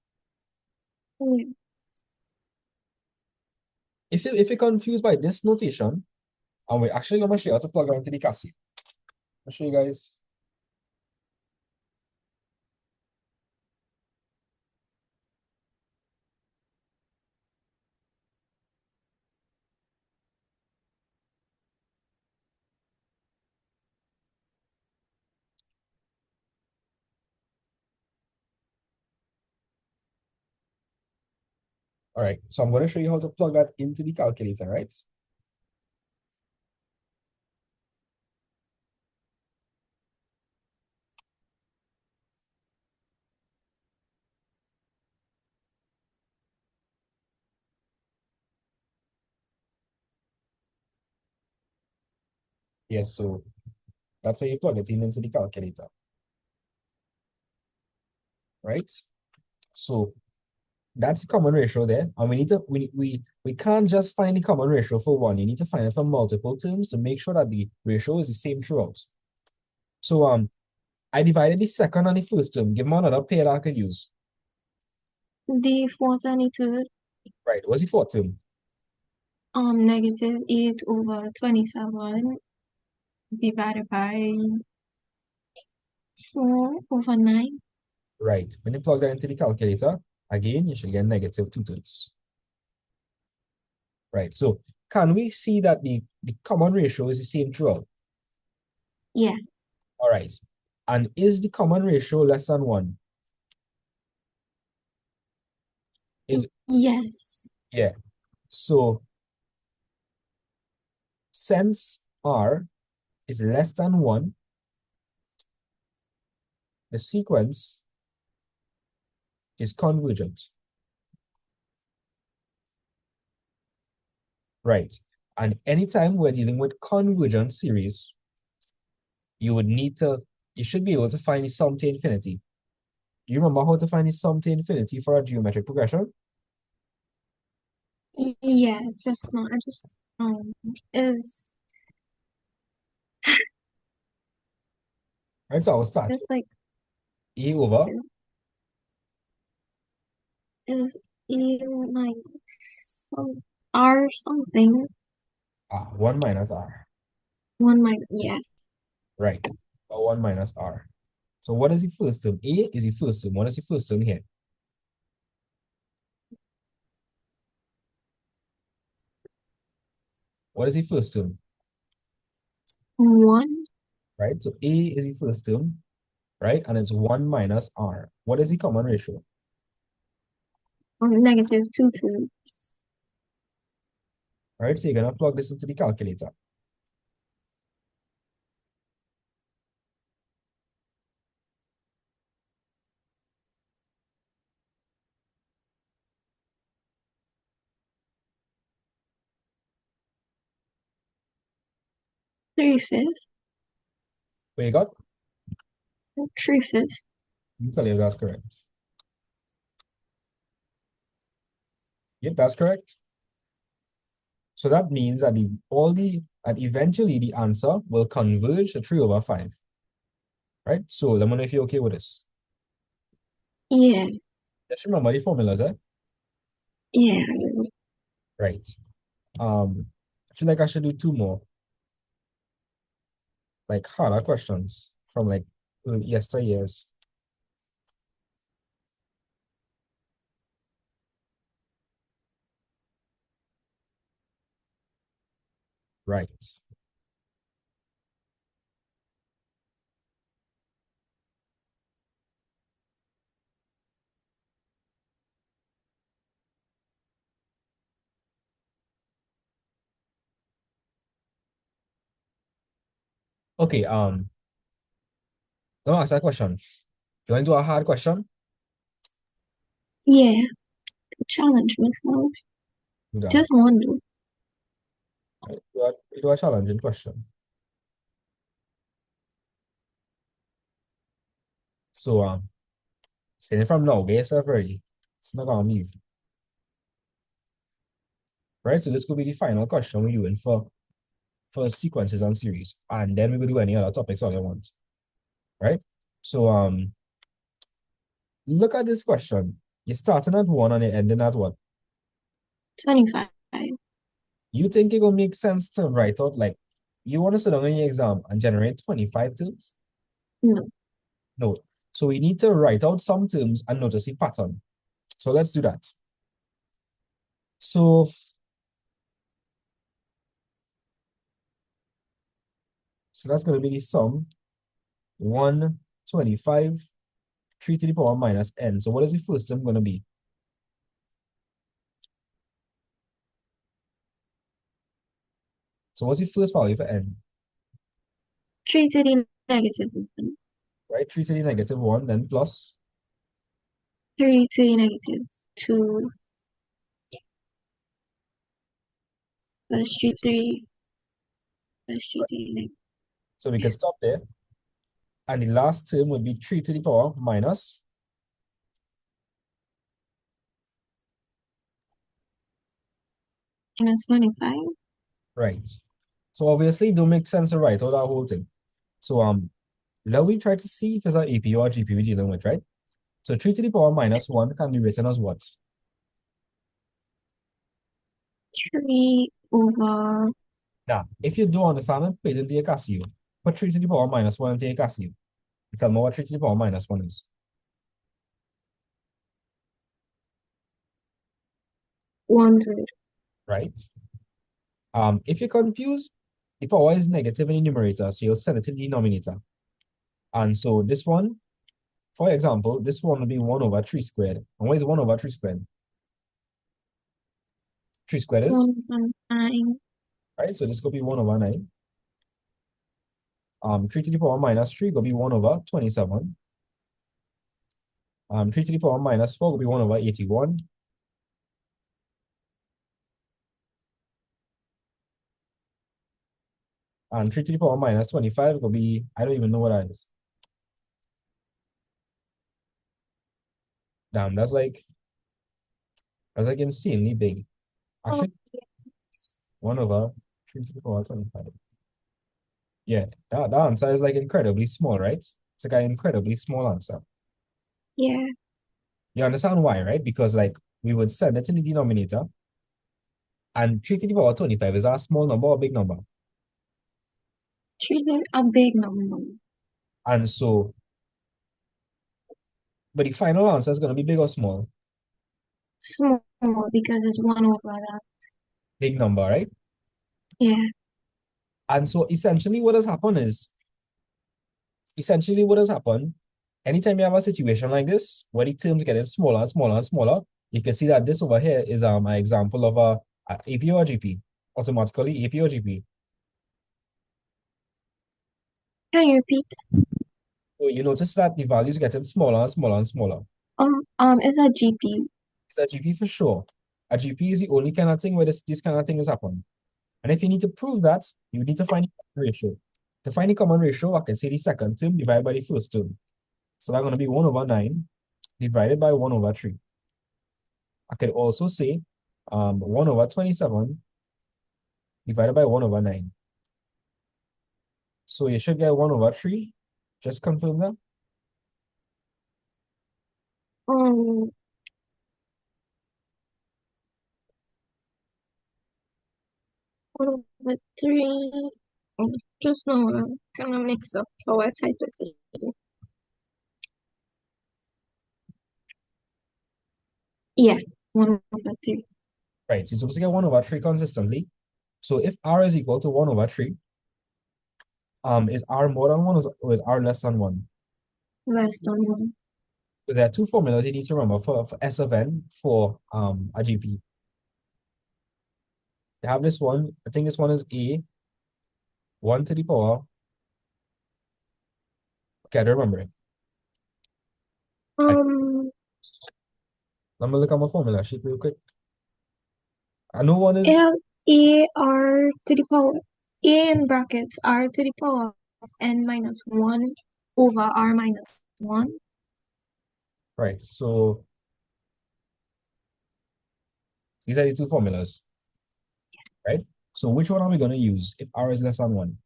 Yeah. If you're confused by this notation, and we're actually going to show you how to plug it into the cassie. I'll show you guys. All right, so I'm going to show you how to plug that into the calculator, right? Yes, so that's how you plug it in into the calculator, right? So that's the common ratio there, and we can't just find the common ratio for one. You need to find it for multiple terms to make sure that the ratio is the same throughout. So I divided the second and the first term. Give me another pair that I could use. The fourth and the third. Right, what's the fourth term? Negative 8 over 27 divided by 4 over 9. Right, when you plug that into the calculator, again, you should get negative 2/3. Right, so can we see that the common ratio is the same throughout? Yeah. All right, and is the common ratio less than 1? Yes. Yeah, so since R is less than 1, the sequence is convergent. Right. And anytime we're dealing with convergent series, you should be able to find the sum to infinity. Do you remember how to find the sum to infinity for a geometric progression? Yeah, just not. I just is Right, so I will start. it's like A over is E minus some R something. 1 minus r. 1 minus, yeah. Right. Or 1 minus r. So what is the first term? A is the first term. What is the first term here? What is the first term? 1. Right? So A is the first term, right? And it's 1 minus r. What is the common ratio? Negative 2 terms. Right? So you're going to plug this into the calculator. Three-fifths. What you got? Three-fifths. You tell you if that's correct. Yep, that's correct. So that means that eventually the answer will converge to 3/5. Right? So let me know if you're okay with this. Yeah. Just remember the formulas, eh? Yeah. Right. I feel like I should do 2 more. Like harder questions from like yesteryears. Right. Okay, let me ask that question. You want to do a hard question? Yeah. Challenge myself. Do that. Just one though. Do a challenging question. So saying from now, get yourself ready. It's not gonna be easy. Right? So this could be the final question we're doing for sequences and series. And then we could do any other topics all you want. Right? So look at this question. You're starting at 1 and you're ending at what? 25. You think it will make sense to write out like you want to sit down in your exam and generate 25 terms? No. No. So we need to write out some terms and notice the pattern. So let's do that. So that's going to be the sum 125, 3 to the power minus n. So what is the first term going to be? So what's the first value for n? 3 to the negative 1. Right? 3 to the negative 1, then plus 3 to the negative 2. Plus 3 plus 3 to the negative. so we can stop there. And the last term would be 3 to the power minus Minus 25. right. So obviously it don't make sense to write out that whole thing. So now we try to see if it's an AP or GP we're dealing with, right? So 3 to the power minus 1 can be written as what? 3 over. Now, if you don't understand it, put it into your Casio. Put 3 to the power minus 1 into your Casio. Tell me what 3 to the power minus 1 is. 1/3. Right? If you're confused, the power is negative in the numerator, so you'll send it to the denominator. And so this one, for example, this one will be 1 over 3 squared. And what is 1 over 3 squared? 3 squared is? 1/9. Right? So this could be 1 over 9. 3 to the power minus 3 will be 1 over 27. 3 to the power minus 4 will be 1 over 81. And 3 to the power minus 25 will be, I don't even know what that is. Damn, that's like insanely big. Actually, 1 over 3 to the power 25. Yeah, that answer is like incredibly small, right? It's like an incredibly small answer. Yeah. You understand why, right? Because like we would send it in the denominator. And 3 to the power 25 is a small number or a big number. 3 is a big number. And so, but the final answer is going to be big or small? Small because it's 1 over that. Big number, right? Yeah. And so essentially what has happened, anytime you have a situation like this, where the terms getting smaller and smaller and smaller, you can see that this over here is an example of a AP or GP, automatically AP or GP. Can you repeat? So you notice that the values getting smaller and smaller and smaller. It's a GP. It's a GP for sure. A GP is the only kind of thing where this kind of thing is happening. And if you need to prove that, you need to find the common ratio. To find the common ratio, I can say the second term divided by the first term. So that's going to be 1 over 9 divided by 1 over 3. I could also say 1 over 27 divided by 1 over 9. So you should get 1 over 3. Just confirm that. 1 over 3. Just now, I'm gonna mix up how I type it in. Yeah, 1 over 3. Right, so you're supposed to get 1 over 3 consistently. So if r is equal to 1 over 3, is r more than 1 or is r less than 1? Less than 1. So there are two formulas you need to remember for S of n for a GP. You have this one, I think this one is a 1 to the power. Okay, I don't remember it. Let me look at my formula sheet real quick. I know one is R to the power, A in brackets, R to the power of n minus 1 over R minus 1. right. So these are the two formulas, right? So which one are we going to use if r is less than 1?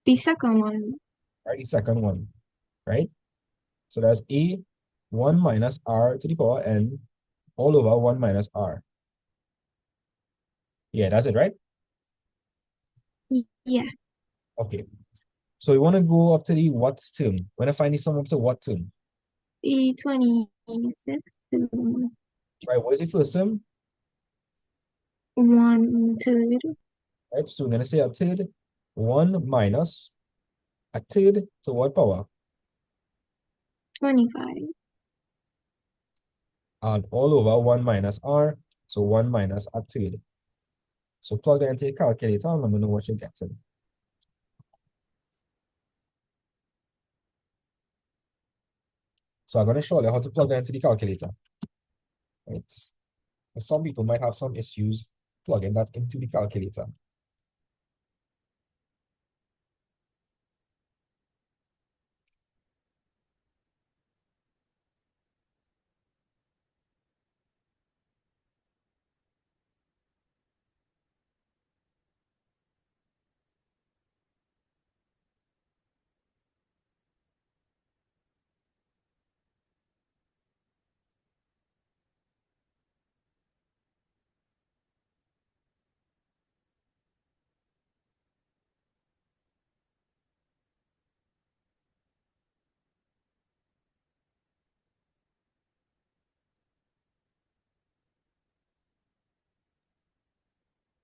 The second one. Right, the second one, right? So that's a 1 minus r to the power n all over 1 minus r. Yeah, that's it, right? Yeah. Okay. So we want to go up to the what term. We want to find the sum up to what term? The 26. Right, what is the first term? 1/3. Right, so we're going to say a third 1 minus a third to what power? 25. And all over 1 minus r, so 1 minus a third. So plug that into your calculator and let me know what you're getting. So I'm going to show you how to plug that into the calculator. Right? Some people might have some issues plugging that into the calculator.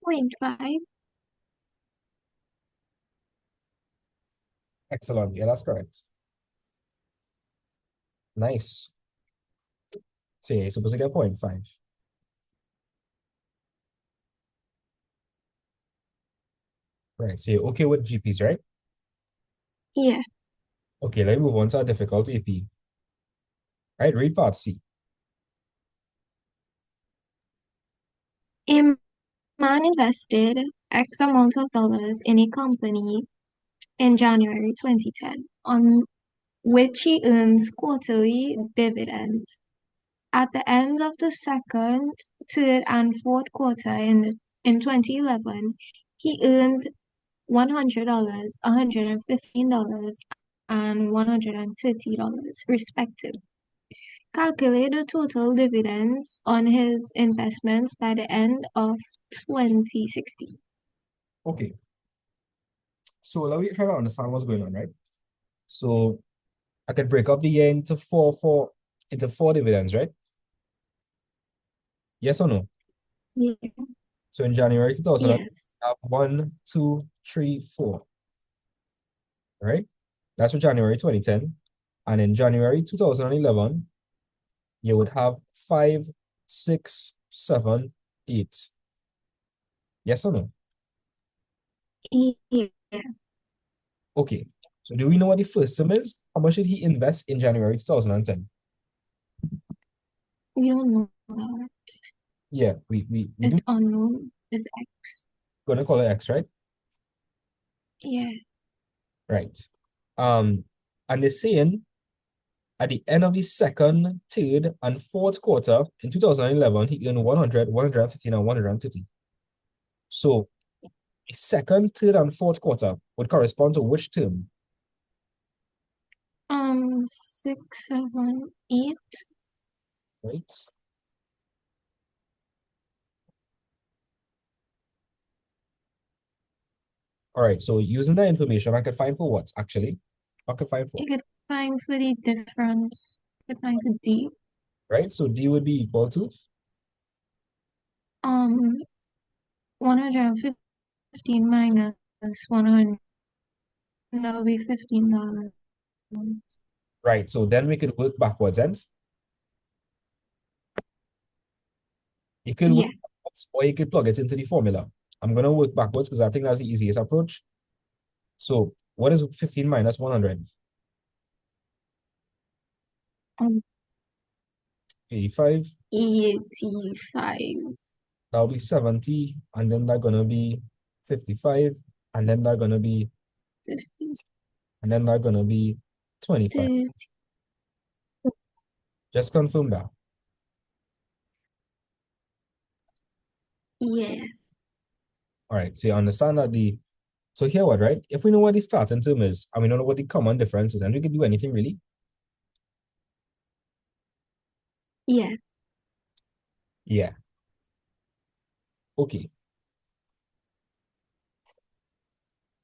Point 5. Excellent. Yeah, that's correct. Nice. So yeah, you're supposed to get 0.5. Right. So you're okay with GPs, right? Yeah. Okay, let's move on to our difficult AP. Right, read part C. A man invested X amount of dollars in a company in January 2010, on which he earns quarterly dividends. At the end of the second, third, and fourth quarter in 2011, he earned $100, $115, and $130, respectively. Calculate the total dividends on his investments by the end of 2016. Okay. So let me try to understand what's going on, right? So I could break up the year into four dividends, right? Yes or no? Yeah. So in January 2000, Yes. have 1, 2, 3, 4, right? That's for January 2010. And in January 2011, you would have 5, 6, 7, 8. Yes or no? Yeah. Okay. So do we know what the first term is? How much did he invest in January 2010? We don't know that. Yeah, we do. It's unknown is X. Gonna call it X, right? Yeah. Right. And they're saying at the end of the second, third, and fourth quarter in 2011, he earned 100, 115, and 130. So the second, third, and fourth quarter would correspond to which term? 6, 7, 8. Right. All right. So using that information, I could find for what actually? I could find for, You could find for the difference. You could find for D. right? So D would be equal to 115 minus 100. That would be $15. right. So then we could work backwards, and you could work Yeah. backwards, or you could plug it into the formula. I'm gonna work backwards because I think that's the easiest approach. So what is 15 minus 100? 85. 85. That'll be 70, and then they're gonna be 55, and then they're gonna be 50. and then they're gonna be 25. 30. Just confirm that. Yeah. All right. So you understand that so here what, right? If we know what the starting term is, and we don't know what the common difference is, and we can do anything really. Yeah. Yeah. Okay.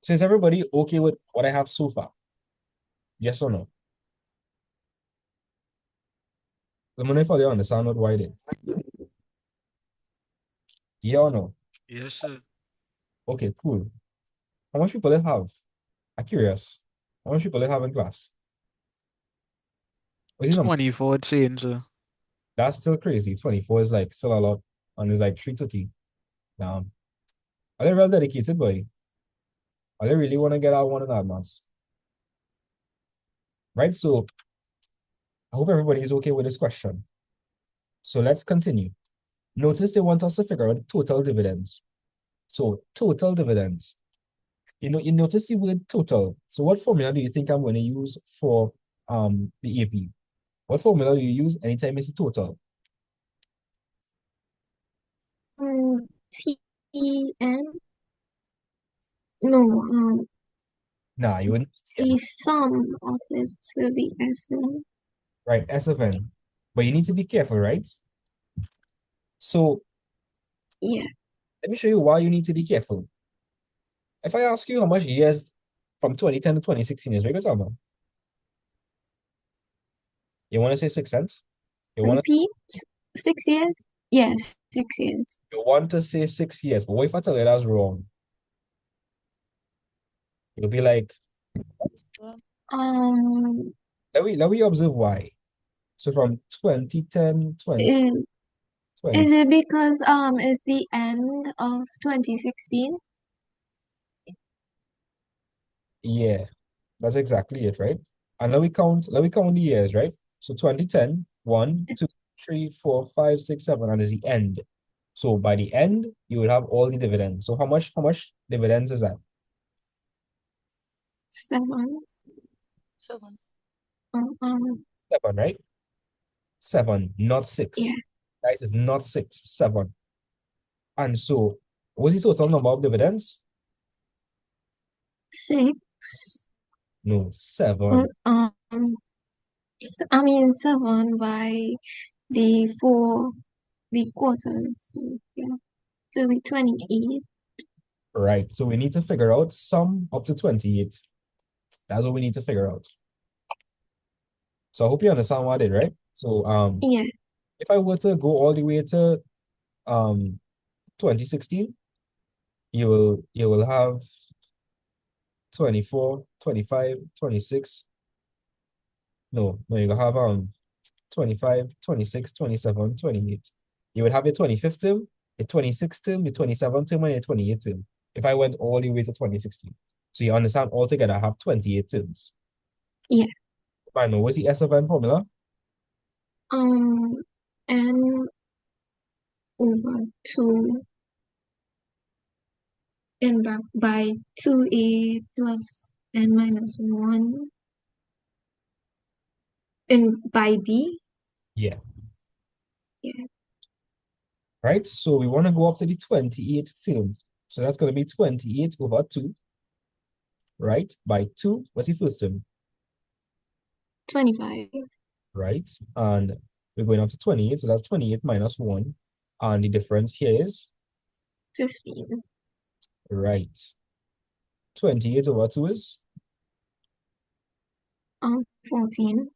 So is everybody okay with what I have so far? Yes or no? Let me know if you understand what why I did. Yeah or no? Yes, sir. Okay, cool. How much people they have? I'm curious. How much people they have in class? What's the number? 24 change, sir. That's still crazy. 24 is like still a lot, and it's like 330. Are they real dedicated, boy? Are they really want to get out one in advance? Right? So I hope everybody is okay with this question. So let's continue. Notice they want us to figure out total dividends. So total dividends. You notice the word total. So what formula do you think I'm going to use for the AP? What formula do you use anytime you see total? TN. No, Nah, you wouldn't use the TN. sum of it will be SN. Right, S of N. But you need to be careful, right? So Yeah. let me show you why you need to be careful. If I ask you how much years from 2010 to 2016 is, what you tell me? You want to say 6 cents? Repeat. 6 years? Yes, 6 years. You want to say 6 years, but what if I tell you that's wrong? You'll be like, Um, let me observe why. So from 2010, 2020, is it because it's the end of 2016? yeah, that's exactly it, right? And let me count the years, right? So 2010, 1, 2, 3, 4, 5, 6, 7, and is the end. So by the end, you will have all the dividends. So how much dividends is that? 7. 7. 7, right? 7, not 6. Yeah. Guys, it's not 6, 7. And so what's the total number of dividends? 6. No, Oh, 7. I mean 7 by the quarters. So, yeah, so it'll be 28. Right. So we need to figure out sum up to 28. That's what we need to figure out. So I hope you understand what I did, right? So Yeah, if I were to go all the way to 2016, you will have 24, 25, 26. No, you'll have 25, 26, 27, 28. You would have your 25th term, your 26th term, your 27th term, and your 28th term. If I went all the way to 2016. So you understand altogether I have 28 terms. yeah. I know what's the S of n formula? Um, n over 2 n back by 2a plus n minus 1 and by d. Yeah. Yeah, Right? So we want to go up to the 28th term. So that's going to be 28 over 2, right? By 2, what's the first term? 25. Right? And we're going up to 28, so that's 28 minus 1. And the difference here is 15. right. 28 over 2 is 14.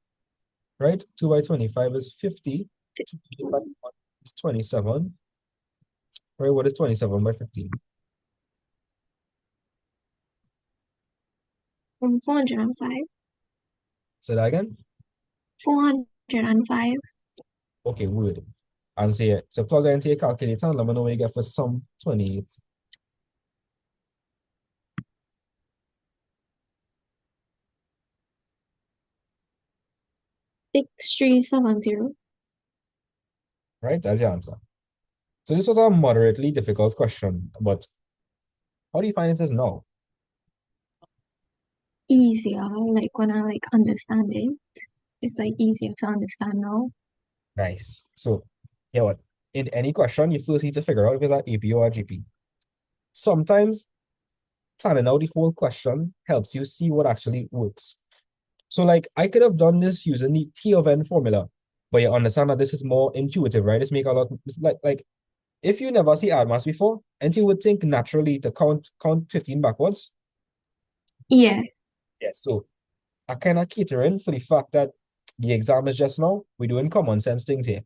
right. 2 by 25 is 50. 2 by 1 is 27. Right? What is 27 by 15? 405. Say that again? 405. Okay, good. And say it. So plug it into your calculator and let me know what you get for sum 28. 6370. Right? That's your answer. So this was a moderately difficult question, but how do you find it is now? Easier, like when I like understand it, it's like easier to understand now. Nice. So, yeah, what? In any question, you first need to figure out if it's an AP or a GP. Sometimes planning out the whole question helps you see what actually works. So, like, I could have done this using the T of N formula, but you understand that this is more intuitive, right? It's make a lot, it's like if you never see add maths before, and you would think naturally to count 15 backwards. Yeah. Yeah, so I kind of catering for the fact that the exam is just now, we're doing common sense things here,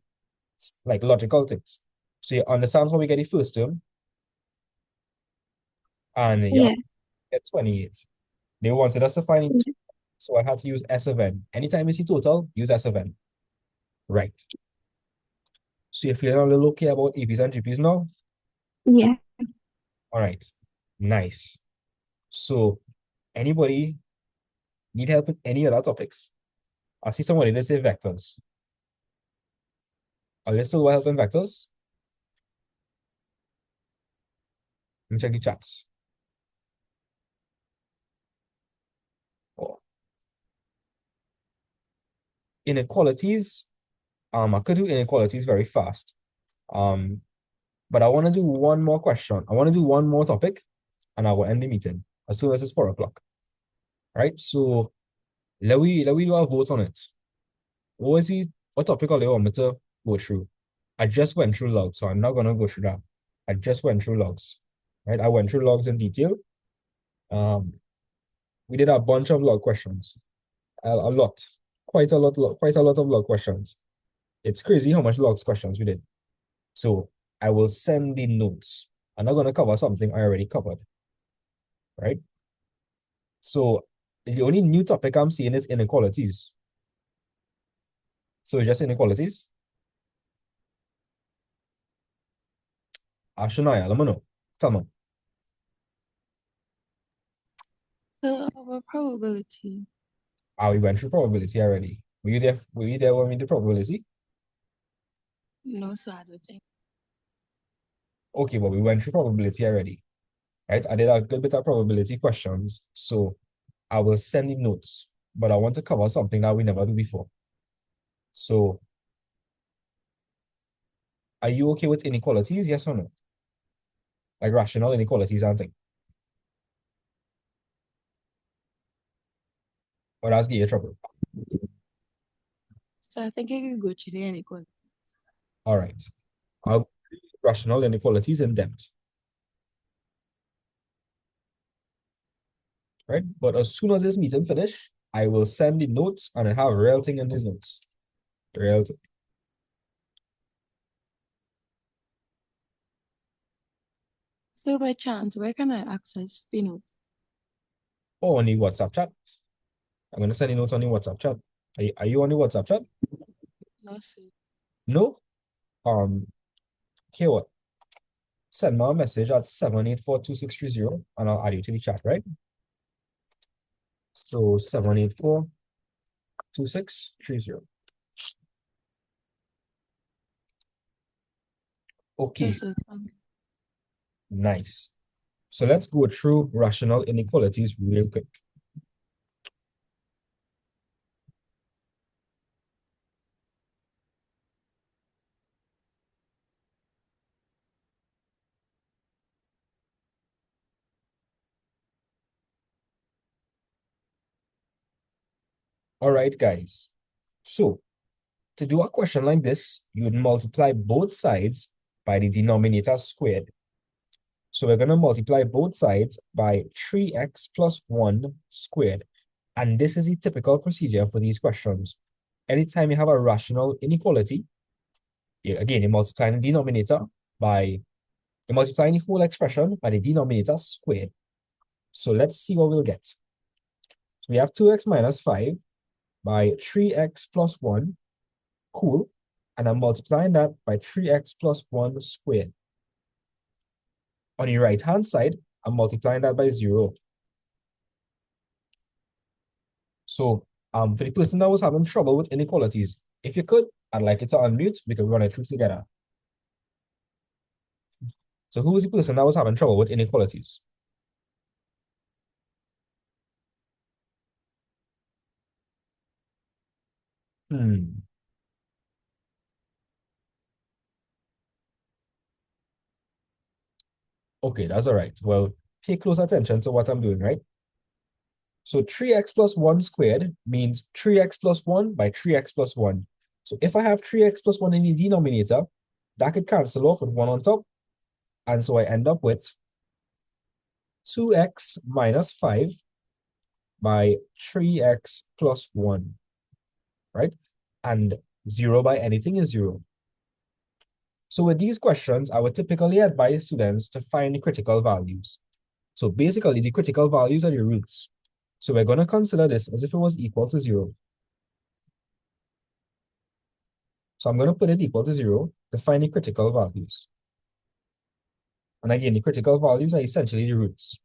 like logical things. So you understand how we get the first term, and you Yeah. get 28. They wanted us to find it, so I had to use S of n. Anytime you see total, use S of n. Right. So you're feeling a little okay about APs and GPs now? Yeah. All right. Nice. So anybody need help with any other topics? I see somebody that say vectors. Are they still help in vectors? Let me check the chats. Oh. Inequalities. I could do inequalities very fast. But I want to do one more question. I want to do one more topic, and I will end the meeting as soon as it's 4 o'clock. Right? So let we do a vote on it. What topic are you want me to go through? I just went through logs, so I'm not gonna go through that. I just went through logs. Right? I went through logs in detail. We did a bunch of log questions. A lot. Quite a lot of log questions. It's crazy how much logs questions we did. So I will send the notes. I'm not gonna cover something I already covered. Right? So the only new topic I'm seeing is inequalities. So it's just inequalities. Ashunaya, let me know. Tell me. So our probability. We went through probability already. Were you there when we did probability? No, so I don't think. Okay, but we went through probability already. Right? I did a good bit of probability questions. So I will send the notes. But I want to cover something that we never do before. So are you okay with inequalities? Yes or no? Like rational inequalities and things. Or that's getting you trouble. So I think I could go to the inequality. All right. I'll rational inequalities in depth. Right? But as soon as this meeting finish, I will send the notes and I have a real thing in these notes. The real thing. So by chance, where can I access the notes? Oh, on the WhatsApp chat. I'm gonna send the notes on the WhatsApp chat. Are you on the WhatsApp chat? No, sir. No? Here what? Send me a message at 7842630 and I'll add you to the chat, right? So 7842630. Okay, Yes, sir. nice. So let's go through rational inequalities real quick. All right, guys. So to do a question like this, you would multiply both sides by the denominator squared. So we're going to multiply both sides by 3x plus 1 squared. And this is the typical procedure for these questions. Anytime you have a rational inequality, again, you're multiplying the denominator you're multiplying the whole expression by the denominator squared. So let's see what we'll get. So we have 2x minus 5 by 3x plus 1, cool. And I'm multiplying that by 3x plus 1 squared. On the right-hand side, I'm multiplying that by 0. So for the person that was having trouble with inequalities, if you could, I'd like you to unmute. We can run it through together. So who was the person that was having trouble with inequalities? Okay, that's all right. Well, pay close attention to what I'm doing, right? So 3x plus 1 squared means 3x plus 1 by 3x plus 1. So if I have 3x plus 1 in the denominator, that could cancel off with 1 on top. And so I end up with 2x minus 5 by 3x plus 1, right? And 0 by anything is 0. So with these questions, I would typically advise students to find the critical values. So basically, the critical values are the roots. So we're going to consider this as if it was equal to 0. So I'm going to put it equal to 0 to find the critical values. And again, the critical values are essentially the roots.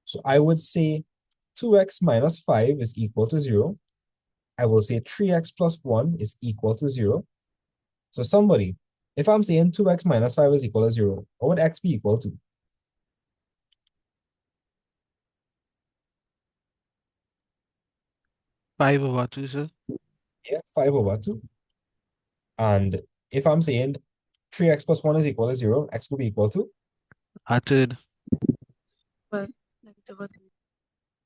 So I would say 2x minus 5 is equal to 0. I will say 3x plus 1 is equal to 0. So somebody, if I'm saying 2x minus 5 is equal to 0, what would x be equal to? Five over 2, sir. Yeah, 5 over 2. And if I'm saying 3x plus 1 is equal to 0, x will be equal to? A third. Well, negative a third.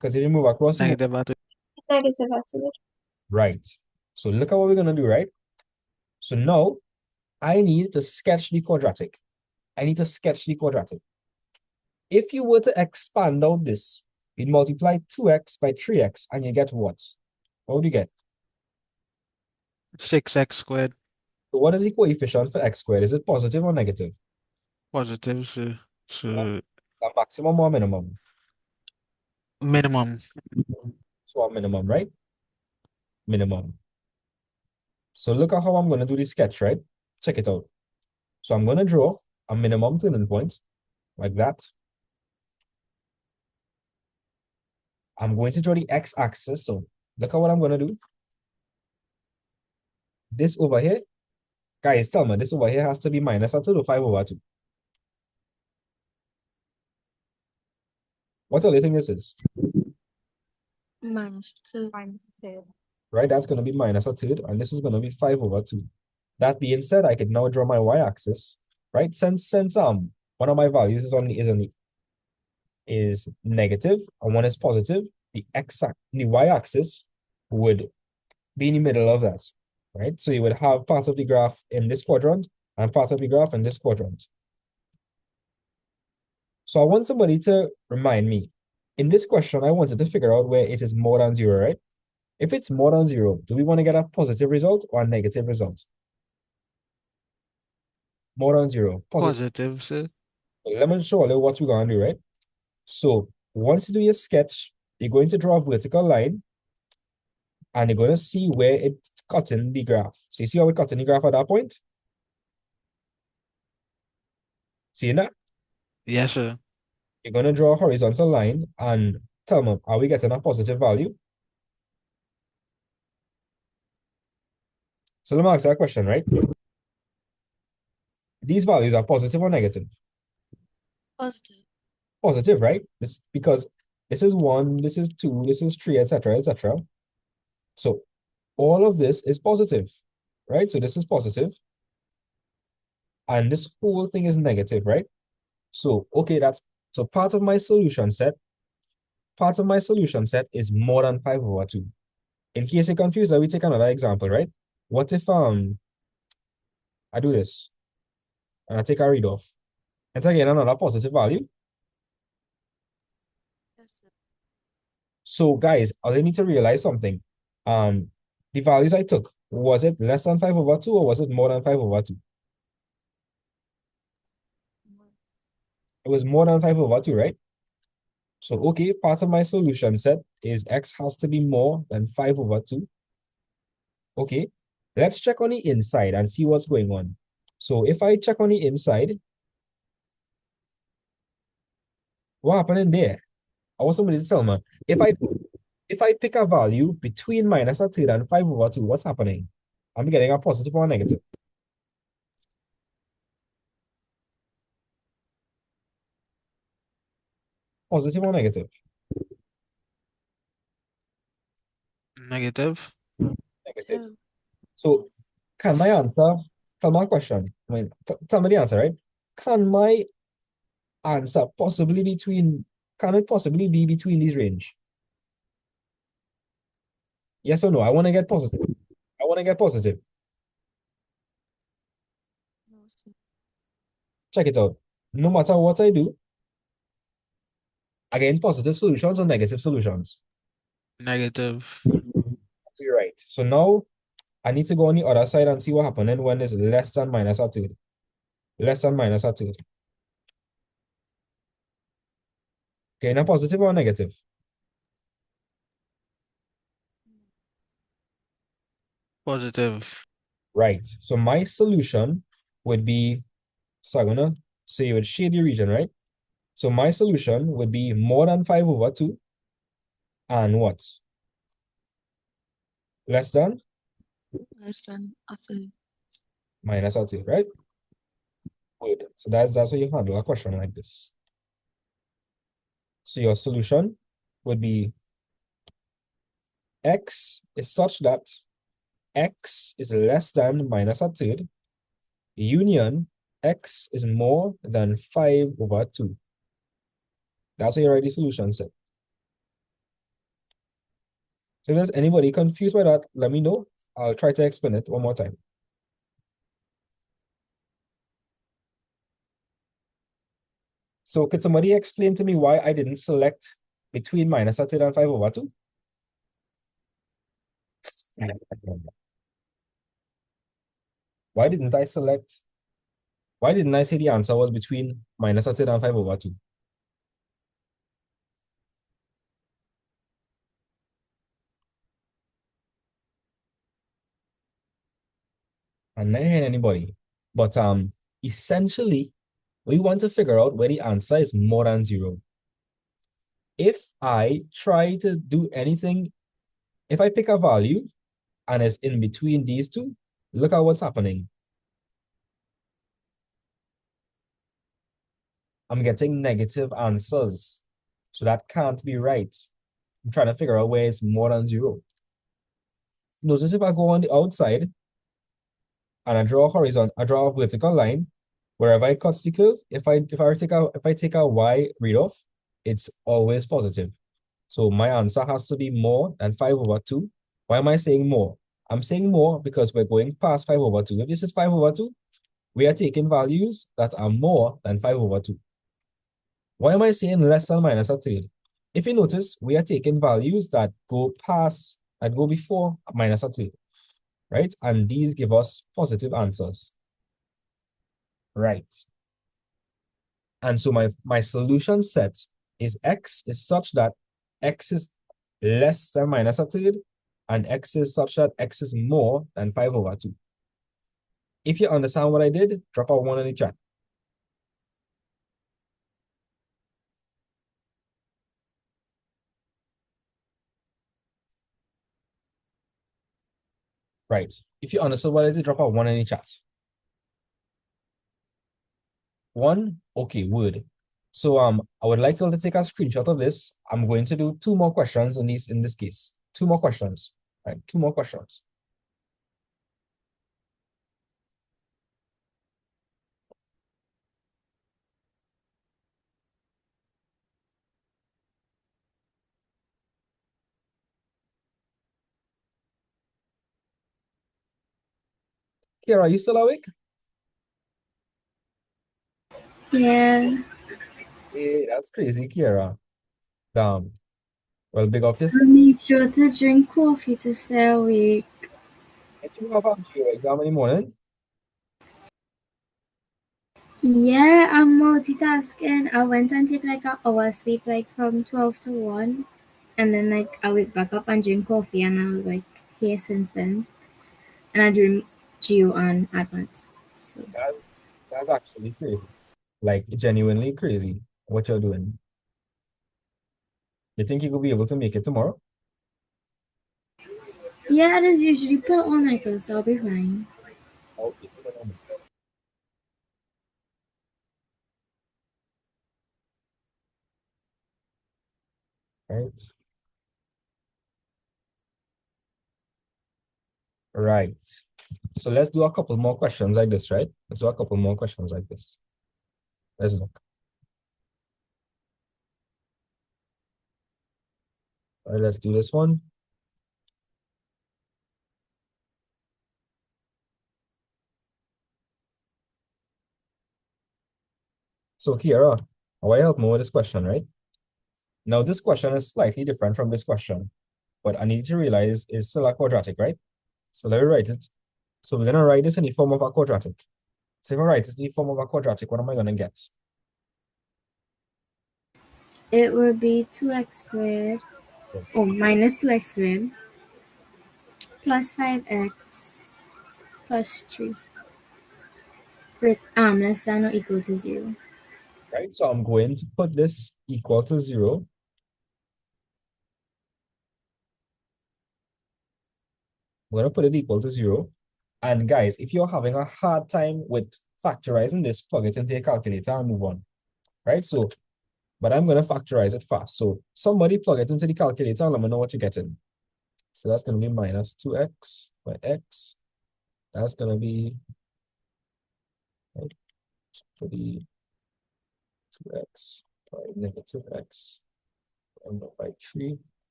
Because if you move across, Negative a third. Negative a third. right. So look at what we're going to do, right? So now I need to sketch the quadratic. I need to sketch the quadratic. If you were to expand out this, you'd multiply 2x by 3x and you get what? What would you get? 6x squared. So what is the coefficient for x squared? Is it positive or negative? Positive, sir. So A maximum or minimum? minimum. So a minimum, right? Minimum. So look at how I'm going to do the sketch, right? Check it out. So I'm going to draw a minimum turning point like that. I'm going to draw the x-axis. So look at what I'm going to do. This over here, guys, tell me, this over here has to be minus a 2 to 5 over 2. What do you think this is? Minus 2. Minus a third. Right, that's going to be minus a third, and this is going to be 5 over 2. That being said, I can now draw my y-axis, right? Since one of my values is negative and one is positive, the y-axis would be in the middle of that, right? So you would have part of the graph in this quadrant and part of the graph in this quadrant. So I want somebody to remind me. In this question, I wanted to figure out where it is more than 0, right? If it's more than 0, do we want to get a positive result or a negative result? More than 0. Positive, sir. Let me show you what we're going to do, right? So once you do your sketch, you're going to draw a vertical line and you're going to see where it's cutting the graph. So you see how it cutting the graph at that point? See that? Yes, sir. You're going to draw a horizontal line and tell me, are we getting a positive value? So let me ask that question, right? These values are positive or negative? Positive. Positive, right? This because this is 1, this is 2, this is 3, etc., etc. So all of this is positive, right? So this is positive, and this whole thing is negative, right? So, okay, so part of my solution set is more than 5 over 2. In case you're confused, let me take another example, right? What if I do this and I take a read off and I get another positive value? So guys, I need to realize something. The values I took, was it less than 5 over 2 or was it more than 5 over 2? It was more than 5 over 2, right? So, okay, part of my solution set is x has to be more than 5 over 2. Okay, let's check on the inside and see what's going on. So if I check on the inside, what happened in there? I want somebody to tell me. If I pick a value between minus a third and 5 over 2, what's happening? I'm getting a positive or a negative. Positive or negative? Negative. Negative. So can my answer, tell my question, I mean, tell me the answer, right? Can my answer can it possibly be between these range? Yes or no? I want to get positive. I want to get positive. Check it out. No matter what I do, I get positive solutions or negative solutions. Negative. You're right. So now I need to go on the other side and see what happening when it's less than minus a third. Less than minus a third. Okay, now positive or negative? Positive. Right. So my solution would be, so I'm gonna say you would shade the region, right? So my solution would be more than 5 over 2 and what? Less than? Less than a third. Minus a third, right? Good. So that's how you handle a question like this. So your solution would be x is such that x is less than minus a third, union x is more than 5 over 2. That's how you write the solution set. So if there's anybody confused by that, let me know. I'll try to explain it one more time. So could somebody explain to me why I didn't select between minus a third and 5 over 2? Why didn't I say the answer was between minus a third and 5 over 2? I'm not hearing anybody. But essentially, we want to figure out where the answer is more than 0. If I try to do anything, if I pick a value and it's in between these two, look at what's happening. I'm getting negative answers. So that can't be right. I'm trying to figure out where it's more than 0. Notice if I go on the outside and I draw a vertical line, wherever I cut the curve, if I take a y read off, it's always positive. So my answer has to be more than 5 over 2 Why am I saying more? I'm saying more because we're going past 5 over 2. If this is 5 over 2, we are taking values that are more than 5 over 2. Why am I saying less than minus a third? If you notice, we are taking values that go before minus a third, right? And these give us positive answers, right? And so my solution set is x is such that x is less than minus a third, and x is such that x is more than 5 over 2. If you understand what I did, drop a 1 in the chat. Right. If you understood what I did, drop a 1 in the chat. 1, okay, word. So I would like you all to take a screenshot of this. I'm going to do 2 more questions in this case. 2 more questions. Right, 2 more questions. Kira, are you still awake? Yeah. Hey, that's crazy, Kira. Damn. Well, big up yourself. I make sure to drink coffee to stay awake. Did you have a your exam in the morning? Yeah, I'm multitasking. I went and take like an hour sleep, like from 12 to 1. And then like I wake back up and drink coffee, and I was like here since then. And I drink Geo and Advance. So That's actually crazy. Like genuinely crazy what you're doing. You think you could be able to make it tomorrow? yeah, there's usually put all nighters, so I'll be fine. Okay, right. Right. So let's do a couple more questions like this, right? Let's do a couple more questions like this. Let's look. All right, let's do this one. So Kiara, how I help me with this question, right? Now this question is slightly different from this question, but I need to realize it's still a quadratic, right? So let me write it. So we're gonna write this in the form of a quadratic. So if I write it in the form of a quadratic, what am I gonna get? It would be 2x squared, minus 2x squared, plus 5x, plus 3. Less than or equal to 0. Right, so I'm going to put this equal to 0. I'm gonna put it equal to 0. And guys, if you're having a hard time with factorizing this, plug it into your calculator and move on. Right, so, but I'm gonna factorize it fast. So somebody plug it into the calculator and let me know what you're getting. So that's gonna be minus 2x by x. That's gonna be, right, for the 2x by negative x by 3.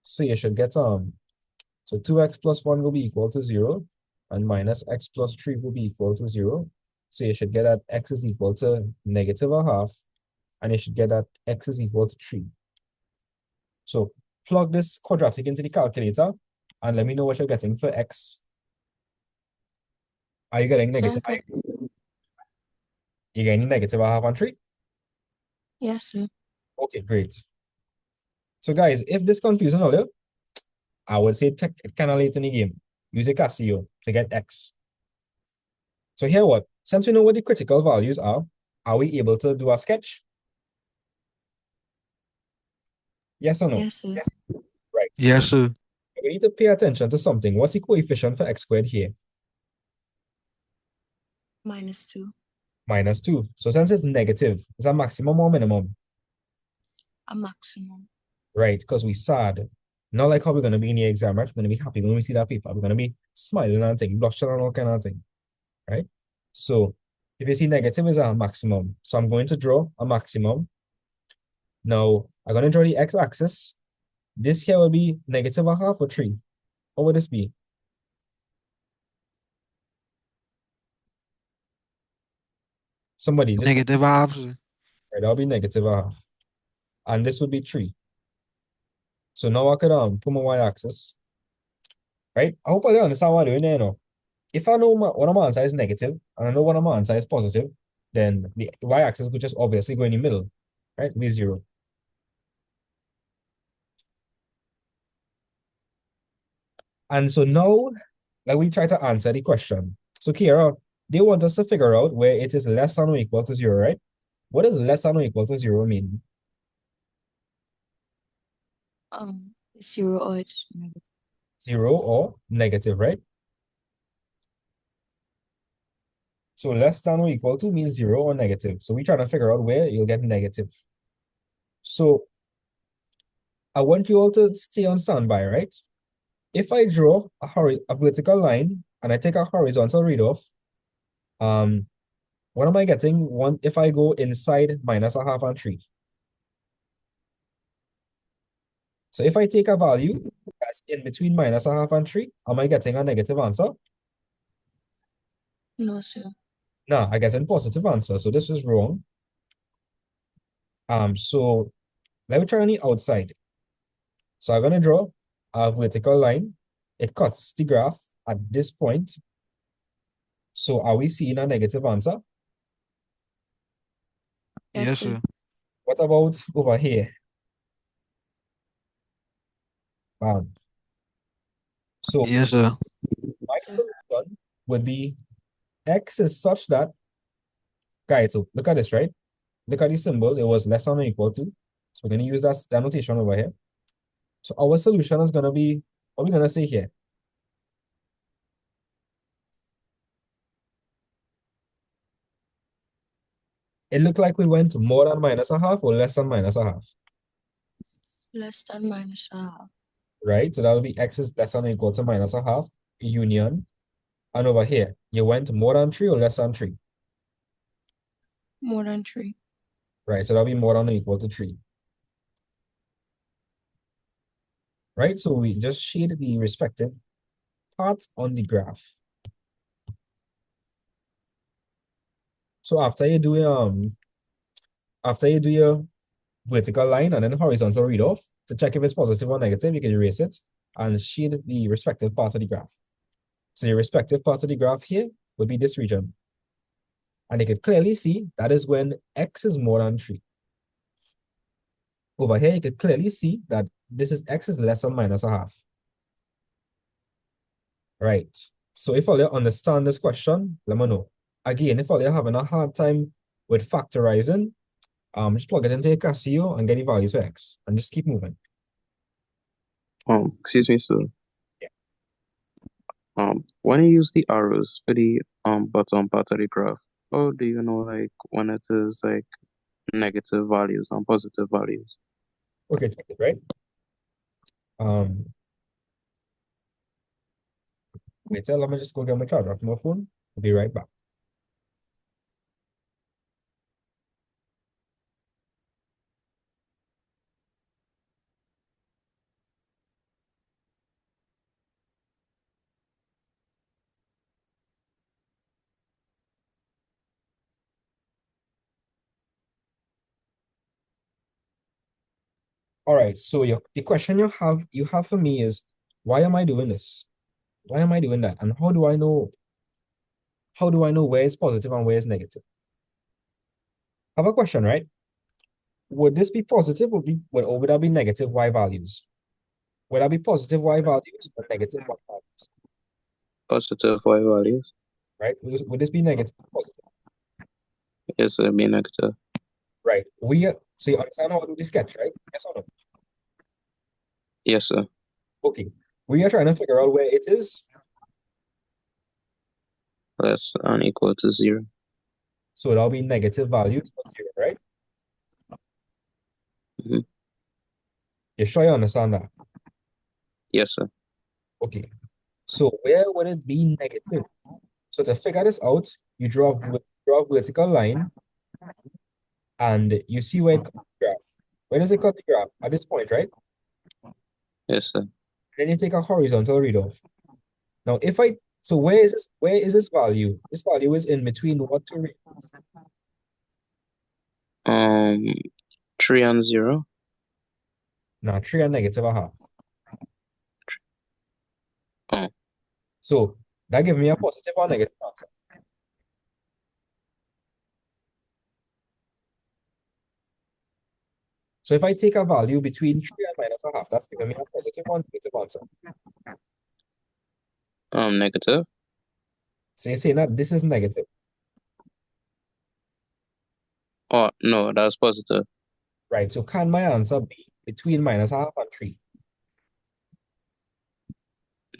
So you should get so 2x plus 1 will be equal to 0, and minus x plus 3 will be equal to 0. So you should get that x is equal to negative a half, and you should get that x is equal to 3. So plug this quadratic into the calculator, and let me know what you're getting for x. Are you getting negative? You're getting negative a half and 3? Yes, sir. Okay, great. So guys, if this confusing earlier, I would say kind of late in the game. Use a Casio to get x. So here what? Since we know what the critical values are we able to do a sketch? Yes or no? Yes, sir. Right. Yes, sir. We need to pay attention to something. What's the coefficient for x squared here? Minus 2. Minus 2. So since it's negative, is that maximum or minimum? A maximum. Right, because we sad. Not like how we're going to be in the exam, right? We're going to be happy when we see that paper. We're going to be smiling and thing, blushing and all kind of thing, right? So if you see negative is a maximum. So I'm going to draw a maximum. Now, I'm going to draw the x-axis. this here will be negative a half or 3. What would this be? Somebody just Negative half, sir. right, that'll be negative a half. And this would be 3. So now I could put my y-axis. Right? I hope I understand what I'm doing there now. If I know one of my answer is negative and I know one of my answer is positive, then the y-axis could just obviously go in the middle. Right? Be 0. And so now, like we try to answer the question. So Kira, they want us to figure out where it is less than or equal to 0, right? What does less than or equal to 0 mean? 0 or it's negative. 0 or negative, right? So less than or equal to means 0 or negative. So we try to figure out where you'll get negative. So I want you all to stay on standby, right? If I draw a vertical line and I take a horizontal read off, what am I getting if I go inside minus a half and 3? So if I take a value that's in between minus a half and 3, am I getting a negative answer? No, sir. No, I get a positive answer. So this is wrong. So let me try on the outside. So I'm gonna draw a vertical line. It cuts the graph at this point. So are we seeing a negative answer? Yes, sir. What about over here? So Yes, sir. my solution would be x is such that, guys, so look at this, right? Look at the symbol, it was less than or equal to. So we're going to use that notation over here. So our solution is going to be, what we're going to say here? It looked like we went more than minus a half or less than minus a half, Less than minus a half. right? So that would be x is less than or equal to minus a half, union. And over here, you went more than 3 or less than 3? More than 3. Right, so that'll be more than or equal to 3. Right, so we just shade the respective parts on the graph. So after you do your vertical line and then horizontal read off to check if it's positive or negative, you can erase it and shade the respective parts of the graph. So the respective part of the graph here would be this region. And you can clearly see that is when x is more than 3. Over here, you can clearly see that this is x is less than minus a half. Right. So if all you understand this question, let me know. Again, if all you're having a hard time with factorizing, just plug it into your Casio and get the values for x and just keep moving. Excuse me, sir. When you use the arrows for the bottom part of the graph, how do you know like when it is like negative values and positive values? Okay, check it, right? Wait, so let me just go get my charger from my phone. I'll be right back. All right, so the question you have for me is, why am I doing this? Why am I doing that? And how do I know where it's positive and where it's negative? I have a question, right? Would this be positive or would that be negative y values? Would that be positive y values or negative y values? Positive y values. Right? Would this be negative or positive? Yes, it be negative. Right. So you understand how to do the sketch, right? Yes or no? Yes, sir. Okay. We are trying to figure out where it is. Less than equal to 0. So that'll be negative values of 0, right? Mm-hmm. You sure you understand that? Yes, sir. Okay. So where would it be negative? So to figure this out, you draw a vertical line and you see where it cuts the graph. Where does it cut the graph? At this point, right? Yes, sir. Then you take a horizontal read off. Now, so where is this value? This value is in between what two readings? 3 and 0. Now, 3 and negative a half. Oh. So that gives me a positive or negative answer. So if I take a value between 3 and minus a half, that's giving me a positive or negative answer. Negative. So you're saying that this is negative. Oh, no, that's positive. Right, so can my answer be between minus a half and 3?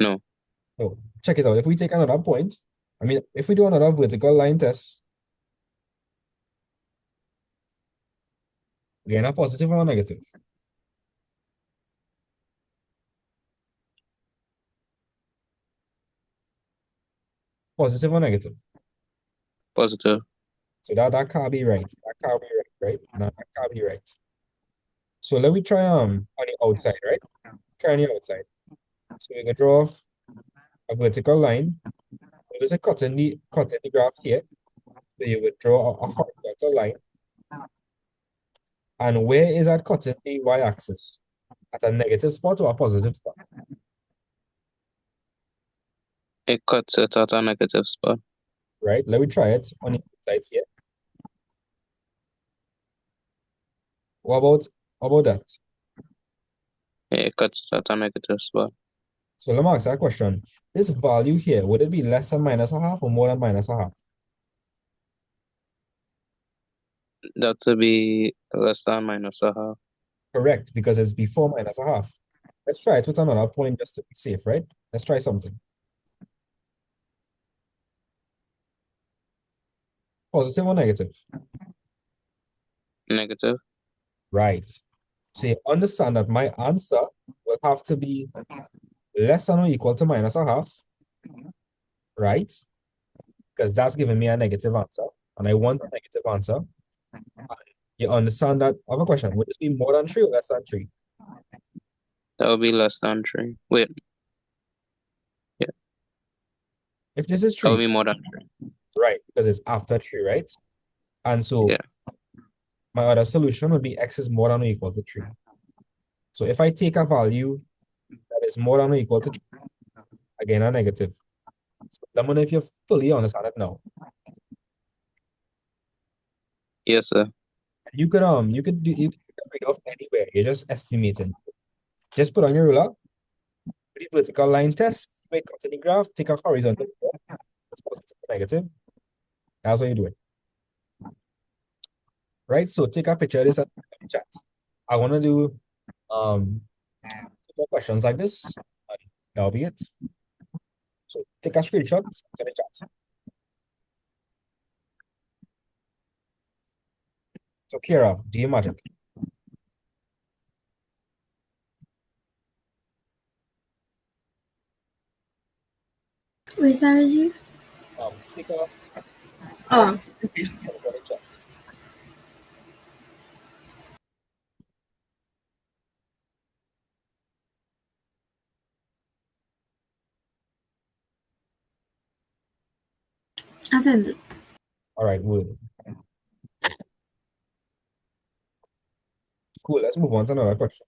No. No. Check it out. If we take another point, if we do another vertical line test, again, a positive or a negative? Positive or negative? Positive. So that can't be right. That can't be right? No, that can't be right. So let me try on the outside, right? Try on the outside. So we can draw a vertical line. There's a cut in the graph here. So you would draw a horizontal line. And where is that cut in the y-axis? At a negative spot or a positive spot? It cuts it at a negative spot. Right? Let me try it on the side here. What about that? Yeah, it cuts it at a negative spot. So let me ask that question. This value here, would it be less than minus a half or more than minus a half? That would be less than minus a half. Correct, because it's before minus a half. Let's try it with another point just to be safe, right? Let's try something. Positive or negative? Negative. Right. So you understand that my answer will have to be less than or equal to minus a half, right? Because that's giving me a negative answer, and I want a negative answer. You understand that? I have a question. Would this be more than 3 or less than 3? That would be less than 3. Wait. Yeah. If this is That would 3, be more than 3. right? Because it's after 3, right? And so Yeah. my other solution would be x is more than or equal to 3. So if I take a value that is more than or equal to 3, again, a negative. So let me know if you fully understand it now. Yes, sir. You could read off anywhere. You're just estimating. Just put on your ruler, put the vertical line test, make cut in the graph, take a horizontal, it's positive or negative. That's what you do it. Right? So take a picture of this and chat. I want to do 2 more questions like this, and that'll be it. So take a screenshot, send the chat. So Kira, do your magic. Where's that review? Take a Oh, okay. I sent it. All right, good. Cool. Let's move on to another question.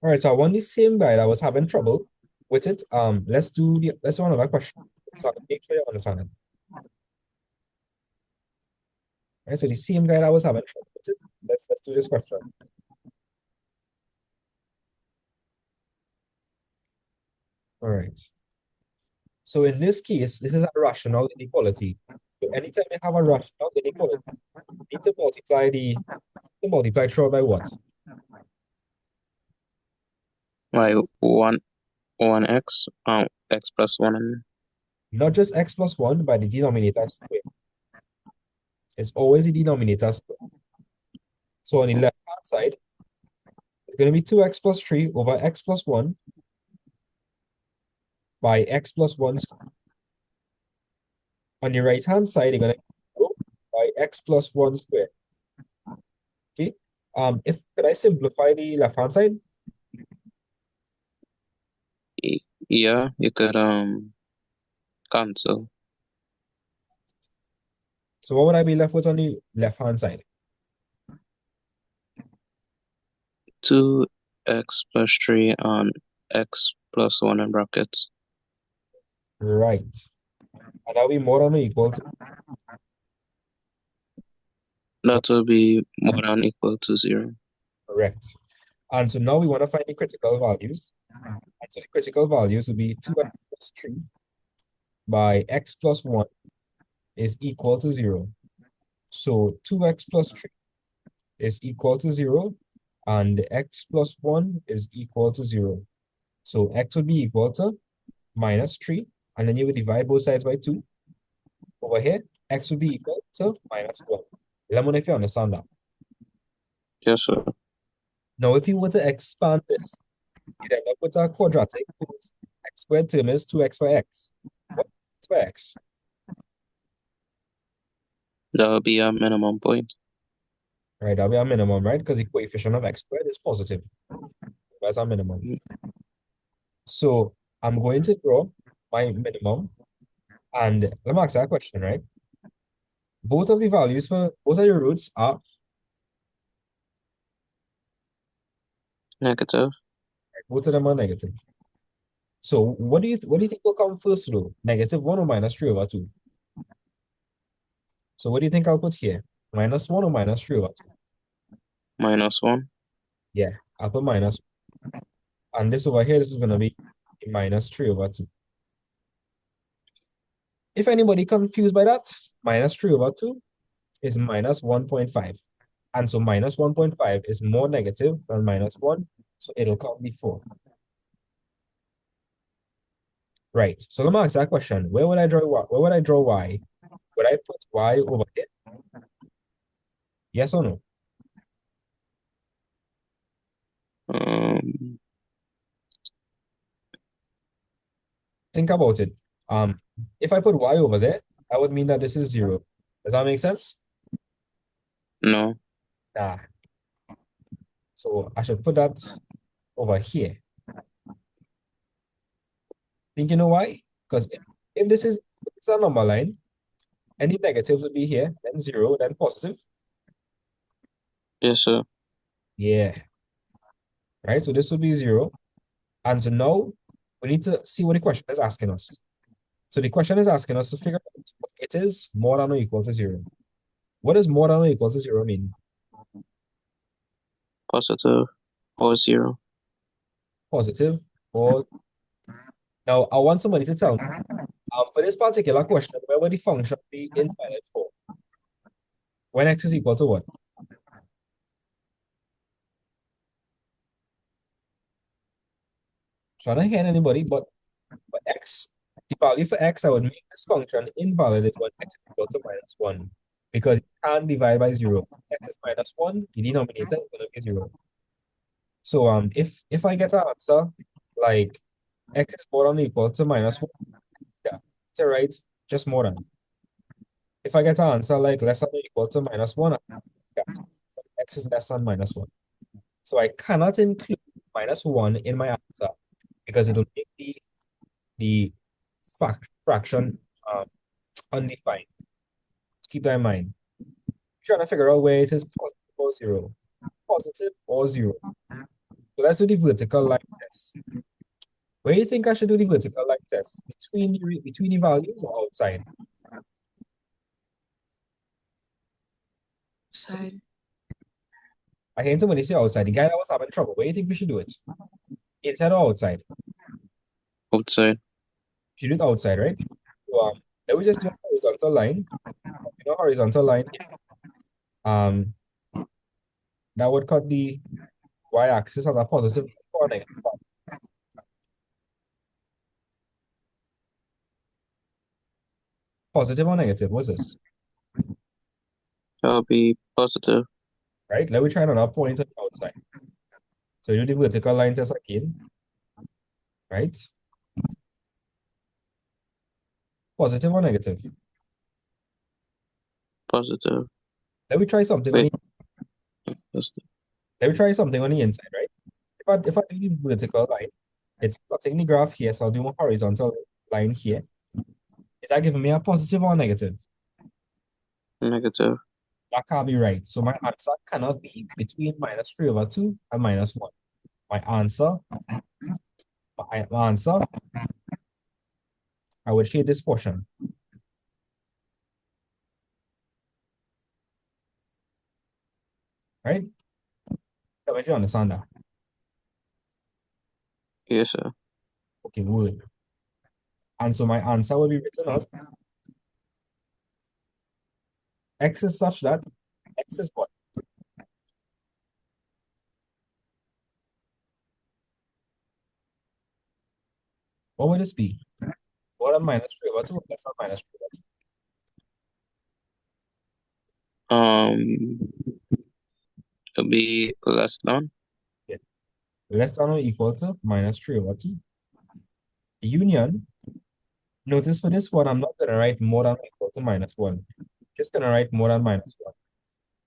All right, so I want the same guy that was having trouble with it. Let's do another question. So I can make sure you understand it. All right, so the same guy that was having trouble with it. Let's do this question. All right. So in this case, this is a rational inequality. So anytime you have a rational inequality, you need to multiply through by what? Like 1x, x plus 1 and Not just x plus 1 by the denominator square. It's always the denominator square. So on the left-hand side, it's going to be 2x plus 3 over x plus 1 by x plus 1 squared. On the right-hand side, you're going to go by x plus 1 squared. Okay. If could I simplify the left-hand side? Yeah, you could cancel. So what would I be left with on the left-hand side? 2x plus 3 and x plus 1 in brackets. Right. And that'll be more than or equal to That will be more than equal to 0. correct. And so now we want to find the critical values. And so the critical values will be 2x plus 3 by x plus 1 is equal to 0. So 2x plus 3 is equal to 0, and x plus 1 is equal to 0. So x would be equal to minus 3, and then you would divide both sides by 2. Over here, x would be equal to minus 1. Let me know if you understand that. Yes, sir. Now, if you were to expand this, you end up with a quadratic whose x squared term is 2x by x. What is by x? That will be a minimum point. Right, that'll be our minimum, right? Because the coefficient of x squared is positive. That's our minimum. So I'm going to draw my minimum, and let me ask that question, right? Both of the values for both of your roots are Negative. both of them are negative. So what do you think will come first though? -1 or -3/2? So what do you think I'll put here? -1 or -3/2? -1. Yeah, I'll put minus. And this over here, this is gonna be -3/2. If anybody confused by that, -3/2 is -1.5. And so -1.5 is more negative than -1, so it'll come before. Right. So let me ask that question. Where would I draw y? Where would I draw y? Would I put y over here? Yes or no? Think about it. If I put y over there, that would mean that this is 0. Does that make sense? No. Nah. So I should put that over here. Think you know why? Because if this is a number line, any negatives would be here, then 0, then positive. Yes, sir. Yeah. Right? So this would be 0. And so now we need to see what the question is asking us. So the question is asking us to figure out if it is more than or equal to 0. What does more than or equal to 0 mean? Positive or 0. Positive or... Now, I want somebody to tell me, for this particular question, where would the function be invalid for? When x is equal to what? So I don't hear anybody, but for x, the value for x, I would make this function invalid is when x is equal to -1. Because it can't divide by 0. X is -1, the denominator is going to be 0. So if I get an answer like x is more than or equal to -1, yeah, to write just more than. If I get an answer like less than or equal to -1, yeah, x is less than -1. So I cannot include -1 in my answer because it'll make the fraction undefined. Keep that in mind. Trying to figure out where it is positive or 0. Positive or 0. So let's do the vertical line test. Where do you think I should do the vertical line test? Between the values or outside? Side. I heard somebody say outside. The guy that was having trouble. Where do you think we should do it? Inside or outside? Outside. You should do it outside, right? So let me just do a horizontal line. You know, horizontal line. That would cut the y-axis as a positive or negative part. Positive or negative? What's this? That will be positive. right? Let me try another point on the outside. So you do the vertical line test again, right? Positive or negative? Positive. Let me try something on Wait, the positive. let me try something on the inside, right? If I do the vertical line, it's cutting the graph here, so I'll do my horizontal line here. Is that giving me a positive or negative? Negative. That can't be right. So my answer cannot be between -3/2 and -1. My answer, my answer, I would shade this portion. Right? Tell me if you understand that. Yes, sir. Okay, good. And so my answer will be written as x is such that x is what? What would this be? More than -3/2 or less than -3/2? It'll be less than. Yeah. Less than or equal to -3/2. Union. Notice for this one, I'm not going to write more than or equal to -1. Just going to write more than -1.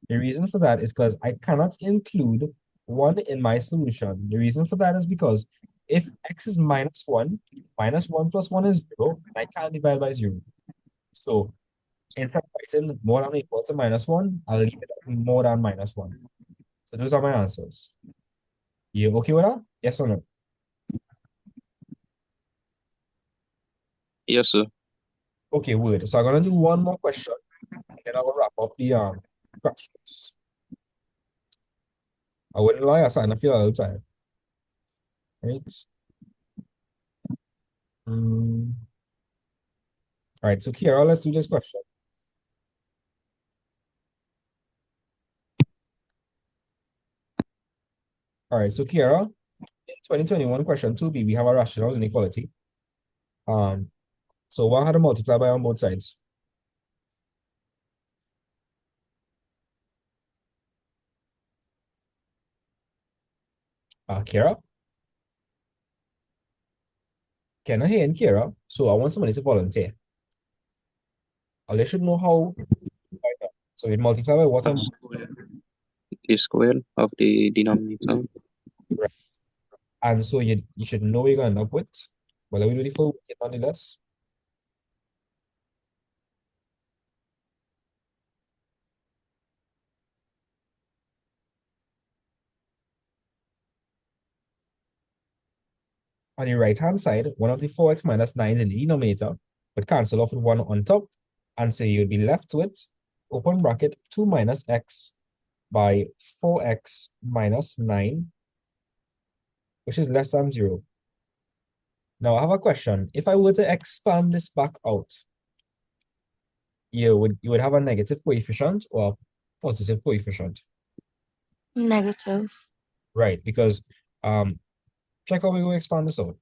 The reason for that is because I cannot include 1 in my solution. The reason for that is because if x is -1, -1 plus 1 is 0, and I can't divide by 0. So instead of writing more than or equal to -1, I'll leave it at more than -1. So those are my answers. You okay with that? Yes or no? Yes, sir. Okay, good. So I'm gonna do one more question, and then I will wrap up the questions. I wouldn't lie, I sign up feel a little tired. Right? All right, so Kiara, let's do this question. All right, so Kiara, in 2021 question 2b, we have a rational inequality. So what had to multiply by on both sides? Kiara? Can I hear in Kiara? So I want somebody to volunteer. They should know how. So we multiply by what? The square of the denominator. Right. And so you should know what you're going to end up with. Well, let me do the full wicket nonetheless. On the right-hand side, one of the 4x minus 9 in the denominator would cancel off with 1 on top. And so you'll be left with, open bracket, 2 minus x by 4x minus 9, which is less than 0. Now I have a question. If I were to expand this back out, you would have a negative coefficient or a positive coefficient? Negative. Right, because check how we will expand this out.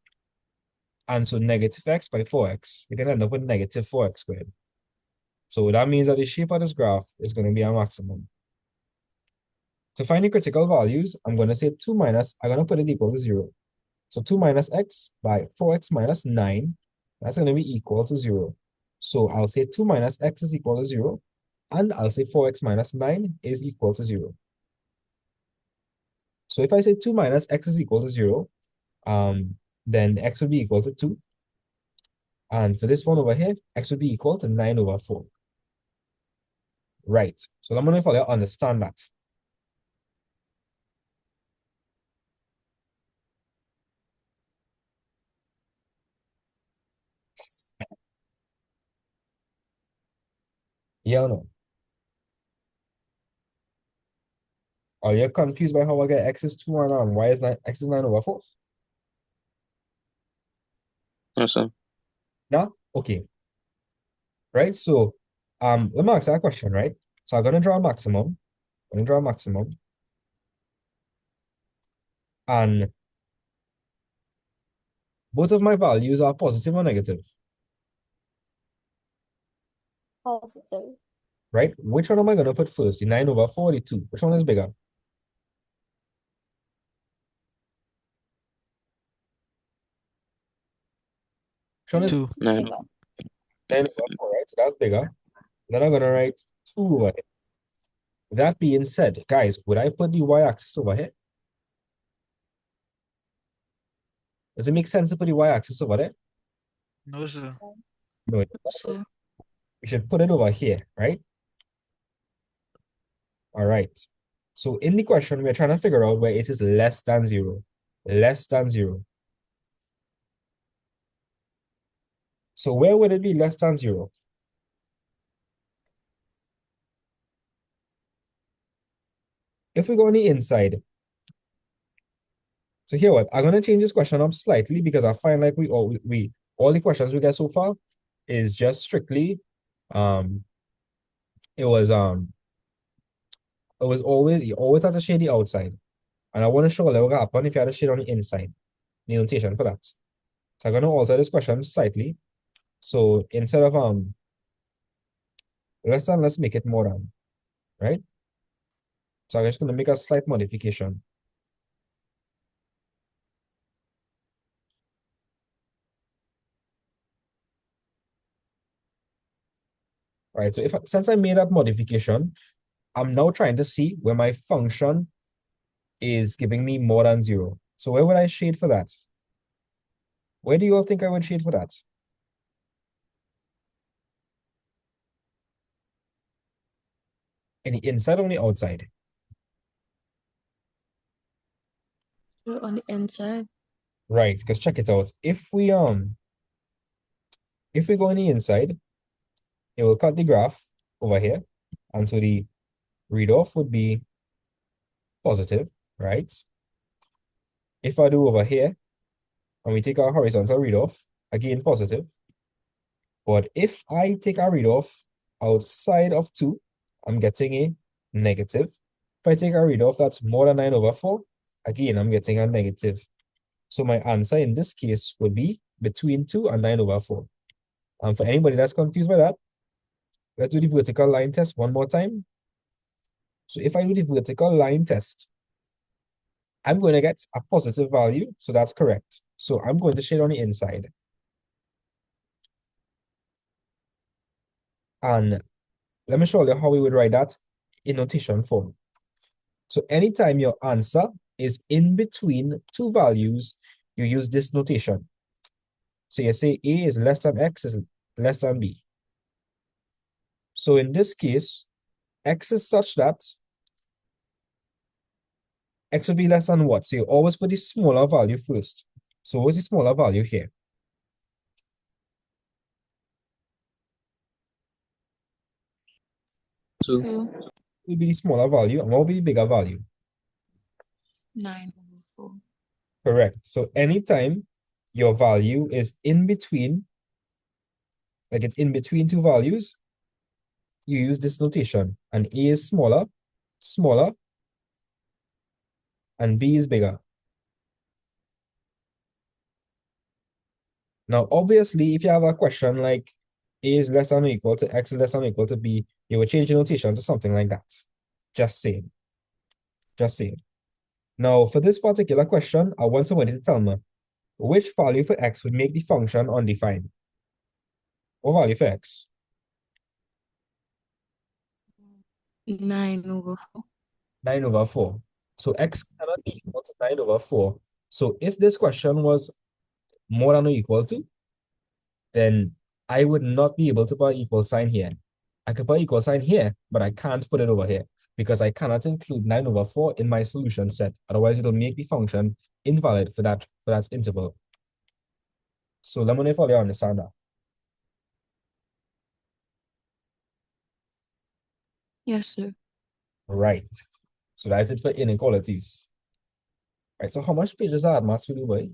And so negative x by 4x, you're going to end up with negative 4x squared. So that means that the shape of this graph is going to be a maximum. To find the critical values, I'm going to say 2 minus, I'm going to put it equal to 0. So 2 minus x by 4x minus 9, that's going to be equal to 0. So I'll say 2 minus x is equal to 0, and I'll say 4x minus 9 is equal to 0. So if I say 2 minus x is equal to 0, then x would be equal to 2. And for this one over here, x would be equal to 9 over 4. Right. So I'm going to understand that. Yeah or no? Are you confused by how I get x is 2 and y is 9, x is 9 over 4? Yes, sir. No? Okay. Right? So let me ask that question, right? So I'm gonna draw a maximum. I'm gonna draw a maximum. And both of my values are positive or negative. Positive. right? Which one am I going to put first? The 9 over 4 or the 2? Which one is bigger? Which one is 2. 9 over 4, right? So that's bigger. Then I'm going to write 2 over here. That being said, guys, would I put the y-axis over here? Does it make sense to put the y-axis over there? No, sir. No, it doesn't. So, We should put it over here, right? All right. So in the question, we're trying to figure out where it is less than 0. Less than 0. So where would it be less than 0? If we go on the inside, so here what? I'm gonna change this question up slightly because I find like all the questions we get so far is just strictly it was always you always have to shade the outside. And I want to show a little what happen if you had to shade on the inside. The notation for that. So I'm gonna alter this question slightly. So instead of less than, let's make it more than, right? So I'm just gonna make a slight modification. Right, so since I made that modification, I'm now trying to see where my function is giving me more than 0. So where would I shade for that? Where do you all think I would shade for that? In the inside or on the outside? on the inside. Right, because check it out. If we go on the inside, it will cut the graph over here. And so the read off would be positive, right? If I do over here, and we take our horizontal read off, again positive. But if I take a read off outside of 2, I'm getting a negative. If I take a read off that's more than 9 over 4, again, I'm getting a negative. So my answer in this case would be between 2 and 9 over 4. And for anybody that's confused by that, let's do the vertical line test one more time. So if I do the vertical line test, I'm going to get a positive value, so that's correct. So I'm going to shade on the inside. And let me show you how we would write that in notation form. So anytime your answer is in between two values, you use this notation. So you say A is less than X is less than B. So in this case, X is such that X would be less than what? So you always put the smaller value first. So what's the smaller value here? Two. Will be the smaller value, and what will be the bigger value? 9 over 4. Correct. So anytime your value is in between, like it's in between two values, you use this notation. And A is smaller, smaller, and B is bigger. Now, obviously, if you have a question like A is less than or equal to X is less than or equal to B, you would change the notation to something like that. Just saying. Just saying. Now, for this particular question, I want somebody to tell me which value for X would make the function undefined. What value for X? 9 over 4. 9 over 4. So X cannot be equal to 9 over 4. So if this question was more than or equal to, then I would not be able to put an equal sign here. I could put an equal sign here, but I can't put it over here because I cannot include 9 over 4 in my solution set. Otherwise, it'll make the function invalid for that interval. So let me know if you understand that. Yes, sir. Right. So that's it for inequalities. Right. So how much pages are maths we do, boy?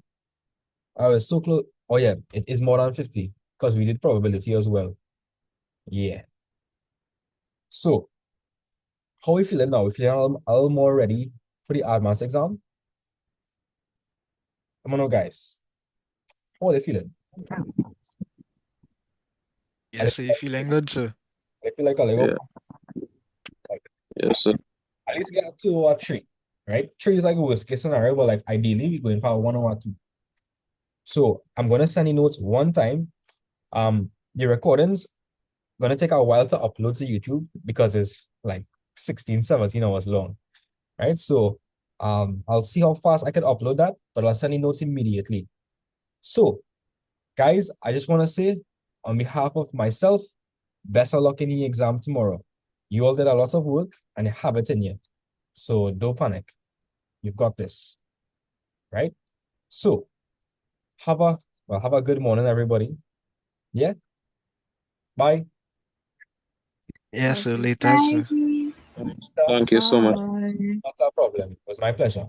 I was so close. Oh yeah, it is more than 50 because we did probability as well. Yeah. So how are we feeling now? We feeling a little more ready for the hard maths exam? Come on now, guys. How are they feeling? Yes, sir. You feeling good, sir? I feel like a little. Yeah. Yes, sir. At least get a 2 or 3, right? 3 is like worst case scenario, but like ideally we're going for a 1 or 2. So I'm gonna send you notes one time. The recordings gonna take a while to upload to YouTube because it's like 16, 17 hours long, right? So I'll see how fast I can upload that, but I'll send you notes immediately. So guys, I just want to say on behalf of myself, best of luck in the exam tomorrow. You all did a lot of work and you have it in you. So don't panic. You've got this, right? So have a good morning, everybody. Yeah. Bye. Yes, sir. Bye. Later, sir. Thank you so much. Not a problem. It was my pleasure.